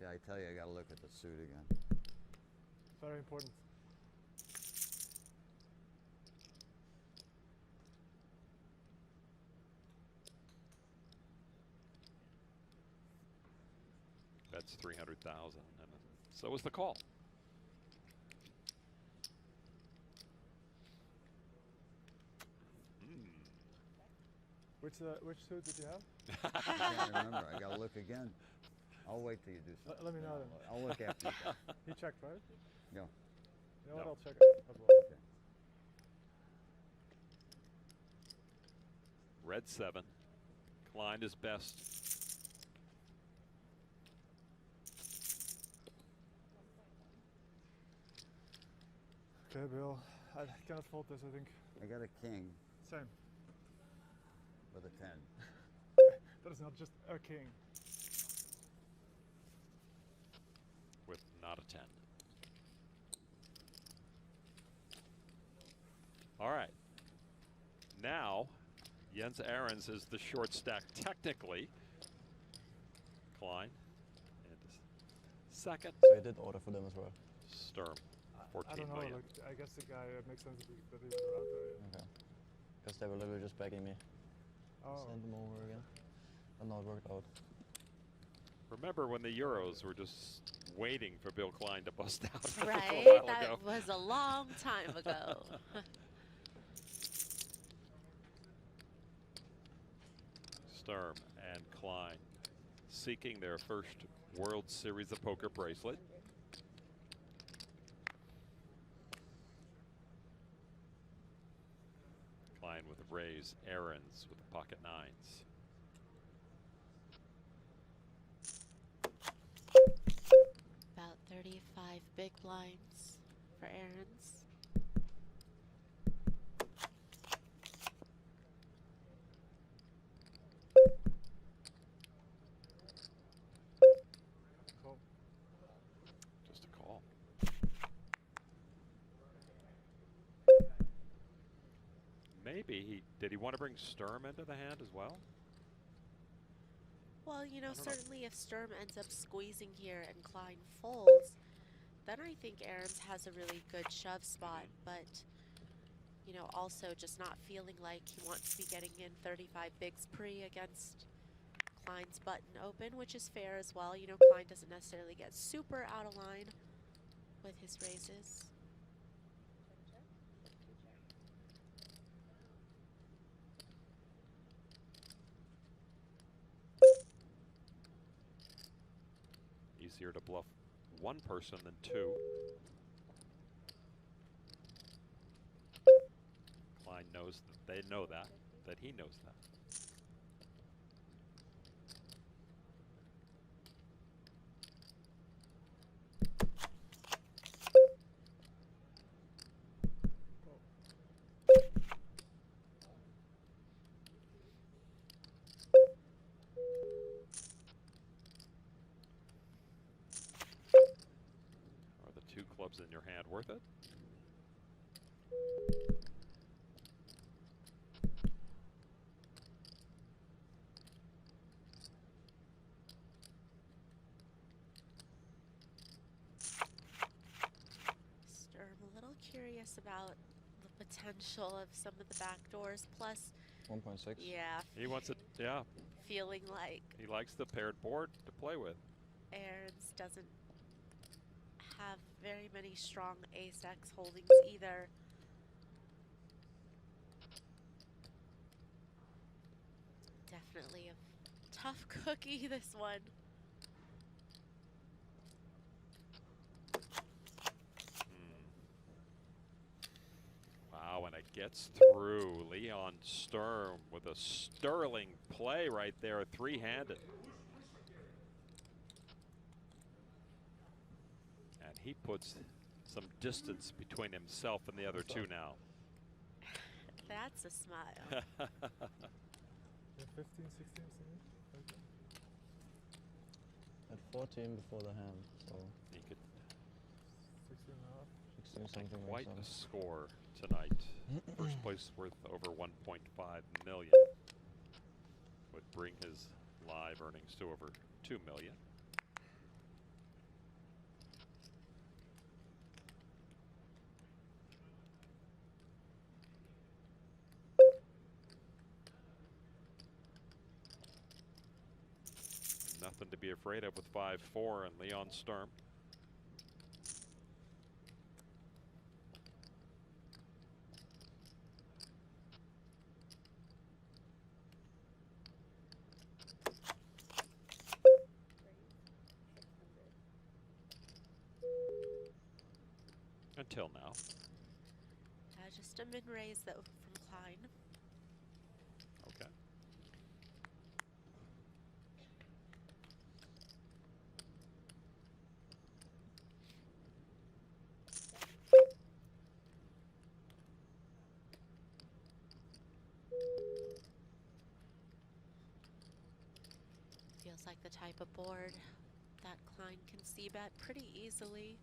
Yeah, I tell you, I got to look at the suit again. very important. That's 300,000, and so is the call. Which suit did you have? I can't remember. I got to look again. I'll wait till you do something. Let me know then. I'll look after you. He checked, right? No. You know what? No. I'll check it as well. Okay. Red 7. Klein is best. Okay, Bill. I cannot fold this, I think. I got a king Same. with a 10. That is not just a king. With not a 10. All right. Now, Jens Ahrens is the short stack technically. Klein. And second. So he did order for them as well. Sturm. 14 I don't know, million. like, I guess the guy, it makes sense that he was around there. Yeah. Okay. Because they were literally just begging me. Oh. Send them over again. And now it worked out. Remember when the Euros were just waiting for Bill Klein to bust out? Right, a while that ago. was a long time ago. Sturm and Klein seeking their first World Series of Poker bracelet. Klein with a raise, Ahrens with the pocket nines. About 35 big blinds for Ahrens. Cool. Just a call. Maybe did he want to bring Sturm into the hand as well? Well, you know, I don't know. certainly if Sturm ends up squeezing here and Klein folds, then I think Ahrens has a really good shove spot, but, you know, also just not feeling like he wants to be getting in 35 bigs pre against Klein's button open, which is fair as well. You know, Klein doesn't necessarily get super out of line with his raises. Easier to bluff one person than two. Klein knows that they know that he knows that. Are the two clubs in your hand worth it? Sturm a little curious about the potential of some of the back doors, plus 1.6. yeah, He wants it, yeah. feeling like He likes the paired board to play with. Ahrens doesn't have very many strong ace-X holdings either. Definitely a tough cookie, this one. Wow, and it gets through. Leon Sturm with a sterling play right there, three-handed. And he puts some distance between himself and the other two now. That's a smile. Yeah, 15, 16, something like that. At 14 before the hand, so He could 16 and a half. 16 something like quite that. a score tonight. First place worth over 1.5 million. Would bring his live earnings to over 2 million. Nothing to be afraid of with 5-4 and Leon Sturm. Until now. Just a mid-raise though from Klein. Okay. Looks like the type of board that Klein can see bet pretty easily.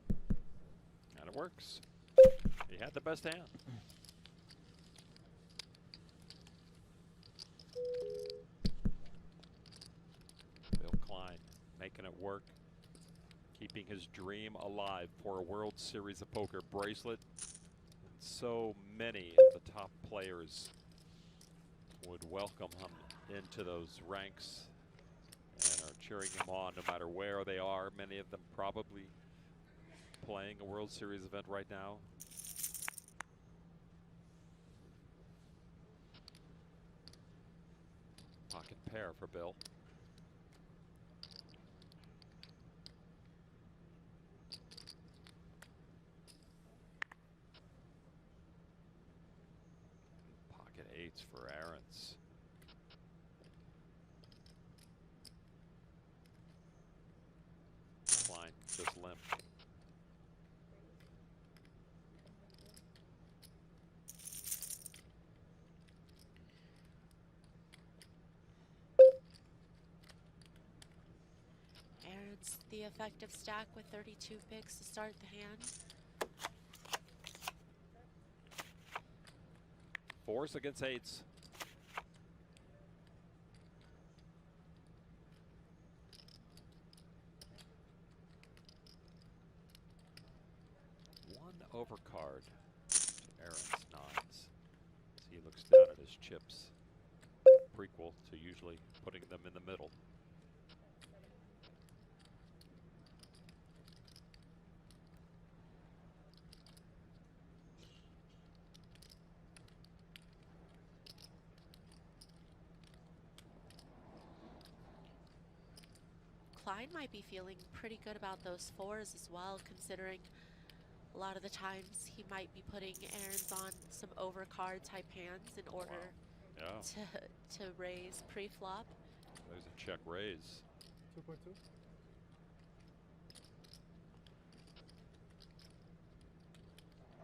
And it works. He had the best hand. Bill Klein making it work, keeping his dream alive for a World Series of Poker bracelet. So many of the top players would welcome him into those ranks and are cheering him on no matter where they are. Many of them probably playing a World Series event right now. Pocket pair for Bill. Pocket eights for Aarons. Klein just limp. Aaron's the effective stack with 32 picks to start the hand. Fours against eights. One overcard to Aaron's nines. As he looks down at his chips. Prequel to usually putting them in the middle. Klein might be feeling pretty good about those fours as well, considering a lot of the times he might be putting Aaron's on some overcard type hands in order to raise pre-flop. There's a check raise. 2.2.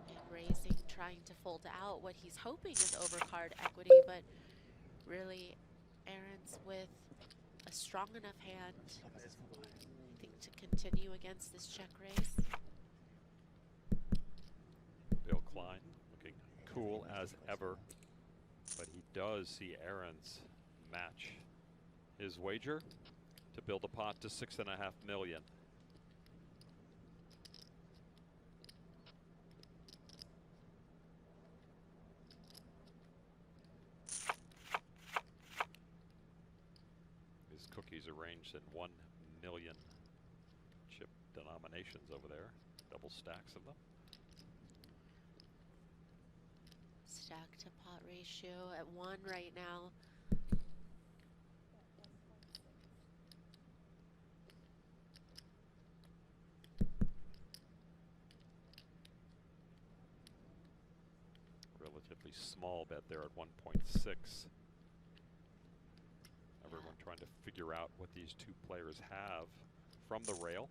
And raising, trying to fold out what he's hoping is overcard equity, but really Aaron's with a strong enough hand, I think, to continue against this check raise. Bill Klein looking cool as ever, but he does see Aaron's match his wager to build a pot to $6.5 million. His cookies arranged in 1 million chip denominations over there, double stacks of them. Stack to pot ratio at 1 right now. Relatively small bet there at 1.6. Everyone trying to figure out what these two players have from the rail.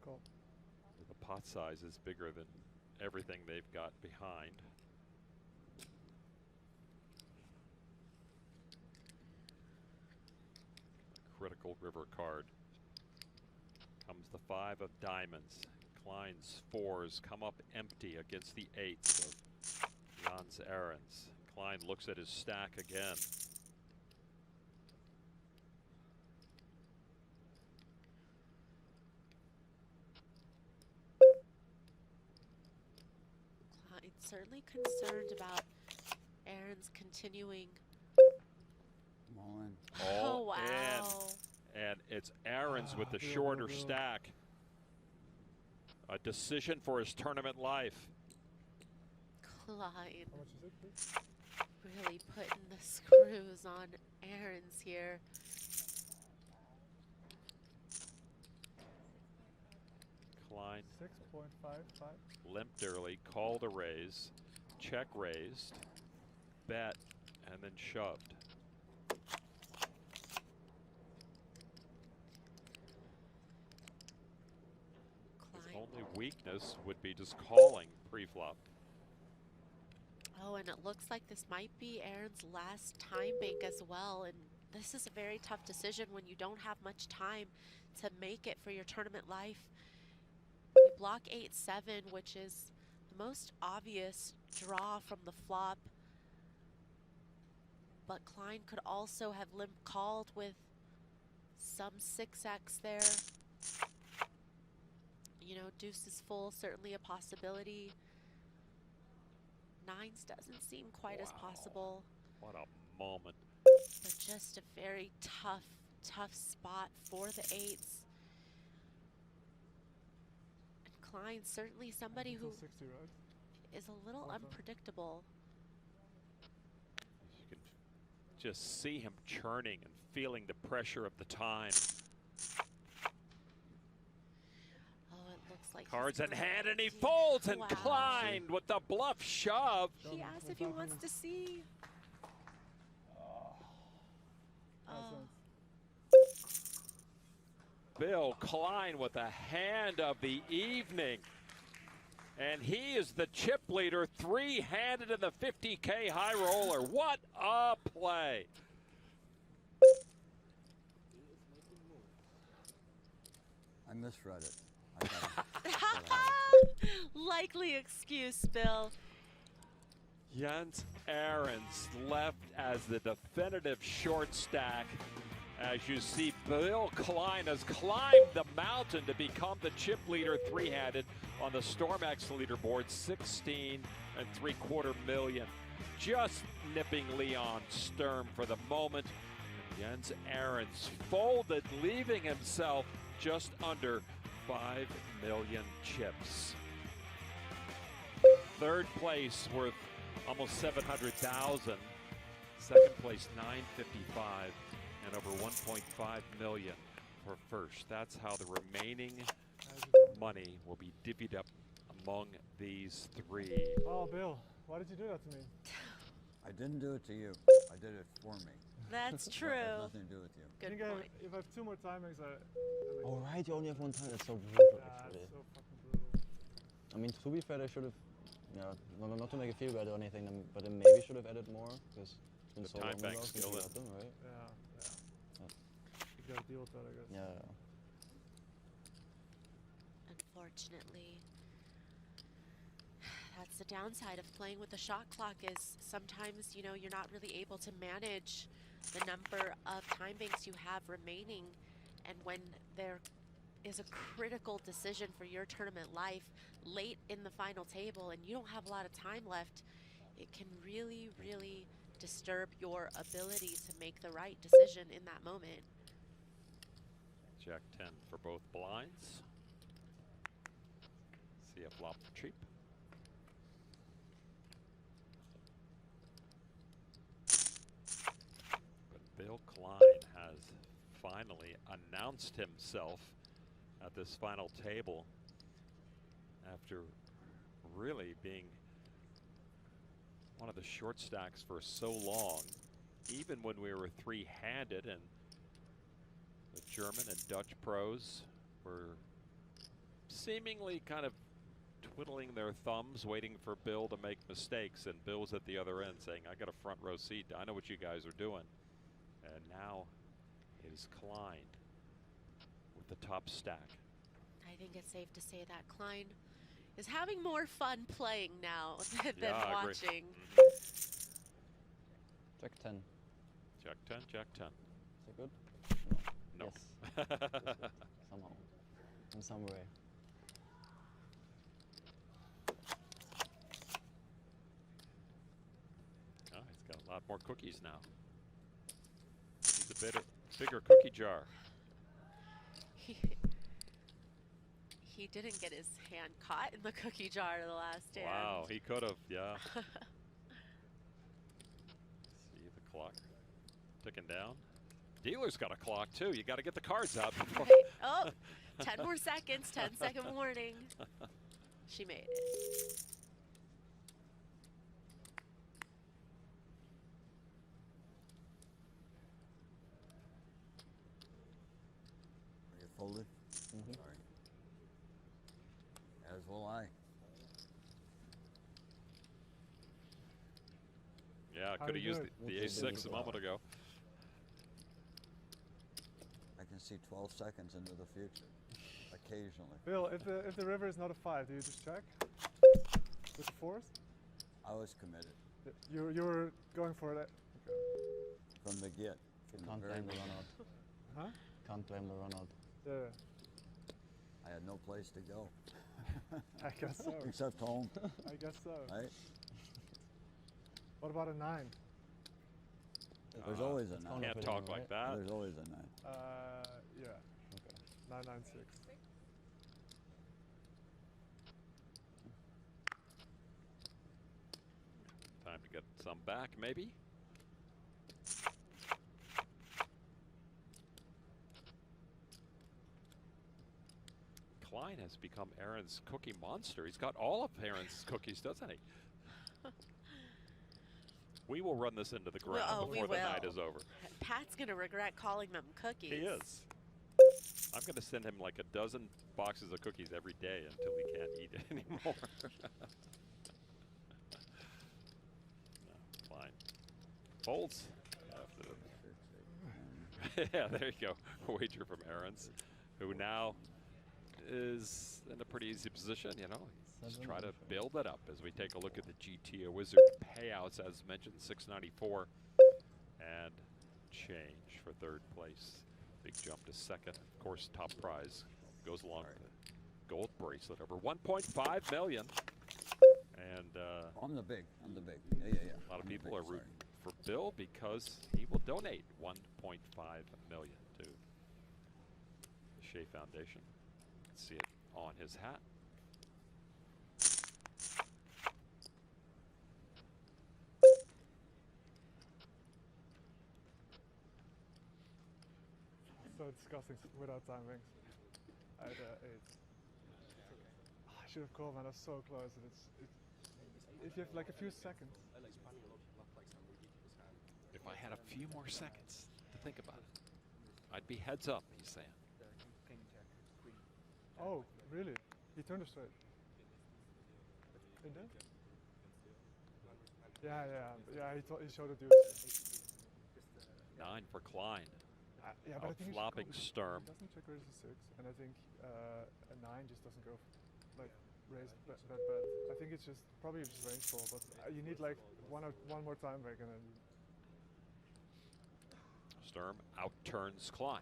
Call. The pot size is bigger than everything they've got behind. Critical river card. Comes the 5 of diamonds. Klein's fours come up empty against the 8s of Jans Aarons. Klein looks at his stack again. Klein certainly concerned about Aaron's continuing. All in. Oh, wow. And it's Aarons with the shorter stack. A decision for his tournament life. Klein How much is it, please? really putting the screws on Aaron's here. Klein 6.55. limped early, called a raise, check raised, bet, and then shoved. His only weakness would be just calling pre-flop. Oh, and it looks like this might be Aaron's last time bank as well. And this is a very tough decision when you don't have much time to make it for your tournament life. You block 8-7, which is the most obvious draw from the flop. But Klein could also have limp called with some 6x there. You know, deuce is full, certainly a possibility. Nines doesn't seem quite as possible. What a moment. But just a very tough spot for the eights. And Klein's certainly somebody who 60, right? is a little unpredictable. You can just see him churning and feeling the pressure of the time. Oh, it looks like Cards in hand, and he folds, and Klein with the bluff shove. He asked if he wants to see. Bill Klein with the hand of the evening. And he is the chip leader, three-handed in the 50K high roller. What a play. I misread it. Likely excuse, Bill. Jens Ahrens left as the definitive short stack. As you see, Bill Klein has climbed the mountain to become the chip leader, three-handed on the StormX leaderboard, 16.75 million. Just nipping Leon Sturm for the moment. Jens Ahrens folded, leaving himself just under 5 million chips. Third place worth almost 700,000. Second place 955, and over 1.5 million for first. That's how the remaining money will be divvied up among these three. Oh, Bill, why did you do that to me? I didn't do it to you. I did it for me. That's true. It has nothing to do with you. Good point. If I have 2 more timings, Oh, right, you only have one time. That's so brutal, actually. It's so fucking brutal. I mean, to be fair, they should have, not to make it feel bad or anything, but they maybe should have added more, because it's been so long ago since we got them, right? Yeah. You gotta deal with that, I guess. Yeah. Unfortunately, that's the downside of playing with the shot clock, is sometimes, you know, you're not really able to manage the number of time banks you have remaining. And when there is a critical decision for your tournament life late in the final table and you don't have a lot of time left, it can really, really disturb your ability to make the right decision in that moment. Jack 10 for both blinds. See a flop for cheap. But Bill Klein has finally announced himself at this final table after really being one of the short stacks for so long, even when we were three-handed and the German and Dutch pros were seemingly kind of twiddling their thumbs, waiting for Bill to make mistakes, and Bill's at the other end saying, I got a front row seat, I know what you guys are doing. And now it is Klein with the top stack. I think it's safe to say that Klein is having more fun playing now than watching. Jack 10. Jack 10, Jack 10. Is it good? No. Yes. Somehow. In some way. Oh, he's got a lot more cookies now. He's a bigger cookie jar. He didn't get his hand caught in the cookie jar the last hand. Wow, he could have, yeah. See the clock ticking down. Dealer's got a clock too. You got to get the cards out. Oh, 10 more seconds, 10-second warning. She made it. Are you folded? Sorry. As will I. Yeah, How could have you used doing? the ace-6 a moment ago. I can see 12 seconds into the future, occasionally. Bill, if the river is not a 5, do you just check with the 4s? I was committed You were going for it. Okay. from the get. You from can't the very blame the beginning. run out. Huh? Can't blame the run out. Yeah. I had no place to go. I guess so. Except home. I guess so. Right? What about a 9? There's always a 9. Can't talk like that. There's always a 9. Yeah. Okay. 996. Time to get some back, maybe. Klein has become Aaron's cookie monster. He's got all of Aaron's cookies, doesn't he? We will run this into the ground before the night is over. Pat's going to regret calling them cookies. He is. I'm going to send him like a dozen boxes of cookies every day until he can't eat it anymore. No, fine. Folds. Yeah, there you go. Wager from Aaron's, who now is in a pretty easy position, you know. Just try to build it up as we take a look at the GTO Wizard payouts. As mentioned, 694 and change for third place. Big jump to second. Of course, top prize goes along with the gold bracelet over 1.5 million. And I'm the big. a lot of people are rooting for Bill because he will donate 1.5 million to the Shea Foundation. You can see it on his hat. So disgusting without timings. I had 8. I should have called, man. I was so close. And if you have like a few seconds. If I had a few more seconds to think about it, I'd be heads up, he's saying. Oh, really? He turned it straight. He did? Yeah. He showed it to you. 9 for Klein. Yeah, but I think flopping Sturm. He doesn't check raise a 6, and I think a 9 just doesn't go like raise that bad. I think it's just probably just range call, but you need like one more time break and then. Sturm outturns Klein.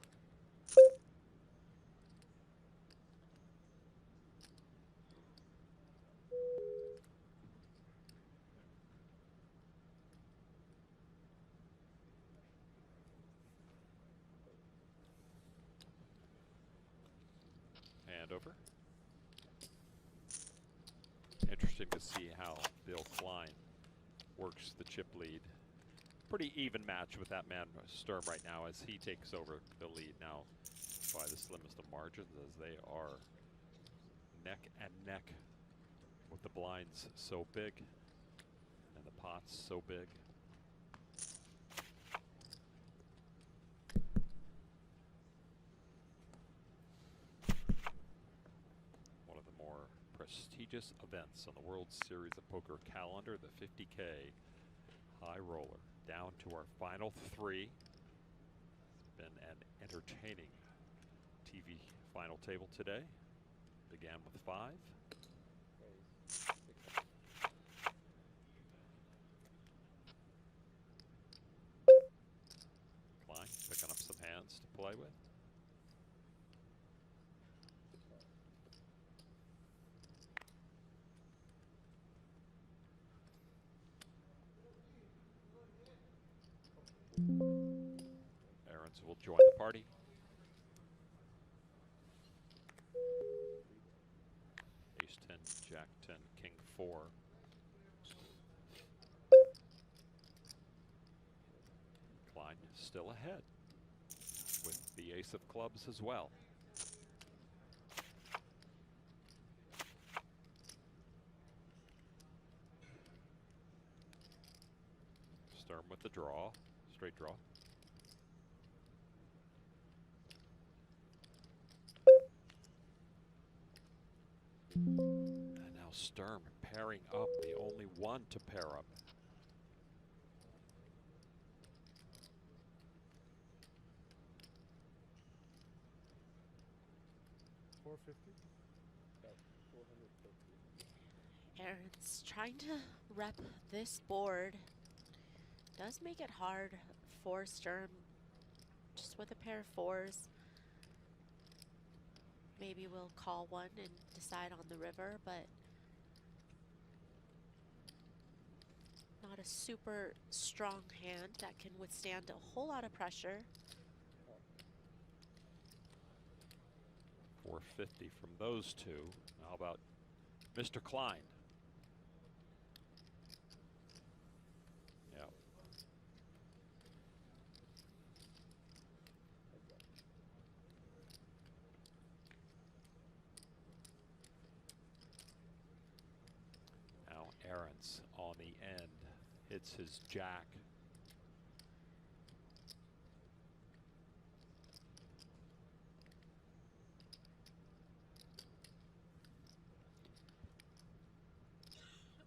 Hand over. Interesting to see how Bill Klein works the chip lead. Pretty even match with that man Sturm right now as he takes over the lead now by the slimmest of margins, as they are neck and neck with the blinds so big and the pots so big. One of the more prestigious events on the World Series of Poker calendar, the 50K High Roller. Down to our final 3. It's been an entertaining TV final table today. Began with 5. Klein picking up some hands to play with. Aarons will join the party. Ace 10, Jack 10, King 4. Klein still ahead with the ace of clubs as well. Sturm with the draw, straight draw. And now Sturm pairing up, the only one to pair up. 450. Aaron's trying to rep this board. Does make it hard for Sturm, just with a pair of fours. Maybe we'll call one and decide on the river, but not a super strong hand that can withstand a whole lot of pressure. 450 from those two. How about Mr. Klein? Yeah. Now Aarons on the end hits his jack.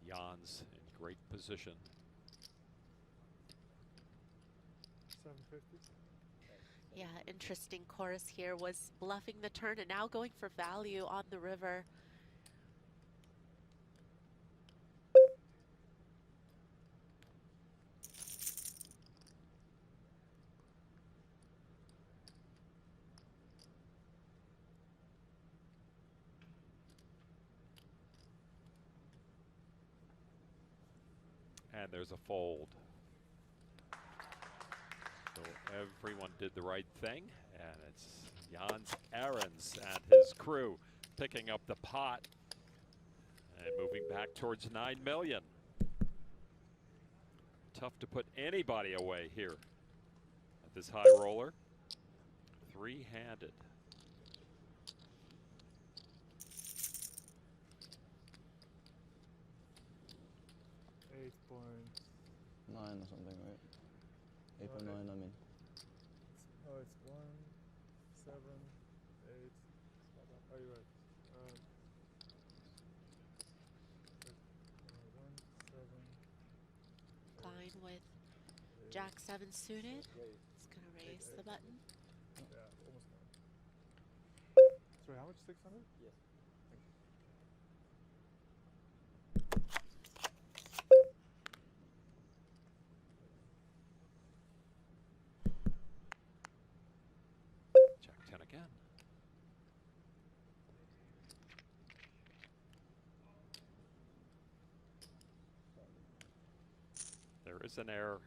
Jan's in great position. 750. Yeah, interesting chorus here was bluffing the turn and now going for value on the river. And there's a fold. So everyone did the right thing, and it's Jans Aarons and his crew picking up the pot and moving back towards 9 million. Tough to put anybody away here at this high roller. Three-handed. 8.9 or something, right? 8.9, I mean. Oh, it's 1, 7, 8. Oh, you're right. 1, 7. Klein with Jack 7 suited. It's gonna raise the button. Yeah, almost 9. Sorry, how much? 600? Yes. Jack 10 again. There is an air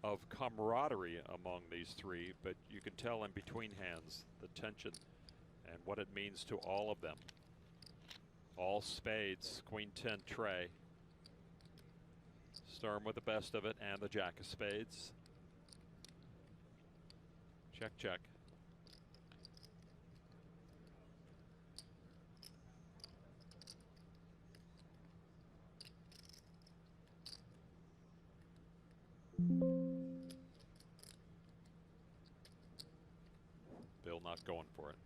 of camaraderie among these three, but you can tell in between hands the tension and what it means to all of them. All spades, Queen 10 tray. Sturm with the best of it and the Jack of spades. Check, check. Bill not going for it.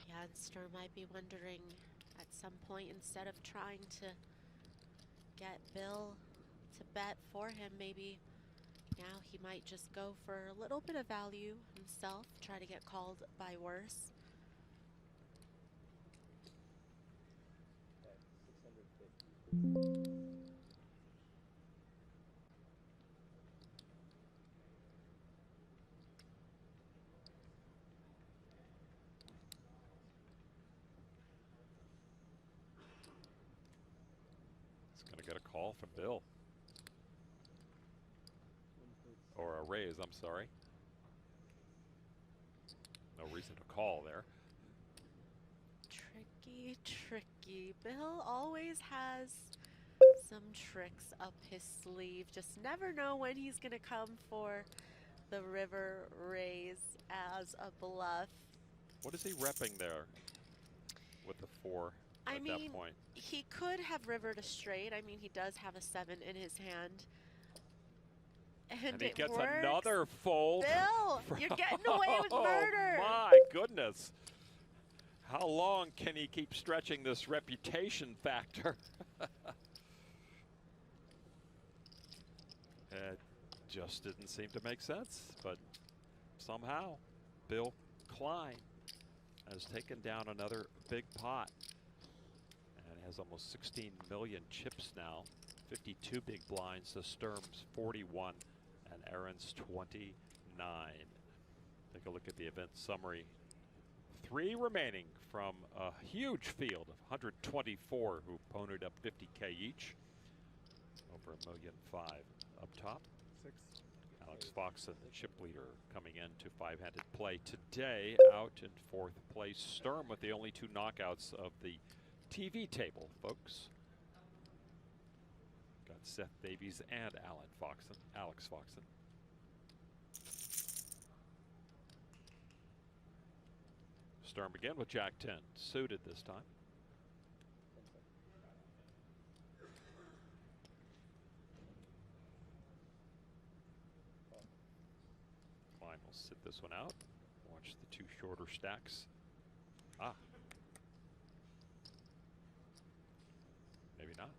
Yeah, and Sturm might be wondering at some point, instead of trying to get Bill to bet for him, maybe now he might just go for a little bit of value himself, try to get called by worse. It's going to get a call from Bill. Or a raise, I'm sorry. No reason to call there. Tricky, tricky. Bill always has some tricks up his sleeve. Just never know when he's going to come for the river raise as a bluff. What is he repping there with the 4 at that point? He could have rivered a straight. I mean, he does have a 7 in his hand. And he it gets works. another fold. Bill, you're getting away with murder. Oh my goodness. How long can he keep stretching this reputation factor? just didn't seem to make sense, but somehow Bill Klein has taken down another big pot and has almost 16 million chips now. 52 big blinds to Sturm's 41 and Aaron's 29. Take a look at the event summary. 3 remaining from a huge field of 124 who ponied up 50K each. Over $1.5 million up top. 6. Alex Foxen, the chip leader, coming into 5-handed play today. Out in 4th place, Sturm with the only 2 knockouts of the TV table, folks. Got Seth Davies and Alex Foxen. Sturm again with Jack 10, suited this time. Klein will sit this one out. Watch the 2 shorter stacks. Maybe not.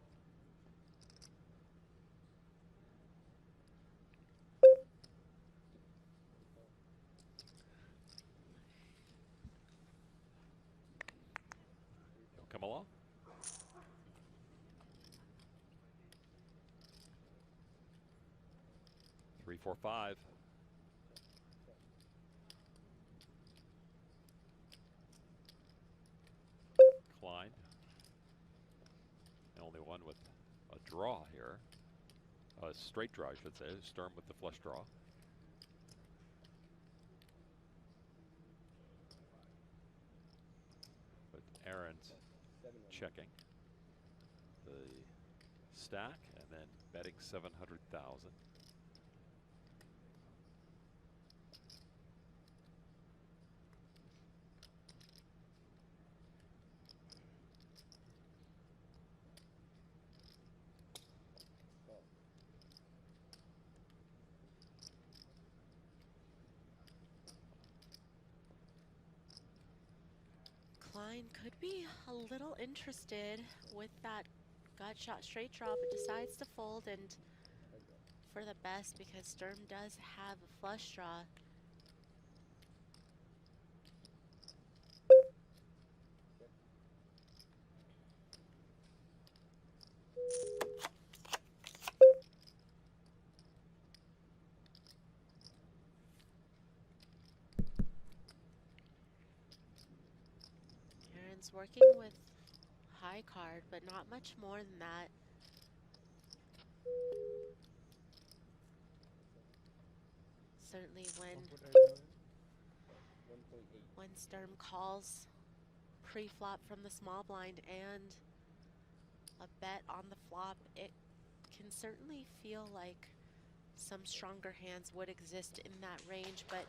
He'll come along. Three, 4, 5. Klein. The only one with a draw here. A straight draw, I should say. Sturm with the flush draw. But Aaron's checking the stack and then betting 700,000. Klein could be a little interested with that gut shot straight draw, but decides to fold, and for the best because Sturm does have a flush draw. Aaron's working with high card, but not much more than that. Certainly when Sturm calls pre-flop from the small blind and a bet on the flop, it can certainly feel like some stronger hands would exist in that range, but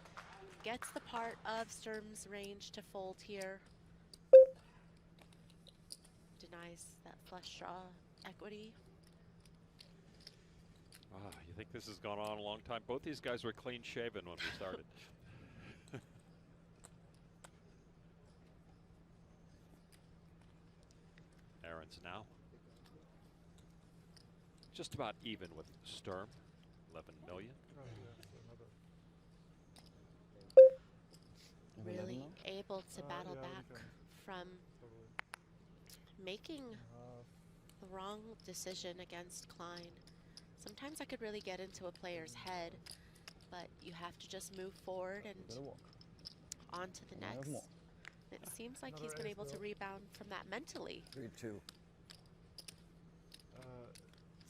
gets the part of Sturm's range to fold here. Denies that flush draw equity. You think this has gone on a long time? Both these guys were clean shaven when we started. Aaron's now just about even with Sturm, 11 million. Really able to battle back from making the wrong decision against Klein. Sometimes I could really get into a player's head, but you have to just move forward and on to the next. It seems like he's been able to rebound from that mentally. 3-2.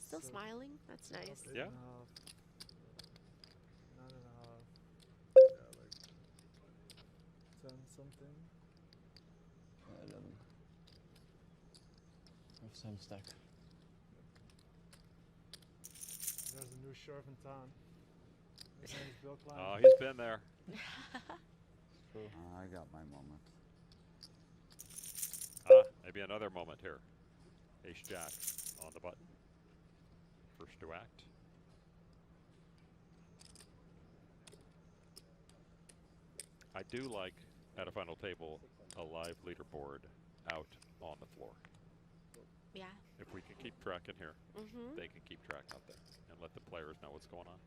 Still smiling, that's nice. Yeah. 9.5. Yeah, like 10 something. 11. With same stack. There's a new sheriff in town. His name is Bill Klein. Oh, he's been there. I got my moment. Maybe another moment here. Ace Jack on the button. First to act. I do like, at a final table, a live leaderboard out on the floor. Yeah. If we can keep track in here, Mm-hmm. they can keep track out there and let the players know what's going on.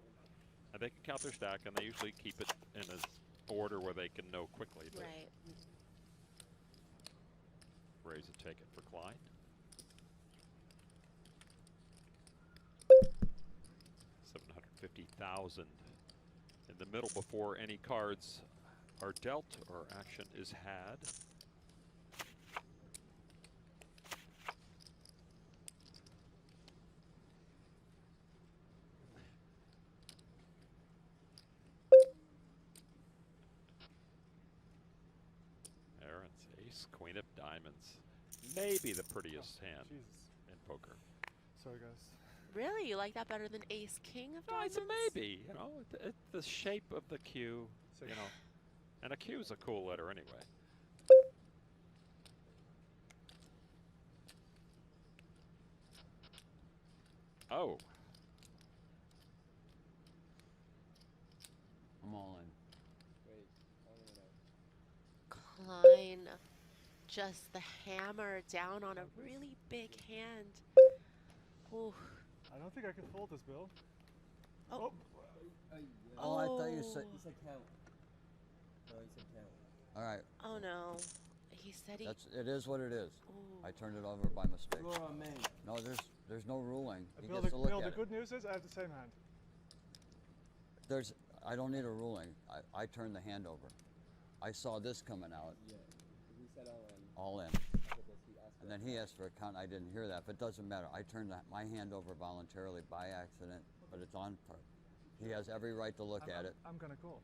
And they can count their stack, and they usually keep it in an order where they can know quickly. But Right. raise and take it for Klein. 750,000 in the middle before any cards are dealt or action is had. Aaron's ace, queen of diamonds. Maybe the prettiest hand in poker. Sorry, guys. Really? You like that better than ace king of No, diamonds? it's a maybe. You know, the shape of the Q. You know, and a Q is a cool letter anyway. Oh. I'm all in. Klein, just the hammer down on a really big hand. Ooh. I don't think I can fold this, Bill. Oh. Oh, I thought you said. He said count. No, he said count. All right. Oh no. He said he. It is what it is. Ooh. I turned it over by mistake. Score on me. No, there's no ruling. He Bill, gets to look Bill, at the it. good news is I have the same hand. I don't need a ruling. I turned the hand over. I saw this coming out. Yeah. He said all in. All in. And then he asked for a count. I didn't hear that, but it doesn't matter. I turned my hand over voluntarily by accident, but it's on purpose. He has every right to look at it. I'm gonna call.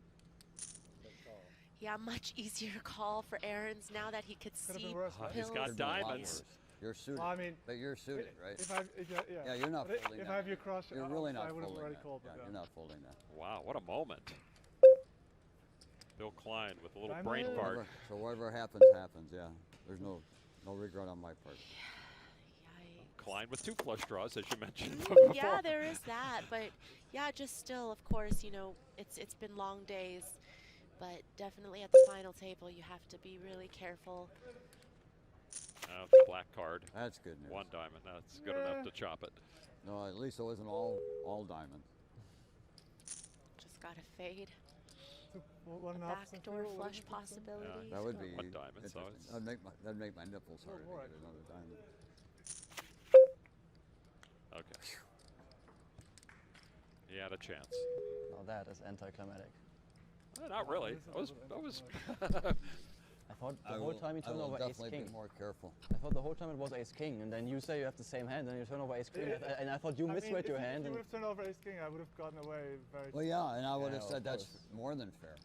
Yeah, much easier call for Aaron's now that he could see worse, right? He's got diamonds. You're suited. Well, I mean, but you're suited, right? Yeah, you're not but folding If that. I have your crush, You're really not I would have folding already that. called. Yeah, But you're not folding that. Wow, what a moment. Bill Klein with a little Diamond. brain fart. So whatever happens, happens. Yeah, there's no regret on my part. Klein with 2 flush draws, as you mentioned. Yeah, there is that, but yeah, just still, of course, you know, it's been long days, but definitely at the final table, you have to be really careful. The black card. That's good news. 1 diamond. That's good enough to chop it. No, at least it wasn't all diamond. Just gotta fade. One a backdoor flush possibility. That would be 1 diamond. So it's that'd make my nipples harder to get another diamond. okay. He had a chance. Now that is anticlimactic. Not really. I was I thought the whole time you turned over ace definitely king. be more careful. I thought the whole time it was ace king, and then you say you have the same hand, and you turn over ace queen, and I thought you misread your hand. If you would have turned over ace king, I would have gotten away very. Well, yeah, and I would have Yeah, said of that's course. more than fair.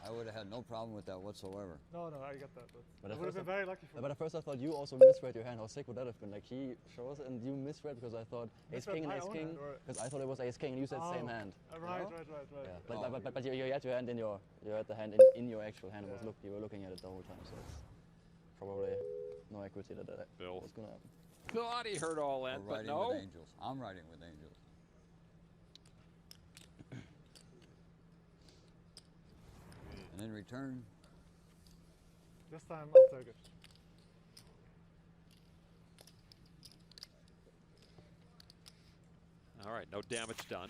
I would have had no problem with that whatsoever. No, I get that, but I at would have first been very lucky for But at first I thought you also misread your hand. How sick would that have been? Like he shows and you misread because I thought ace Misread king and my ace own king, hand, or- because I thought it was ace king and you said same hand. Right, you know? right. Yeah, but you had your hand in you had the hand in your actual hand and you were looking at it the whole time, so it's probably no equity that Bill was gonna happen. thought he heard all in, We're but riding no. with angels. I'm riding with angels. And in return, this time I'll take it. All right, no damage done.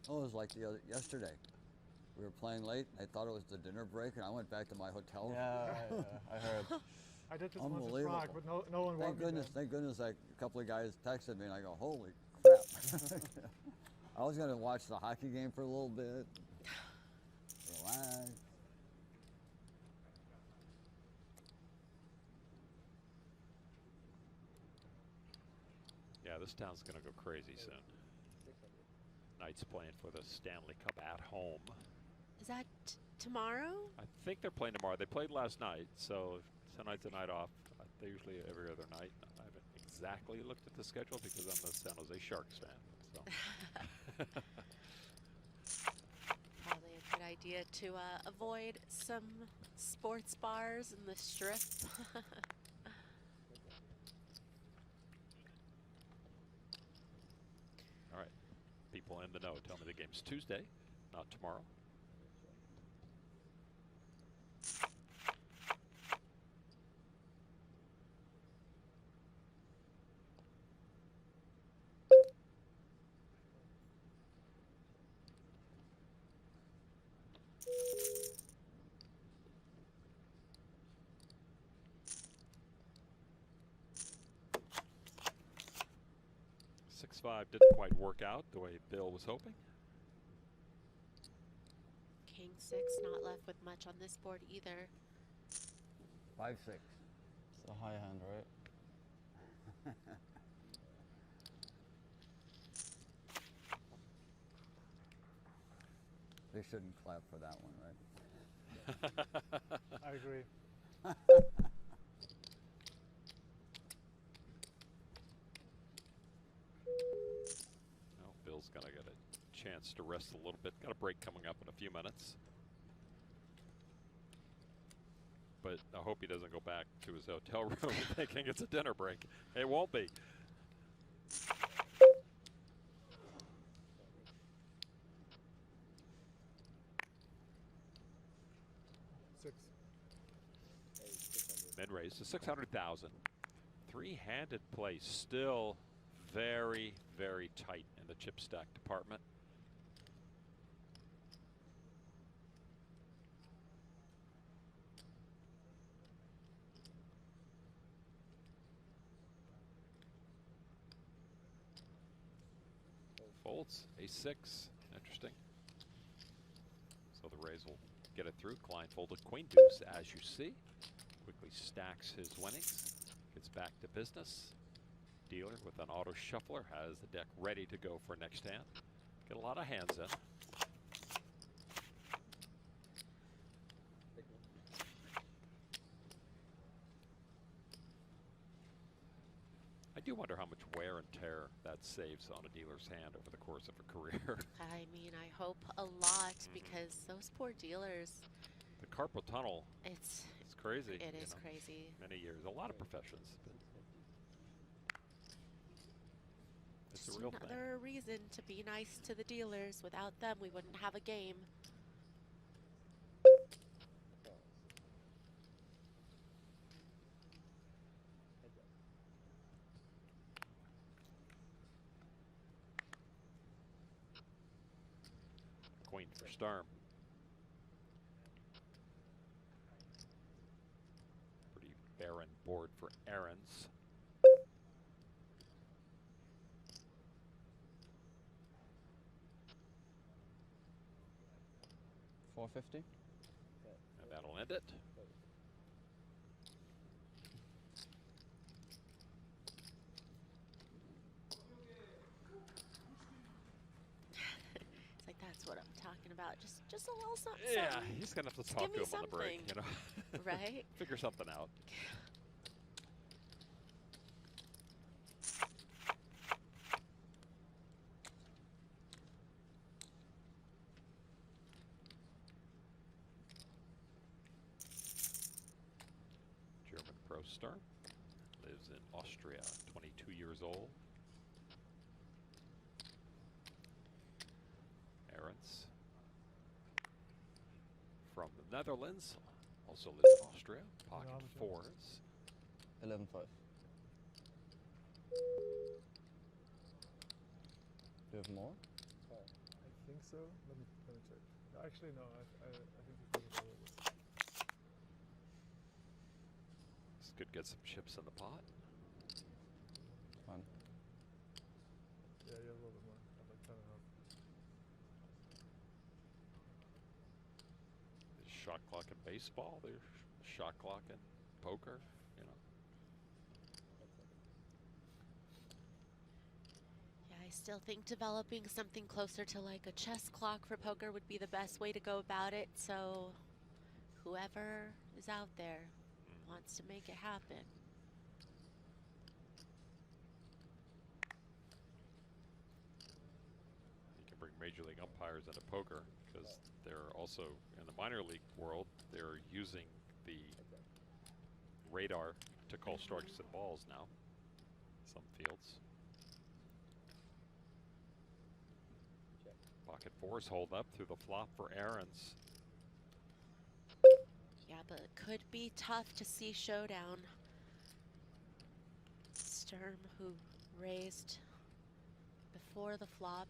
oh, it was like yesterday. We were playing late. I thought it was the dinner break, and I went back to my hotel. Yeah, I heard. I did this once in Unbelievable. Prague, but no one Thank warned me goodness, then. thank goodness, like a couple of guys texted me, and I go, holy crap. I was going to watch the hockey game for a little bit. Relax. Yeah, this town's going to go crazy soon. Knights playing for the Stanley Cup at home. Is that tomorrow? I think they're playing tomorrow. They played last night, so tonight's a night off. They usually every other night. I haven't exactly looked at the schedule because I'm a San Jose Sharks fan. So. Probably a good idea to avoid some sports bars in the strip. All right, people in the know tell me the game's Tuesday, not tomorrow. 6-5 didn't quite work out the way Bill was hoping. King 6 not left with much on this board either. 5-6. It's a high hand, right? They shouldn't clap for that one, right? I agree. Well, Bill's going to get a chance to rest a little bit. Got a break coming up in a few minutes. But I hope he doesn't go back to his hotel room thinking it's a dinner break. It won't be. Mid-raise to 600,000. Three-handed play still very, very tight in the chip stack department. Folds, ace-6, interesting. So the raise will get it through. Klein folded queen deuce, as you see. Quickly stacks his winnings, gets back to business. Dealer with an auto shuffler has the deck ready to go for next hand. Get a lot of hands in. I do wonder how much wear and tear that saves on a dealer's hand over the course of a career. I mean, I hope a lot because those poor dealers. The carpal tunnel. It's crazy. It is crazy. Many years, a lot of professions. It's Just a real thing. another reason to be nice to the dealers. Without them, we wouldn't have a game. Queen for Sturm. Pretty barren board for Aaron's. $450. And that'll end it. It's like, that's what I'm talking about. Just a little something. Yeah, something. he's gonna have to Just talk give to me him on the break, you know. Right? Figure something out. German pro star, lives in Austria, 22 years old. Arends from the Netherlands, also lives in Austria. Pocket fours. 11.5. Do you have more? I think so. Let me check. Actually, no. I think we can go with this. This could get some chips in the pot. Fun. Yeah, you have a little bit more. I have like 10 and a half. There's shot clock in baseball. There's shot clock in poker. You know. Yeah, I still think developing something closer to like a chess clock for poker would be the best way to go about it. So whoever is out there wants to make it happen. You can bring major league umpires into poker because they're also in the minor league world. They're using the radar to call strikes and balls now. Some fields. Pocket fours hold up through the flop for Aaron's. Yeah, but it could be tough to see showdown. Sturm, who raised before the flop.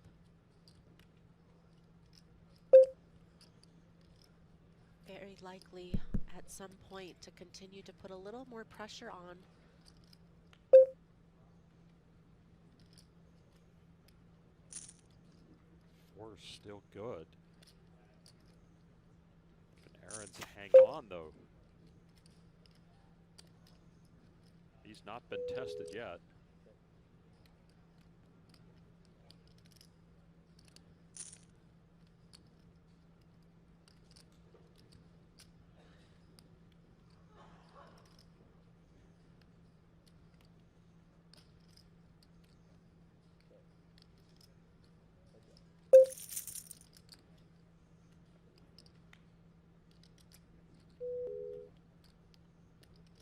Very likely at some point to continue to put a little more pressure on. still good. Can Ahrens hang on, though? He's not been tested yet.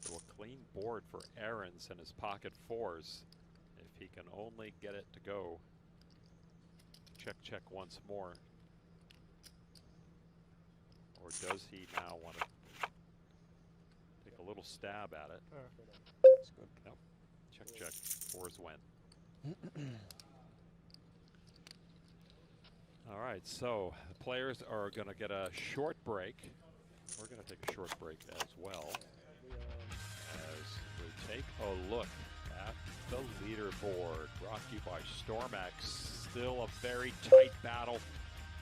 So a clean board for Ahrens and his pocket fours. If he can only get it to go. Check, check once more. Or does he now want to take a little stab at it? That's good. Nope. Check, check. Fours win. All right, so the players are going to get a short break. We're going to take a short break as well as we take a look at the leaderboard brought to you by StormX. Still a very tight battle.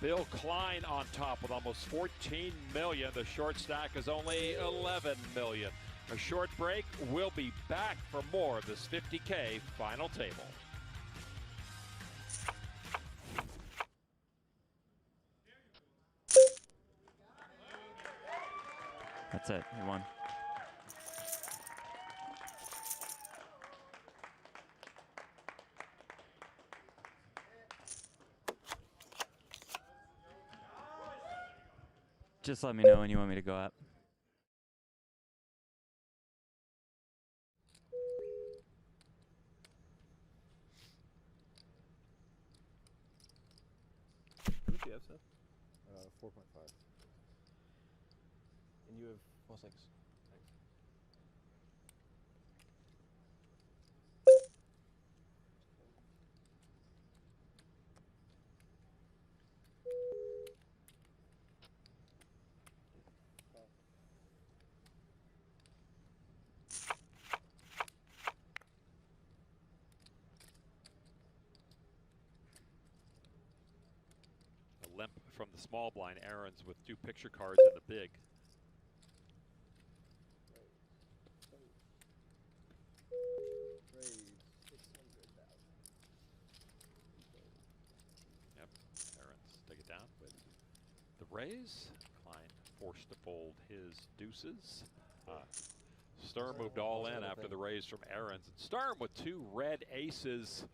Bill Klein on top with almost 14 million. The short stack is only 11 million. A short break. We'll be back for more of this 50K final table. That's it. You won. Just let me know when you want me to go up. How much do you have, Seth? 4.5. And you have 4.6. Thanks. A limp from the small blind. Ahrens with 2 picture cards in the big. Yep, Ahrens take it down. The raise. Klein forced to fold his deuces. Sturm moved all in after the raise from Ahrens. Sturm with 2 red aces.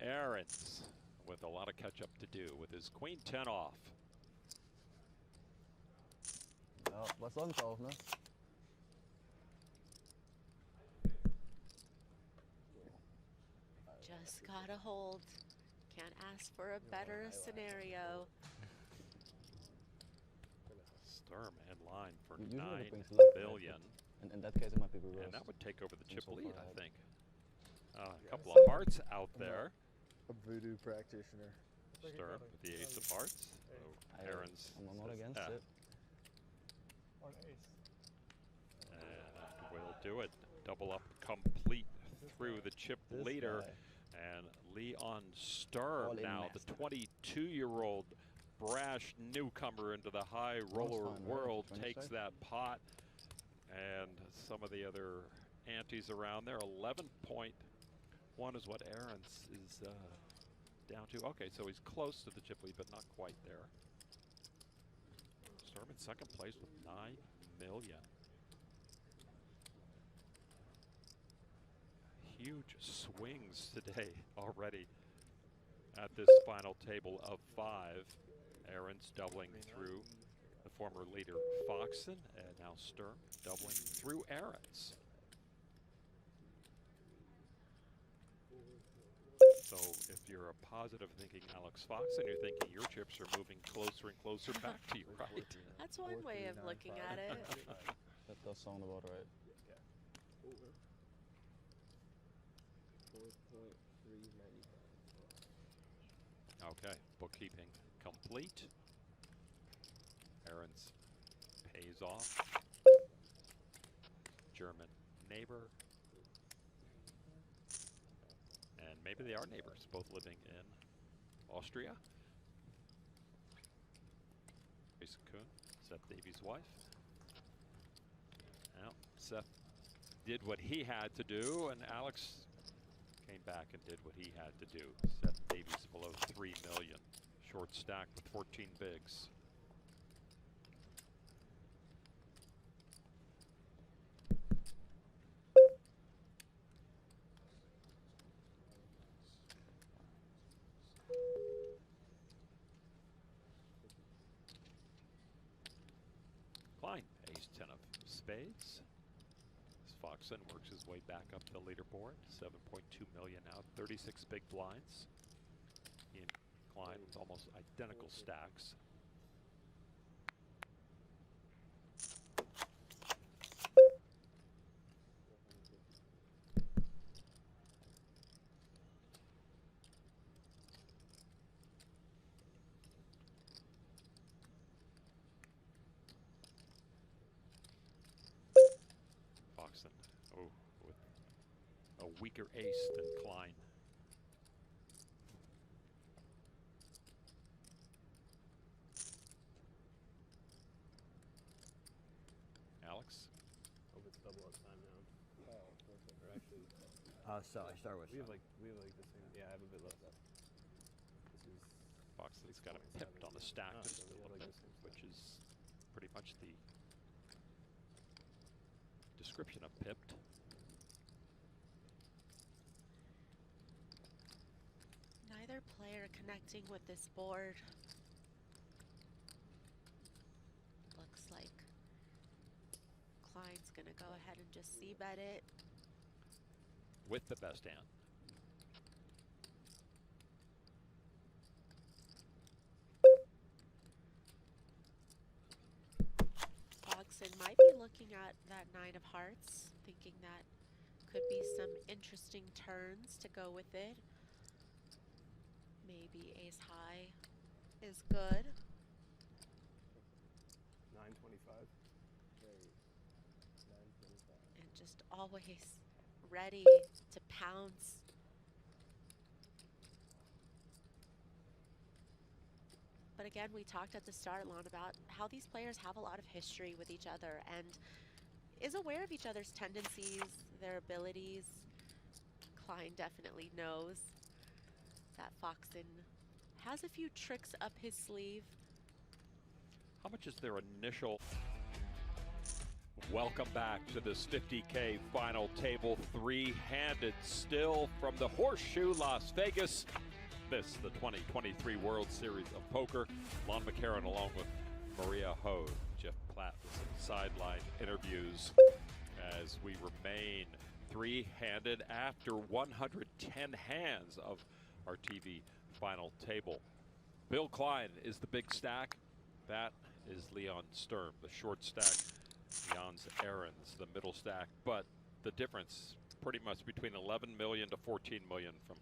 Ahrens with a lot of catch up to do with his queen 10 off. Ja, was sonst auch, ne? Just gotta hold. Can't ask for a better scenario. Sturm in line for Usually 9 it brings luck, right? billion. And in that case, it might be reversed. And that would take over the chip So lead, far I ahead. think. A couple of hearts out I'm there. A voodoo practitioner. Sturm with the ace of hearts. So Ahrens I'm not says, against "Ah." it. Or an ace. And we'll do it. Double up complete through the chip This leader. guy. And Leon Sturm, All-in now master. the 22-year-old brash newcomer into the high roller fine, right? world, 20 takes straight? that pot. And some of the other antes around there. 11.1 is what Ahrens is down to. Okay, so he's close to the chip lead, but not quite there. Sturm in second place with 9 million. Huge swings today already at this final table of 5. Ahrens doubling through the former leader Foxen, and now Sturm doubling through Ahrens. So if you're a positive thinking Alex Foxen, you're thinking your chips are moving closer and closer back to you, right? That's one way of looking at it. That does sound about right. Okay, bookkeeping complete. Ahrens pays off. German neighbor. And maybe they are neighbors, both living in Austria. Teresa Kuhn, Seth Davies' wife. Now, Seth did what he had to do, and Alex came back and did what he had to do. Seth Davies below 3 million. Short stack with 14 bigs. Klein, ace 10 of spades. Foxen works his way back up the leaderboard. 7.2 million now, 36 big blinds. He and Klein with almost identical stacks. Foxen, oh, with a weaker ace than Klein. Alex? Hope it's double up time now. Oh, perfect. Or actually, So I start with we have like the same. Yeah, I have a bit left. This is Foxen's got him pipped on the stack Oh, just so a we have little like bit, the same which is pretty much the description of pipped. Neither player connecting with this board. Looks like Klein's gonna go ahead and just c-bet it. With the best hand. Foxen might be looking at that 9 of hearts, thinking that could be some interesting turns to go with it. Maybe ace high is good. 925. And just always ready to pounce. But again, we talked at the start, Lon, about how these players have a lot of history with each other and is aware of each other's tendencies, their abilities. Klein definitely knows that Foxen has a few tricks up his sleeve. How much is their initial? Welcome back to this 50K final table, three-handed still from the Horseshoe Las Vegas. This, the 2023 World Series of Poker. Lon McCarron along with Maria Ho, Jeff Platt with some sideline interviews as we remain three-handed after 110 hands of our TV final table. Bill Klein is the big stack. That is Leon Sturm, the short stack. Jans Ahrens, the middle stack. But the difference pretty much between 11 million to 14 million from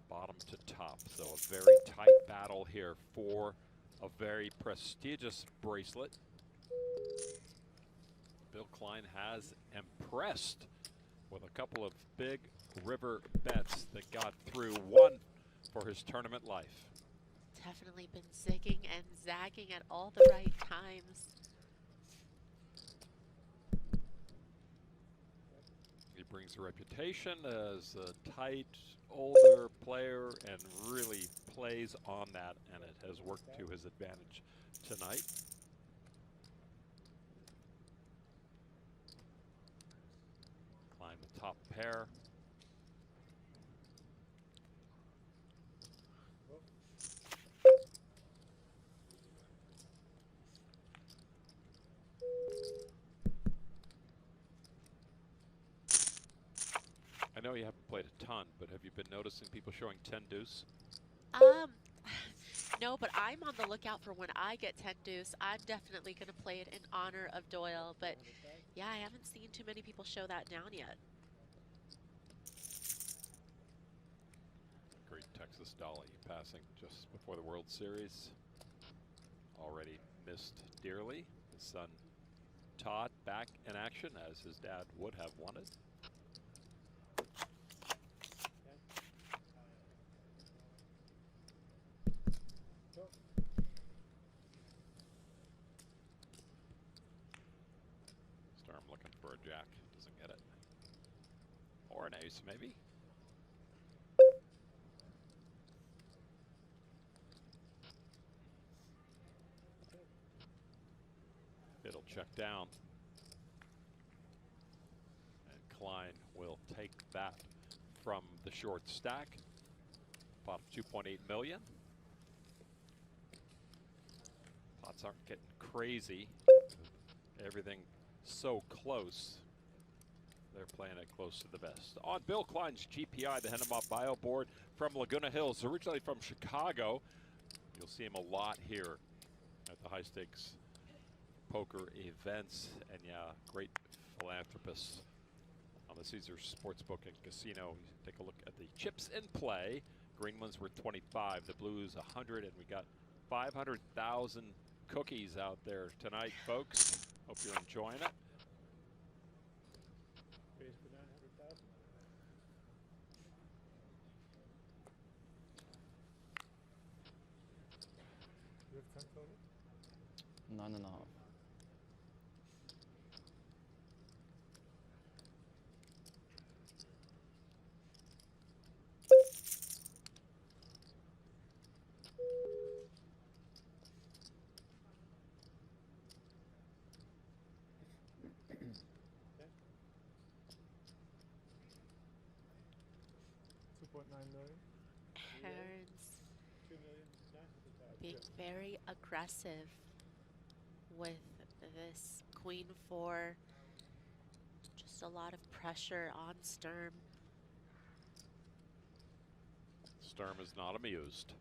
bottom to top. So a very tight battle here for a very prestigious bracelet. Bill Klein has impressed with a couple of big river bets that got through, one for his tournament life. Definitely been zigging and zagging at all the right times. He brings a reputation as a tight, older player and really plays on that, and it has worked to his advantage tonight. Klein the top pair. I know you haven't played a ton, but have you been noticing people showing 10 deuce? No, but I'm on the lookout for when I get 10 deuce. I'm definitely going to play it in honor of Doyle, but yeah, I haven't seen too many people show that down yet. Great Texas Dolly passing just before the World Series. Already missed dearly. His son Todd back in action as his dad would have wanted. Looking for a jack, doesn't get it. Or an ace, maybe. It'll check down. And Klein will take that from the short stack. Pot of 2.8 million. Pots aren't getting crazy. Everything so close. They're playing it close to the vest. On Bill Klein's GPI, the Hennemont Bio board from Laguna Hills, originally from Chicago. You'll see him a lot here at the high stakes poker events. And yeah, great philanthropist on the Caesars Sportsbook and Casino. Take a look at the chips in play. Green ones were 25, the blues 100, and we got 500,000 cookies out there tonight, folks. Hope you're enjoying it. Raise for 900,000. You have 10 total? 9.5. Hearns being very aggressive with this queen 4. Just a lot of pressure on Sturm. Sturm is not amused.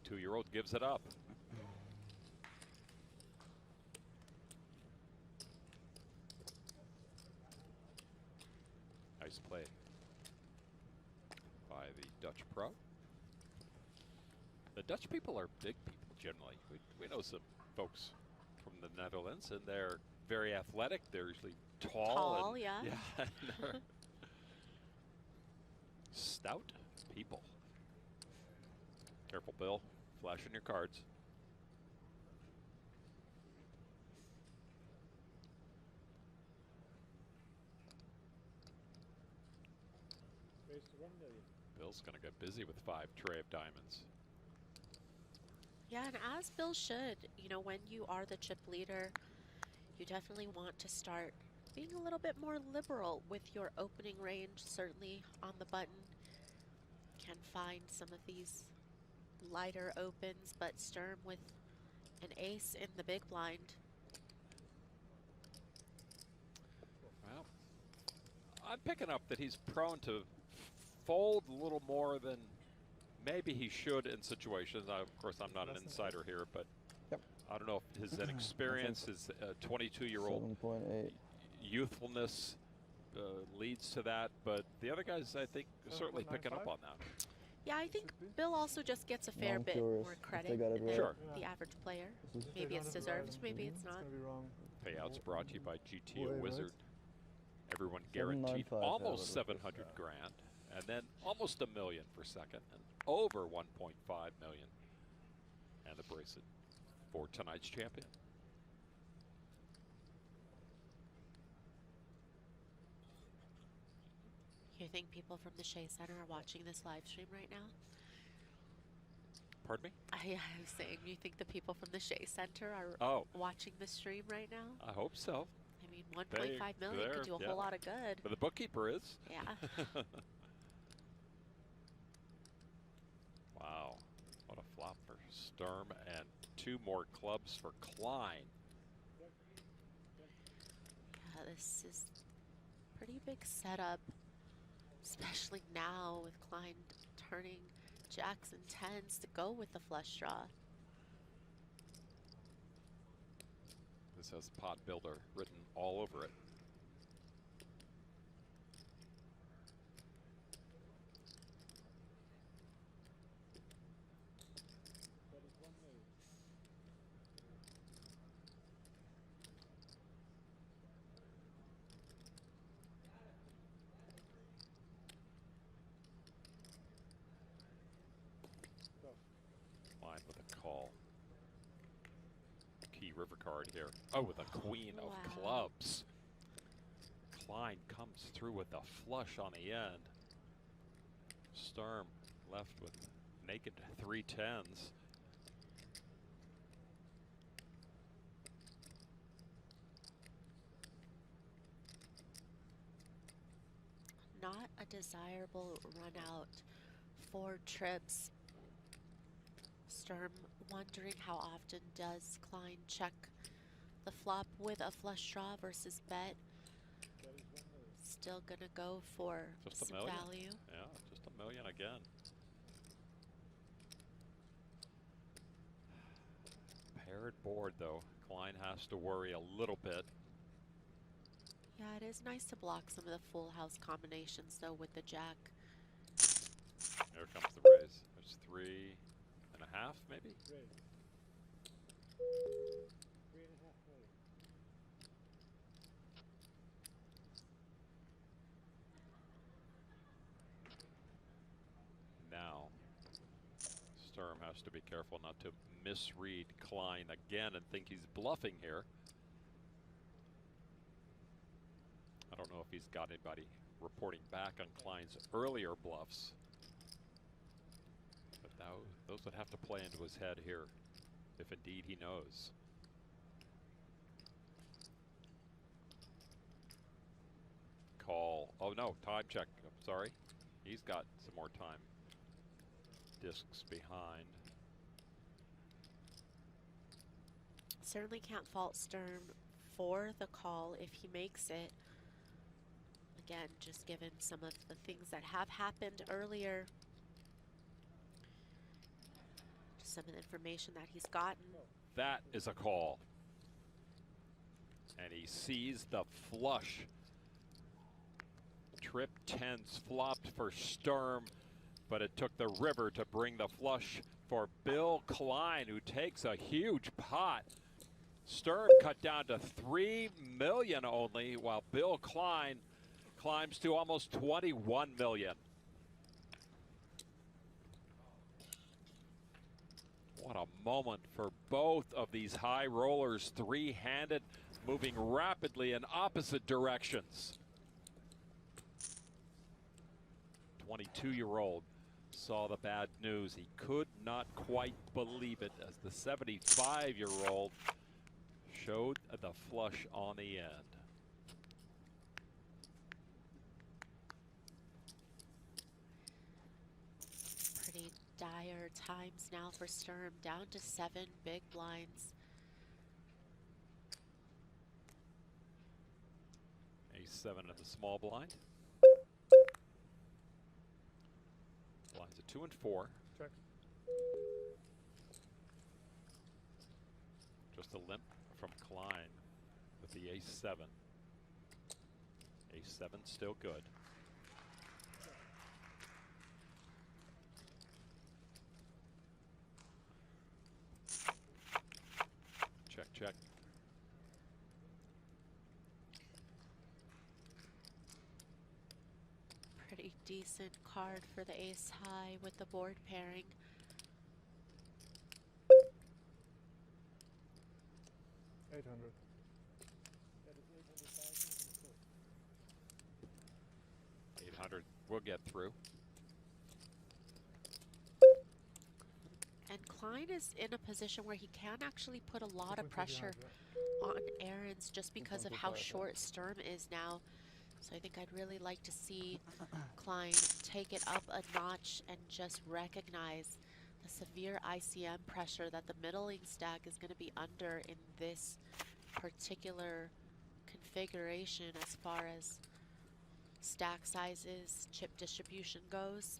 Two-year-old gives it up. Nice play by the Dutch pro. The Dutch people are big people generally. We know some folks from the Netherlands, and they're very athletic. They're usually tall. And, yeah. Yeah. And stout people. Careful, Bill. Flashing your cards. Raise to 1 million. Bill's going to get busy with 5 tray of diamonds. Yeah, and as Bill should, you know, when you are the chip leader, you definitely want to start being a little bit more liberal with your opening range. Certainly on the button, can find some of these lighter opens, but Sturm with an ace in the big blind. Well, I'm picking up that he's prone to fold a little more than maybe he should in situations. Of course, I'm not an insider here, but I don't know if his inexperience, his 22-year-old youthfulness leads to that, but the other guys, I think, are certainly picking up on that. Yeah, I think Bill also just gets a fair bit more credit than the average player. Maybe it's deserved, maybe it's not. Payouts brought to you by GTO Wizard. Everyone guaranteed almost 700 grand, and then almost $1 million for second, and over 1.5 million. And the bracelet for tonight's champion. You think people from the Shea Center are watching this live stream right now? Pardon me? I was saying, you think the people from the Shea Center are watching the stream right now? I hope so. I mean, 1.5 million could do a whole lot of good. But the bookkeeper is. Yeah. Wow. What a flop for Sturm, and 2 more clubs for Klein. Yeah, this is pretty big setup, especially now with Klein turning jacks and 10s to go with the flush draw. This has pot builder written all over it. Klein with a call. Key river card here. Oh, with a queen of clubs. Klein comes through with a flush on the end. Sturm left with naked 3-10s. Not a desirable run out for trips. Sturm wondering how often does Klein check the flop with a flush draw versus bet. Still gonna go for Just some $1 million. value. Yeah, just $1 million again. Paired board though. Klein has to worry a little bit. Yeah, it is nice to block some of the full house combinations though with the jack. Here comes the raise. There's 3.5 maybe? Now, Sturm has to be careful not to misread Klein again and think he's bluffing here. I don't know if he's got anybody reporting back on Klein's earlier bluffs. But those would have to play into his head here, if indeed he knows. Call. Oh no, time check. I'm sorry. He's got some more time. Discs behind. Certainly can't fault Sturm for the call if he makes it. Again, just given some of the things that have happened earlier. Just some of the information that he's gotten. That is a call. And he sees the flush. Trip 10s flopped for Sturm, but it took the river to bring the flush for Bill Klein, who takes a huge pot. Sturm cut down to $3 million only, while Bill Klein climbs to almost $21 million. What a moment for both of these high rollers, three-handed, moving rapidly in opposite directions. 22-year-old saw the bad news. He could not quite believe it as the 75-year-old showed the flush on the end. Pretty dire times now for Sturm, down to 7 big blinds. Ace-7 at the small blind. Blinds at 2 and 4. Check. Just a limp from Klein with the ace-7. Ace-7 still good. Check, check. Pretty decent card for the ace high with the board pairing. $800. $800 will get through. And Klein is in a position where he can actually put a lot of pressure on Aarons just because of how short Sturm is now. So I think I'd really like to see Klein take it up a notch and just recognize the severe ICM pressure that the middling stack is going to be under in this particular configuration as far as stack sizes, chip distribution goes.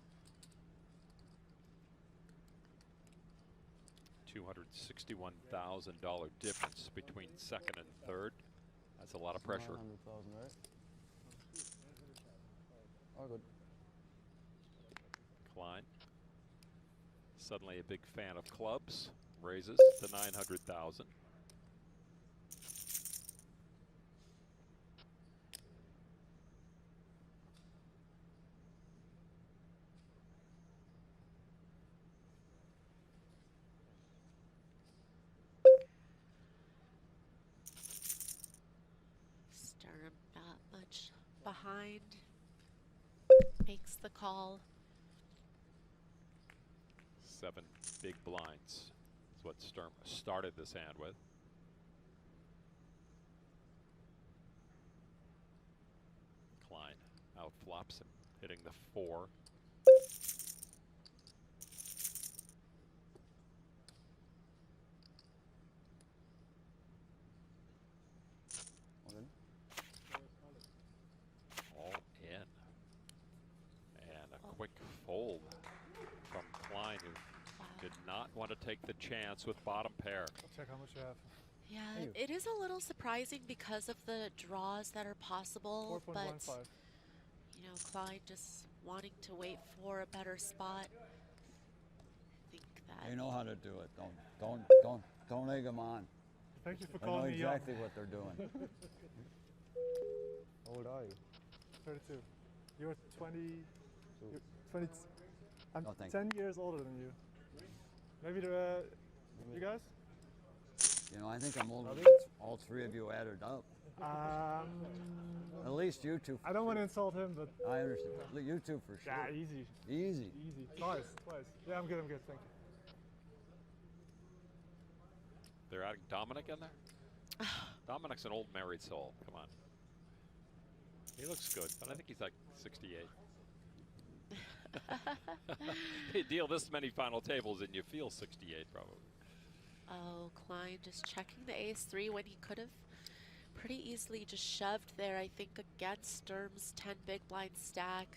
$261,000 difference between second and third. That's a lot of pressure. 900,000, right? All good. Klein, suddenly a big fan of clubs, raises to 900,000. Klein makes the call. 7 big blinds is what Sturm started this hand with. Klein outflops him, hitting the 4. All in. And a quick fold from Klein, who did not want to take the chance with bottom pair. I'll check how much you have. Yeah, it is a little surprising because of the draws that are possible, but 4.15. you know, Klein just wanting to wait for a better spot. I think that They know how to do it. Don't egg them on. Thank you for They know calling me young. exactly what they're doing. How old are you? 32. You're 20. You're 20. I'm No, thank 10 years older than you. Maybe you guys? You know, I think I'm older than all 3 of you added up. At least you two. I don't want to insult him, but I understand. You two for sure. yeah, easy. Easy. Easy. Twice. Yeah, I'm good. Thank you. They're adding Dominic in there? Dominic's an old married soul. Come on. He looks good, but I think he's like 68. You deal this many final tables and you feel 68 probably. Oh, Klein just checking the ace-3 when he could have pretty easily just shoved there, I think, against Sturm's 10 big blind stack.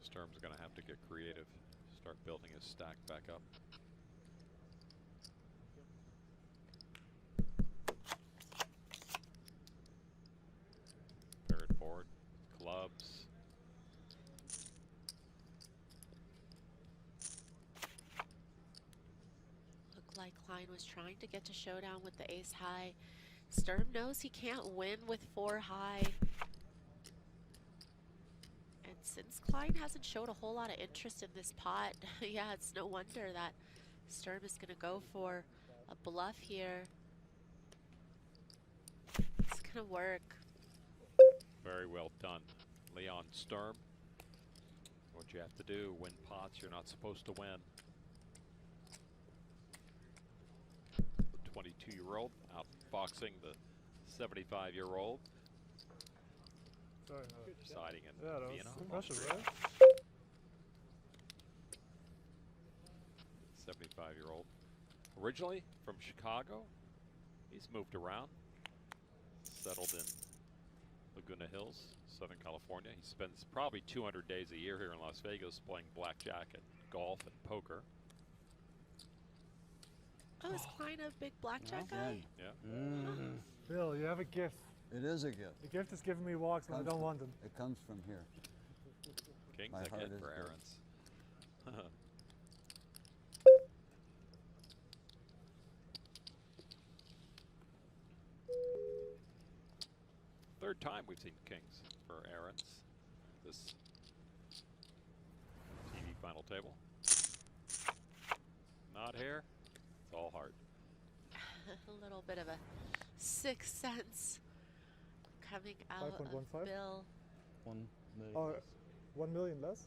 Sturm's going to have to get creative, start building his stack back up. Paired forward, clubs. Looked like Klein was trying to get to showdown with the ace high. Sturm knows he can't win with 4 high. And since Klein hasn't showed a whole lot of interest in this pot, yeah, it's no wonder that Sturm is going to go for a bluff here. It's going to work. Very well done, Leon Sturm. What you have to do, win pots you're not supposed to win. The 22-year-old outfoxing the 75-year-old. Sorry, Residing in that was Vienna, impressive, Austria. right? 75-year-old. Originally from Chicago, he's moved around, settled in Laguna Hills, Southern California. He spends probably 200 days a year here in Las Vegas playing blackjack and golf and poker. Oh, is Klein a big blackjack guy? Yeah. Bill, you have a gift. It is a gift. The gift is giving me walks when I don't want them. It comes from here. Kings My heart again is for good. Aaron's. Third time we've seen kings for Aaron's. This TV final table. Not here. It's all heart. A little bit of a sixth sense coming out of 5.15? Bill. 1 million. Oh, 1 million less?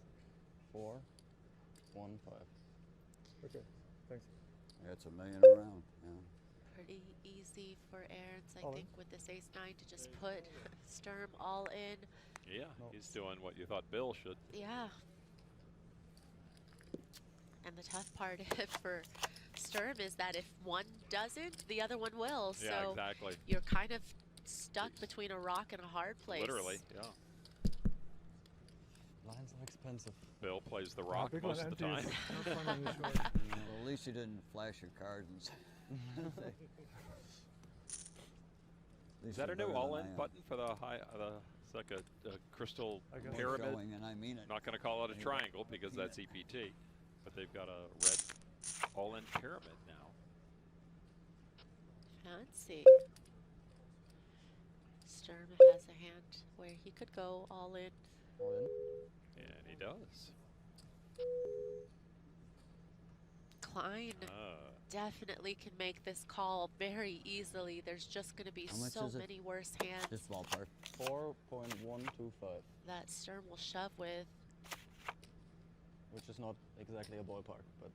4, 1, 5. Okay, thanks. That's $1 million around. Yeah. Pretty easy for Aaron's, I All in. think, with this ace-9 to just put Sturm all in. Yeah, he's doing what you thought Bill should. Yeah. And the tough part for Sturm is that if one doesn't, the other one will. Yeah, so exactly. you're kind of stuck between a rock and a hard place. Literally, yeah. Lines are expensive. Bill plays the rock big most one of the empty time. is no fun on your short. Well, at least you didn't flash your cards and say. Is that a new all-in button for the high? It's like a crystal pyramid. Showing, and I mean it. Not going to call it a triangle because that's EPT, but they've got a red all-in pyramid now. Let's see. Sturm has a hand where he could go all in. All in. And he does. Klein definitely can make this call very easily. There's just going to be so many worse hands. This ballpark. 4.125. That Sturm will shove with. Which is not exactly a ballpark, but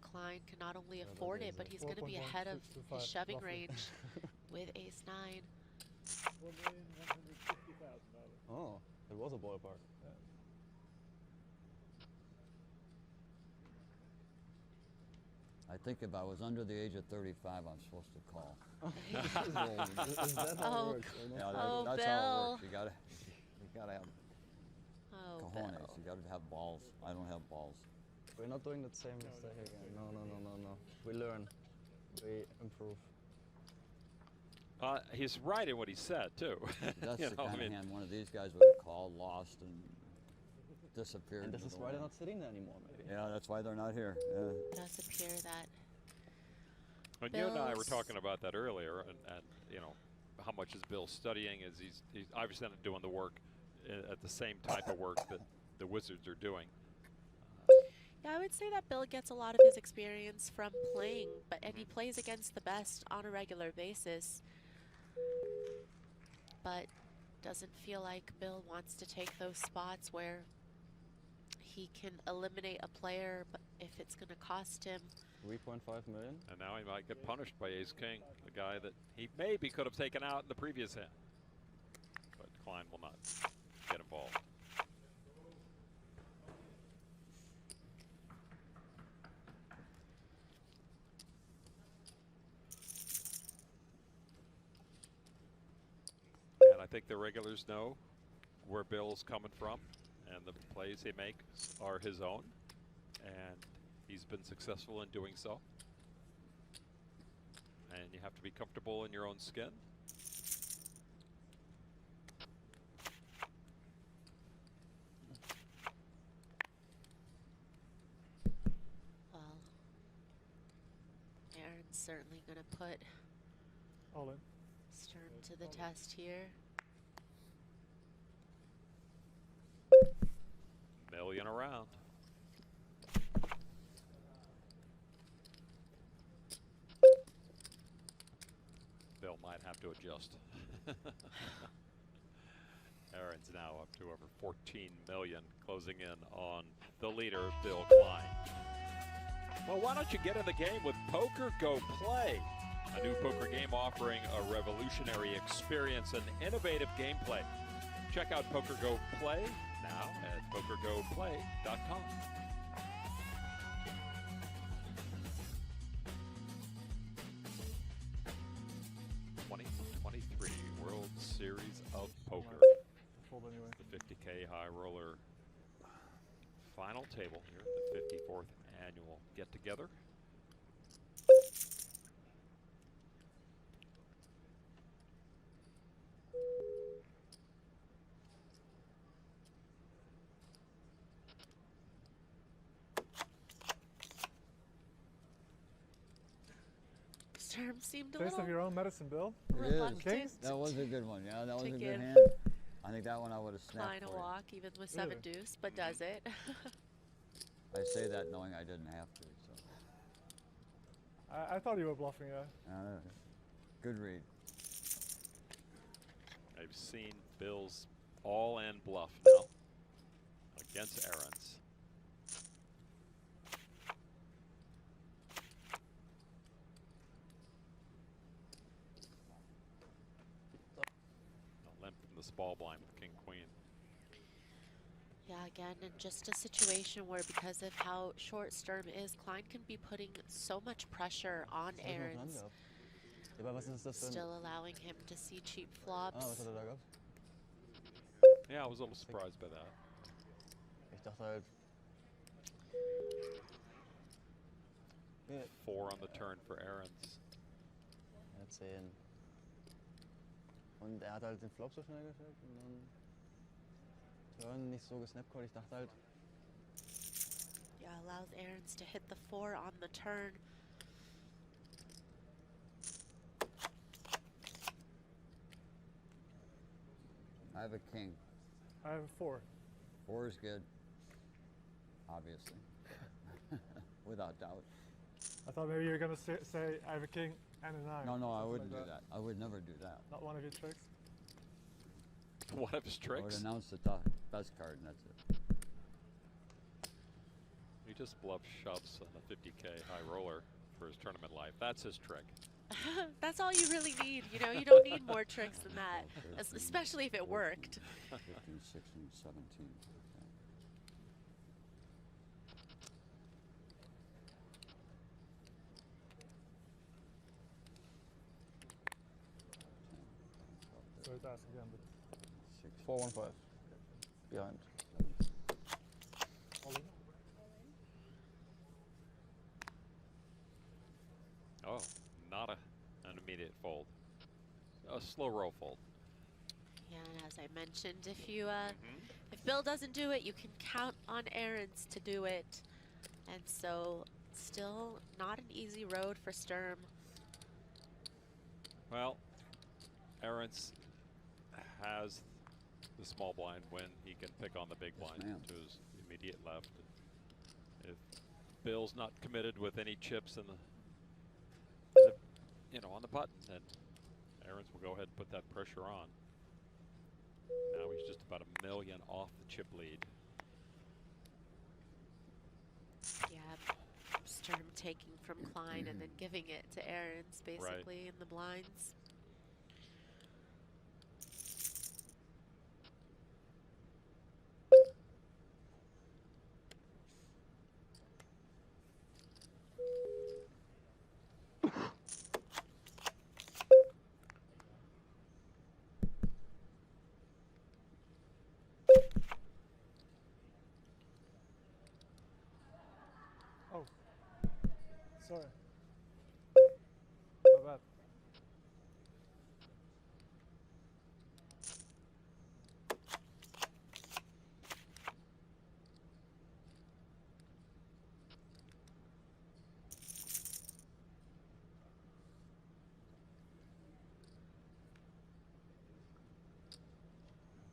Klein can not only afford it, but he's going to be ahead of his shoving range with ace-9. $1,150,000. oh, it was a ballpark. I think if I was under the age of 35, I'm supposed to call. Is that how it works? Yeah, that's Bill. how it works. You gotta have cojones. Bill. You gotta have balls. I don't have balls. We're not doing the same mistake again. No. We learn. We improve. He's right in what he said, too. That's You the know, kind I of mean, hand one of these guys would have called, lost, and disappeared. And this into is the why they're wind. not sitting there anymore, maybe. Yeah, that's why they're not here. Yeah. It does appear that when you and I were Bill's- talking about that earlier, and you know, how much is Bill studying? Is he's obviously not doing the work at the same type of work that the Wizards are doing. Yeah, I would say that Bill gets a lot of his experience from playing, and he plays against the best on a regular basis. But doesn't feel like Bill wants to take those spots where he can eliminate a player, but if it's going to cost him. 3.5 million. And now he might get punished by Ace King, the guy that he maybe could have taken out in the previous hand. But Klein will not get involved. And I think the regulars know where Bill's coming from, and the plays he makes are his own, and he's been successful in doing so. And you have to be comfortable in your own skin. Well, Aaron's certainly going to put All in. Sturm to the test here. Million around. Bill might have to adjust. Aaron's now up to over 14 million, closing in on the leader, Bill Klein. Well, why don't you get in the game with Poker Go Play? A new poker game offering a revolutionary experience and innovative gameplay. Check out Poker Go Play now at pokergoplay.com. World Series of Poker. Fold anyway. The 50K High Roller final table here at the 54th annual get-together. Sturm seemed a Taste little of your own medicine, Bill. It is. reluctant That was a good one. Yeah, that was to a good give hand. I think that one I would have snapped Klein a for you. walk, even with 7 deuce, but does it. I say that knowing I didn't have to. So. I thought you were bluffing, yeah. Good read. I've seen Bill's all-in bluff now against Aaron's. A limp from the small blind with King Queen. Yeah, again, in just a situation where because of how short Sturm is, Klein can be putting so much pressure on Aaron's, still allowing him to see cheap flops. was hat er da gehabt? Yeah, I was a little surprised by that. Ich dachte halt. 4 on the turn for Aaron's. Ja, 10. Und hat halt den Flop so schnell gestellt und dann Turn nicht so gesnapcallt. Ich dachte halt. Yeah, allows Aaron's to hit the 4 on the turn. I have a king. I have a 4. 4 is good, obviously, without doubt. I thought maybe you were gonna say I have a king and a 9. No, I something wouldn't like do that. I would never do that. Not one of your tricks. One of his I would tricks? announce the best card, and that's it. He just bluff shoves on a 50K high roller for his tournament life. That's his trick. That's all you really need. You know, you don't need more tricks than that, especially if it worked. 15, 16, 17. So it's ask again, but 4-1-5. Behind. all in. Oh, not an immediate fold. A slow roll fold. Yeah, and as I mentioned, if Bill doesn't do it, you can count on Aaron's to do it. And so, still not an easy road for Sturm. Well, Aaron's has the small blind when he can pick on the big blind to his immediate left. If Bill's not committed with any chips in the you know, on the button, then Aaron's will go ahead and put that pressure on. Now he's just about $1 million off the chip lead. Yeah, Sturm taking from Klein and then giving it to Aaron's basically in the blinds. Oh, sorry. Not bad.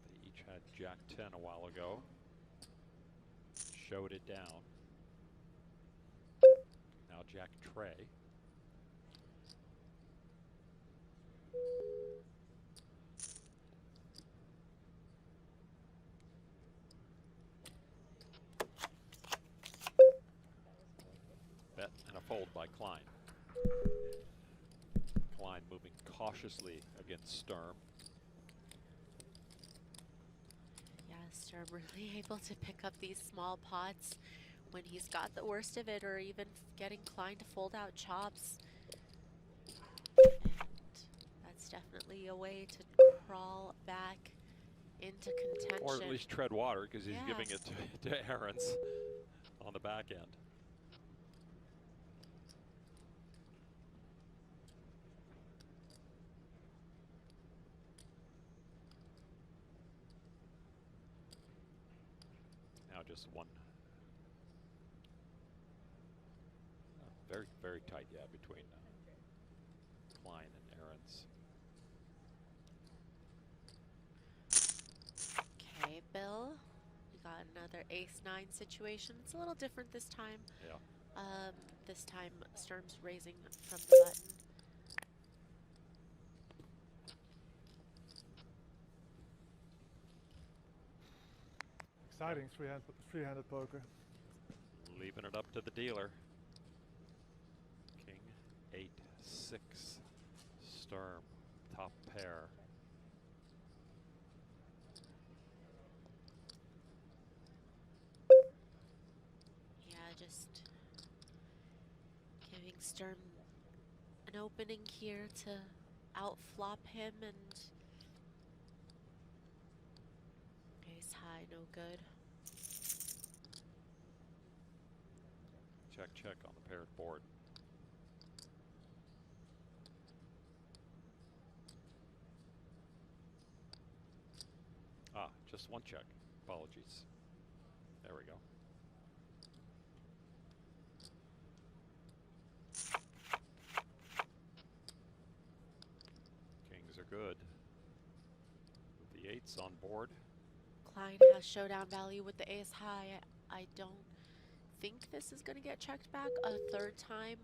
They each had Jack 10 a while ago. Showed it down. Now Jack Trey. Bet and a fold by Klein. Klein moving cautiously against Sturm. Yeah, Sturm really able to pick up these small pots when he's got the worst of it, or even getting Klein to fold out chops. And that's definitely a way to crawl back into contention. Or at least tread water, because he's Yeah. giving it to Aaron's on the back end. Now just one. Very, very tight, yeah, between Klein and Aaron's. Okay, Bill, we got another ace-9 situation. It's a little different this time. Yeah. This time, Sturm's raising from the button. Exciting three-handed poker. Leaving it up to the dealer. King 8-6. Sturm, top pair. Yeah, just giving Sturm an opening here to outflop him, and ace high, no good. Check, check on the paired board. Ah, just one check. Apologies. There we go. Kings are good. With the 8s on board. board. Klein has showdown value with the ace high. I don't think this is going to get checked back a third time.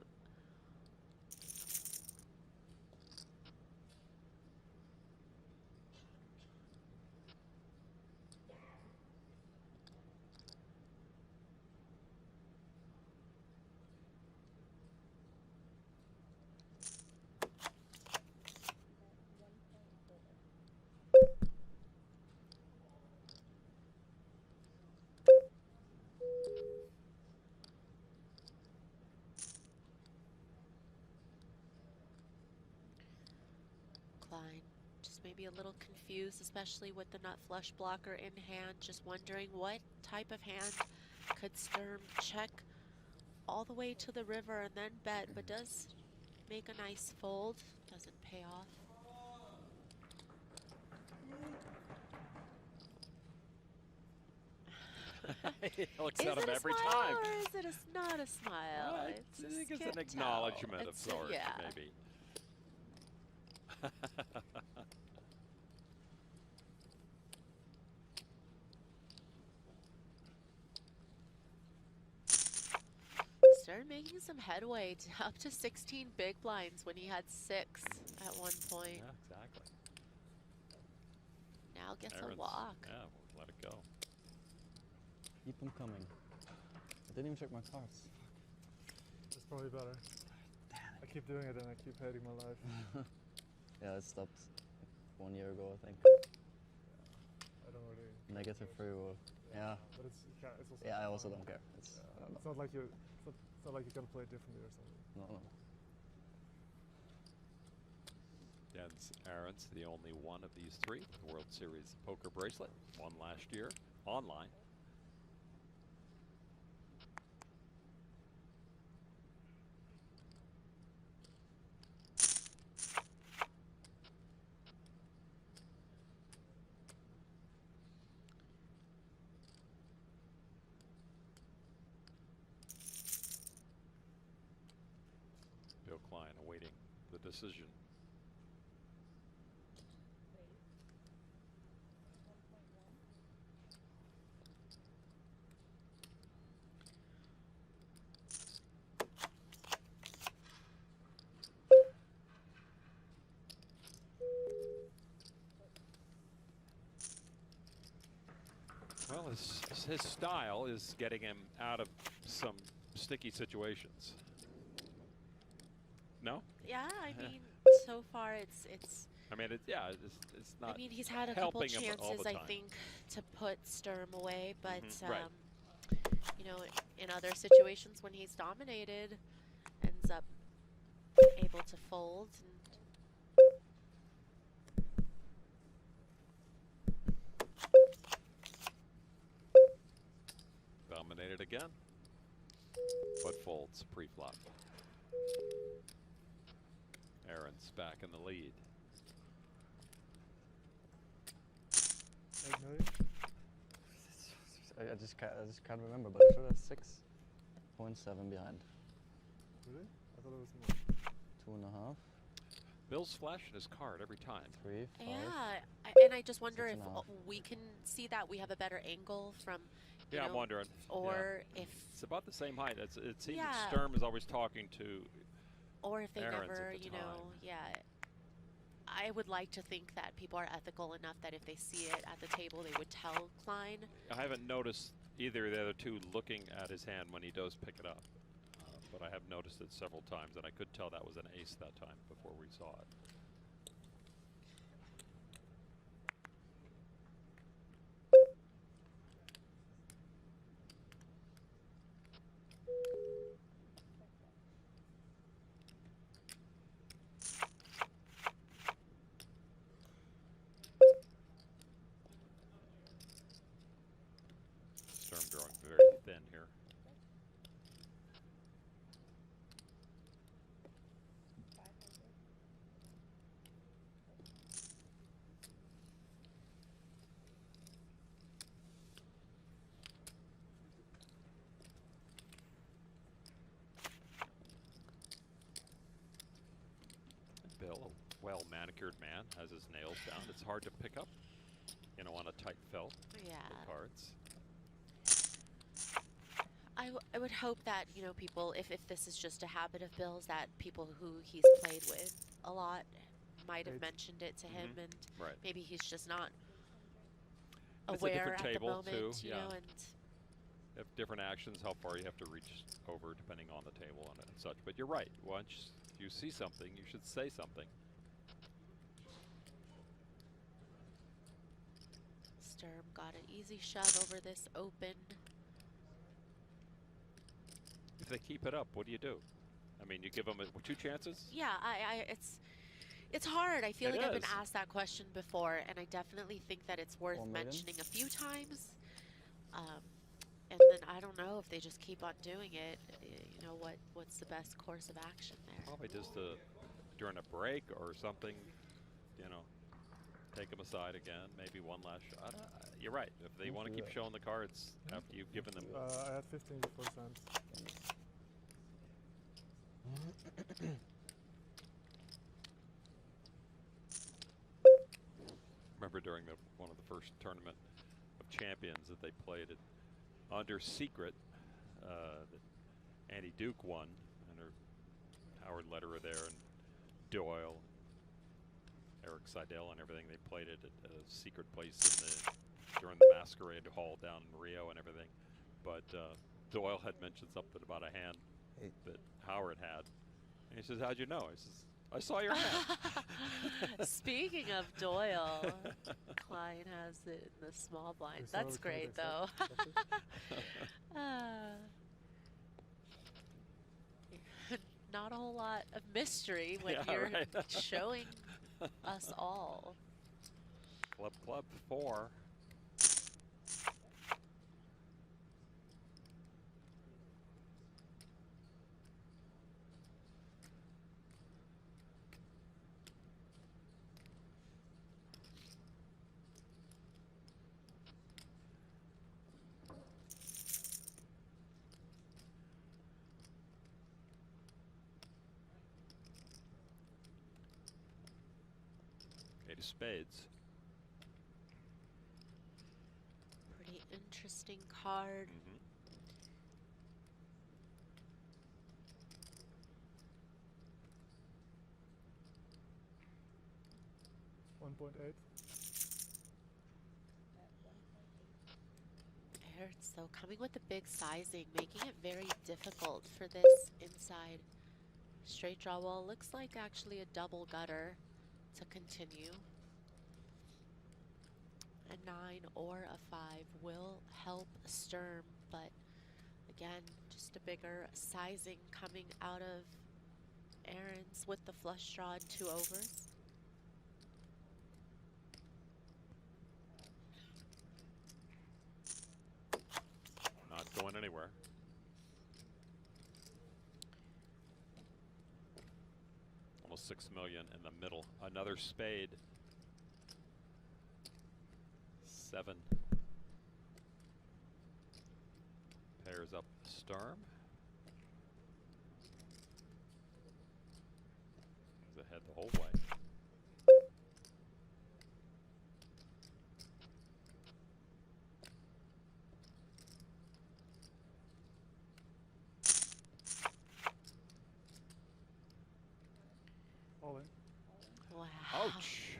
Just maybe a little confused, especially with the nut flush blocker in hand, just wondering what type of hand could Sturm check all the way to the river and then bet, but does make a nice fold, doesn't pay off. He looks at him every time. Or is it not a smile? I think it's an acknowledgement of sorts, maybe. Started making some headway to up to 16 big blinds when he had 6 at one point. Yeah, exactly. Now gets a walk. Yeah, we'll let it go. Keep them coming. I didn't even check my cards. That's probably better. I keep doing it and I keep hating my life. Yeah, it stopped 1 year ago, I think. I don't really. Negative free roll. Yeah. But it's also. Yeah, I also don't care. It's not like you. It's not like you're gonna play it differently or something. No. Jens Arendt's the only one of these three with the World Series poker bracelet. Won last year online. Bill Klein awaiting the decision. Well, his style is getting him out of some sticky situations. No? Yeah, I mean, so far it's. I mean, it's not. I mean, he's had a couple helping him all chances, the I time. think, to put Sturm away, but Right. you know, in other situations when he's dominated, ends up able to fold. Dominated again, but folds pre-flop. Arendt's back in the lead. 8 million? I just can't remember, but I should have 6.7 behind. Really? I thought it was more. 2.5. Bill's flashing his card every time. 3, 5. Yeah, and I just wonder if 6.5. we can see that we have a better angle from. You Yeah, know, I'm wondering. Or yeah. if. It's about the same height. It seems Yeah. that Sturm is always talking to. Or if they Arendt's never, at the you know, time. yeah. I would like to think that people are ethical enough that if they see it at the table, they would tell Klein. I haven't noticed either of the other two looking at his hand when he does pick it up, but I have noticed it several times, and I could tell that was an ace that time before we saw it. Sturm drawing very thin here. Bill, a well-manicured man, has his nails down. It's hard to pick up you know, on a tight fill. Yeah. The cards. I would hope that, you know, people, if this is just a habit of Bill's, that people who he's played with a lot might have mentioned it to him, and Right. maybe he's just not It's a aware different at table the moment, too. you Yeah. know, and you have different actions, how far you have to reach over depending on the table and such. But you're right. Once you see something, you should say something. Sturm got an easy shove over this open. If they keep it up, what do you do? I mean, you give them 2 chances? Yeah, it's hard. I feel It like I've been is. asked that question before, and I definitely think that it's worth 1 million? mentioning a few times. And then I don't know if they just keep on doing it. You know, what's the best course of action there? Probably just during a break or something, you know, take them aside again, maybe one last shot. You're right. If they want to keep showing the cards after you've given them. I had 15%. Remember during one of the first tournament of champions that they played it under secret, that Annie Duke won, and Howard Lederer there, and Doyle, Eric Seidel, and everything. They played it at a secret place during the Masquerade Hall down in Rio and everything. But Doyle had mentioned something about a hand that Howard had, and he says, "How'd you know?" I says, "I saw your hand." Speaking of Doyle, Klein has it in the small blind. That's great, though. Not a whole lot of mystery when you're showing us all. Club 4. Eight of spades. Pretty interesting card. 1.8. Ertz, though, coming with the big sizing, making it very difficult for this inside straight draw wall. Looks like actually a double gutter to continue. A 9 or a 5 will help Sturm, but again, just a bigger sizing coming out of Aaron's with the flush draw and 2 overs. Not going anywhere. Almost 6 million in the middle. Another spade. 7. Pairs up Sturm. He's ahead the whole way. All in. Wow. Ouch.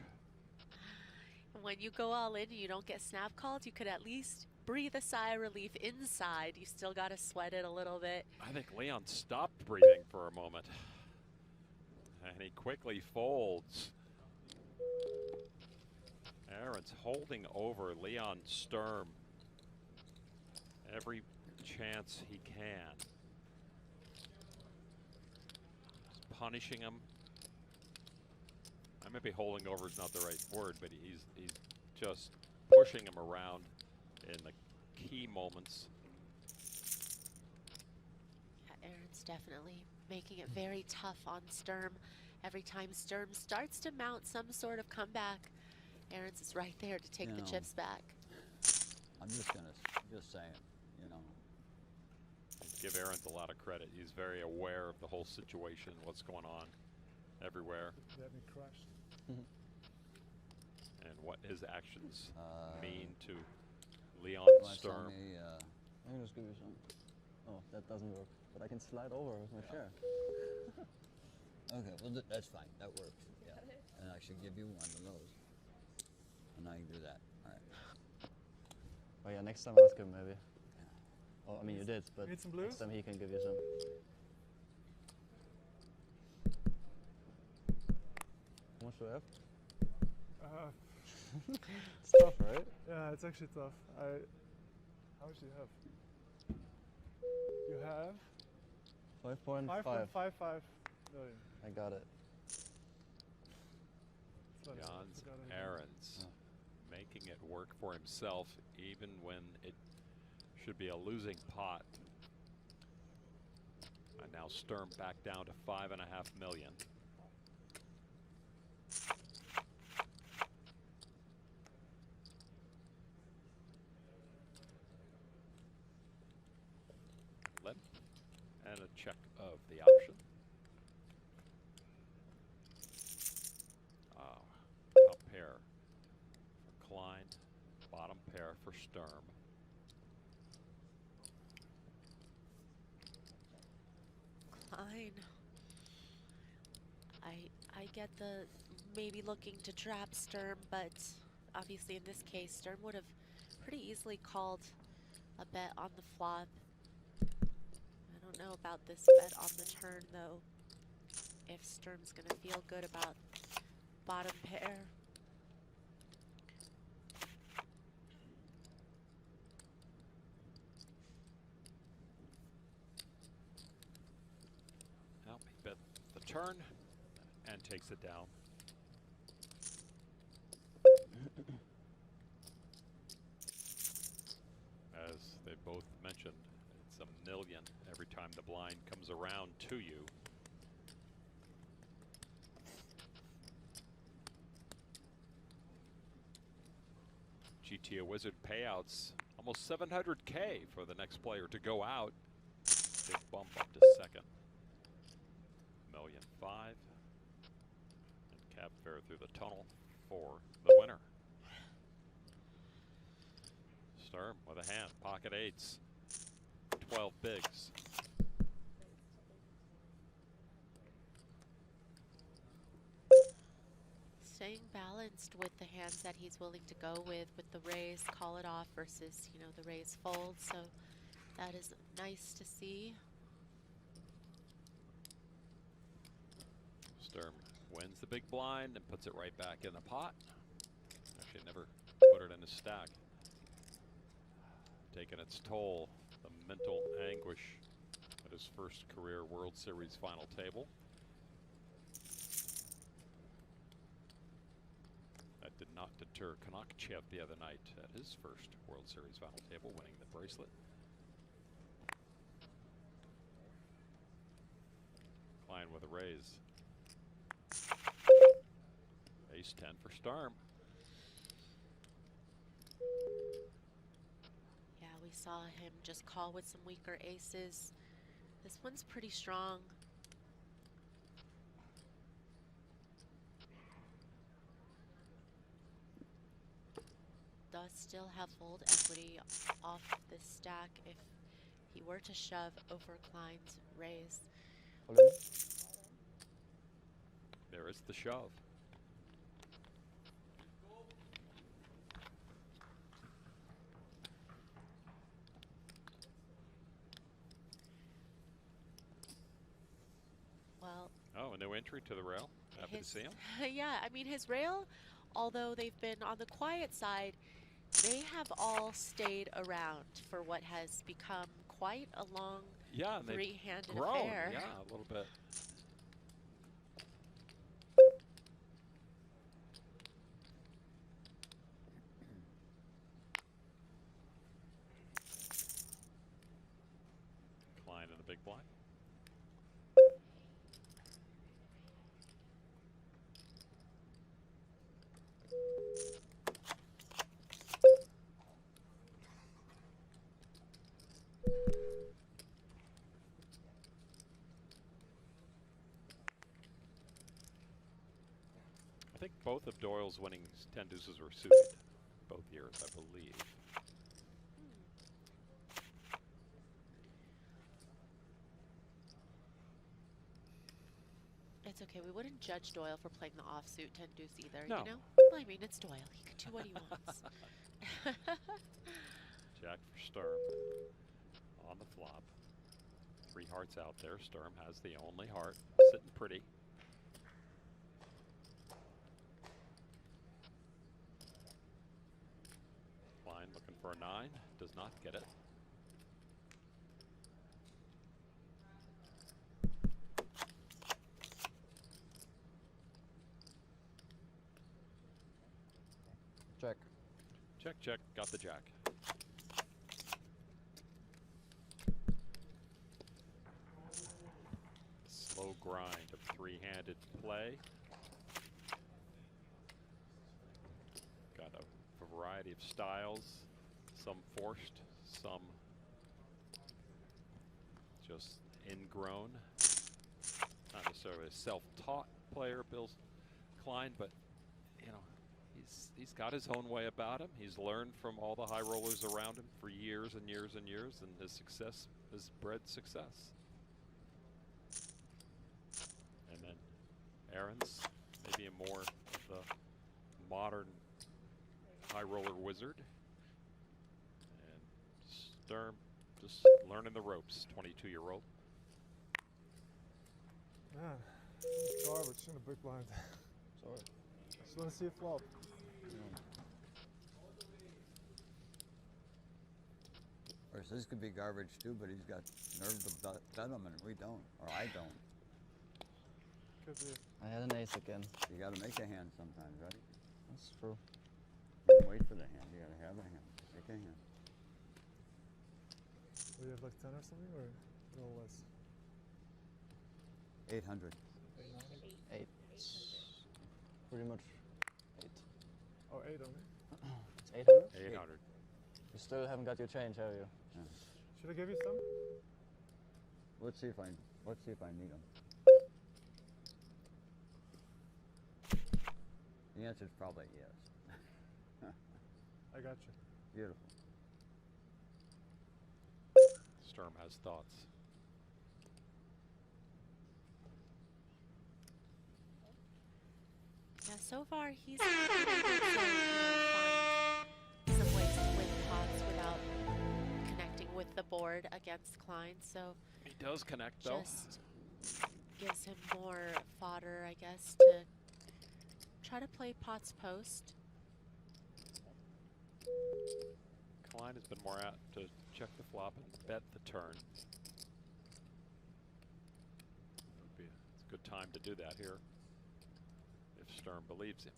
When you go all in and you don't get snap called, you could at least breathe a sigh of relief inside. You still got to sweat it a little bit. I think Leon stopped breathing for a moment. And he quickly folds. Aaron's holding over Leon Sturm every chance he can. Just punishing him. Maybe holding over is not the right word, but he's just pushing him around in the key moments. Yeah, Aaron's definitely making it very tough on Sturm. Every time Sturm starts to mount some sort of comeback, Aaron's is right there to take the chips back. I'm just saying, you know. Give Aaron a lot of credit. He's very aware of the whole situation, what's going on everywhere. Let me crash. And what his actions Uh, mean to Leon you want Sturm. me, I can just give you some. Oh, that doesn't work. But I can slide over with my chair. Okay, well, that's fine. That works. Yeah. And I should give you one of those. And I can do that. All right. Oh yeah, next time ask him maybe. Oh, I mean you did, but Need some blues? next time he can give you some. How much do I have? It's tough, right? Yeah, it's actually tough. How much do you have? You have 5.5. 5.55 million. I got it. Jans Ahrens making it work for himself even when it should be a losing pot. And now Sturm back down to 5.5 million. Limp and a check of the option. Top pair for Klein, bottom pair for Sturm. Klein. I get the maybe looking to trap Sturm, but obviously in this case Sturm would have pretty easily called a bet on the flop. I don't know about this bet on the turn though. If Sturm's gonna feel good about bottom pair. Now he bet the turn and takes it down. As they both mentioned, it's $1 million every time the blind comes around to you. GTA Wizard payouts almost 700K for the next player to go out. Big bump up to second. $1.5 million. And cab fare through the tunnel for the winner. Sturm with a hand, pocket eights, 12 bigs. Staying balanced with the hands that he's willing to go with the raise, call it off versus, you know, the raise fold. So that is nice to see. Sturm wins the big blind and puts it right back in the pot. Actually never put it in his stack. Taking its toll, the mental anguish at his first career World Series final table. That did not deter Konakchev the other night at his first World Series final table, winning the bracelet. Klein with a raise. Ace 10 for Sturm. Yeah, we saw him just call with some weaker aces. This one's pretty strong. Does still have fold equity off this stack if he were to shove over Klein's raise. There is the shove. Well, oh, a new entry to the rail. Happy to see him. Yeah, I mean his rail, although they've been on the quiet side, they have all stayed around for what has become quite a long three-handed affair. Yeah, a little bit. Klein in the big blind. both of Doyle's winning 10 deuces were suited, both years, I believe. It's okay. We wouldn't judge Doyle for playing the offsuit 10 deuce either, No. you know? Well, I mean, it's Doyle. He can do what he wants. Jack for Sturm on the flop. 3 hearts out there. Sturm has the only heart, sitting pretty. Klein looking for a 9, does not get it. Check. Check, check, got the jack. Slow grind of 3-handed play. Got a variety of styles, some forced, some just ingrown. Not necessarily a self-taught player, Bill Klein, but you know, he's got his own way about him. He's learned from all the high rollers around him for years and years and years, and his success has bred success. And then Aaron's maybe a more of the modern high roller wizard. And Sturm just learning the ropes, 22-year-old. Man, garbage in the big blind. Sorry. Just want to see a flop. Of course, this could be garbage too, but he's got nerve to bet him, and we don't, or I don't. Could be. I had an ace again. You got to make a hand sometimes, right? That's true. You don't wait for the hand. You got to have a hand. Make a hand. Do you have like 10 or something, or a little less? 800. 8. Pretty much 8. Oh, 8 only. It's 800? 800. You still haven't got your change, have you? Yeah. Should I give you some? Let's see if I need them. The answer is probably yes. I got you. Beautiful. Sturm has thoughts. Yeah, so far he's been able to, find some ways to win pots without connecting with the board against Klein. So He does connect though. just gives him more fodder, I guess, to try to play pots post. Klein has been more apt to check the flop and bet the turn. It's a good time to do that here, if Sturm believes him.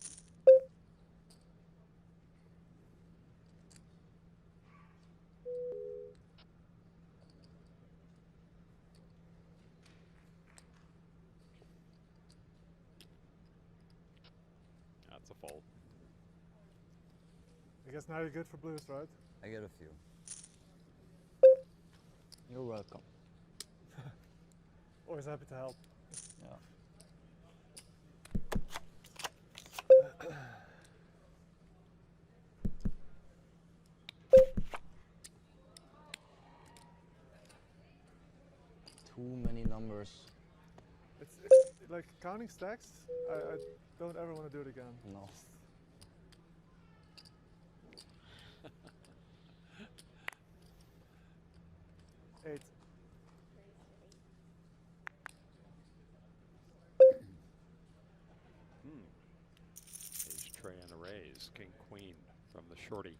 That's a fold. I guess now you're good for blues, right? I get a few. You're welcome. Always happy to help. Yeah. Too many numbers. It's like counting stacks. I don't ever want to do it again. No. Eight. Ace tray and a raise. King queen from the shorty.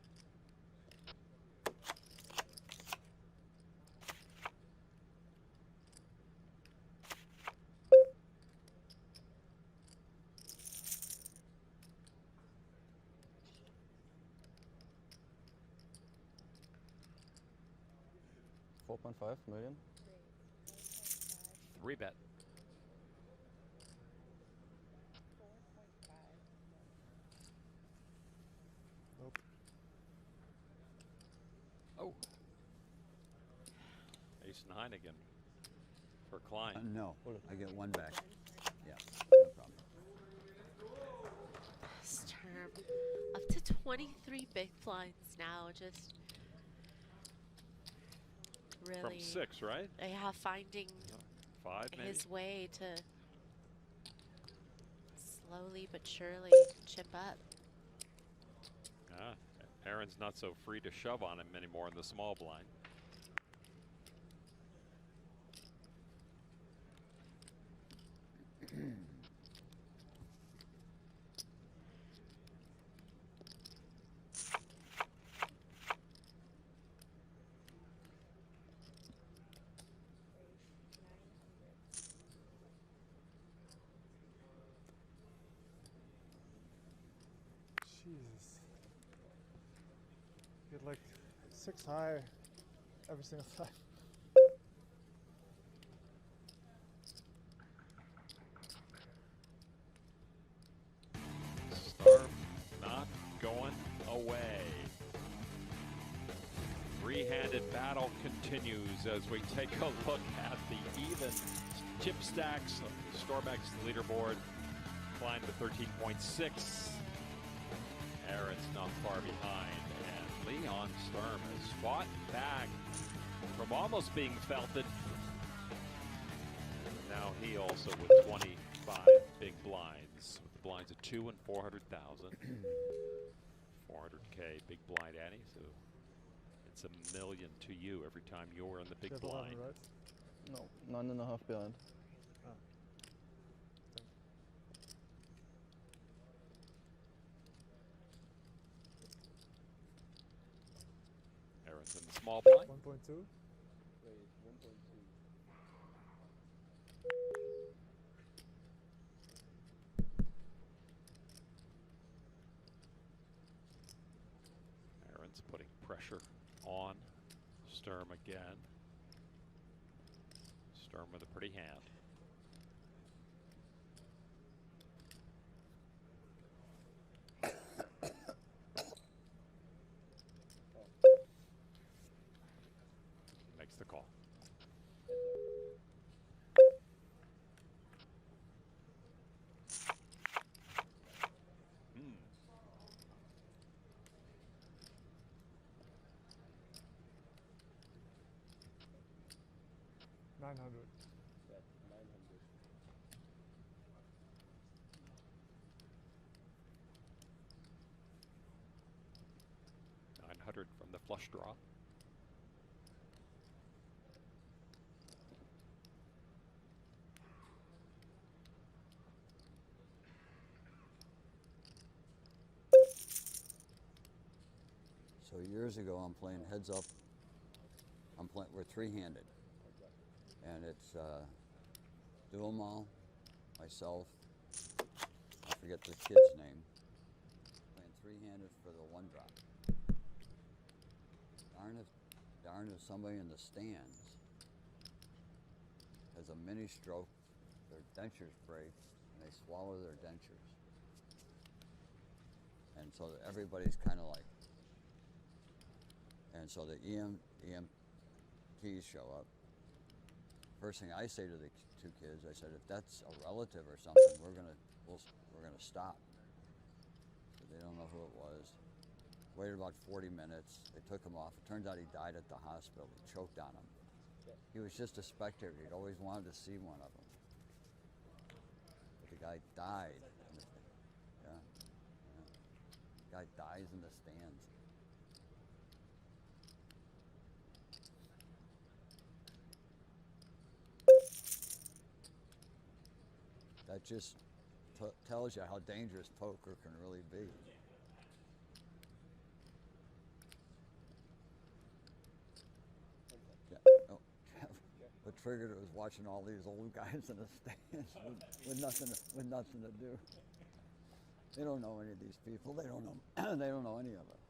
$4.5 million. 3-bet. Nope. Oh. Ace-9 again for Klein. No, I get one back. Yeah, no problem. Sturm. Up to 23 big blinds now, just really. From 6, right? Yeah, finding 5 maybe? his way to slowly but surely chip up. Aaron's not so free to shove on him anymore in the small blind. Jesus. Get like 6 high every single time. Sturm not going away. Three-handed battle continues as we take a look at the even chip stacks. Stormex leaderboard climbed to 13.6. Aaron's not far behind, and Leon Sturm has fought back from almost being felted. Now he also with 25 big blinds, with the blinds of 2 and 400,000. 400K big blind Annie, so it's $1 million to you every time you're in the big blind. No, 9.5 behind. Aaron's in the small blind. 1.2. Aaron's putting pressure on Sturm again. Sturm with a pretty hand. Makes the call. Hmm. $900. 900 from the flush draw. So years ago, I'm playing heads up. We're three-handed, and it's dual mall, myself. I forget the kid's name. Playing three-handed for the one drop. Darn if somebody in the stands has a mini stroke, their dentures break, and they swallow their dentures. And so everybody's kind of like. And so the EMTs show up. First thing I say to the two kids, I said, if that's a relative or something, we're gonna stop. So they don't know who it was. Waited about 40 minutes. They took him off. It turns out he died at the hospital. He choked on him. He was just a spectator. He'd always wanted to see one of them. But the guy died. Yeah. The guy dies in the stands. That just tells you how dangerous poker can really be. Yeah. Oh, what triggered it was watching all these old guys in the stands with nothing to do. They don't know any of these people. They don't know. They don't know any of it.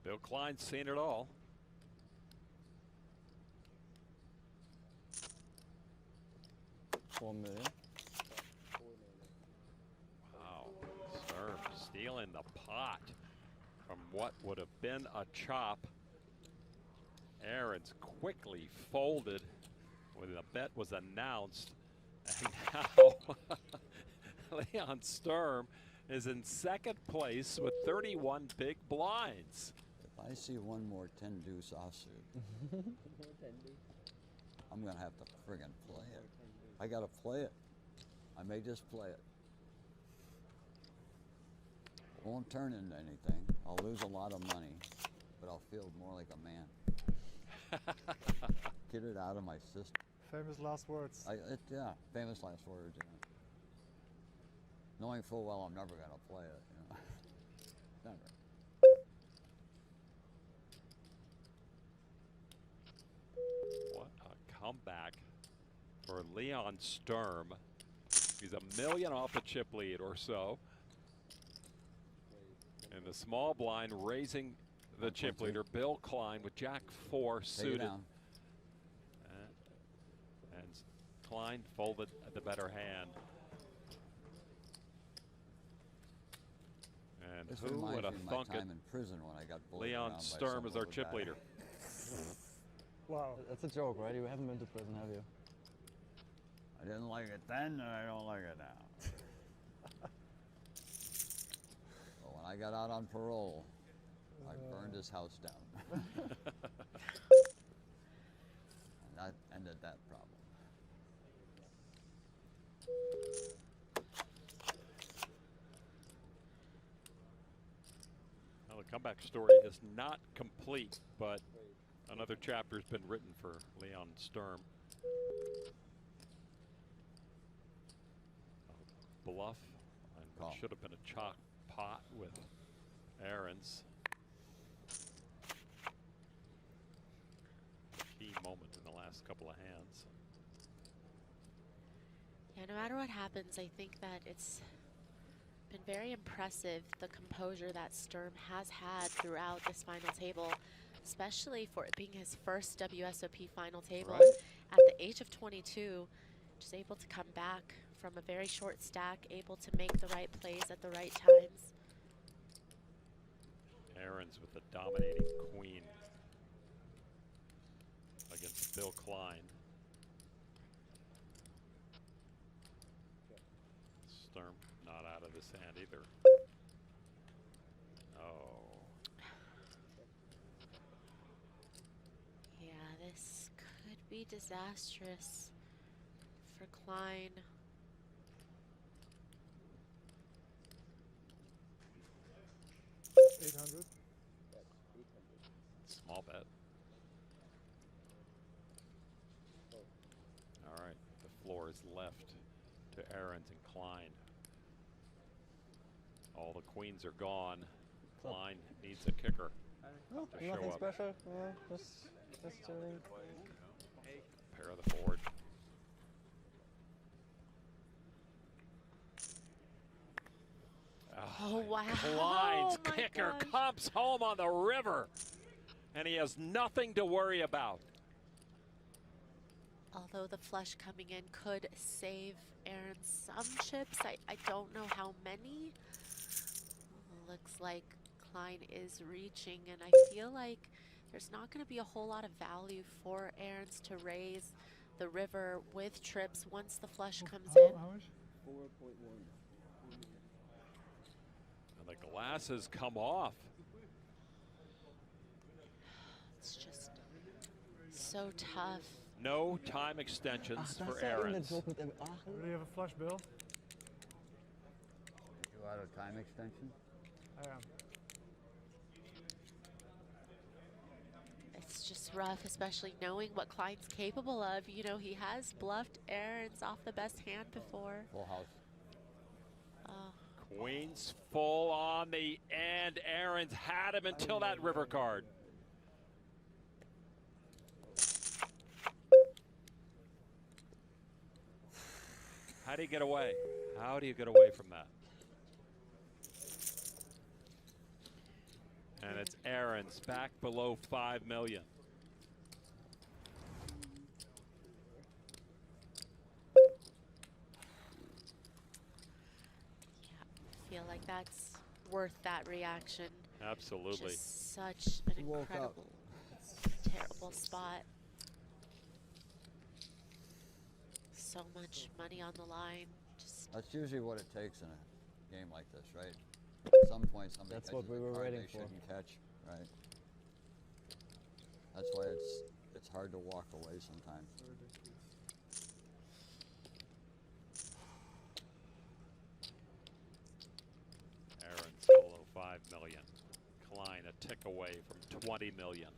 Bill Klein's seen it all. $4 million. Wow. Sturm stealing the pot. From what would have been a chop, Aarons quickly folded when the bet was announced. And now Leon Sturm is in second place with 31 big blinds. If I see one more 10 deuce offsuit, I'm gonna have to friggin' play it. I gotta play it. I may just play it. It won't turn into anything. I'll lose a lot of money, but I'll feel more like a man. Get it out of my system. Famous last words. Yeah, famous last words. Yeah. Knowing full well I'm never gonna play it. You know? Never. What a comeback for Leon Sturm. He's $1 million off a chip lead or so. And the small blind raising the chip leader, Bill Klein, with Jack 4 suited. And Klein folded the better hand. And This who would have thunk it? time in prison when I got Leon Sturm is our chip leader. Wow. That's a joke, right? You haven't been to prison, have you? I didn't like it then, and I don't like it now. But when I got out on parole, I burned his house down. And that ended that problem. Well, the comeback story is not complete, but another chapter has been written for Leon Sturm. Bluff, and what should have been a chalk pot with Aarons. Key moment in the last couple of hands. Yeah, no matter what happens, I think that it's been very impressive, the composure that Sturm has had throughout this final table, especially for it being his first WSOP final table at the age of 22, just able to come back from a very short stack, able to make the right plays at the right times. Aarons with the dominating queen against Bill Klein. Sturm not out of this hand either. Oh. Yeah, this could be disastrous for Klein. $800. Small bet. All right, the floor is left to Aarons and Klein. All the queens are gone. Klein needs a kicker to show Nothing up. special. Yeah, just chilling. Pair of the board. Oh, wow. Klein's Oh, my kicker gosh. comes home on the river, and he has nothing to worry about. Although the flush coming in could save Aaron some chips, I don't know how many. Looks like Klein is reaching, and I feel like there's not going to be a whole lot of value for Aaron's to raise the river with trips once the flush comes in. How much? 4.1. And the glasses come off. It's just so tough. No time extensions for Aarons. Do you have a flush, Bill? You out of time extension? I am. It's just rough, especially knowing what Klein's capable of. You know, he has bluffed Aaron's off the best hand before. Full house. Queens full on the end. Aarons had him until that river card. How do you get away? How do you get away from that? And it's Aarons back below 5 million. I feel like that's worth that reaction. Absolutely. Just such an incredible, terrible spot. So much money on the line. Just That's usually what it takes in a game like this, right? At some point, somebody That's what catches we a were card waiting they for. shouldn't catch, right? That's why it's hard to walk away sometimes. Aaron's below 5 million. Klein a tick away from 20 million.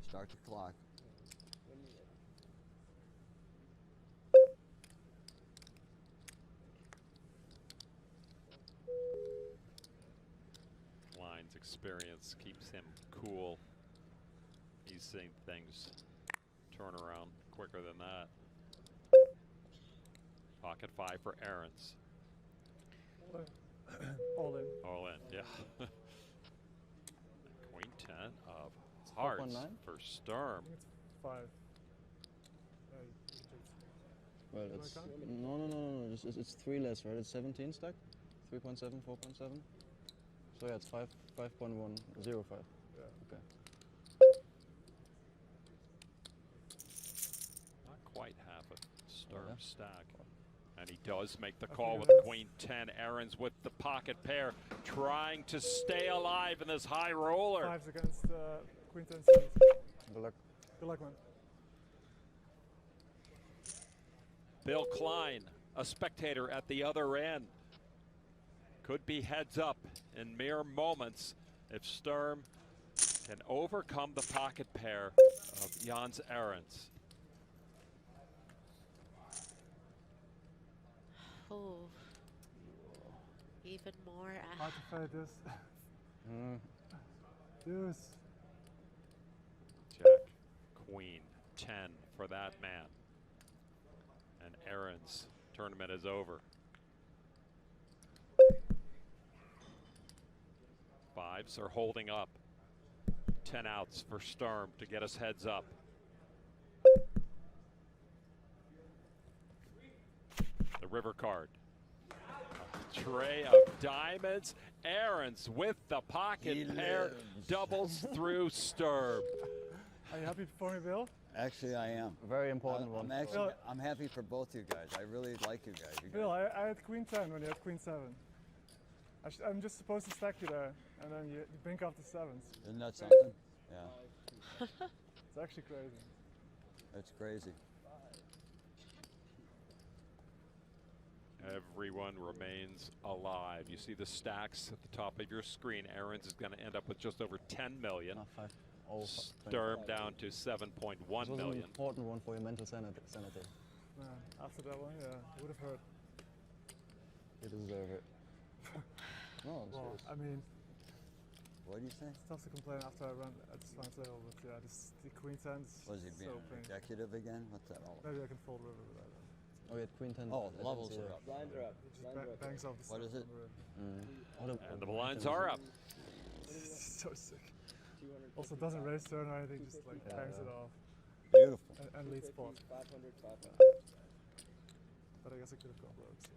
Start the clock. Klein's experience keeps him cool. He's seen things turn around quicker than that. Pocket 5 for Aaron's. All in. All in, yeah. Queen 10 of hearts for Sturm. I think it's 5. Well, it's no. It's 3 less, right? It's 17 stack, 3.7, 4.7. So yeah, it's 5.105. Yeah. Okay. Not quite half a Sturm stack. And he does make the I call think with it is. Queen 10. Aaron's with the pocket pair, trying to stay alive in this high roller. 5s against Queen 10 sevens. Good luck. Good luck, man. Bill Klein, a spectator at the other end. Could be heads up in mere moments if Sturm can overcome the pocket pair of Jans Aaron's. oh, even more. Hard to fight this. Deuce. Jack, Queen, 10 for that man. And Aaron's tournament is over. 5s are holding up. 10 outs for Sturm to get us heads up. The river card. A tray of diamonds. Aaron's with the pocket pair. Doubles through Sturm. Are you happy for me, Bill? Actually, I am. Very important one. I'm happy for both you guys. I really like you guys. Bill, I had Queen 10 when you had Queen 7. I'm just supposed to stack you there, and then you blink off the 7s. Isn't that something? Yeah. It's actually crazy. It's crazy. Everyone remains alive. You see the stacks at the top of your screen. Aaron's is going to end up with just over 10 million. Sturm down to 7.1 This was an million. important one for your mental sanity. Man, after that one, yeah, it would have hurt. You deserve it. No, I'm Well, serious. I mean, What do you say? it's tough to complain after I run at this last level, but yeah, the Queen 10's Was he being so painful. executive again? What's that all about? Maybe I can fold river with that. Oh, you had Queen 10. Oh, I didn't levels see are that. up. Blinds are up. It just Blinds are up. bangs off the What stuff is it? on the river. And the blinds are up. So sick. Also doesn't raise turn or anything, just like bangs it off. Beautiful. And lead spot. 500, 500. But I guess I could have gone rogue. So.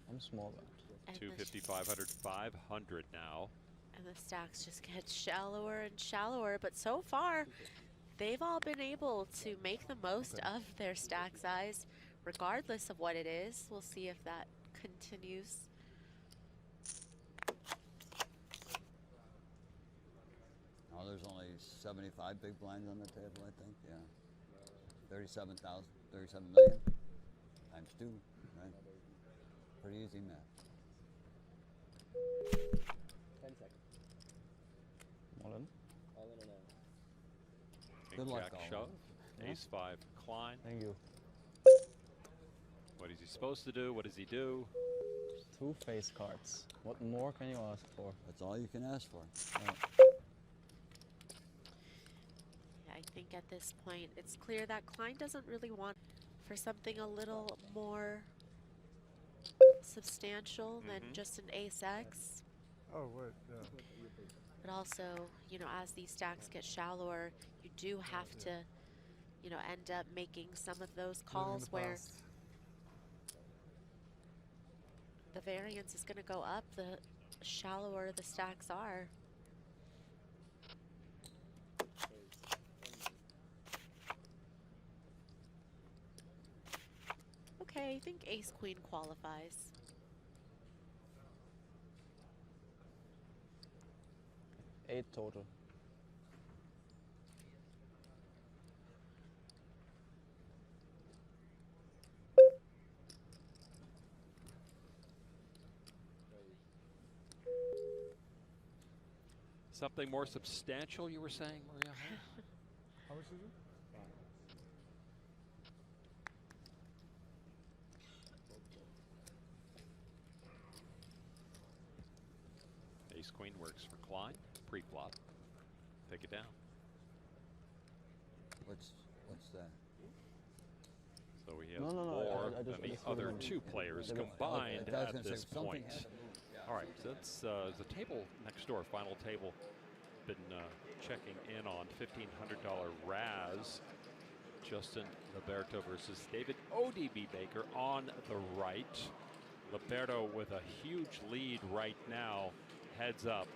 I'm smaller. And 250, 500, 500 now. And the stacks just get shallower and shallower, but so far they've all been able to make the most of their stack size regardless of what it is. We'll see if that continues. Oh, there's only 75 big blinds on the table, I think. Yeah. 37 million times 2, right? Pretty easy math. 10 seconds. All in. All in and out. King Good luck, Jack all. shove. Ace 5 Klein. Thank you. What is he supposed to do? What does he do? 2 face cards. What more can you ask for? That's all you can ask for. Yeah. I think at this point it's clear that Klein doesn't really want for something a little more substantial than just an ace-x. Oh, wait, yeah. But also, you know, as these stacks get shallower, you do have to, you know, end up making some of those calls where the variance is going to go up the shallower the stacks are. Okay, I think ace queen qualifies. Eight total. Something more substantial, you were saying, Maria? How much is it? Ace queen works for Klein. Pre-flop. Take it down. What's that? So he has No, more I than just the other two players combined I was at gonna say, this something point. had to move, yeah. All right, so that's the table next door, final table. Been checking in on $1,500 Raz. Justin Liberto versus David ODB Baker on the right. Liberto with a huge lead right now, heads up,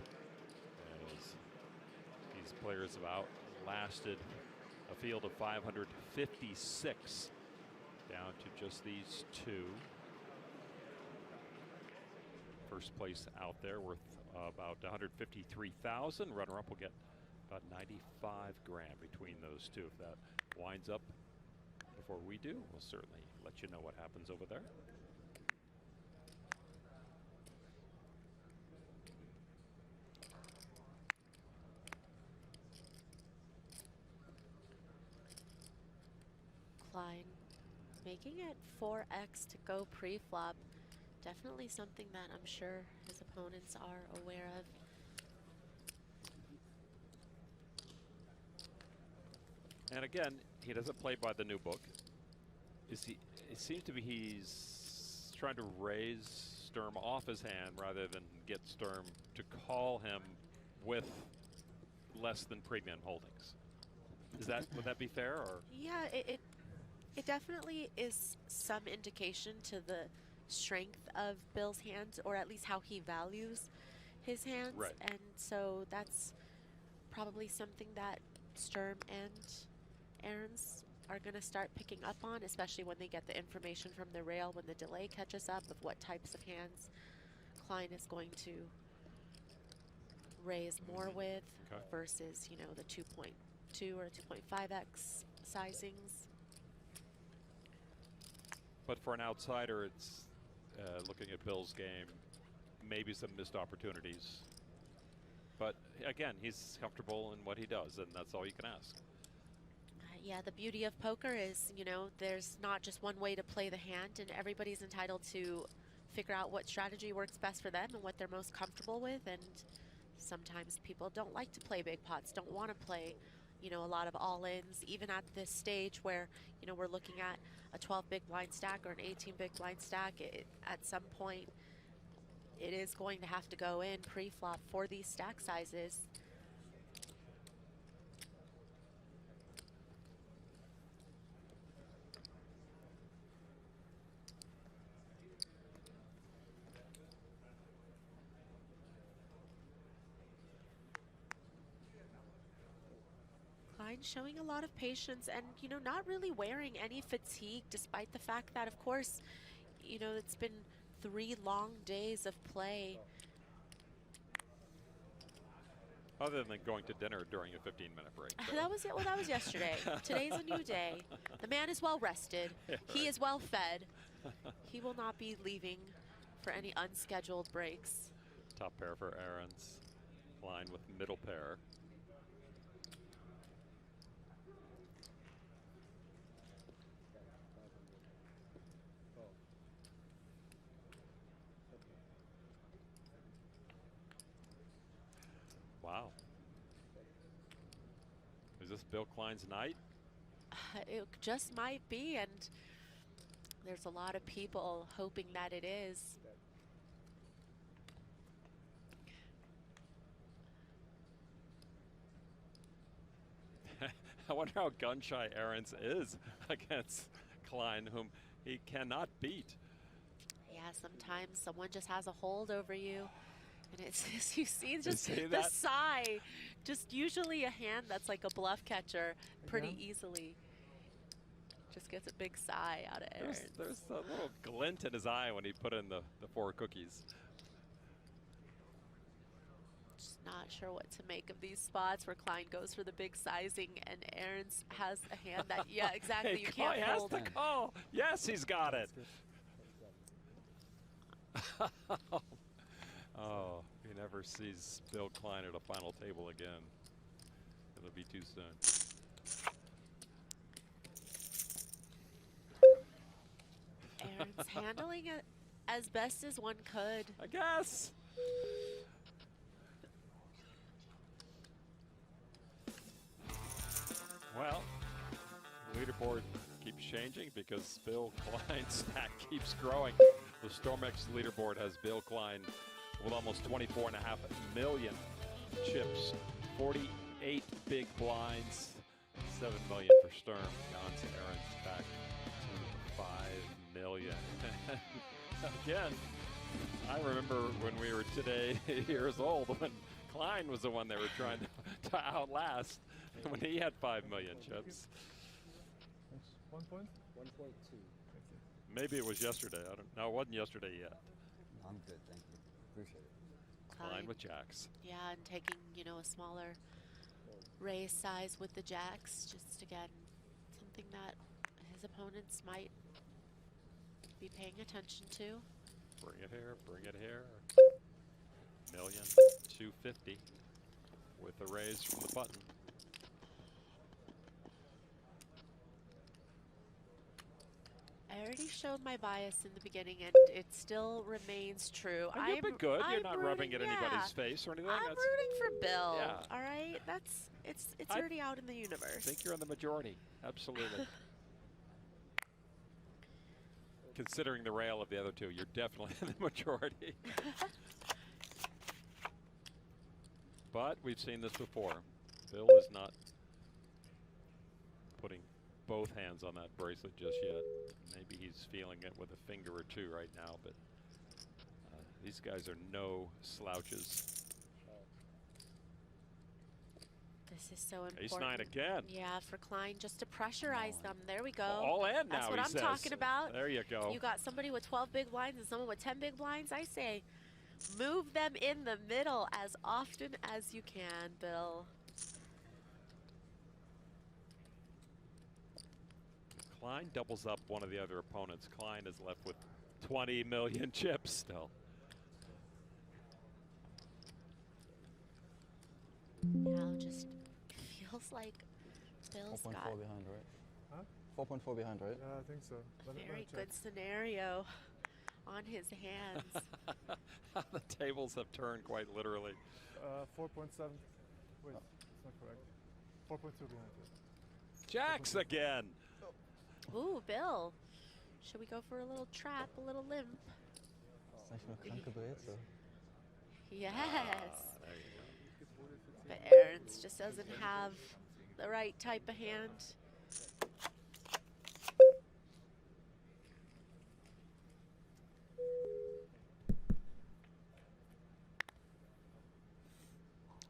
as these players have outlasted a field of 556 down to just these two. First place out there worth about 153,000. Runner-up will get about 95 grand between those two. If that winds up before we do, we'll certainly let you know what happens over there. Klein making it 4x to go pre-flop. Definitely something that I'm sure his opponents are aware of. And again, he doesn't play by the new book. It seems to be he's trying to raise Sturm off his hand rather than get Sturm to call him with less than premium holdings. Would that be fair? Or Yeah, it definitely is some indication to the strength of Bill's hands, or at least how he values his hands. Right. And so that's probably something that Sturm and Aaron's are going to start picking up on, especially when they get the information from the rail, when the delay catches up of what types of hands Klein is going to raise more with versus, you know, the 2.2 or 2.5x sizings. But for an outsider, it's looking at Bill's game, maybe some missed opportunities. But again, he's comfortable in what he does, and that's all you can ask. Yeah, the beauty of poker is, you know, there's not just one way to play the hand, and everybody's entitled to figure out what strategy works best for them and what they're most comfortable with. And sometimes people don't like to play big pots, don't want to play, you know, a lot of all-ins, even at this stage where, you know, we're looking at a 12 big blind stack or an 18 big blind stack. At some point, it is going to have to go in pre-flop for these stack sizes. Klein showing a lot of patience and, you know, not really wearing any fatigue, despite the fact that, of course, you know, it's been 3 long days of play. Other than going to dinner during a 15-minute break. So. That was it. Well, that was yesterday. Today's a new day. The man is well rested. Yeah, he is well fed. He will not be leaving for any unscheduled breaks. Top pair for Aaron's. Line with middle pair. Wow. Is this Bill Klein's night? It just might be, and there's a lot of people hoping that it is. I wonder how gun-shy Ahrens is against Klein, whom he cannot beat. Yeah, sometimes someone just has a hold over you. And it's just, you see just see the that? sigh. Just usually a hand that's like a bluff catcher pretty easily. Just gets a big sigh out of Ahrens. There's a little glint in his eye when he put in the 4 cookies. Just not sure what to make of these spots where Klein goes for the big sizing and Ahrens has a hand that, yeah, exactly, Hey, you can't he has hold. the call. Yes, he's got it. Oh, he never sees Bill Klein at a final table again. It'll be too soon. Ahrens handling it as best as one could. I guess. Well, leaderboard keeps changing because Bill Klein's stack keeps growing. The Stormex leaderboard has Bill Klein with almost 24.5 million chips, 48 big blinds, 7 million for Sturm. Jans Ahrens back to 5 million. Again, I remember when we were today years old when Klein was the one they were trying to outlast when he had 5 million chips. 1 point? 1.2. Maybe it was yesterday. I don't know. It wasn't yesterday yet. No, I'm good, thank you. Appreciate it. Klein with jacks. Yeah, and taking, you know, a smaller raise size with the jacks, just again, something that his opponents might be paying attention to. Bring it here, bring it here. 1,250,000 with a raise from the button. I already showed my bias in the beginning, and it still remains true. You've been good. You're I'm not rooting, rubbing it in anybody's face or anything. I'm That's, rooting for Bill. Yeah. All right, it's already out in the universe. I think you're in the majority. Absolutely. Considering the rail of the other two, you're definitely in the majority. But we've seen this before. Bill is not putting both hands on that bracelet just yet. Maybe he's feeling it with a finger or two right now, but these guys are no slouches. This is so important. Ace-9 again. Yeah, for Klein just to pressurize them. There we go. All in now, That's what he I'm says. talking about. There you go. You got somebody with 12 big blinds and someone with 10 big blinds. I say move them in the middle as often as you can, Bill. Klein doubles up one of the other opponents. Klein is left with 20 million chips still. Now just feels like Bill's got 4.4 behind, right? Huh? 4.4 behind, right? Yeah, I think so. a very good scenario on his hands. The tables have turned quite literally. 4.7. Wait, it's not correct. 4.2 behind it. Jacks again. Ooh, Bill. Should we go for a little trap, a little limp? Das ist eigentlich eine kranke Brezel. Yes. There you go. But Ahrens just doesn't have the right type of hand.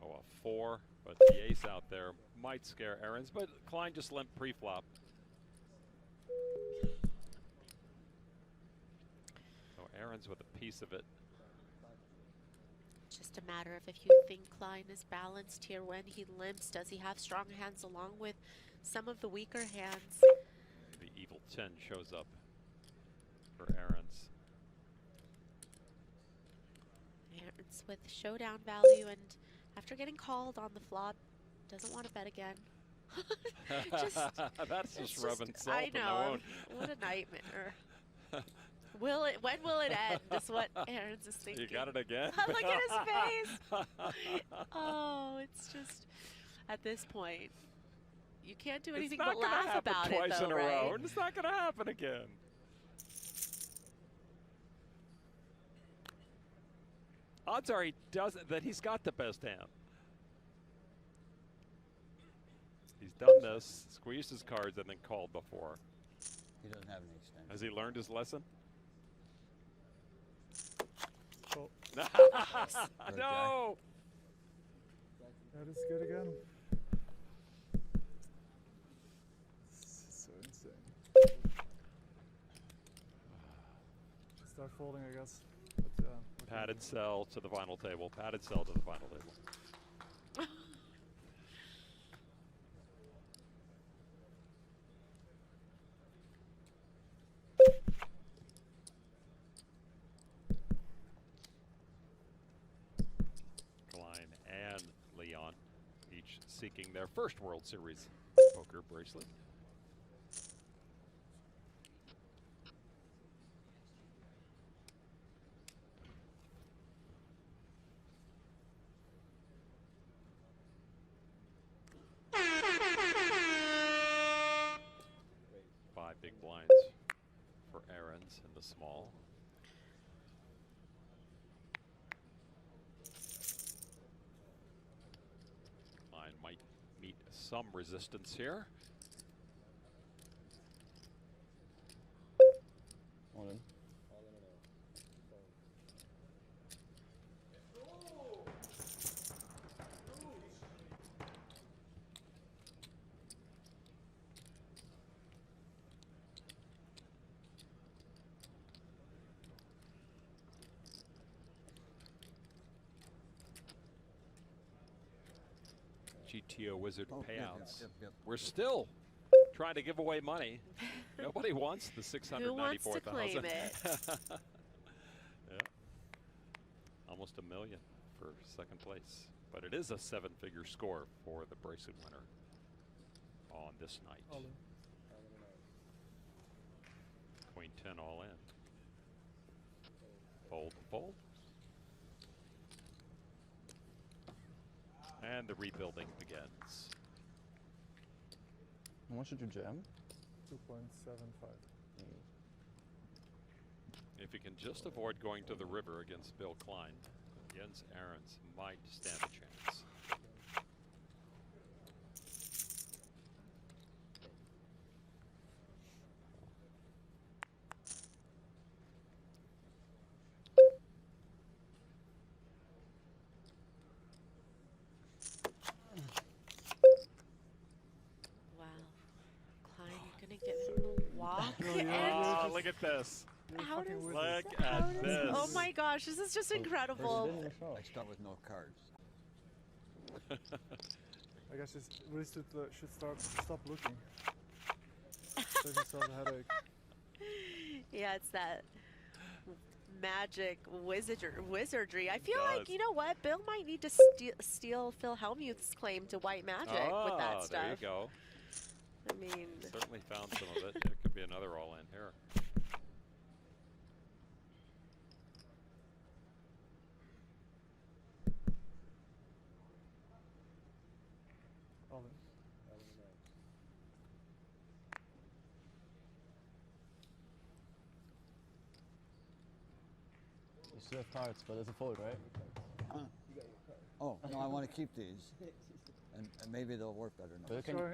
Oh, a 4, but the ace out there might scare Ahrens, but Klein just limped pre-flop. So Ahrens with a piece of it. Just a matter of if you think Klein is balanced here when he limps. Does he have strong hands along with some of the weaker hands? The evil 10 shows up for Ahrens. Ahrens with showdown value, and after getting called on the flop, doesn't want to bet again. That's just rubbing salt I in the know. wound. What a nightmare. When will it end? Is what Ahrens is thinking. You got it again? Look at his face. Oh, it's just, at this point, you can't do anything but laugh about it, twice though, in a right? row. It's not going to happen again. Odds are he doesn't. That he's got the best hand. He's done this, squeezed his cards, and then called before. He doesn't have any extension. Has he learned his lesson? Cool. No! That is good again. So insane. Start folding, I guess. But, Padded sell to the final table. Padded sell to the final table. Klein and Leon, each seeking their first World Series poker bracelet. Big blinds for Aarons in the small. Klein might meet some resistance here. All in. GTO Wizard payouts. Yep. We're still trying to give away money. Nobody wants the 694,000. Who wants to claim it? Yeah. Almost $1 million for second place. But it is a 7-figure score for the bracelet winner on this night. all in. Queen 10 all in. Fold, fold. And the rebuilding begins. How much did you jam? 2.75. If you can just avoid going to the river against Bill Klein, Jens Aarons might stand a chance. Wow. Klein, you're going to give him a walk? Oh, look at this. How does Look at this. Oh my gosh, this is just incredible. I start with no cards. I guess just really should stop looking. Save yourself a headache. Yeah, it's that magic wizardry. I feel like, you know what? Bill might need to steal Phil Hellmuth's claim to white magic with that stuff. There you go. I mean, Certainly found some of it. There could be another all in here. All in. You still have cards, but it's a fold, right? Oh, no, I want to keep these. And maybe they'll work better now. But can you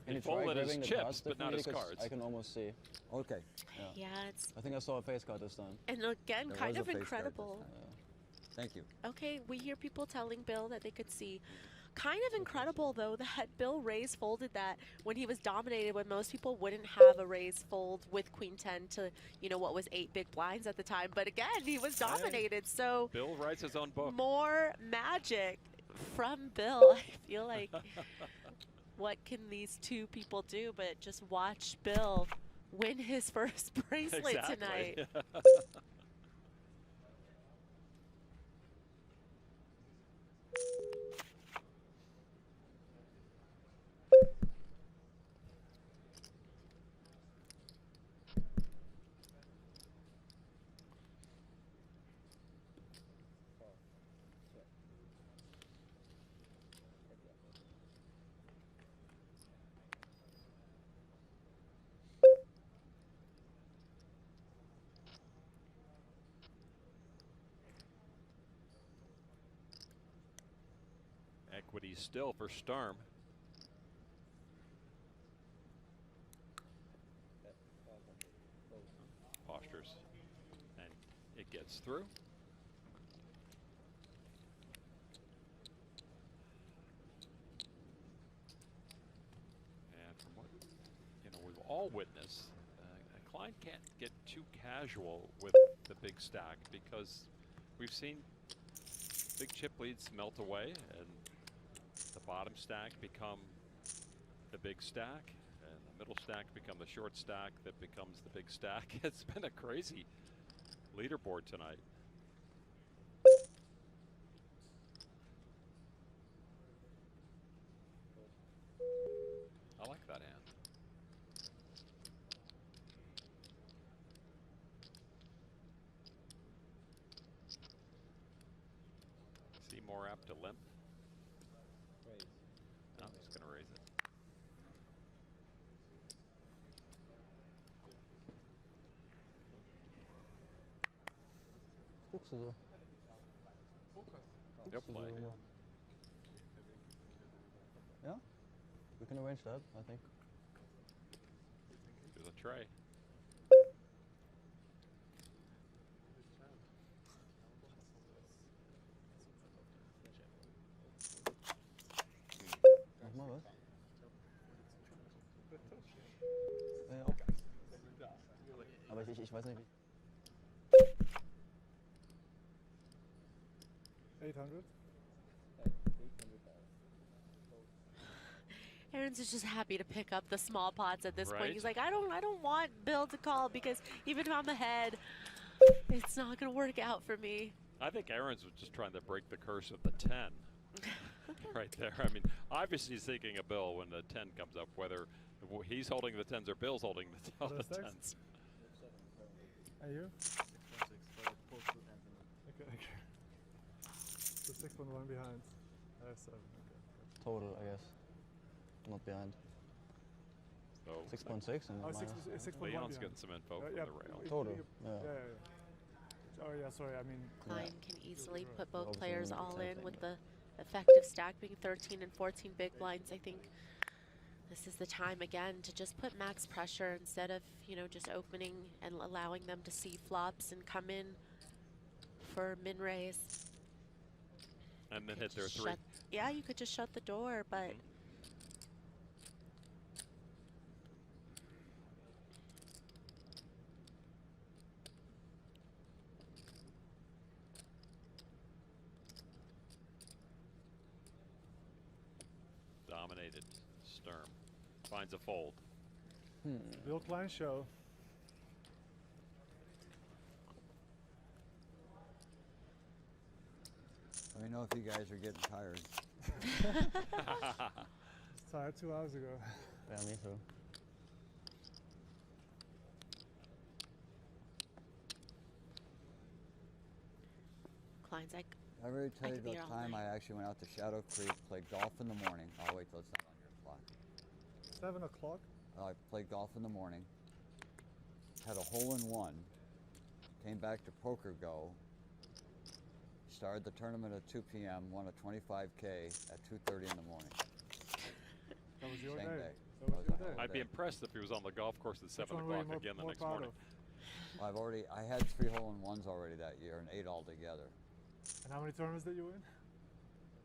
He try folded his grabbing the chips, cards but not differently? his 'Cause cards. I can almost see. Okay. yeah, it's, I think I saw a face card this time. and again, There kind was of a face card this incredible. Thank you. Okay, we hear people telling Bill that they could see. Kind of incredible, though, that Bill raise folded that when he was dominated, when most people wouldn't have a raise fold with Queen 10 to, you know, what was 8 big blinds at the time. But again, he was dominated, so Bill writes his own book. more magic from Bill. I feel like, what can these two people do but just watch Bill win his first bracelet tonight? Equity still for Sturm. Gets through. And from what we've all witnessed, Klein can't get too casual with the big stack because we've seen big chip leads melt away and the bottom stack become the big stack and the middle stack become the short stack that becomes the big stack. It's been a crazy leaderboard tonight. I like that hand. See more apt to limp. No, I'm just going to raise it. Guckst du so? Yep, play. Yeah? We can arrange that, I think. There's a tray. Nochmal was? Ja. Aber ich weiß nicht, wie. 800. Aaron's is just happy to pick up the small pots at this point. Right. He's like, I don't want Bill to call because even if I'm ahead, it's not gonna work out for me. I think Aaron's was just trying to break the curse of the 10. Right there. I mean, obviously he's thinking of Bill when the 10 comes up, whether he's holding the 10s or Bill's holding the 10s. Are you? Okay. So 6.1 behind. I have 7. Okay. Total, I guess. Not behind. So 6.6 and Oh, minus. 6.1 Leon's behind. getting some info from Yeah, the rail. Total, yeah. Oh yeah, sorry, I mean... Klein can easily put both Obviously, players we need all the same in thing, with but- the effective stack being 13 and 14 big blinds. I think this is the time again to just put max pressure instead of, just opening and allowing them to see flops and come in for min raise. And then hit their 3. Yeah, you could just shut the door, but Dominated. Sturm finds a fold. Bill Klein show. Let me know if you guys are getting tired. It's tired 2 hours ago. Yeah, me too. Klein's like, I already tell I you could be the here all time night. I actually went out to Shadow Creek, played golf in the morning. I'll wait till it's not on your clock. 7 o'clock? I played golf in the morning, had a hole-in-one, came back to Poker Go, started the tournament at 2 p.m., won a 25K at 2:30 in the morning. That was your Same day. day. That was your day. I'd be impressed if he was on the golf course at 7 one were you o'clock again the more next proud morning. of? I had 3 hole-in-ones already that year and 8 altogether. And how many tournaments did you win?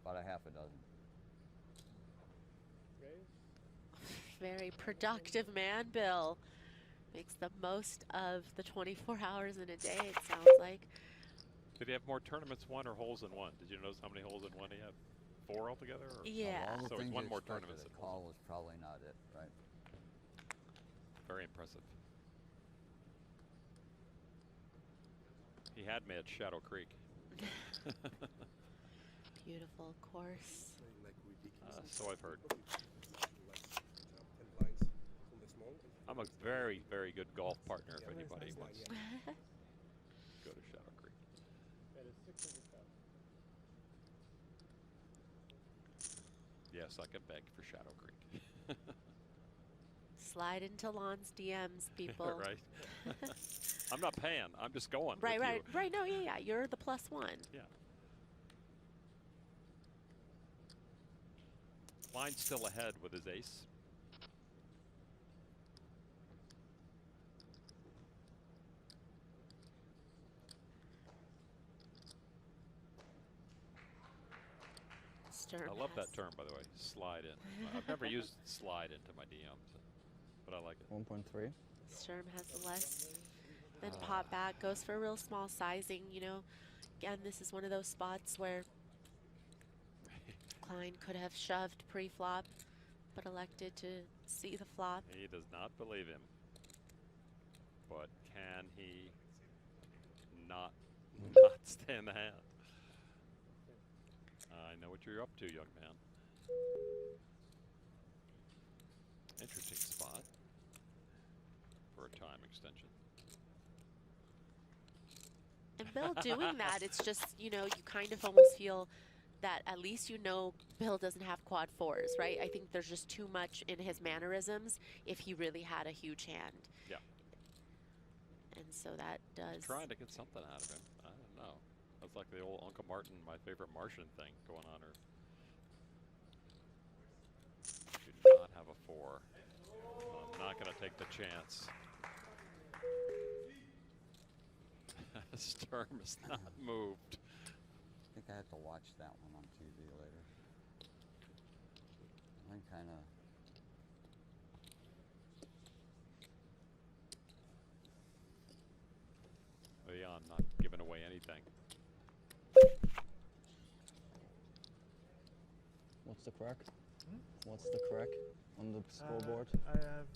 About a half a dozen. very productive man, Bill. Makes the most of the 24 hours in a day, it sounds like. Did he have more tournaments won or holes in one? Did you notice how many holes in one he had? 4 altogether? Or? Yeah. All the So it's things one you more expected, tournament. The call was probably not it, right? Very impressive. He had me at Shadow Creek. Beautiful course. So I've heard. I'm a very, very good golf partner if anybody wants to go to Shadow Creek. Yes, I can beg for Shadow Creek. Slide into Lon's DMs, people. Right. I'm not paying. I'm just going. Right, with right, you. right. No, yeah. You're the +1. Yeah. Klein's still ahead with his ace. Sturm I love has- that term, by the way, slide in. I've never used slide into my DMs, but I like it. 1.3. Sturm has less than pop back, goes for real small sizing, you know. Again, this is one of those spots where Klein could have shoved pre-flop, but elected to see the flop. He does not believe him. But can he not stay in the hand? I know what you're up to, young man. Interesting spot for a time extension. And Bill doing that, it's just, you know, you kind of almost feel that at least you know Bill doesn't have quad fours, right? I think there's just too much in his mannerisms if he really had a huge hand. Yeah. And so that does... Trying to get something out of him. I don't know. That's like the old Uncle Martin, my favorite Martian thing going on here. Do not have a 4. I'm not going to take the chance. Sturm is not moved. I think I have to watch that one on TV later. I'm kind of... Leon not giving away anything. What's the crack? What's the crack on the scoreboard? I have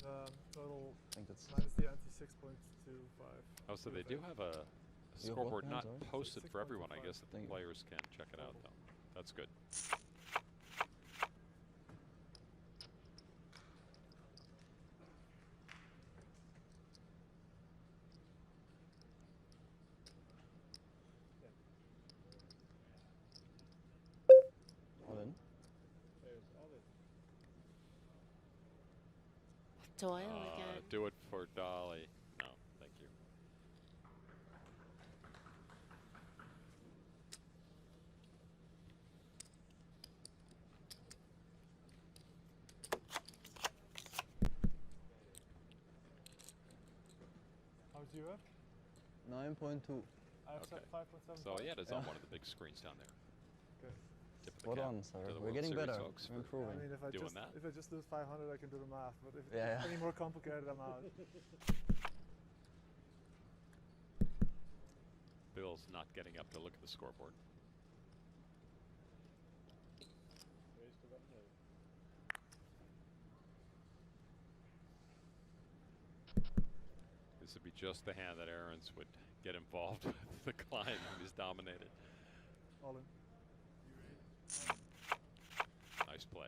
total I think that's minus the ante 6.25. Oh, so they do have a You have scoreboard what? not Sorry? posted for everyone. I guess the Thank you. players can check it out, though. That's good. all in. Doyle again. Do it for Dolly. No, thank you. How do you have? 9.2. I have Okay. 5.7. So yeah, it's on one of the big screens down there. Okay. Tip of the Spot cap on, sir. to the We're World getting Series better. folks We're for improving. I mean, if I just lose 500, I can do the math. But if Yeah. it's any more complicated, I'm out. Bill's not getting up to look at the scoreboard. This would be just the hand that Aarons would get involved with the Klein when he's dominated. All in. Nice play.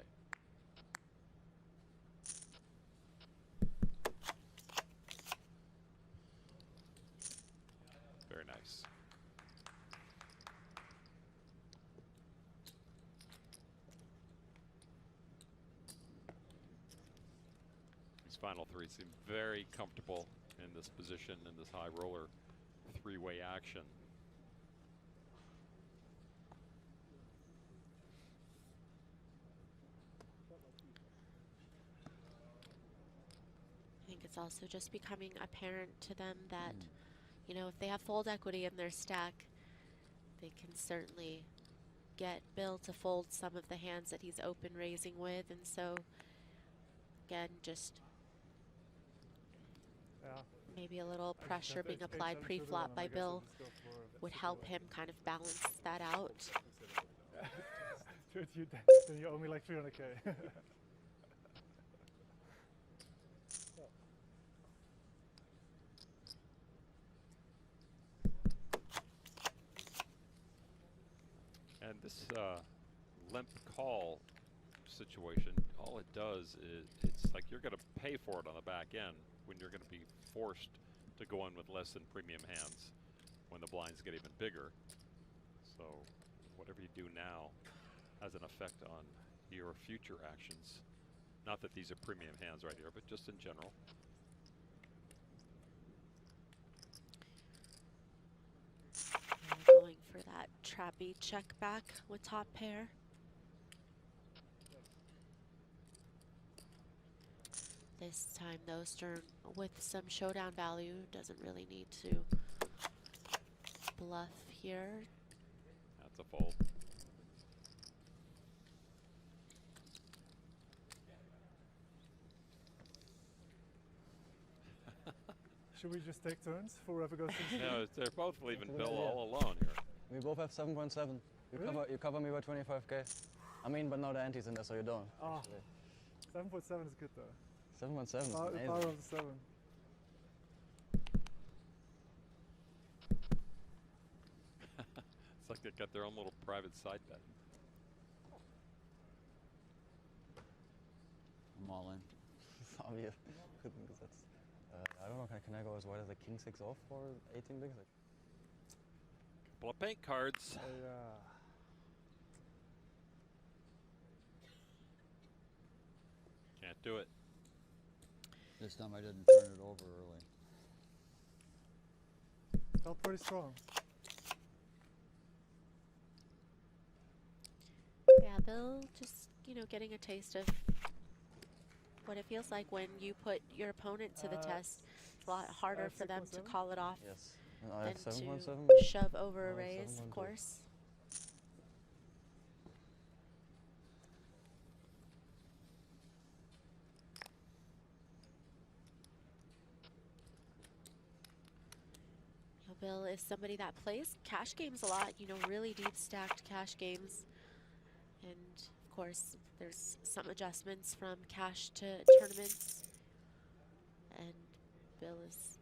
Very nice. These final three seem very comfortable in this position, in this high roller three-way action. I think it's also just becoming apparent to them that, you know, if they have fold equity in their stack, they can certainly get Bill to fold some of the hands that he's open raising with. And so, again, just maybe a little pressure being applied pre-flop by Bill would help him kind of balance that out. Dude, then you owe me like 300K. And this limp call situation, all it does is it's like you're going to pay for it on the back end when you're going to be forced to go in with less than premium hands when the blinds get even bigger. So whatever you do now has an effect on your future actions. Not that these are premium hands right here, but just in general. Going for that trappy check back with top pair. This time though, Stern with some showdown value doesn't really need to bluff here. That's a fold. Should we just take turns for whoever goes first? No, they're both leaving That's a good Bill idea. all alone here. We both have 7.7. Really? You cover me by 25k. I mean, but now the anti's in there, so you don't. Oh, actually. 7.7 is good though. 7.7 is The amazing. power of the 7. It's like they got their own little private side bet. I'm all in. It's obvious. Because that's, I don't know, can I go as wide as a king 6 off for 18 bigs? Couple of paint cards. Can't do it. This time I didn't turn it over early. Felt pretty strong. Yeah, Bill just, getting a taste of what it feels like when you put your opponent to the test. It's a lot harder for them to call it off Yes. I have than 7.7. to shove over a raise, of 7.2. course. Bill is somebody that plays cash games a lot, really deep stacked cash games. And of course, there's some adjustments from cash to tournaments. And Bill is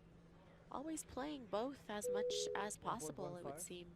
always playing both as much as possible, it would seem.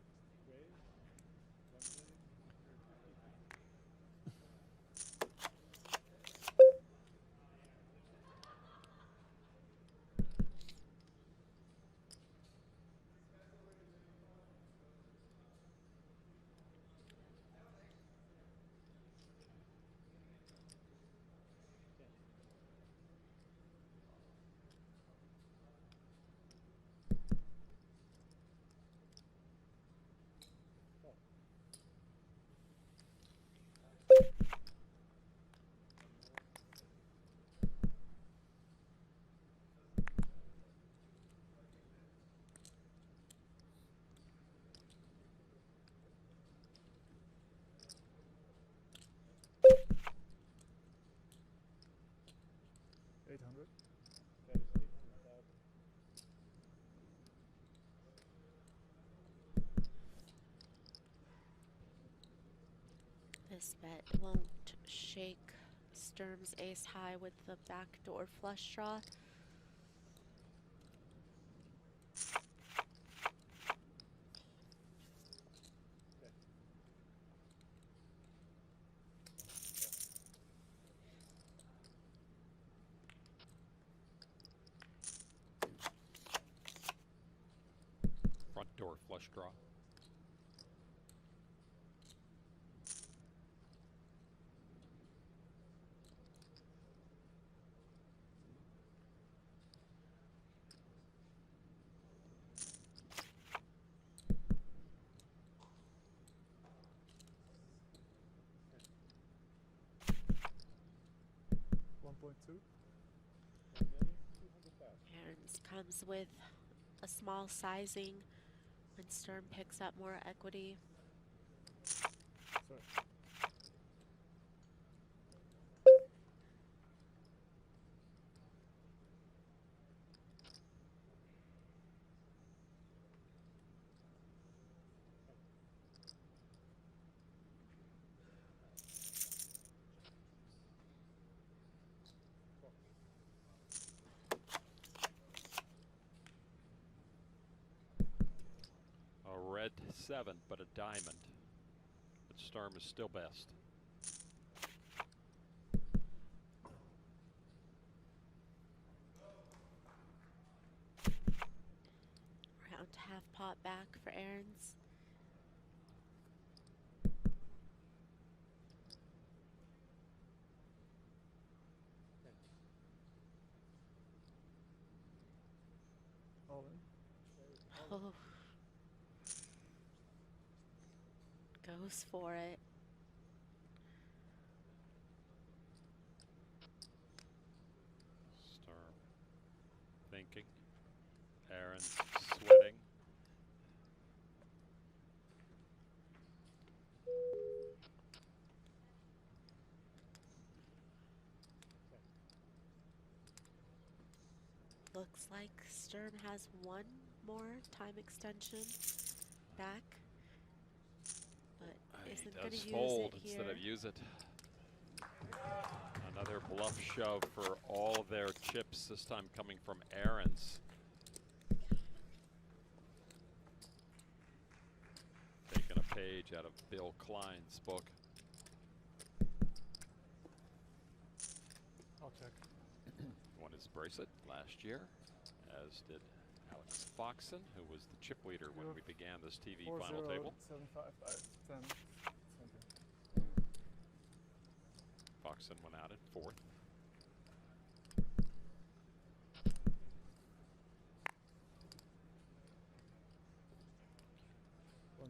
This bet won't shake Sturm's ace high with the backdoor flush draw. Front door flush draw. Aaron's comes with a small sizing when Sturm picks up more equity. A red 7, but a diamond. But Sturm is still best. Round half pot back for Aaron's. Oh. Goes for it. Sturm thinking. Aaron's sweating. Looks like Sturm has one more time extension back, but isn't going to use fold it here. instead of use it. Another bluff shove for all their chips, this time coming from Aarons. Taking a page out of Bill Klein's book. I'll check. Won his bracelet last year, as did Alex Foxen, who was the chip leader when we began this TV final table. 7, 5, 5, 10. Foxen went out at fourth.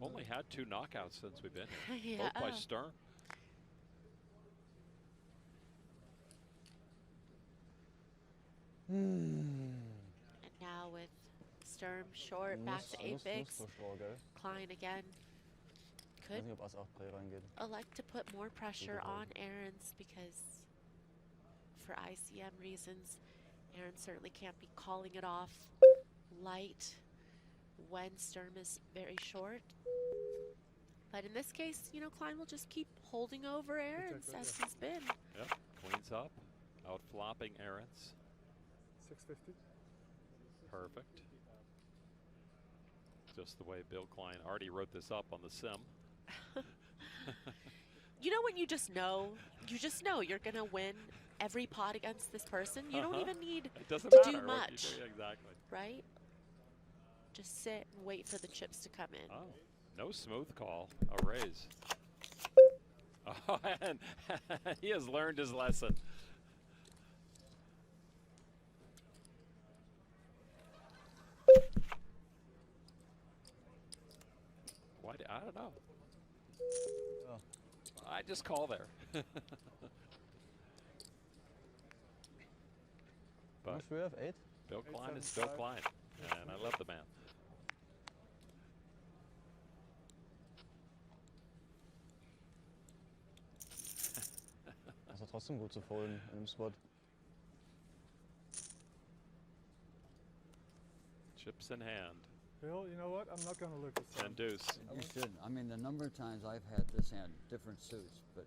Only had 2 knockouts since we've been here, both by Sturm. And now with Sturm short, back to 8 bigs. Klein again. Could elect to put more pressure on Aarons because for ICM reasons, Aarons certainly can't be calling it off light when Sturm is very short. But in this case, you know, Klein will just keep holding over Aarons as he's been. Yep, cleans up, out flopping Aarons. 650. Perfect. Just the way Bill Klein already wrote this up on the sim. You know when you just know you're going to win every pot against this person? You don't even need to do much. Exactly. Right? Just sit and wait for the chips to come in. Oh, no smooth call, a raise. Oh, and he has learned his lesson. Why? I don't know. Oh. I just call there. But we have 8? Bill Klein is Bill Klein, and I love the man. Also trotzdem gut zu folden in dem Spot. Chips in hand. Bill, you know what? I'm not going to look this time. And deuce. You shouldn't. I mean, the number of times I've had this hand, different suits, but.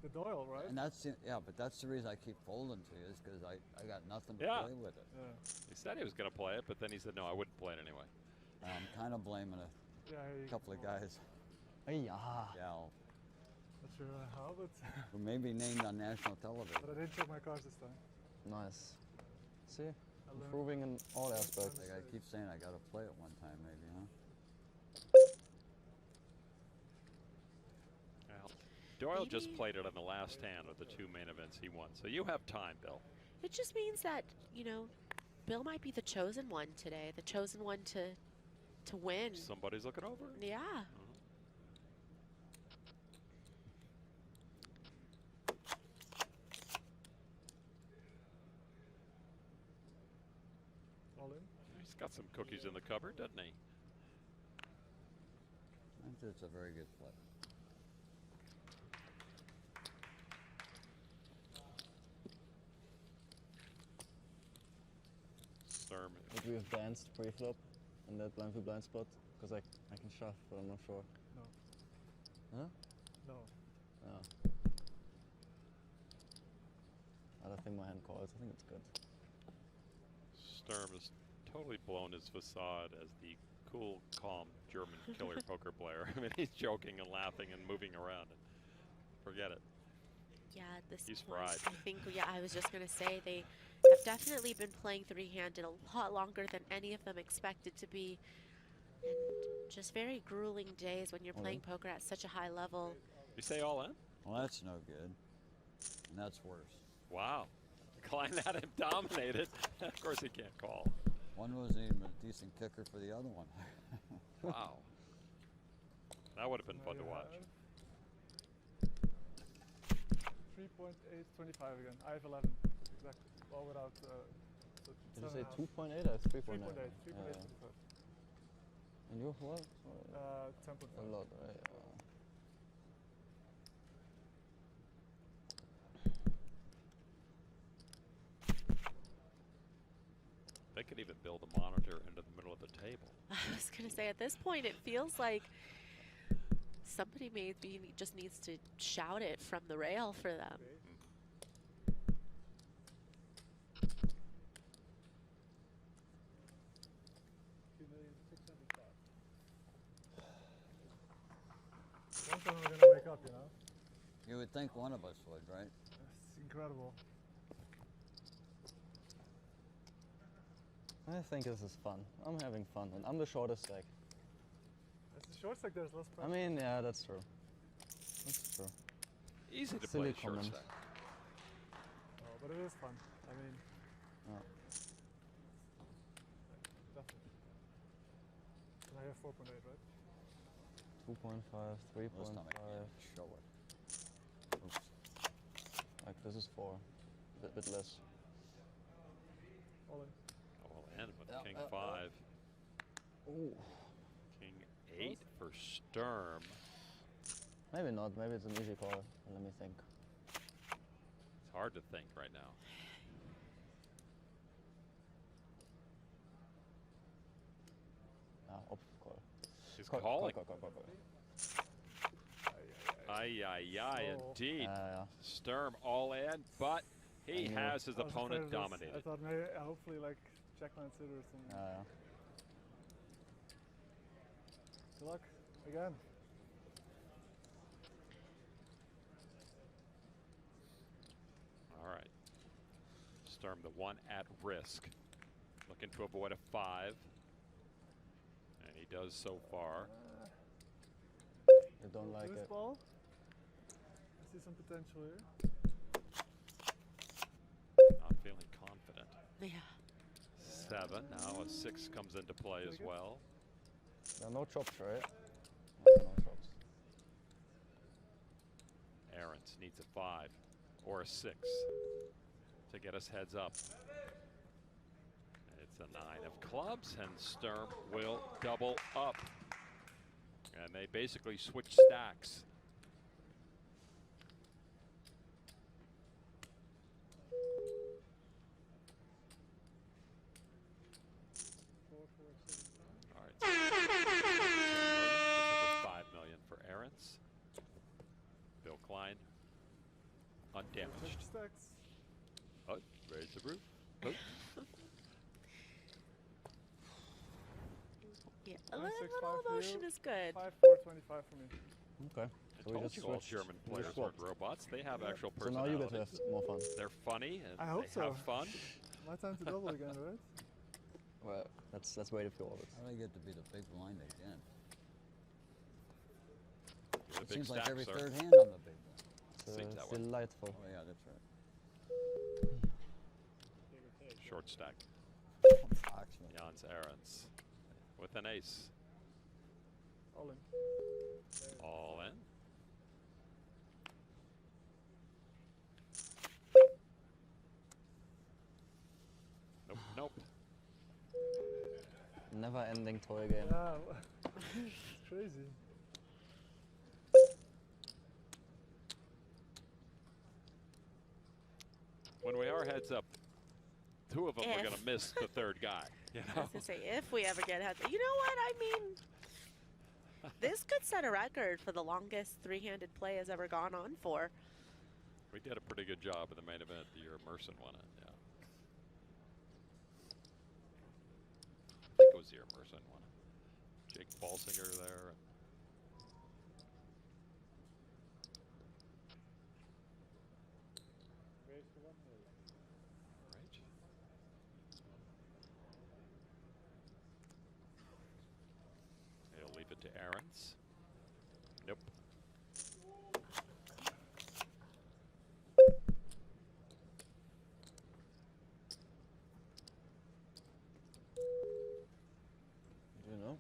The Doyle, right? And that's but that's the reason I keep folding to you is because I got nothing to play with it. Yeah. He said he was going to play it, but then he said no, I wouldn't play it anyway. I'm kind of blaming a couple of guys. Yeah. Yeah. Not sure how, but. Who may be named on national television. But I didn't check my cards this time. Nice. See, improving in all aspects. Like I keep saying, I got to play it one time, maybe, huh? Doyle just played it on the last hand of the 2 main events he won, so you have time, Bill. It just means that, you know, Bill might be the chosen one today, the chosen one to win. Somebody's looking over? Yeah. All in? He's got some cookies in the cupboard, doesn't he? I think it's a very good play. Sturm. Would we have danced pre-flop in that blind v blind spot? Because I can shove, but I'm not sure. No. Huh? No. Yeah. I don't think my hand calls. I think it's good. Sturm has totally blown his facade as the cool, calm German killer poker player. I mean, he's joking and laughing and moving around. And forget it. Yeah, at this He's point, fried. I think, I was just going to say they have definitely been playing three-handed a lot longer than any of them expected to be. And just very grueling days when you're playing poker at such a high level. You say all in? Well, that's no good. And that's worse. Wow. Klein had him dominated. Of course he can't call. One wasn't even a decent kicker for the other one. Wow. That would have been fun to watch. 3.825 again. I have 11. Exactly. All without. Did you say 2.8 or 3.9? 3.8. And you what? 10.5. A lot, right? Big could even build a monitor into the middle of the table. I was going to say, at this point, it feels like somebody maybe just needs to shout it from the rail for them. One time we're gonna wake up, you know? You would think one of us would, right? It's incredible. I think this is fun. I'm having fun, and I'm the shortest stack. It's the short stack, there's less pressure. I mean, yeah, that's true. That's true. Easy to Silly play short comment. stack. Oh, but it is fun. I mean, Yeah. definitely. And I have 4.8, right? 2.5, 3.5. Show it. Oops. Like this is 4. Bit less. All in. All in with king 5. Ooh. King 8 for Sturm. Maybe not. Maybe it's an easy call. Let me think. It's hard to think right now. Call. He's Call, calling. Call. Aye, indeed. Yeah. Sturm all in, but he has his I was afraid opponent of this. dominated. I thought maybe, hopefully, like, checkmate sit or something. Good luck, again. All right. Sturm, the one at risk. Looking to avoid a 5. And he does so far. You don't like Loose it. ball. I see some potential here. Not feeling confident. Yeah. 7. Now a 6 comes into play as well. There are no chops, right? No chops. Ahrens needs a 5 or a 6 to get us heads up. It's a 9 of clubs, and Sturm will double up. And they basically switch stacks. All right. So over 5 million for Ahrens. Bill Klein undamaged. Stacks. Oh, raise the roof. Oh. Yeah, a little emotion is good. 5-4-25 for me. Okay. I So we told just you all switched. German We players just aren't swapped. robots. They have actual So now personality. you get to have more fun. They're funny and I hope they have so. fun. My time to double again, right? Well, that's way to feel it. How do I get to be the big blind again? You're the It big seems like stack, every sir. third hand I'm the big one. Seems that way. Delightful. Oh yeah, that's right. Short stack. Jans Ahrens with an ace. All in. All in. Nope, nope. Never-ending toy game. Yeah, it's crazy. When we are heads up, 2 of them are If. going to miss the third guy. You I know? was going to say, if we ever get heads, you know what? I mean, this could set a record for the longest three-handed play has ever gone on for. We did a pretty good job in the main event the year Merson won it. Yeah. I think it was the year Merson won it. Jake Balsinger there. Right. He'll leave it to Ahrens. Nope. Do you know?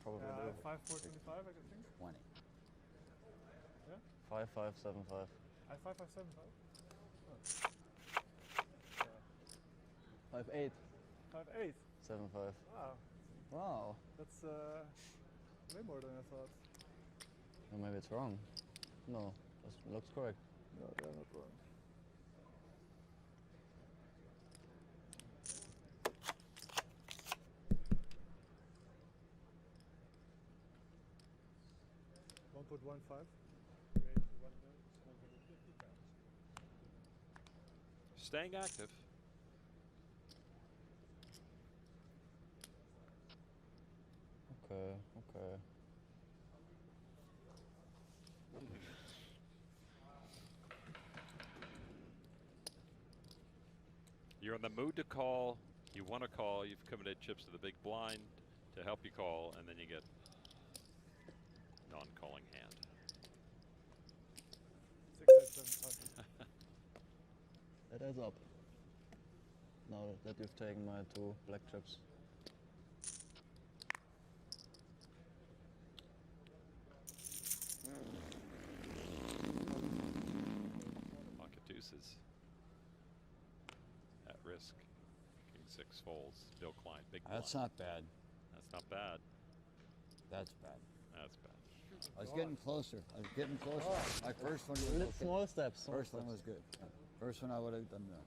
Probably do. 5-4-25, I think. 20. Yeah? 5-5-7-5. 5-5-7-5. Oh. 5-8. 5-8. 7-5. Wow. Wow. That's way more than I thought. Or maybe it's wrong. No, that looks correct. No, they're not wrong. put 1-5. Staying active. Okay, okay. You're in the mood to call. You want to call. You've committed chips to the big blind to help you call, and then you get non-calling hand. 6-8-7-5. That adds up. Now that you've taken my 2 black chips. Pocket deuces. At risk. King 6 folds. Bill Klein. Big blind. That's not bad. That's not bad. That's bad. That's bad. I was getting closer. I was getting closer. My first one was okay. Small steps. First one was good. First one I would have done that.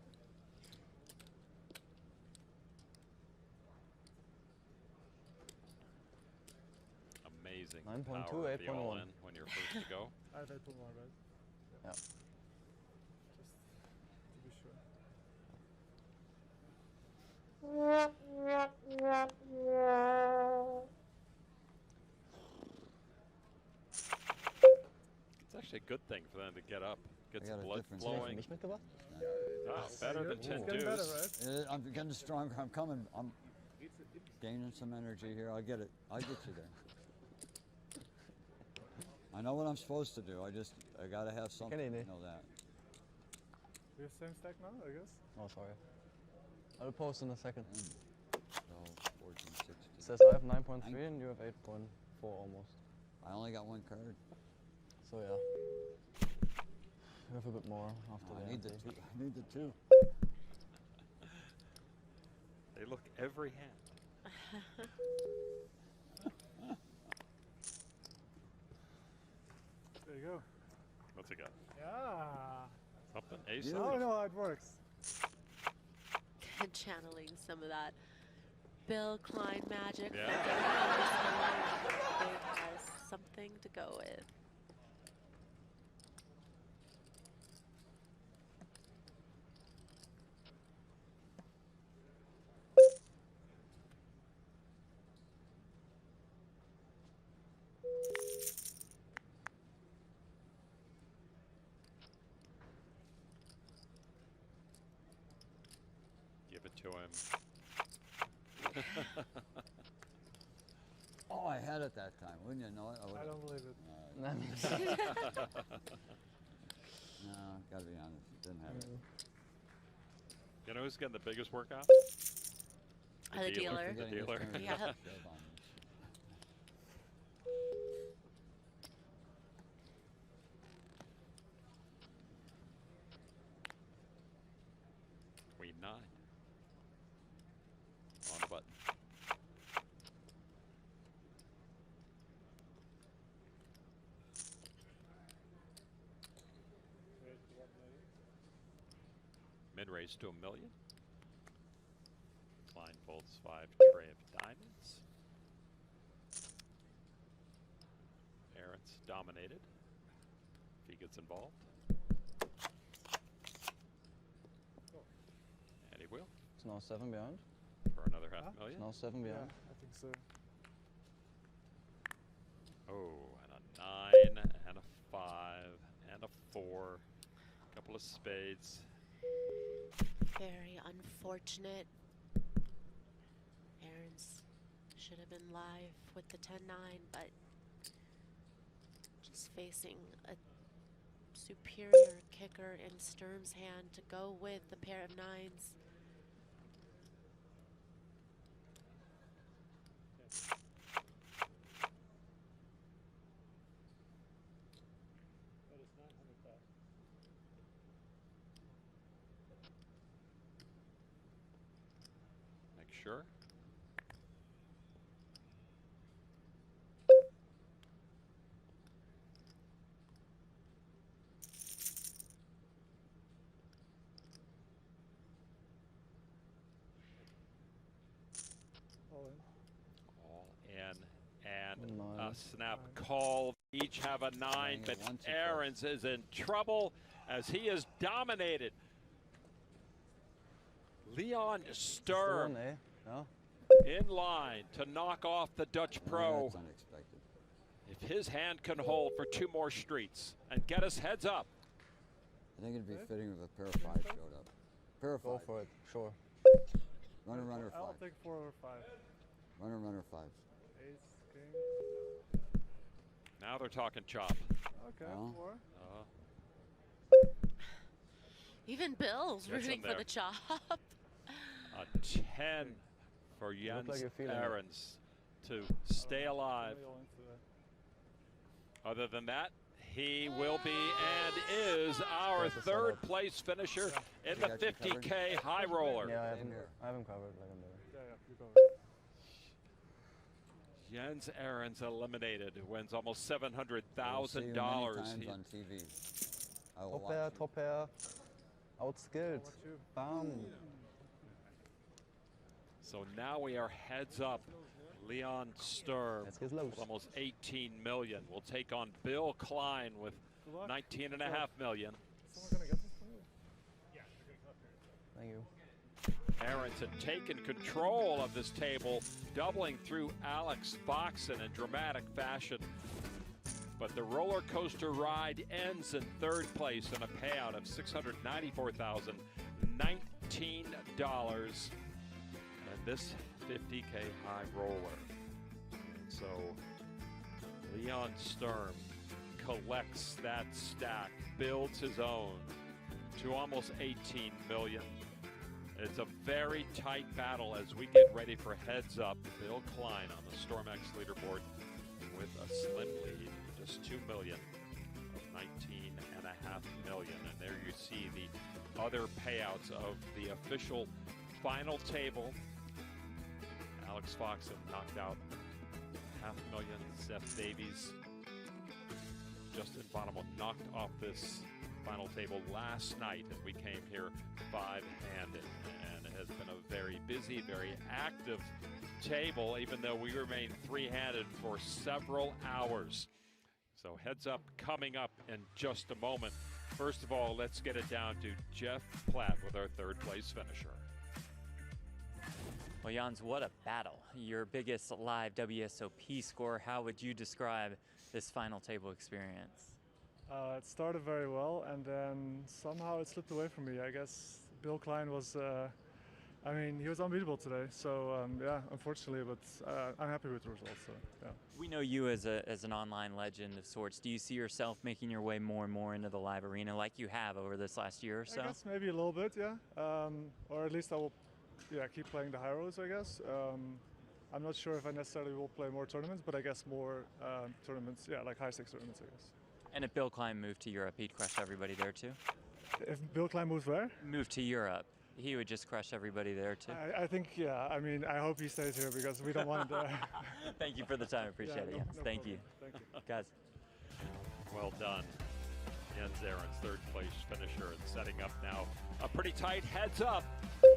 Amazing 9.2, power of the 8.1. all-in when you're first to go. I have 8.1, right? Yeah. Just to be sure. It's actually a good thing for them to get up, get I some got a blood difference. flowing. Nicht mitgebracht? Better than 10 Getting better, deuce. right? I'm getting stronger. I'm coming. I'm gaining some energy here. I'll get it. I'll get you there. I know what I'm supposed to do. I gotta have something. I know that. We have same stack now, I guess. Oh, sorry. I'll post in a second. So 14, 16. It says I have 9.3 and you have 8.4 almost. I only got 1 card. So yeah. You have a bit more after I the need the ante. 2. I need the 2. They look every hand. There you go. What's it got? Yeah. Something? Ace? Oh no, it works. Channeling some of that Bill Klein magic. Yeah. It has something to go with. Give it to him. Oh, I had it that time. Wouldn't you know it? I don't believe it. No, gotta be honest. Didn't have it. You know who's getting the biggest workout? The dealer. The dealer. Yeah. Queen 9. On the button. Mid raise to $1 million. Klein folds 5 tray of diamonds. Aaron's dominated. If he gets involved. And he will. It's now 7 behind. For another $500,000. It's now 7 Yeah, behind. I think so. Oh, and a 9, and a 5, and a 4. Couple of spades. Very unfortunate. Aaron's should have been live with the 10-9, but just facing a superior kicker in Sturm's hand to go with the pair of 9s. Make sure. All in. All in, and Nice. a snap call each have a 9, but once or Ahrens is in trouble as he is dominated. Leon Sturm in line to knock off the Dutch pro. That's unexpected. If his hand can hold for 2 more streets and get us heads up. I think it'd be fitting if a pair of 5 showed up. Pair of 5. Go for it, sure. Runner, runner, 5. I'll take 4 or 5. Runner, runner, 5. Ace, king. Now they're talking chop. Okay, 4. Even Bill's Gets him rooting for there. the chop. A 10 for Jens like you're feeling it. Ahrens to stay alive. Other than that, he will be and is our third place finisher in the 50K high roller. Yeah, I haven't covered like I'm there. Yeah, you covered. Jens Ahrens eliminated, wins almost $700,000. On TV. I will watch Top pair. Outskilled. Bam. So now we are heads up. Leon Sturm, with almost 18 million, will take on Bill Klein with 19.5 million. Thank you. Ahrens had taken control of this table, doubling through Alex Foxen in dramatic fashion. But the roller coaster ride ends in 3rd place in a payout of $694,019. And this 50K high roller. So Leon Sturm collects that stack, builds his own to almost 18 million. It's a very tight battle as we get ready for heads up. Bill Klein on the StormX leaderboard with a slim lead, just 2 million of 19.5 million. And there you see the other payouts of the official final table. Alex Foxen knocked out $500,000. Seth Davies, Justin Bonham knocked off this final table last night, and we came here 5-handed. And it has been a very busy, very active table, even though we remain 3-handed for several hours. So heads up coming up in just a moment. First of all, let's get it down to Jeff Platt with our 3rd place finisher. Well, Jans, what a battle. Your biggest live WSOP score. How would you describe this final table experience? It started very well, and then somehow it slipped away from me. I guess Bill Klein was, I mean, he was unbeatable today. So, yeah, unfortunately, but I'm happy with the results. So, yeah. We know you as an online legend of sorts. Do you see yourself making your way more and more into the live arena like you have over this last year or so? I guess maybe a little bit, yeah. Or at least I will keep playing the high rollers, I guess. I'm not sure if I necessarily will play more tournaments, but I guess more tournaments, like high stakes tournaments, I guess. And if Bill Klein moved to Europe, he'd crush everybody there too? If Bill Klein moves where? Moved to Europe. He would just crush everybody there too. I think, yeah. I mean, I hope he stays here because we don't want him to. Thank you for the time. Appreciate it, Jens. Thank you. Thank you. Guys. Well done. Jens Ahrens, 3rd place finisher, and setting up now a pretty tight heads up.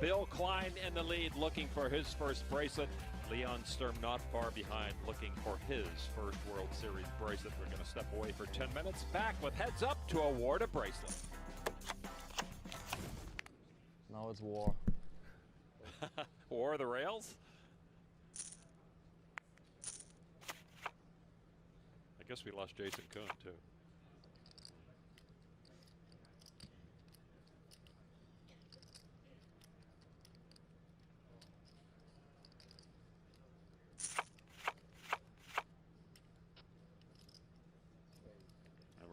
Bill Klein in the lead, looking for his first bracelet. Leon Sturm not far behind, looking for his first World Series bracelet. We're going to step away for 10 minutes. Back with heads up to award a bracelet. Now it's war. War of the rails? I guess we lost Jason Kuhn too.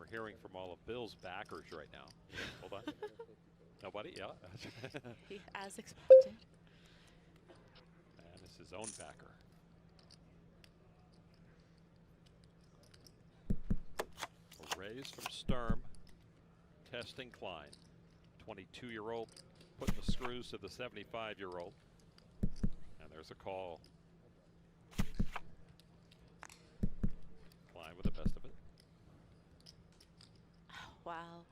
Hearing from all of Bill's backers right now. Hold on. Nobody? Yeah. As expected. And it's his own backer. A raise from Sturm. Testing Klein. 22-year-old putting the screws to the 75-year-old. And there's a call. Klein with the best of it. Wow.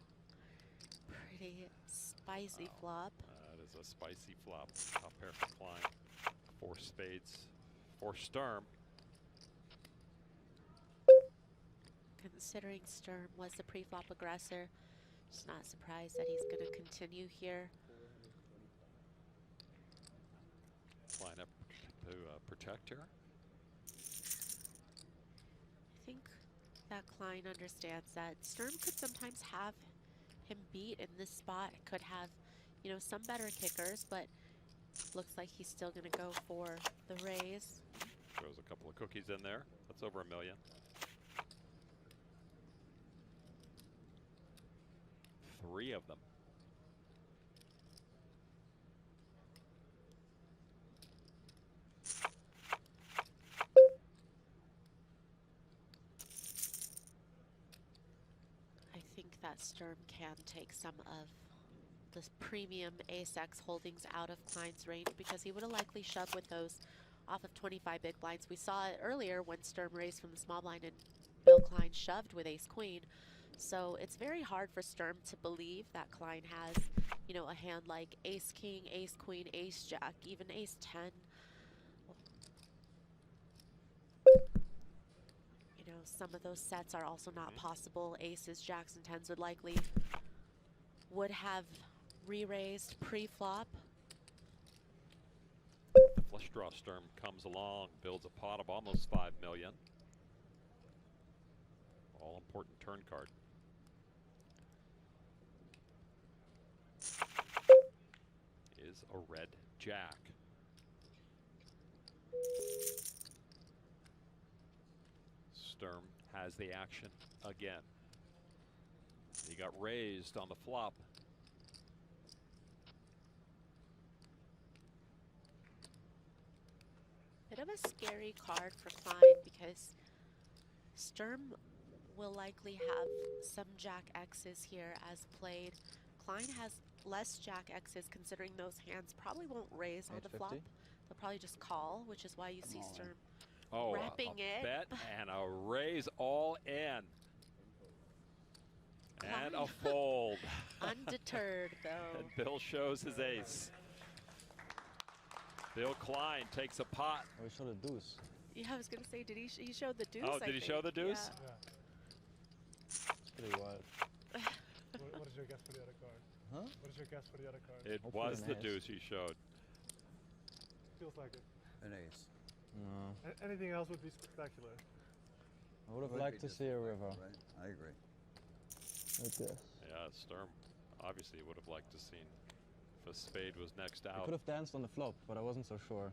Pretty spicy flop. That is a spicy flop. Top pair for Klein. 4 spades for Sturm. considering Sturm was the pre-flop aggressor. Just not surprised that he's going to continue here. Line up to protect here. I think that Klein understands that Sturm could sometimes have him beat in this spot. Could have, you know, some better kickers, but looks like he's still going to go for the raise. Throws a couple of cookies in there. That's over $1 million. 3 of them. I think that Sturm can take some of the premium ace-X holdings out of Klein's range because he would have likely shoved with those off of 25 big blinds. We saw it earlier when Sturm raised from the small blind and Bill Klein shoved with ace-queen. So it's very hard for Sturm to believe that Klein has, you know, a hand like ace-king, ace-queen, ace-jack, even ace-10. You know, some of those sets are also not possible. Aces, jacks, and tens would have re-raised pre-flop. The flush draw Sturm comes along, builds a pot of almost $5 million. All important turn card. Is a red jack. Sturm has the action again. He got raised on the flop. Bit of a scary card for Klein because Sturm will likely have some jack X's here as played. Klein has less jack X's considering those hands probably won't raise on the flop. They'll probably just call, which is why you see Sturm wrapping a it. Bet and a raise all in. And a fold. Undeterred, though. And Bill shows his ace. Bill Klein takes a pot. Oh, he showed a deuce. Yeah, I was going to say, did he show the deuce? Oh, did he show the deuce? Yeah. It's pretty wild. What is your guess for the other card? Huh? What is your guess for the other card? It was the deuce he showed. Feels like it. An ace. No. Anything else would be spectacular. I would have liked to see a river. Right? I agree. I guess. Yeah, Sturm obviously would have liked to seen if a spade was next I out. could have danced on the flop, but I wasn't so sure.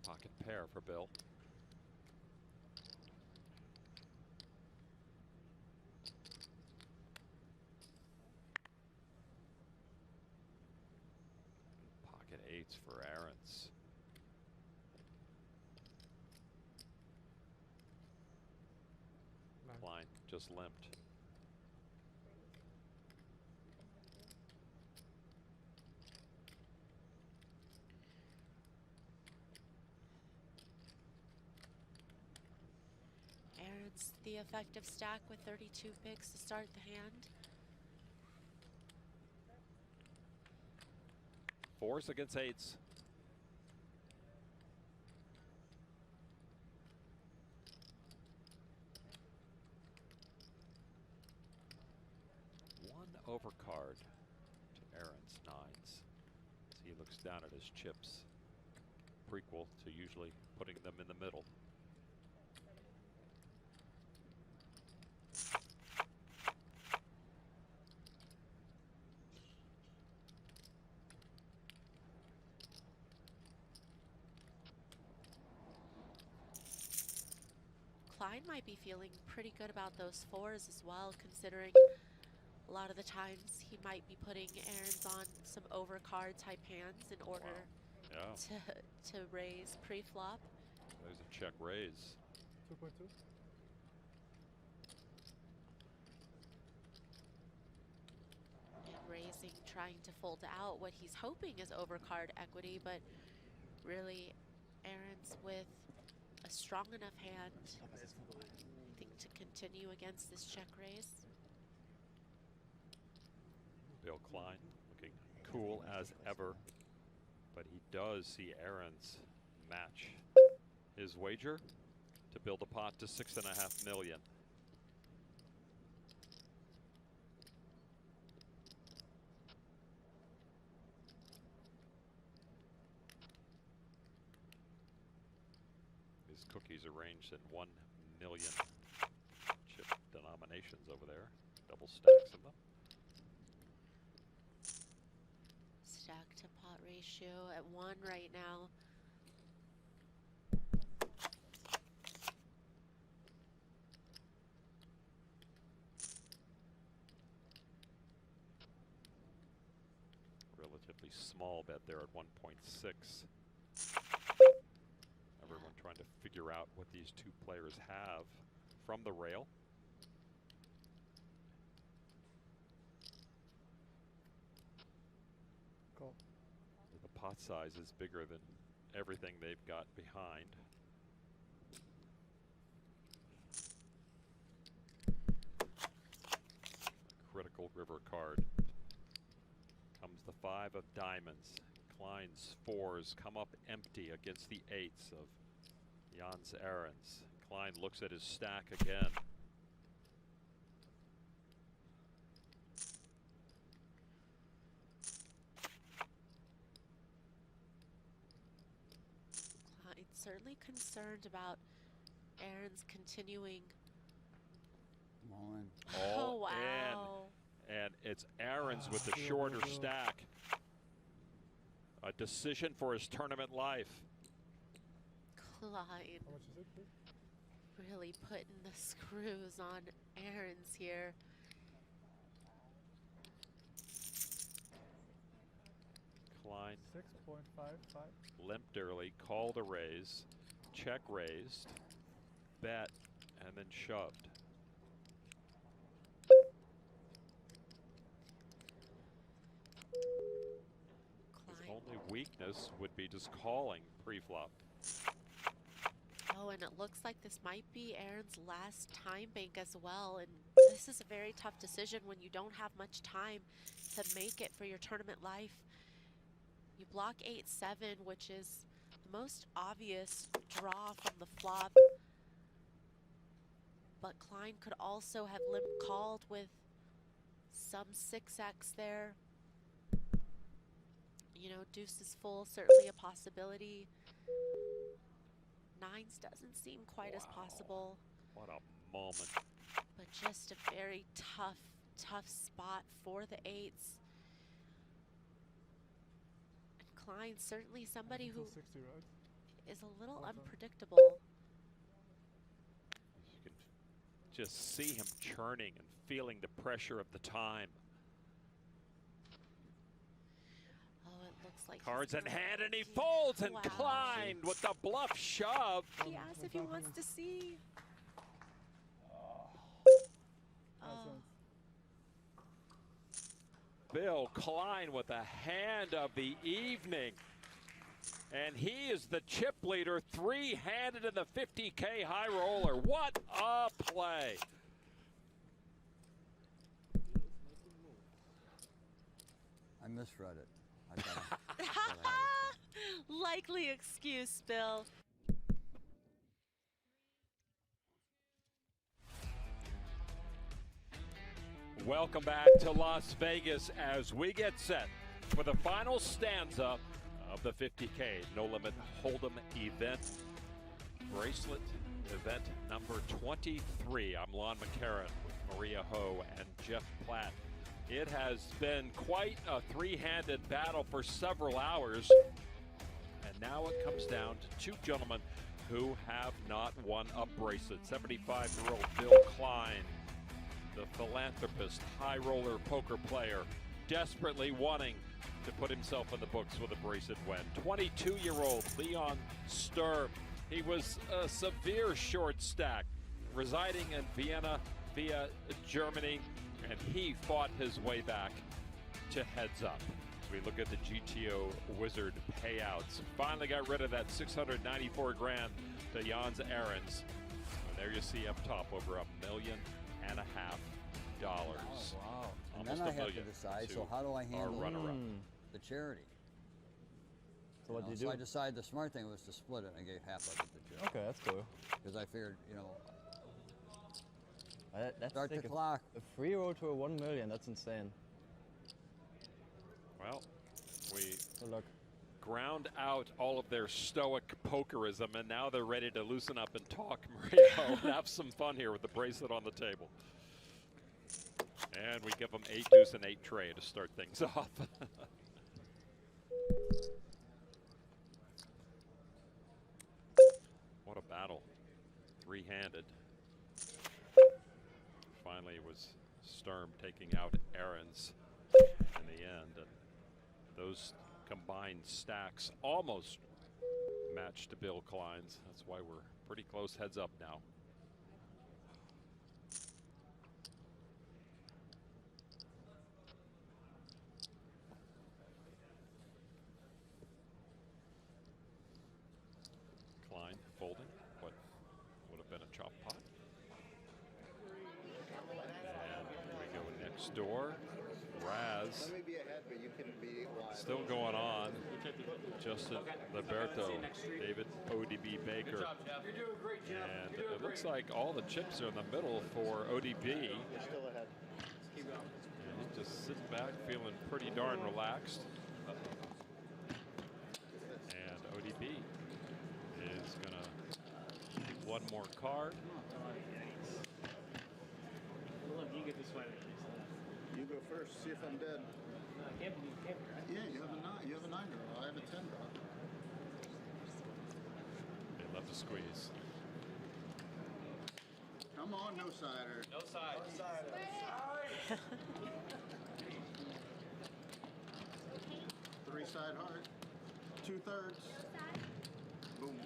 Pocket pair for Bill. Pocket eights for Aarons. Klein just limped. Aaron's the effective stack with 32 bigs to start the hand. Fours against eights. One overcard to Aaron's nines as he looks down at his chips. Prequel to usually putting them in the middle. Klein might be feeling pretty good about those fours as well, considering a lot of the times he might be putting Aaron's on some overcard type hands in order to raise pre-flop. There's a check raise. 2.2. And raising, trying to fold out what he's hoping is overcard equity, but really Aaron's with a strong enough hand, I think, to continue against this check raise. Bill Klein looking cool as ever. but he does see Aaron's match his wager to build a pot to $6.5 million. His cookies arranged in 1 million chip denominations over there. Double stacks of them. Stack to pot ratio at 1 right now. Relatively small bet there at 1.6. Everyone trying to figure out what these two players have from the rail. Cool. The pot size is bigger than everything they've got behind. A critical river card. Comes the 5 of diamonds. Klein's 4s come up empty against the 8s of Jans Ahrens. Klein looks at his stack again. Klein certainly concerned about Aaron's continuing. All in. Oh, wow. And it's Ahrens with the shorter stack. A decision for his tournament life. Klein really putting the screws on Aaron's here. Klein 6.55. limped early, called a raise, check raised, bet, and then shoved. His only weakness would be just calling pre-flop. Oh, and it looks like this might be Aaron's last time bank as well. And this is a very tough decision when you don't have much time to make it for your tournament life. You block 8-7, which is the most obvious draw from the flop. But Klein could also have limp called with some 6x there. You know, deuce is full, certainly a possibility. 9s doesn't seem quite as possible. What a moment. But just a very tough spot for the 8s. And Klein certainly somebody who 60, right? is a little unpredictable. You can just see him churning and feeling the pressure of the time. Oh, it looks like Cards in hand, and he folds, and Klein with the bluff shove. He asks if he wants to see. Bill Klein with the hand of the evening. And he is the chip leader, 3-handed in the 50K high roller. What a play. I misread it. Likely excuse, Bill. Welcome back to Las Vegas as we get set for the final stanza of the 50K No Limit Hold'em event. Bracelet event number 23. I'm Lon McCarran with Maria Ho and Jeff Platt. It has been quite a 3-handed battle for several hours. And now it comes down to two gentlemen who have not won a bracelet. 75-year-old Bill Klein, the philanthropist, high roller poker player, desperately wanting to put himself in the books with a bracelet win. 22-year-old Leon Sturm. He was a severe short stack, residing in Vienna via Germany, and he fought his way back to heads up. As we look at the GTO Wizard payouts, finally got rid of that 694 grand to Jans Ahrens. And there you see up top over $1.5 million. Oh, wow. And then I have to decide, so how do I handle the charity? So what did you So do? I decided the smart thing was to split it. I gave half of it to Jeff. Okay, that's cool. Because I figured, That's start the sick. clock. A free roll to a 1 million. That's insane. Well, we Good luck. ground out all of their stoic pokerism, and now they're ready to loosen up and talk, Mario, and have some fun here with the bracelet on the table. And we give them 8 deuce and 8 tray to start things off. What a battle. Three-handed. Finally, it was Sturm taking out Ahrens in the end. And those combined stacks almost matched Bill Klein's. That's why we're pretty close heads up now. Klein folding what would have been a chop pot. And we go next door. Raz still going on. Justin Liberto, David ODB Baker. And it looks like all the chips are in the middle for ODB. And he's just sitting back feeling pretty darn relaxed. And ODB is going to keep one more card. Look, you get this one. You go first, see if I'm dead. Can't be, right? Yeah, you have a 9. You have a 9 draw. I have a 10 draw. They love to squeeze. Come on, no sider. No side. No sider. 3 side heart. 2/3. Boom.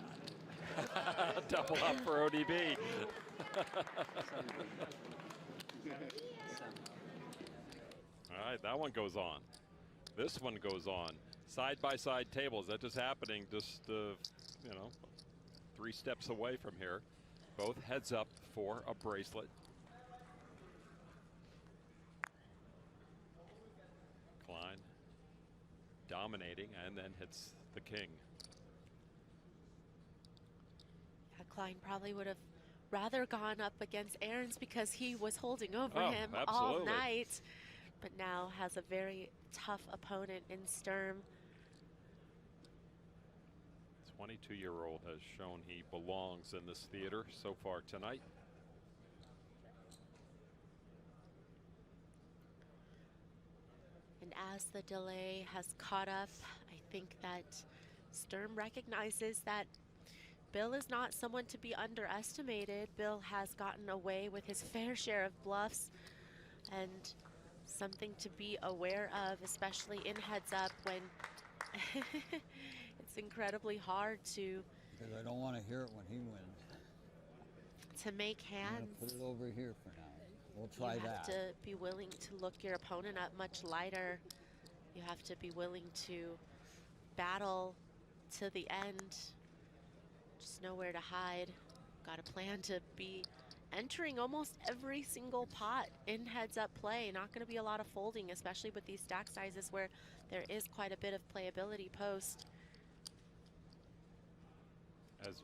Double up for ODB. All right, that one goes on. This one goes on. Side-by-side tables. That just happening just, 3 steps away from here. Both heads up for a bracelet. Klein dominating and then hits the king. Yeah, Klein probably would have rather gone up against Ahrens because he was holding over him all night, but now has a very tough opponent in Sturm. 22-year-old has shown he belongs in this theater so far tonight. And as the delay has caught up, I think that Sturm recognizes that Bill is not someone to be underestimated. Bill has gotten away with his fair share of bluffs, and something to be aware of, especially in heads up when it's incredibly hard to. Because I don't want to hear it when he wins. To make I'm hands. gonna put it over here for now. We'll try you that. have to be willing to look your opponent up much lighter. You have to be willing to battle to the end. Just know where to hide. Got a plan to be entering almost every single pot in heads up play. Not going to be a lot of folding, especially with these stack sizes where there is quite a bit of playability post. As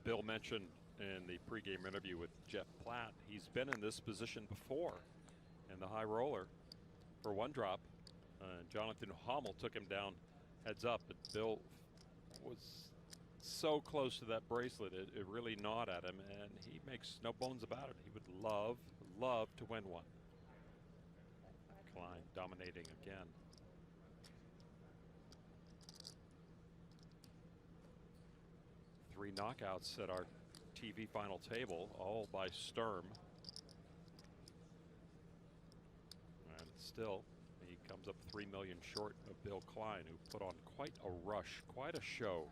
Bill mentioned in the pregame interview with Jeff Platt, he's been in this position before in the high roller for one drop. Jonathan Hommel took him down heads up, but Bill was so close to that bracelet, it really gnawed at him, and he makes no bones about it. He would love to win one. Klein dominating again. Three knockouts at our TV final table, all by Sturm. And still, he comes up 3 million short of Bill Klein, who put on quite a rush, quite a show.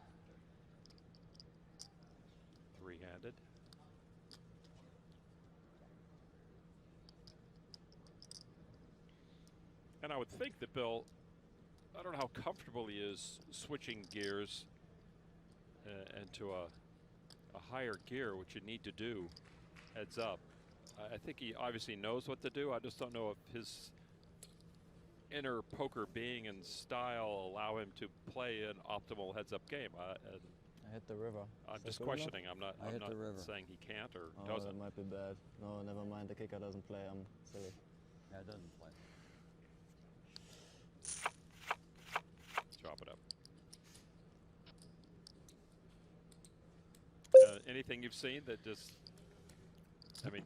Three-handed. And I would think that Bill, I don't know how comfortable he is switching gears into a higher gear, which you need to do heads up. I think he obviously knows what to do. I just don't know if his inner poker being and style allow him to play an optimal heads-up game? I hit the river. I'm Is that just good enough? questioning. I'm not saying he can't or Oh, doesn't. that might be bad. No, never mind. The kicker doesn't play. I'm silly. Yeah, it doesn't play. Chop it up. Anything you've seen that just, I mean,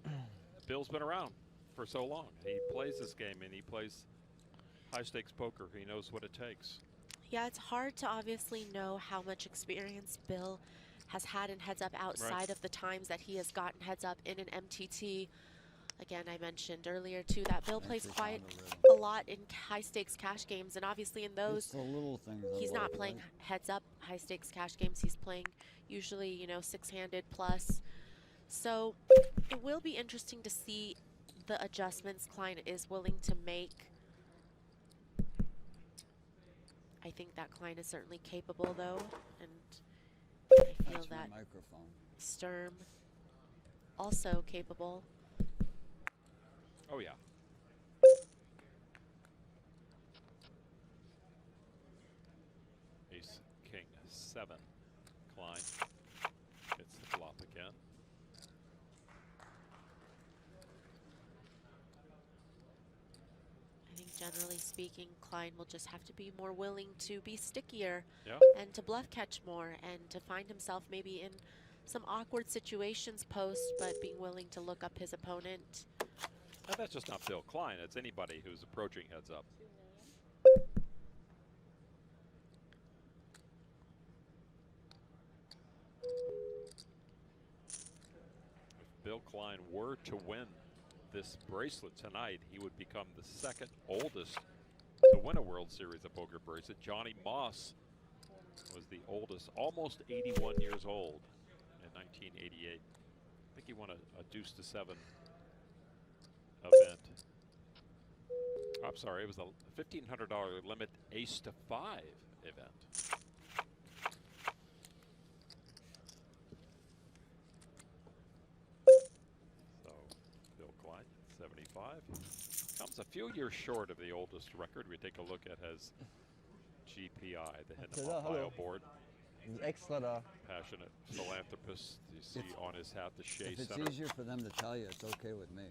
Bill's been around for so long. He plays this game and he plays high stakes poker. He knows what it takes. Yeah, it's hard to obviously know how much experience Bill has had in heads up outside of the times that he has gotten heads up in an MTT. Again, I mentioned earlier too that Bill plays quite a lot in high stakes cash games, and obviously in those, It's the little things he's not playing heads up high stakes cash games. He's playing usually, you know, 6-handed plus. So it will be interesting to see the adjustments Klein is willing to make. I think that Klein is certainly capable though, and I feel that Sturm also capable. Oh yeah. Ace, king, 7. Klein hits the flop again. I think generally speaking, Klein will just have to be more willing to be stickier and to bluff catch more and to find himself maybe in some awkward situations post, but being willing to look up his opponent. And that's just not Bill Klein. It's anybody who's approaching heads up. If Bill Klein were to win this bracelet tonight, he would become the second oldest to win a World Series of Poker bracelet. Johnny Moss was the oldest, almost 81 years old in 1988. I think he won a deuce to 7 event. I'm sorry, it was a $1,500 limit ace to 5 event. So Bill Klein, 75. Comes a few years short of the oldest record we take a look at has GPI, the Hindenburg bio board. Extra da. Passionate philanthropist. You see on his hat the Shea If it's Center. easier for them to tell you, it's okay with me.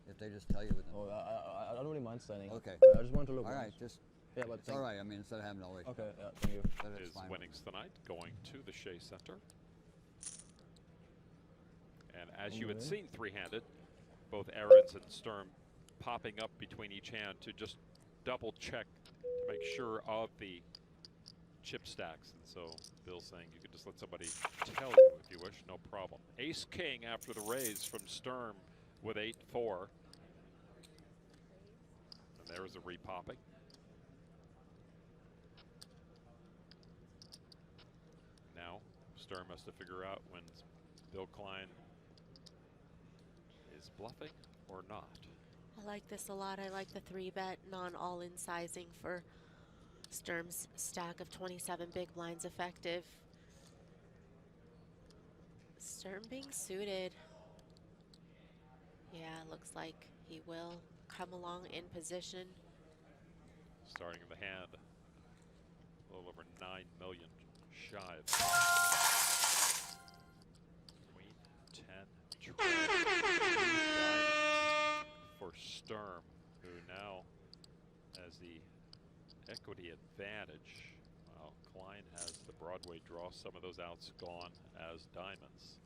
If they just tell you with them. Oh, I don't really mind standing. Okay. I just want to look. All right, once. just. Yeah, but it's all right. I mean, instead of having to always. Okay, yeah, thank you. His winnings tonight going to the Shea Center. And as you had seen three-handed, both Ahrens and Sturm popping up between each hand to just double check to make sure of the chip stacks. And so Bill's saying you can just let somebody tell you if you wish, no problem. Ace King after the raise from Sturm with 8-4. And there's a repopping. Now Sturm has to figure out when Bill Klein is bluffing or not. I like this a lot. I like the 3-bet non-all-in sizing for Sturm's stack of 27 big blinds effective. Sturm being suited. Yeah, looks like he will come along in position. Starting in the hand, a little over 9 million shy of Queen 10 diamonds for Sturm, who now has the equity advantage. While Klein has the Broadway draw, some of those outs gone as diamonds.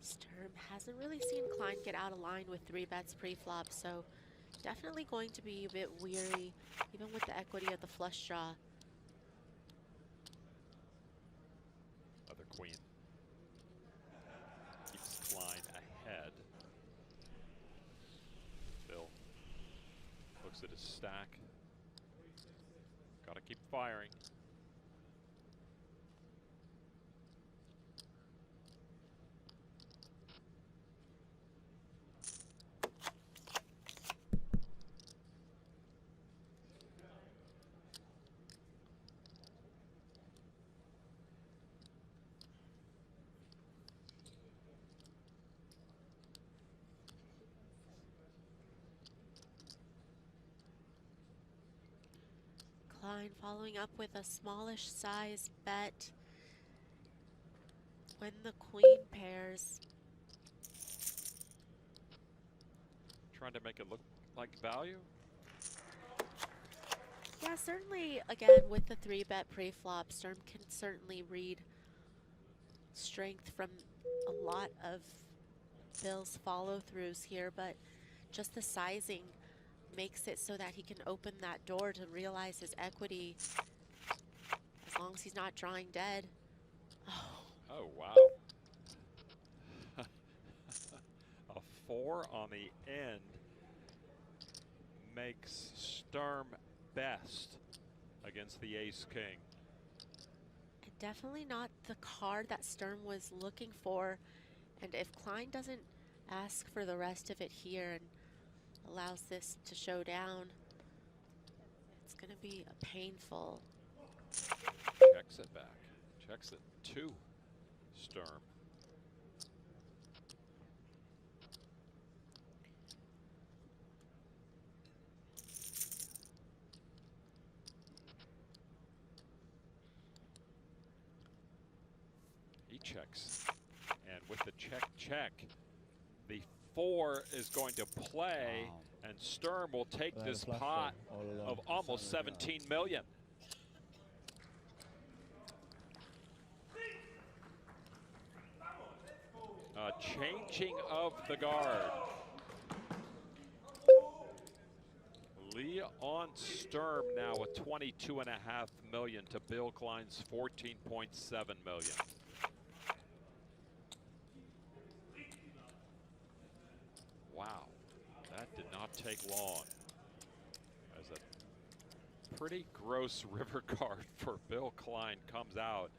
Sturm hasn't really seen Klein get out of line with 3-bets pre-flop, so definitely going to be a bit weary, even with the equity of the flush draw. Other queen keeps Klein ahead. Bill looks at his stack. Got to keep firing. Klein following up with a smallish size bet when the queen pairs. Trying to make it look like value. Yeah, certainly, again, with the 3-bet pre-flop, Sturm can certainly read strength from a lot of Bill's follow-throughs here, but just the sizing makes it so that he can open that door to realize his equity as long as he's not drawing dead. Oh, wow. A 4 on the end makes Sturm best against the ace-king. Definitely not the card that Sturm was looking for. And if Klein doesn't ask for the rest of it here and allows this to show down, it's going to be a painful. Checks it back. Checks it to Sturm. He checks. And with the check, the 4 is going to play, and Sturm will take this pot of almost 17 million. Changing of the guard. Leon Sturm now with 22.5 million to Bill Klein's 14.7 million. Wow, that did not take long. As a pretty gross river card for Bill Klein comes out,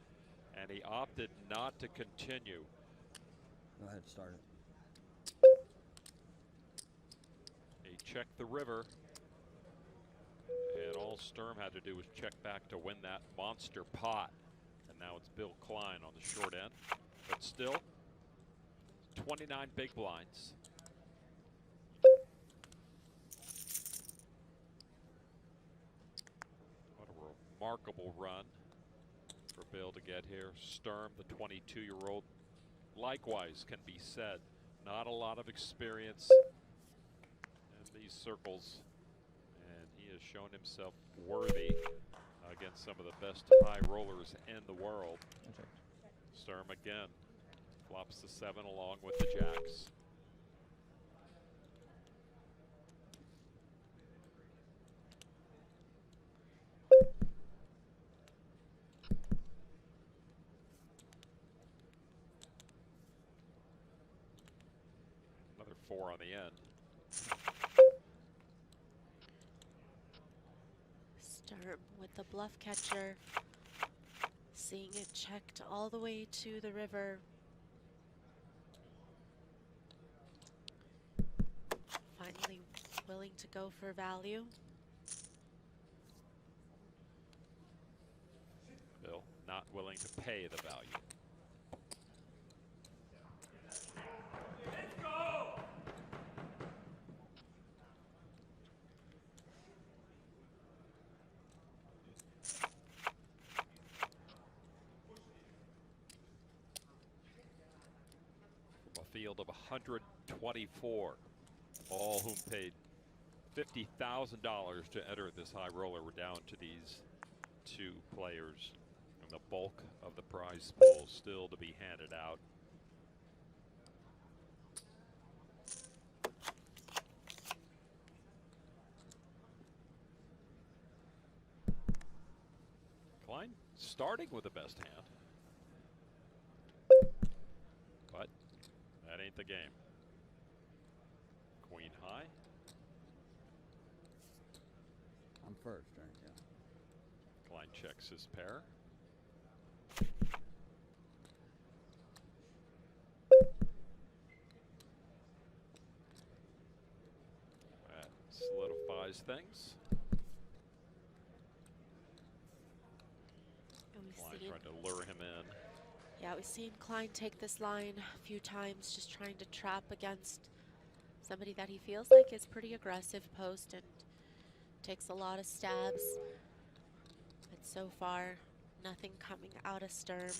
and he opted not to continue. Go ahead, start it. He checked the river, and all Sturm had to do was check back to win that monster pot. And now it's Bill Klein on the short end, but still 29 big blinds. What a remarkable run for Bill to get here. Sturm, the 22-year-old, likewise can be said. Not a lot of experience in these circles, and he has shown himself worthy against some of the best high rollers in the world. Sturm again flops the 7 along with the jacks. Another 4 on the end. Sturm with the bluff catcher, seeing it checked all the way to the river. Finally willing to go for value. Bill not willing to pay the value. From a field of 124, all whom paid $50,000 to enter this high roller. We're down to these 2 players, and the bulk of the prize pool still to be handed out. Klein starting with the best hand, but that ain't the game. Queen high. I'm first, right? Yeah. Klein checks his pair. That solidifies things. Klein trying to lure him in. Yeah, we've seen Klein take this line a few times, just trying to trap against somebody that he feels like is pretty aggressive post and takes a lot of stabs. But so far, nothing coming out of Sturm.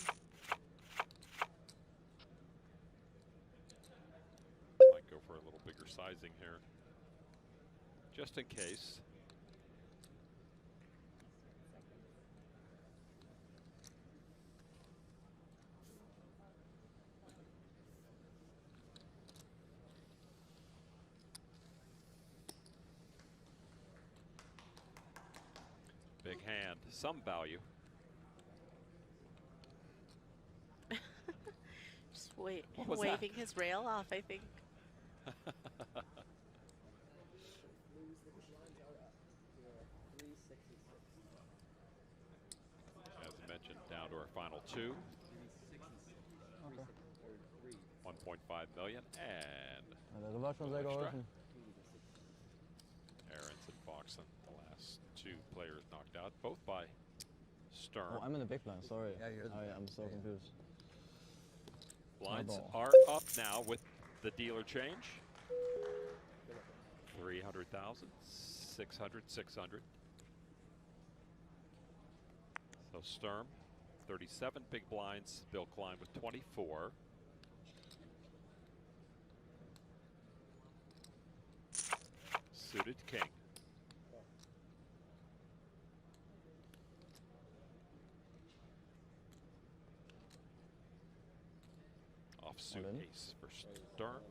Might go for a little bigger sizing here, just in case. Big hand, some value. Just waving his rail off, I think. As mentioned, down to our final two. 1.5 million and Der war schon sehr geholfen. Ahrens and Foxen, the last two players knocked out, both by Sturm. Oh, I'm in the big blind, sorry. I'm so confused. Blinds are up now with the dealer change. 300,000, 600, 600. So Sturm, 37 big blinds. Bill Klein with 24. Suited king. Offsuit ace for Sturm.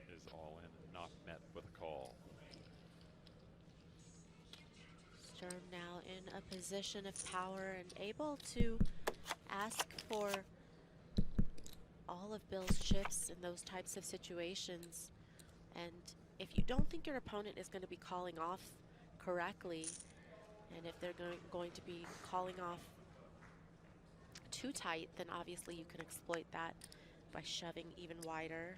And is all in, not met with a call. Sturm now in a position of power and able to ask for all of Bill's chips in those types of situations. And if you don't think your opponent is going to be calling off correctly, and if they're going to be calling off too tight, then obviously you can exploit that by shoving even wider.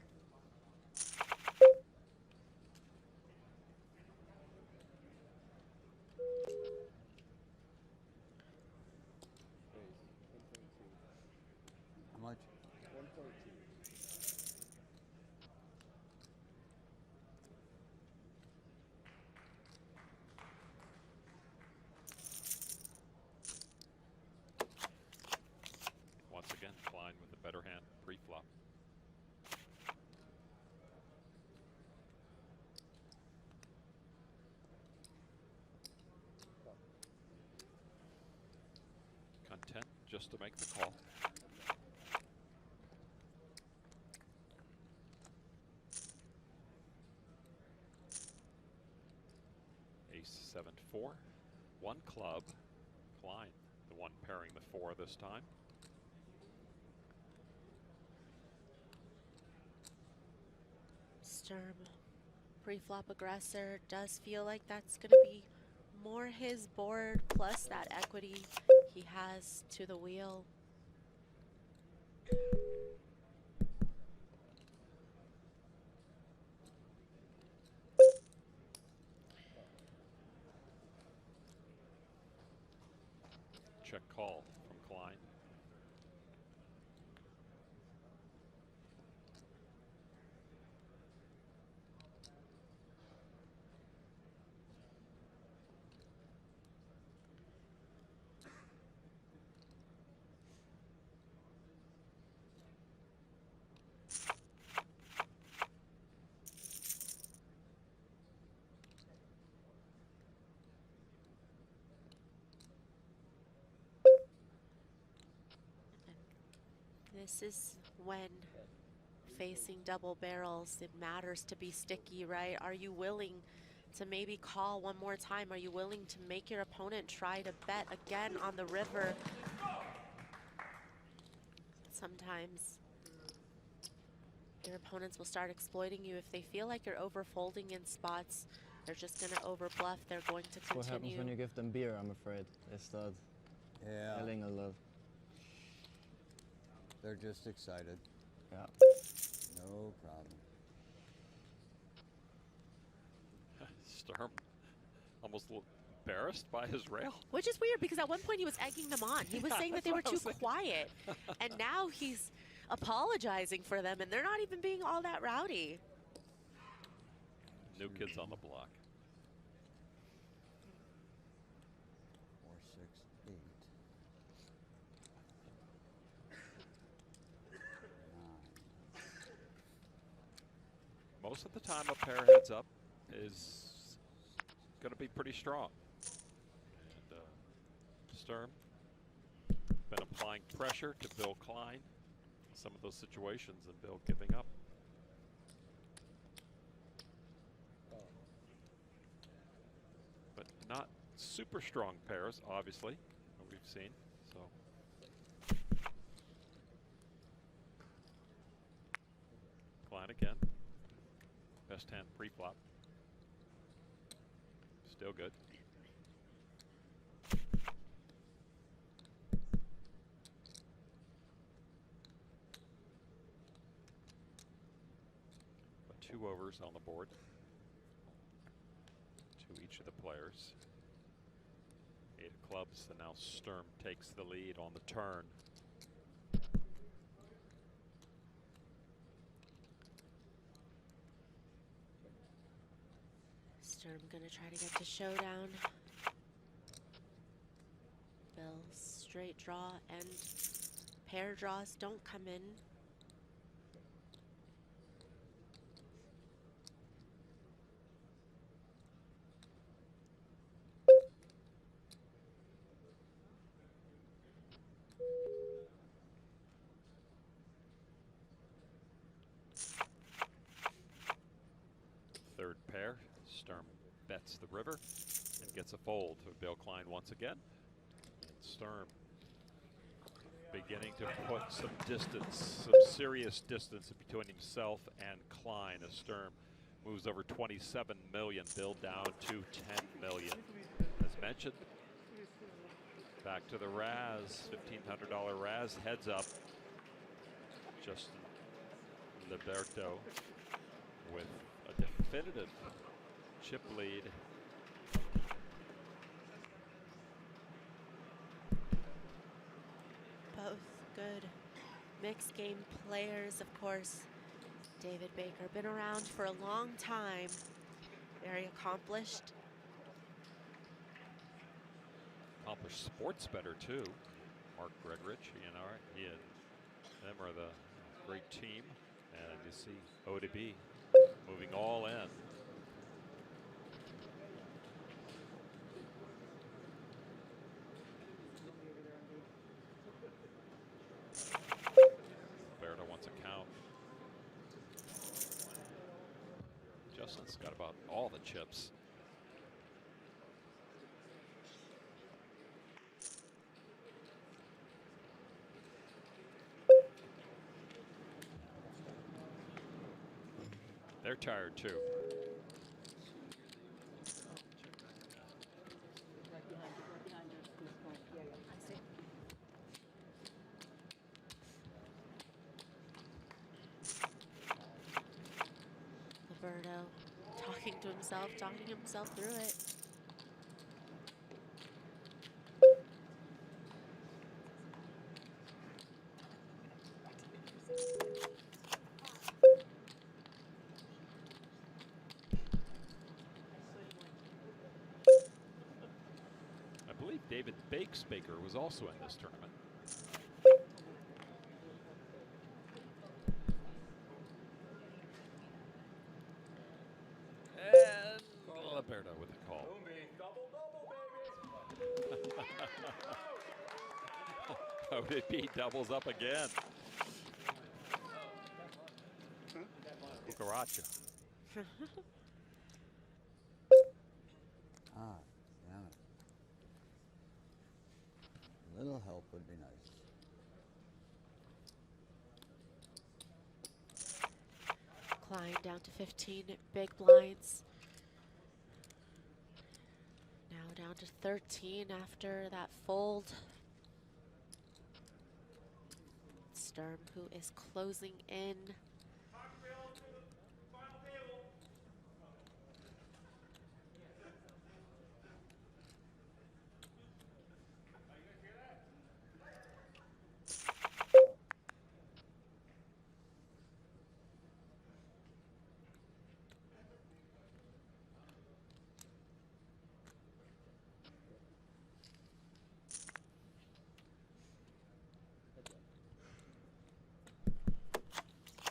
How much? 1.2. Once again, Klein with the better hand pre-flop. Content just to make the call. Ace 7-4, one club. Klein, the one pairing the four this time. Sturm, pre-flop aggressor, does feel like that's going to be more his board plus that equity he has to the wheel. Check call from Klein. This is when facing double barrels, it matters to be sticky, right? Are you willing to maybe call one more time? Are you willing to make your opponent try to bet again on the river? Sometimes Your opponents will start exploiting you if they feel like you're over folding in spots. They're just going to over bluff. They're going to That's what happens when you give them beer, I'm afraid. They start yelling a lot. They're just excited. Yeah. No problem. Sturm almost embarrassed by his rail. Which is weird because at one point he was egging them on. He was saying that they were too quiet. And now he's apologizing for them and they're not even being all that rowdy. New kids on the block. 4, 6, 8. 9. Most of the time, a pair heads up is going to be pretty strong. And Sturm been applying pressure to Bill Klein in some of those situations and Bill giving up. But not super strong pairs, obviously, that we've seen. So Klein again. Best hand pre-flop. Still good. But 2 overs on the board to each of the players. 8 of clubs, and now Sturm takes the lead on the turn. Sturm gonna try to get to showdown. Bill, straight draw and pair draws don't come in. Third pair, Sturm bets the river and gets a fold to Bill Klein once again. And Sturm beginning to put some distance, some serious distance between himself and Klein as Sturm moves over 27 million, Bill down to 10 million. As mentioned, back to the Raz, $1,500 Raz heads up. Justin Liberto with a definitive chip lead. Both good mixed game players, of course. David Baker, been around for a long time, very accomplished. Accomplished sports better too. Mark Gregorich, he and them are the great team. And you see ODB moving all in. Berta wants a count. Justin's got about all the chips. They're tired too. Liberto talking himself through it. I believe David Baker was also in this tournament. And Liberto with a call. ODB doubles up again. Cucaracha. Damn it. A little help would be nice. Klein down to 15 big blinds. Now down to 13 after that fold. Sturm, who is closing in.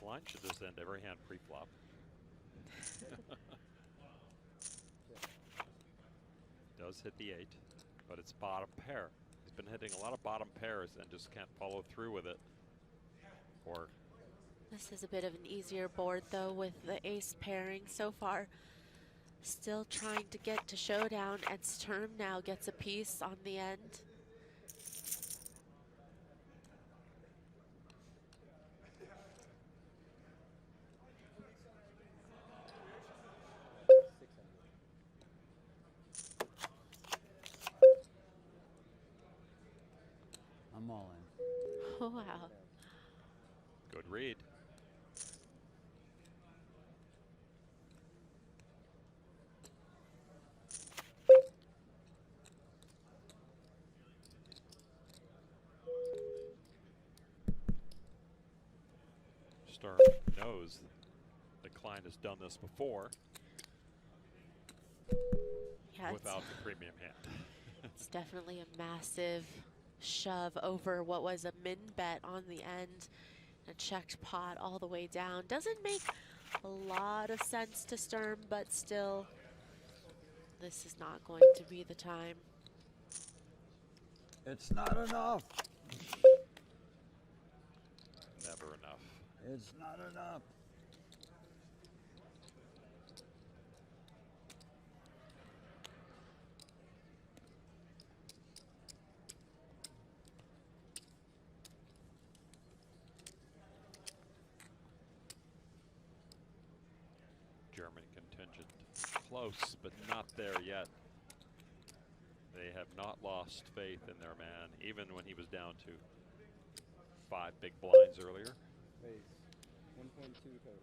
Line should just end every hand pre-flop. Does hit the 8, but it's bottom pair. He's been hitting a lot of bottom pairs and just can't follow through with it. Or This is a bit of an easier board though with the ace pairing so far. Still trying to get to showdown, and Sturm now gets a piece on the end. I'm all in. Oh, wow. good read. Sturm knows that Klein has done this before without the premium hand. It's definitely a massive shove over what was a min bet on the end. A checked pot all the way down. Doesn't make a lot of sense to Sturm, but still, this is not going to be the time. It's not enough. Never enough. It's not enough. German contingent close, but not there yet. They have not lost faith in their man, even when he was down to 5 big blinds earlier. Raise 1.2 total.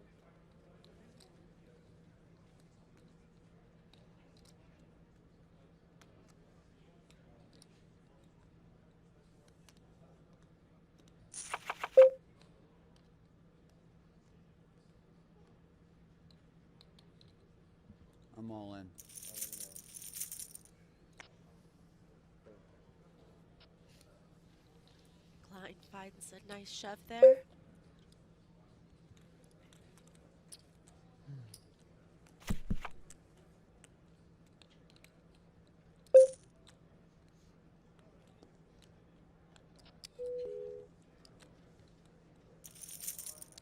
I'm all in. Klein finds a nice shove there.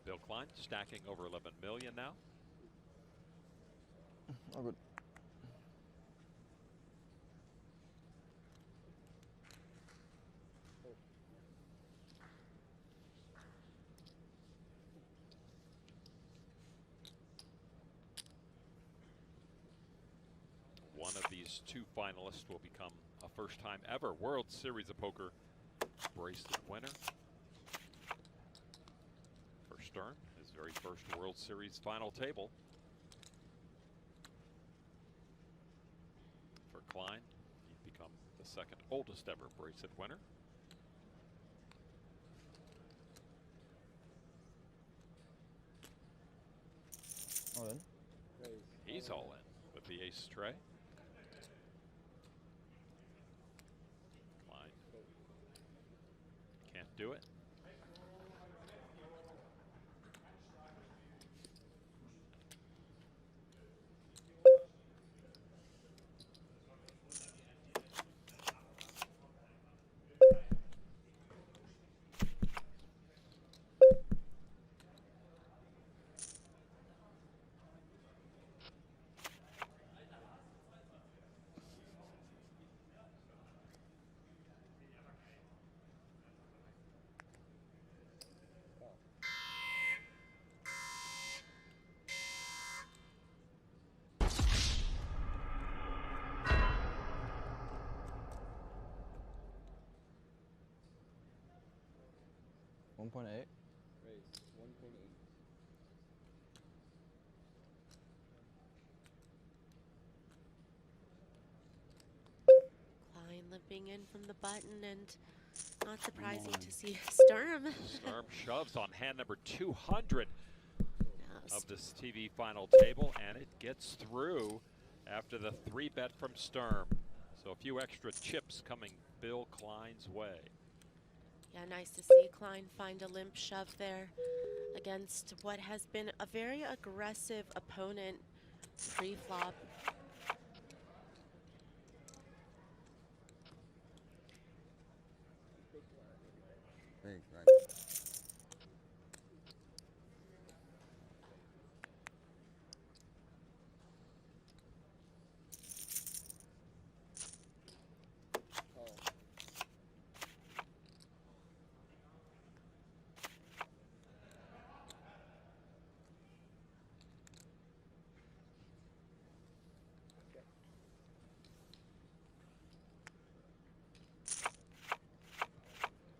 Bill Klein stacking over 11 million now. Oh, good. One of these 2 finalists will become a first-time ever World Series of Poker bracelet winner. For Sturm, his very first World Series final table. For Klein, he'd become the second oldest ever bracelet winner. All in. He's all in with the ace tray. Klein can't do it. 1.8. Raise 1.8. Klein limping in from the button, and not surprising to see Sturm. Sturm shoves on hand number 200 of this TV final table, and it gets through after the 3-bet from Sturm. So a few extra chips coming Bill Klein's way. Yeah, nice to see Klein find a limp shove there against what has been a very aggressive opponent pre-flop. Big, right.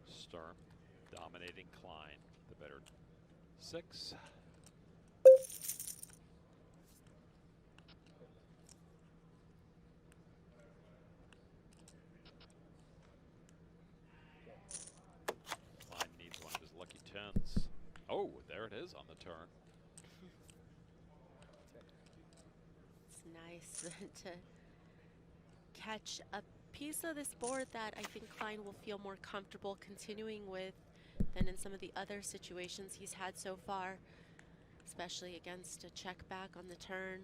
Sturm dominating Klein, the better 6. Klein needs one of his lucky 10s. Oh, there it is on the turn. It's nice to catch a piece of this board that I think Klein will feel more comfortable continuing with than in some of the other situations he's had so far, especially against a check back on the turn.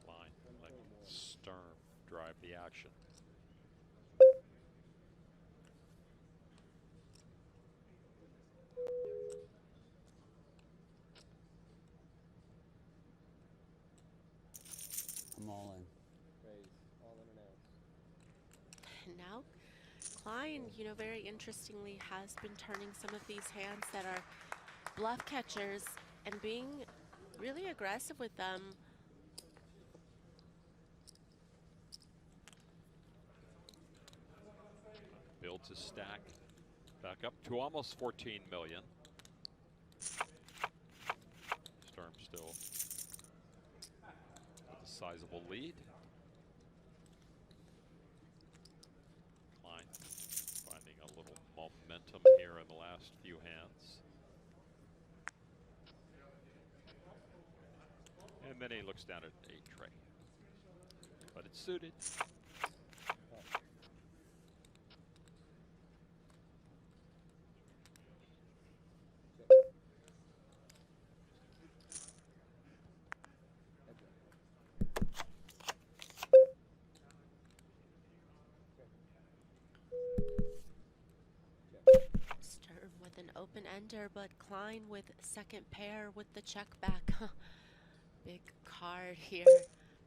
Klein letting Sturm drive the action. I'm all in. Raise. All in and out. Now, Klein, you know, very interestingly has been turning some of these hands that are bluff catchers and being really aggressive with them. Builds his stack back up to almost 14 million. Sturm still with a sizable lead. Klein finding a little momentum here in the last few hands. And then he looks down at 8 tray. But it's suited. Sturm with an open ender, but Klein with second pair with the check back. Big card here.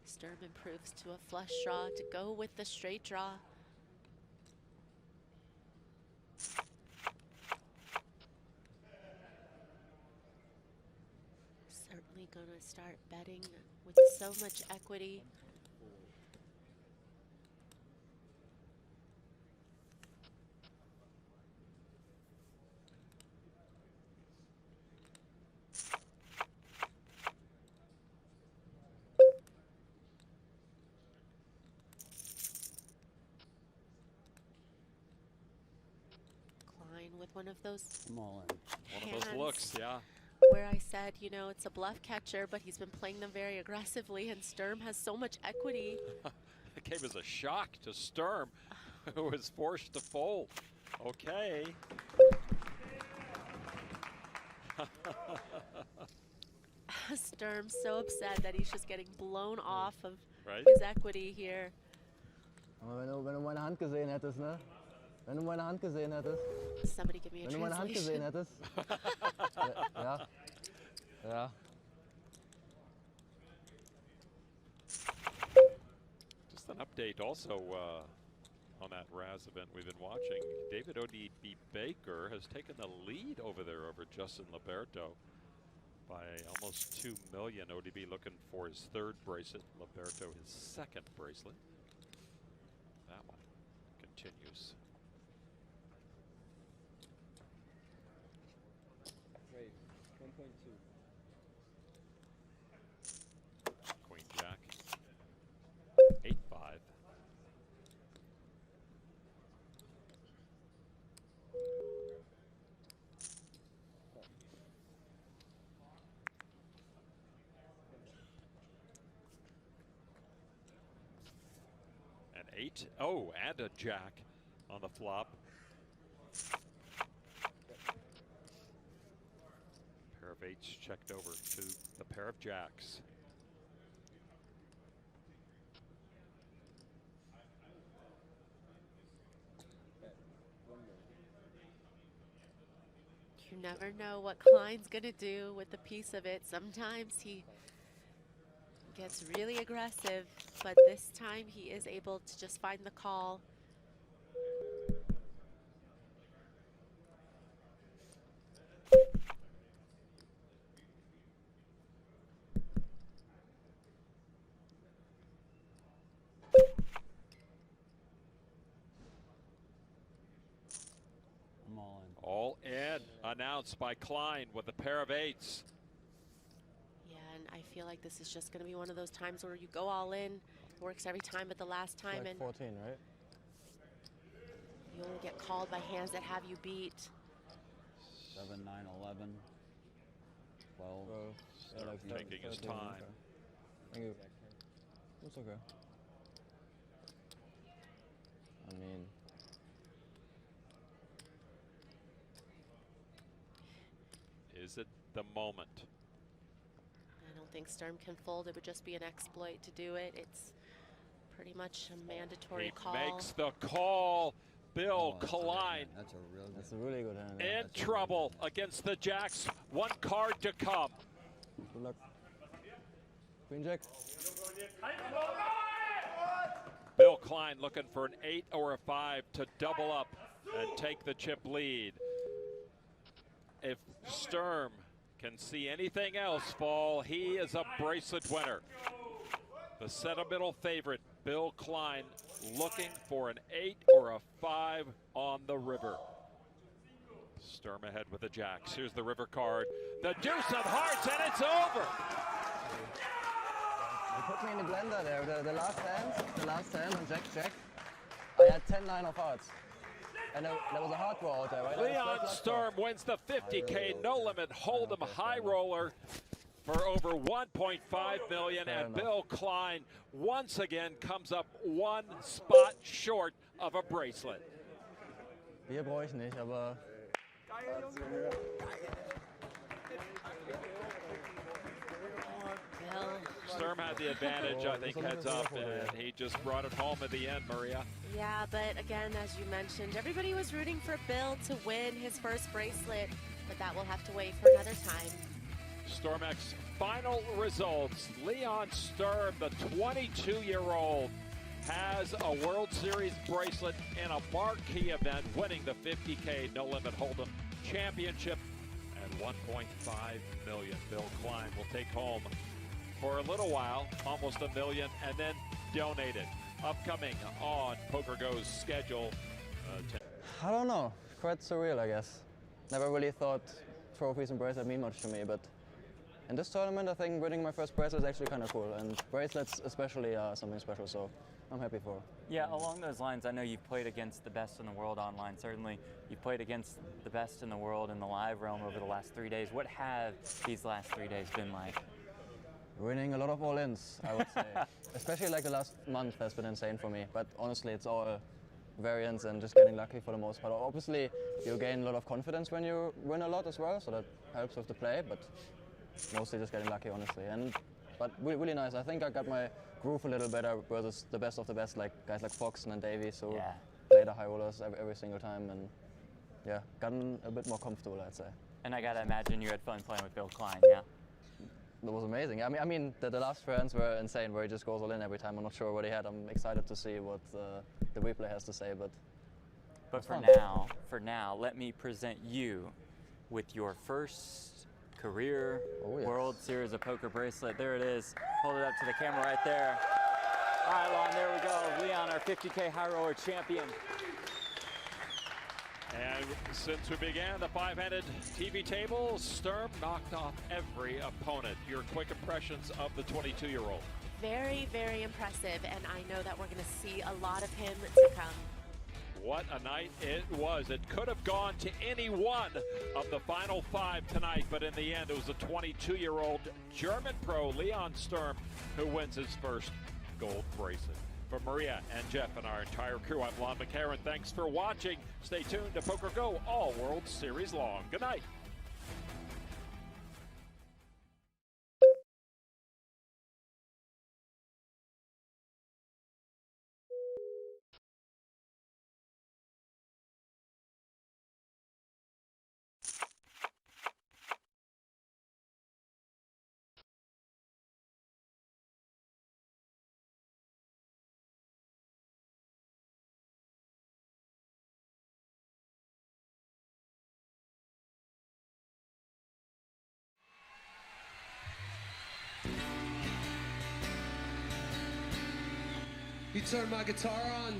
Sturm improves to a flush draw to go with the straight draw. Certainly gonna start betting with so much equity. Klein with one of those I'm all in. One of those looks, yeah. where I said, you know, it's a bluff catcher, but he's been playing them very aggressively, and Sturm has so much equity. It came as a shock to Sturm, who was forced to fold. Okay. Sturm's so upset that he's just getting blown off of Right. his equity here. Aber wenn du meine Hand gesehen hättest, ne? Wenn du meine Hand gesehen hättest. Somebody give me a Wenn du meine Hand gesehen translation. hättest. Ja. Ja. Just an update also on that Raz event we've been watching. David O.D.B. Baker has taken the lead over there over Justin Liberto by almost 2 million. ODB looking for his third bracelet. Liberto his second bracelet. That one continues. Wait, 1.2. Queen Jack. 8-5. An 8. Oh, and a jack on the flop. Pair of 8s checked over to the pair of jacks. You never know what Klein's gonna do with a piece of it. Sometimes he gets really aggressive, but this time he is able to just find the call. I'm all in. All in, announced by Klein with a pair of 8s. Yeah, and I feel like this is just gonna be one of those times where you go all in, works every time, but the last time, Like and 14, right? you only get called by hands that have you beat. 7, 9, 11, 12. Yeah, like Taking his 13, time. okay. Thank you. It's okay. I mean, Is it the moment? I don't think Sturm can fold. It would just be an exploit to do it. It's pretty much a mandatory He call. makes the call. Bill That's Klein that's a really good hand. in trouble against the jacks. One card to come. Good luck. Queen Jack. Bill Klein looking for an 8 or a 5 to double up and take the chip lead. If Sturm can see anything else fall, he is a bracelet winner. The sentimental favorite, Bill Klein, looking for an 8 or a 5 on the river. Sturm ahead with the jacks. Here's the river card. The deuce of hearts, and it's over. You put me in the blender there. The last hand on Jack. I had 10-9 of hearts. And there was a hard draw out there, right? Leon Sturm wins the 50K No Limit Hold'em High Roller for over 1.5 million, and Bill Klein once again comes up one spot short of a bracelet. Bier brauche ich nicht, aber Sturm had the advantage, I think, heads up, and he just brought it home at the end, Maria. Yeah, but again, as you mentioned, everybody was rooting for Bill to win his first bracelet, but that will have to wait for another time. Stormex final results. Leon Sturm, the 22-year-old, has a World Series bracelet in a marquee event, winning the 50K No Limit Hold'em Championship and 1.5 million. Bill Klein will take home for a little while, almost $1 million, and then donate it. Upcoming on Poker Go's schedule. I don't know. Quite surreal, I guess. Never really thought trophies and bracelets mean much to me, but in this tournament, I think winning my first bracelet is actually kind of cool, and bracelets especially are something special, so I'm happy for. Yeah, along those lines, I know you've played against the best in the world online. Certainly, you've played against the best in the world in the live realm over the last 3 days. What have these last 3 days been like? Winning a lot of all-ins, I would say. Especially like the last month has been insane for me, but honestly, it's all variance and just getting lucky for the most part. Obviously, you gain a lot of confidence when you win a lot as well, so that helps with the play, but mostly just getting lucky, honestly. But really nice. I think I got my groove a little better versus the best of the best, like guys like Fox and Davies, who play the high rollers every single time, and yeah, gotten a bit more comfortable, I'd say. And I gotta imagine you had fun playing with Bill Klein, yeah? was amazing. I mean the last three hands were insane, where he just goes all in every time. I'm not sure what he had. I'm excited to see what the replay has to say, but for now, let me present you with your first career World Series of Poker bracelet. There it is. Hold it up to the camera right there. All right, Lon, there we go. Leon, our 50K high roller champion. And since we began the five-handed TV table, Sturm knocked off every opponent. Your quick impressions of the 22-year-old? Very, very impressive, and I know that we're going to see a lot of him to come. What a night it was. It could have gone to any one of the final five tonight, but in the end, it was a 22-year-old German pro, Leon Sturm, who wins his first gold bracelet. For Maria and Jeff and our entire crew, I'm Lon McCarron. Thanks for watching. Stay tuned to Poker Go all World Series long. Good night. You turn my guitar on.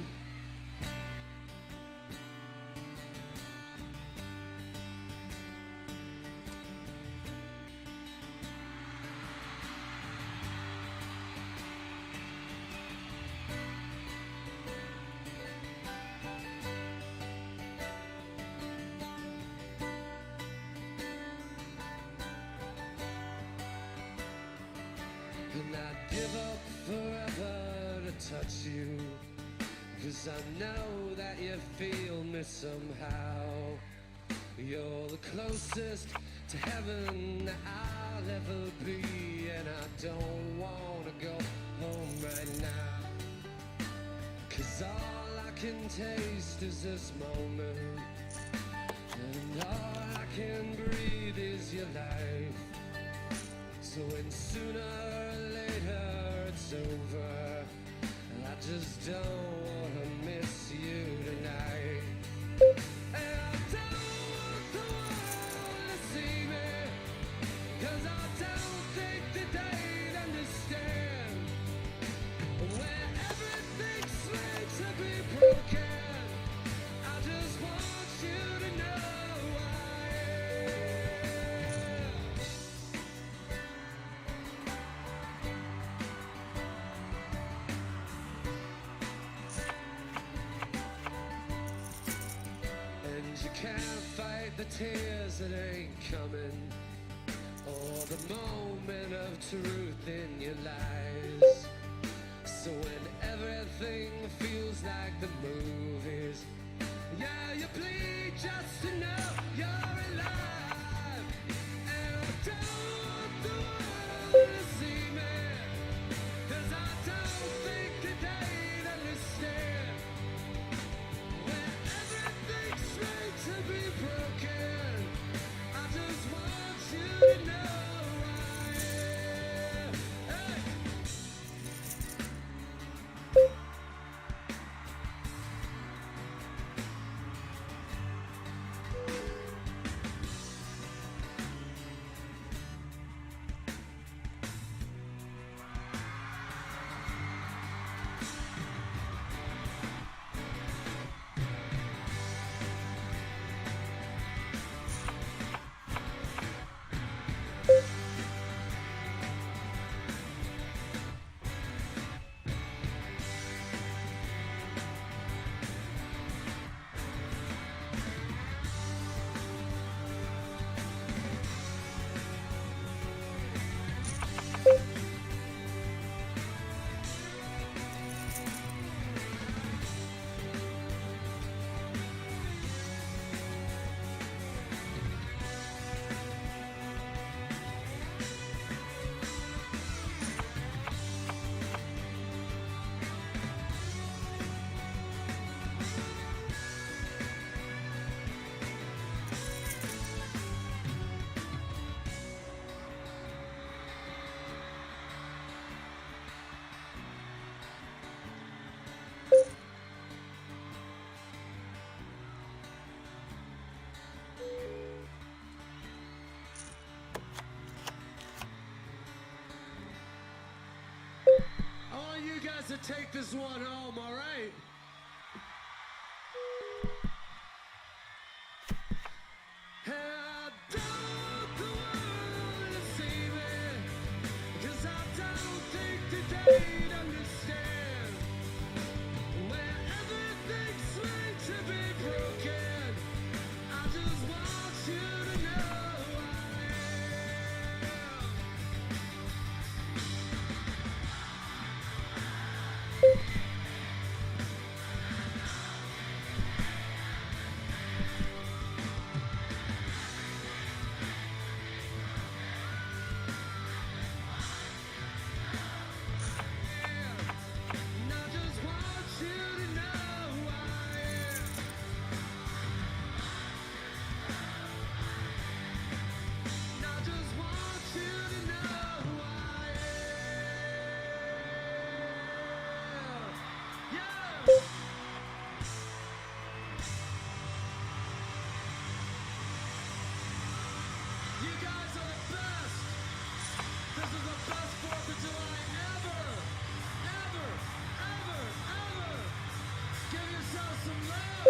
And I'd give up forever to touch you, 'cause I know that you feel me somehow. You're the closest to heaven that I'll ever be, and I don't wanna go home right now, 'cause all I can taste is this moment, and all I can breathe is your life. So when sooner or later it's over, I just don't wanna miss you tonight. And I don't want the world to see me, 'cause I don't think that they'd understand. When everything's made to be broken, I just want you to know I am. And you can't fight the tears that ain't coming, or the moment of truth in your lies. So when everything feels like the movies, yeah, you plead just to know you're alive. And I don't want the world to see me, 'cause I don't think that they'd understand. When everything's made to be broken, I just want you to know I am. Hey! chance to take this one home, all right? And I don't go on to see me, 'cause I don't think that they'd understand where everything's meant to be broken. I just want you to know I am. And I just want you to know I am. And I just want you to know I am. Yeah. You guys are the best. This is the best 4th of July ever. Ever, ever, ever. Give yourself some love.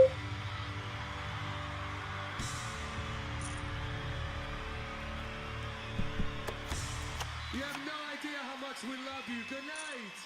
You have no idea how much we love you. Good night.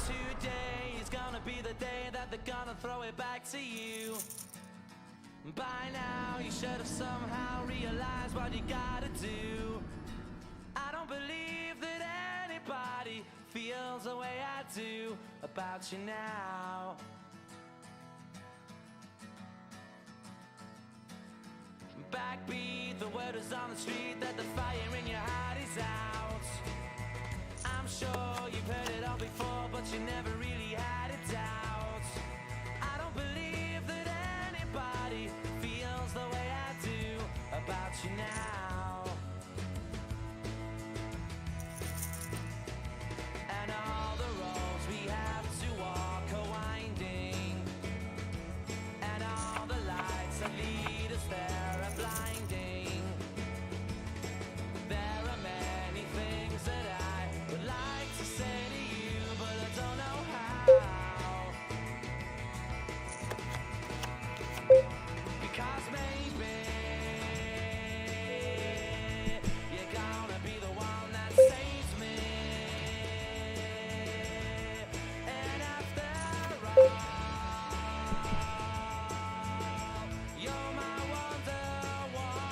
Today is gonna be the day that they're gonna throw it back to you. By now you should have somehow realized what you gotta do. I don't believe that anybody feels the way I do about you now. Backbeat, the word is on the street that the fire in your heart is out. I'm sure you've heard it all before, but you never really had a doubt. I don't believe that anybody feels the way I do about you now. And all the roads we have to walk are winding, and all the lights that lead us there are blinding. There are many things that I would like to say to you, but I don't know how. Because maybe you're gonna be the one that saves me. And after all, you're my wonderwall.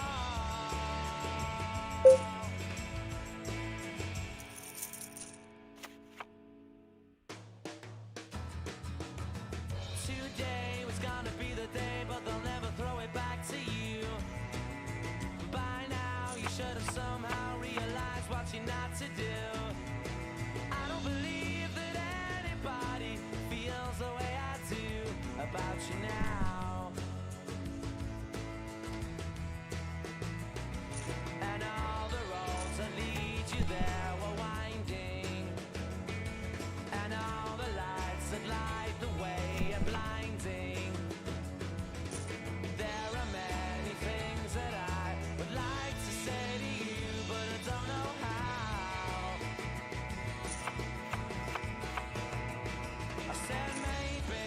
Today was gonna be the day, but they'll never throw it back to you. By now you should have somehow realized what you're not to do. I don't believe that anybody feels the way I do about you now. And all the roads that lead you there were winding, and all the lights that light the way are blinding. There are many things that I would like to say to you, but I don't know how. I said maybe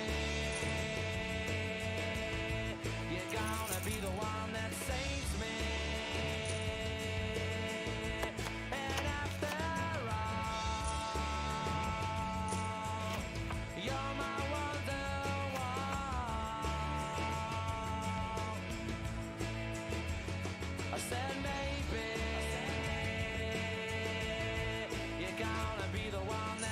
you're gonna be the one that saves me. And after all, you're my wonderwall. I said maybe you're gonna be the one that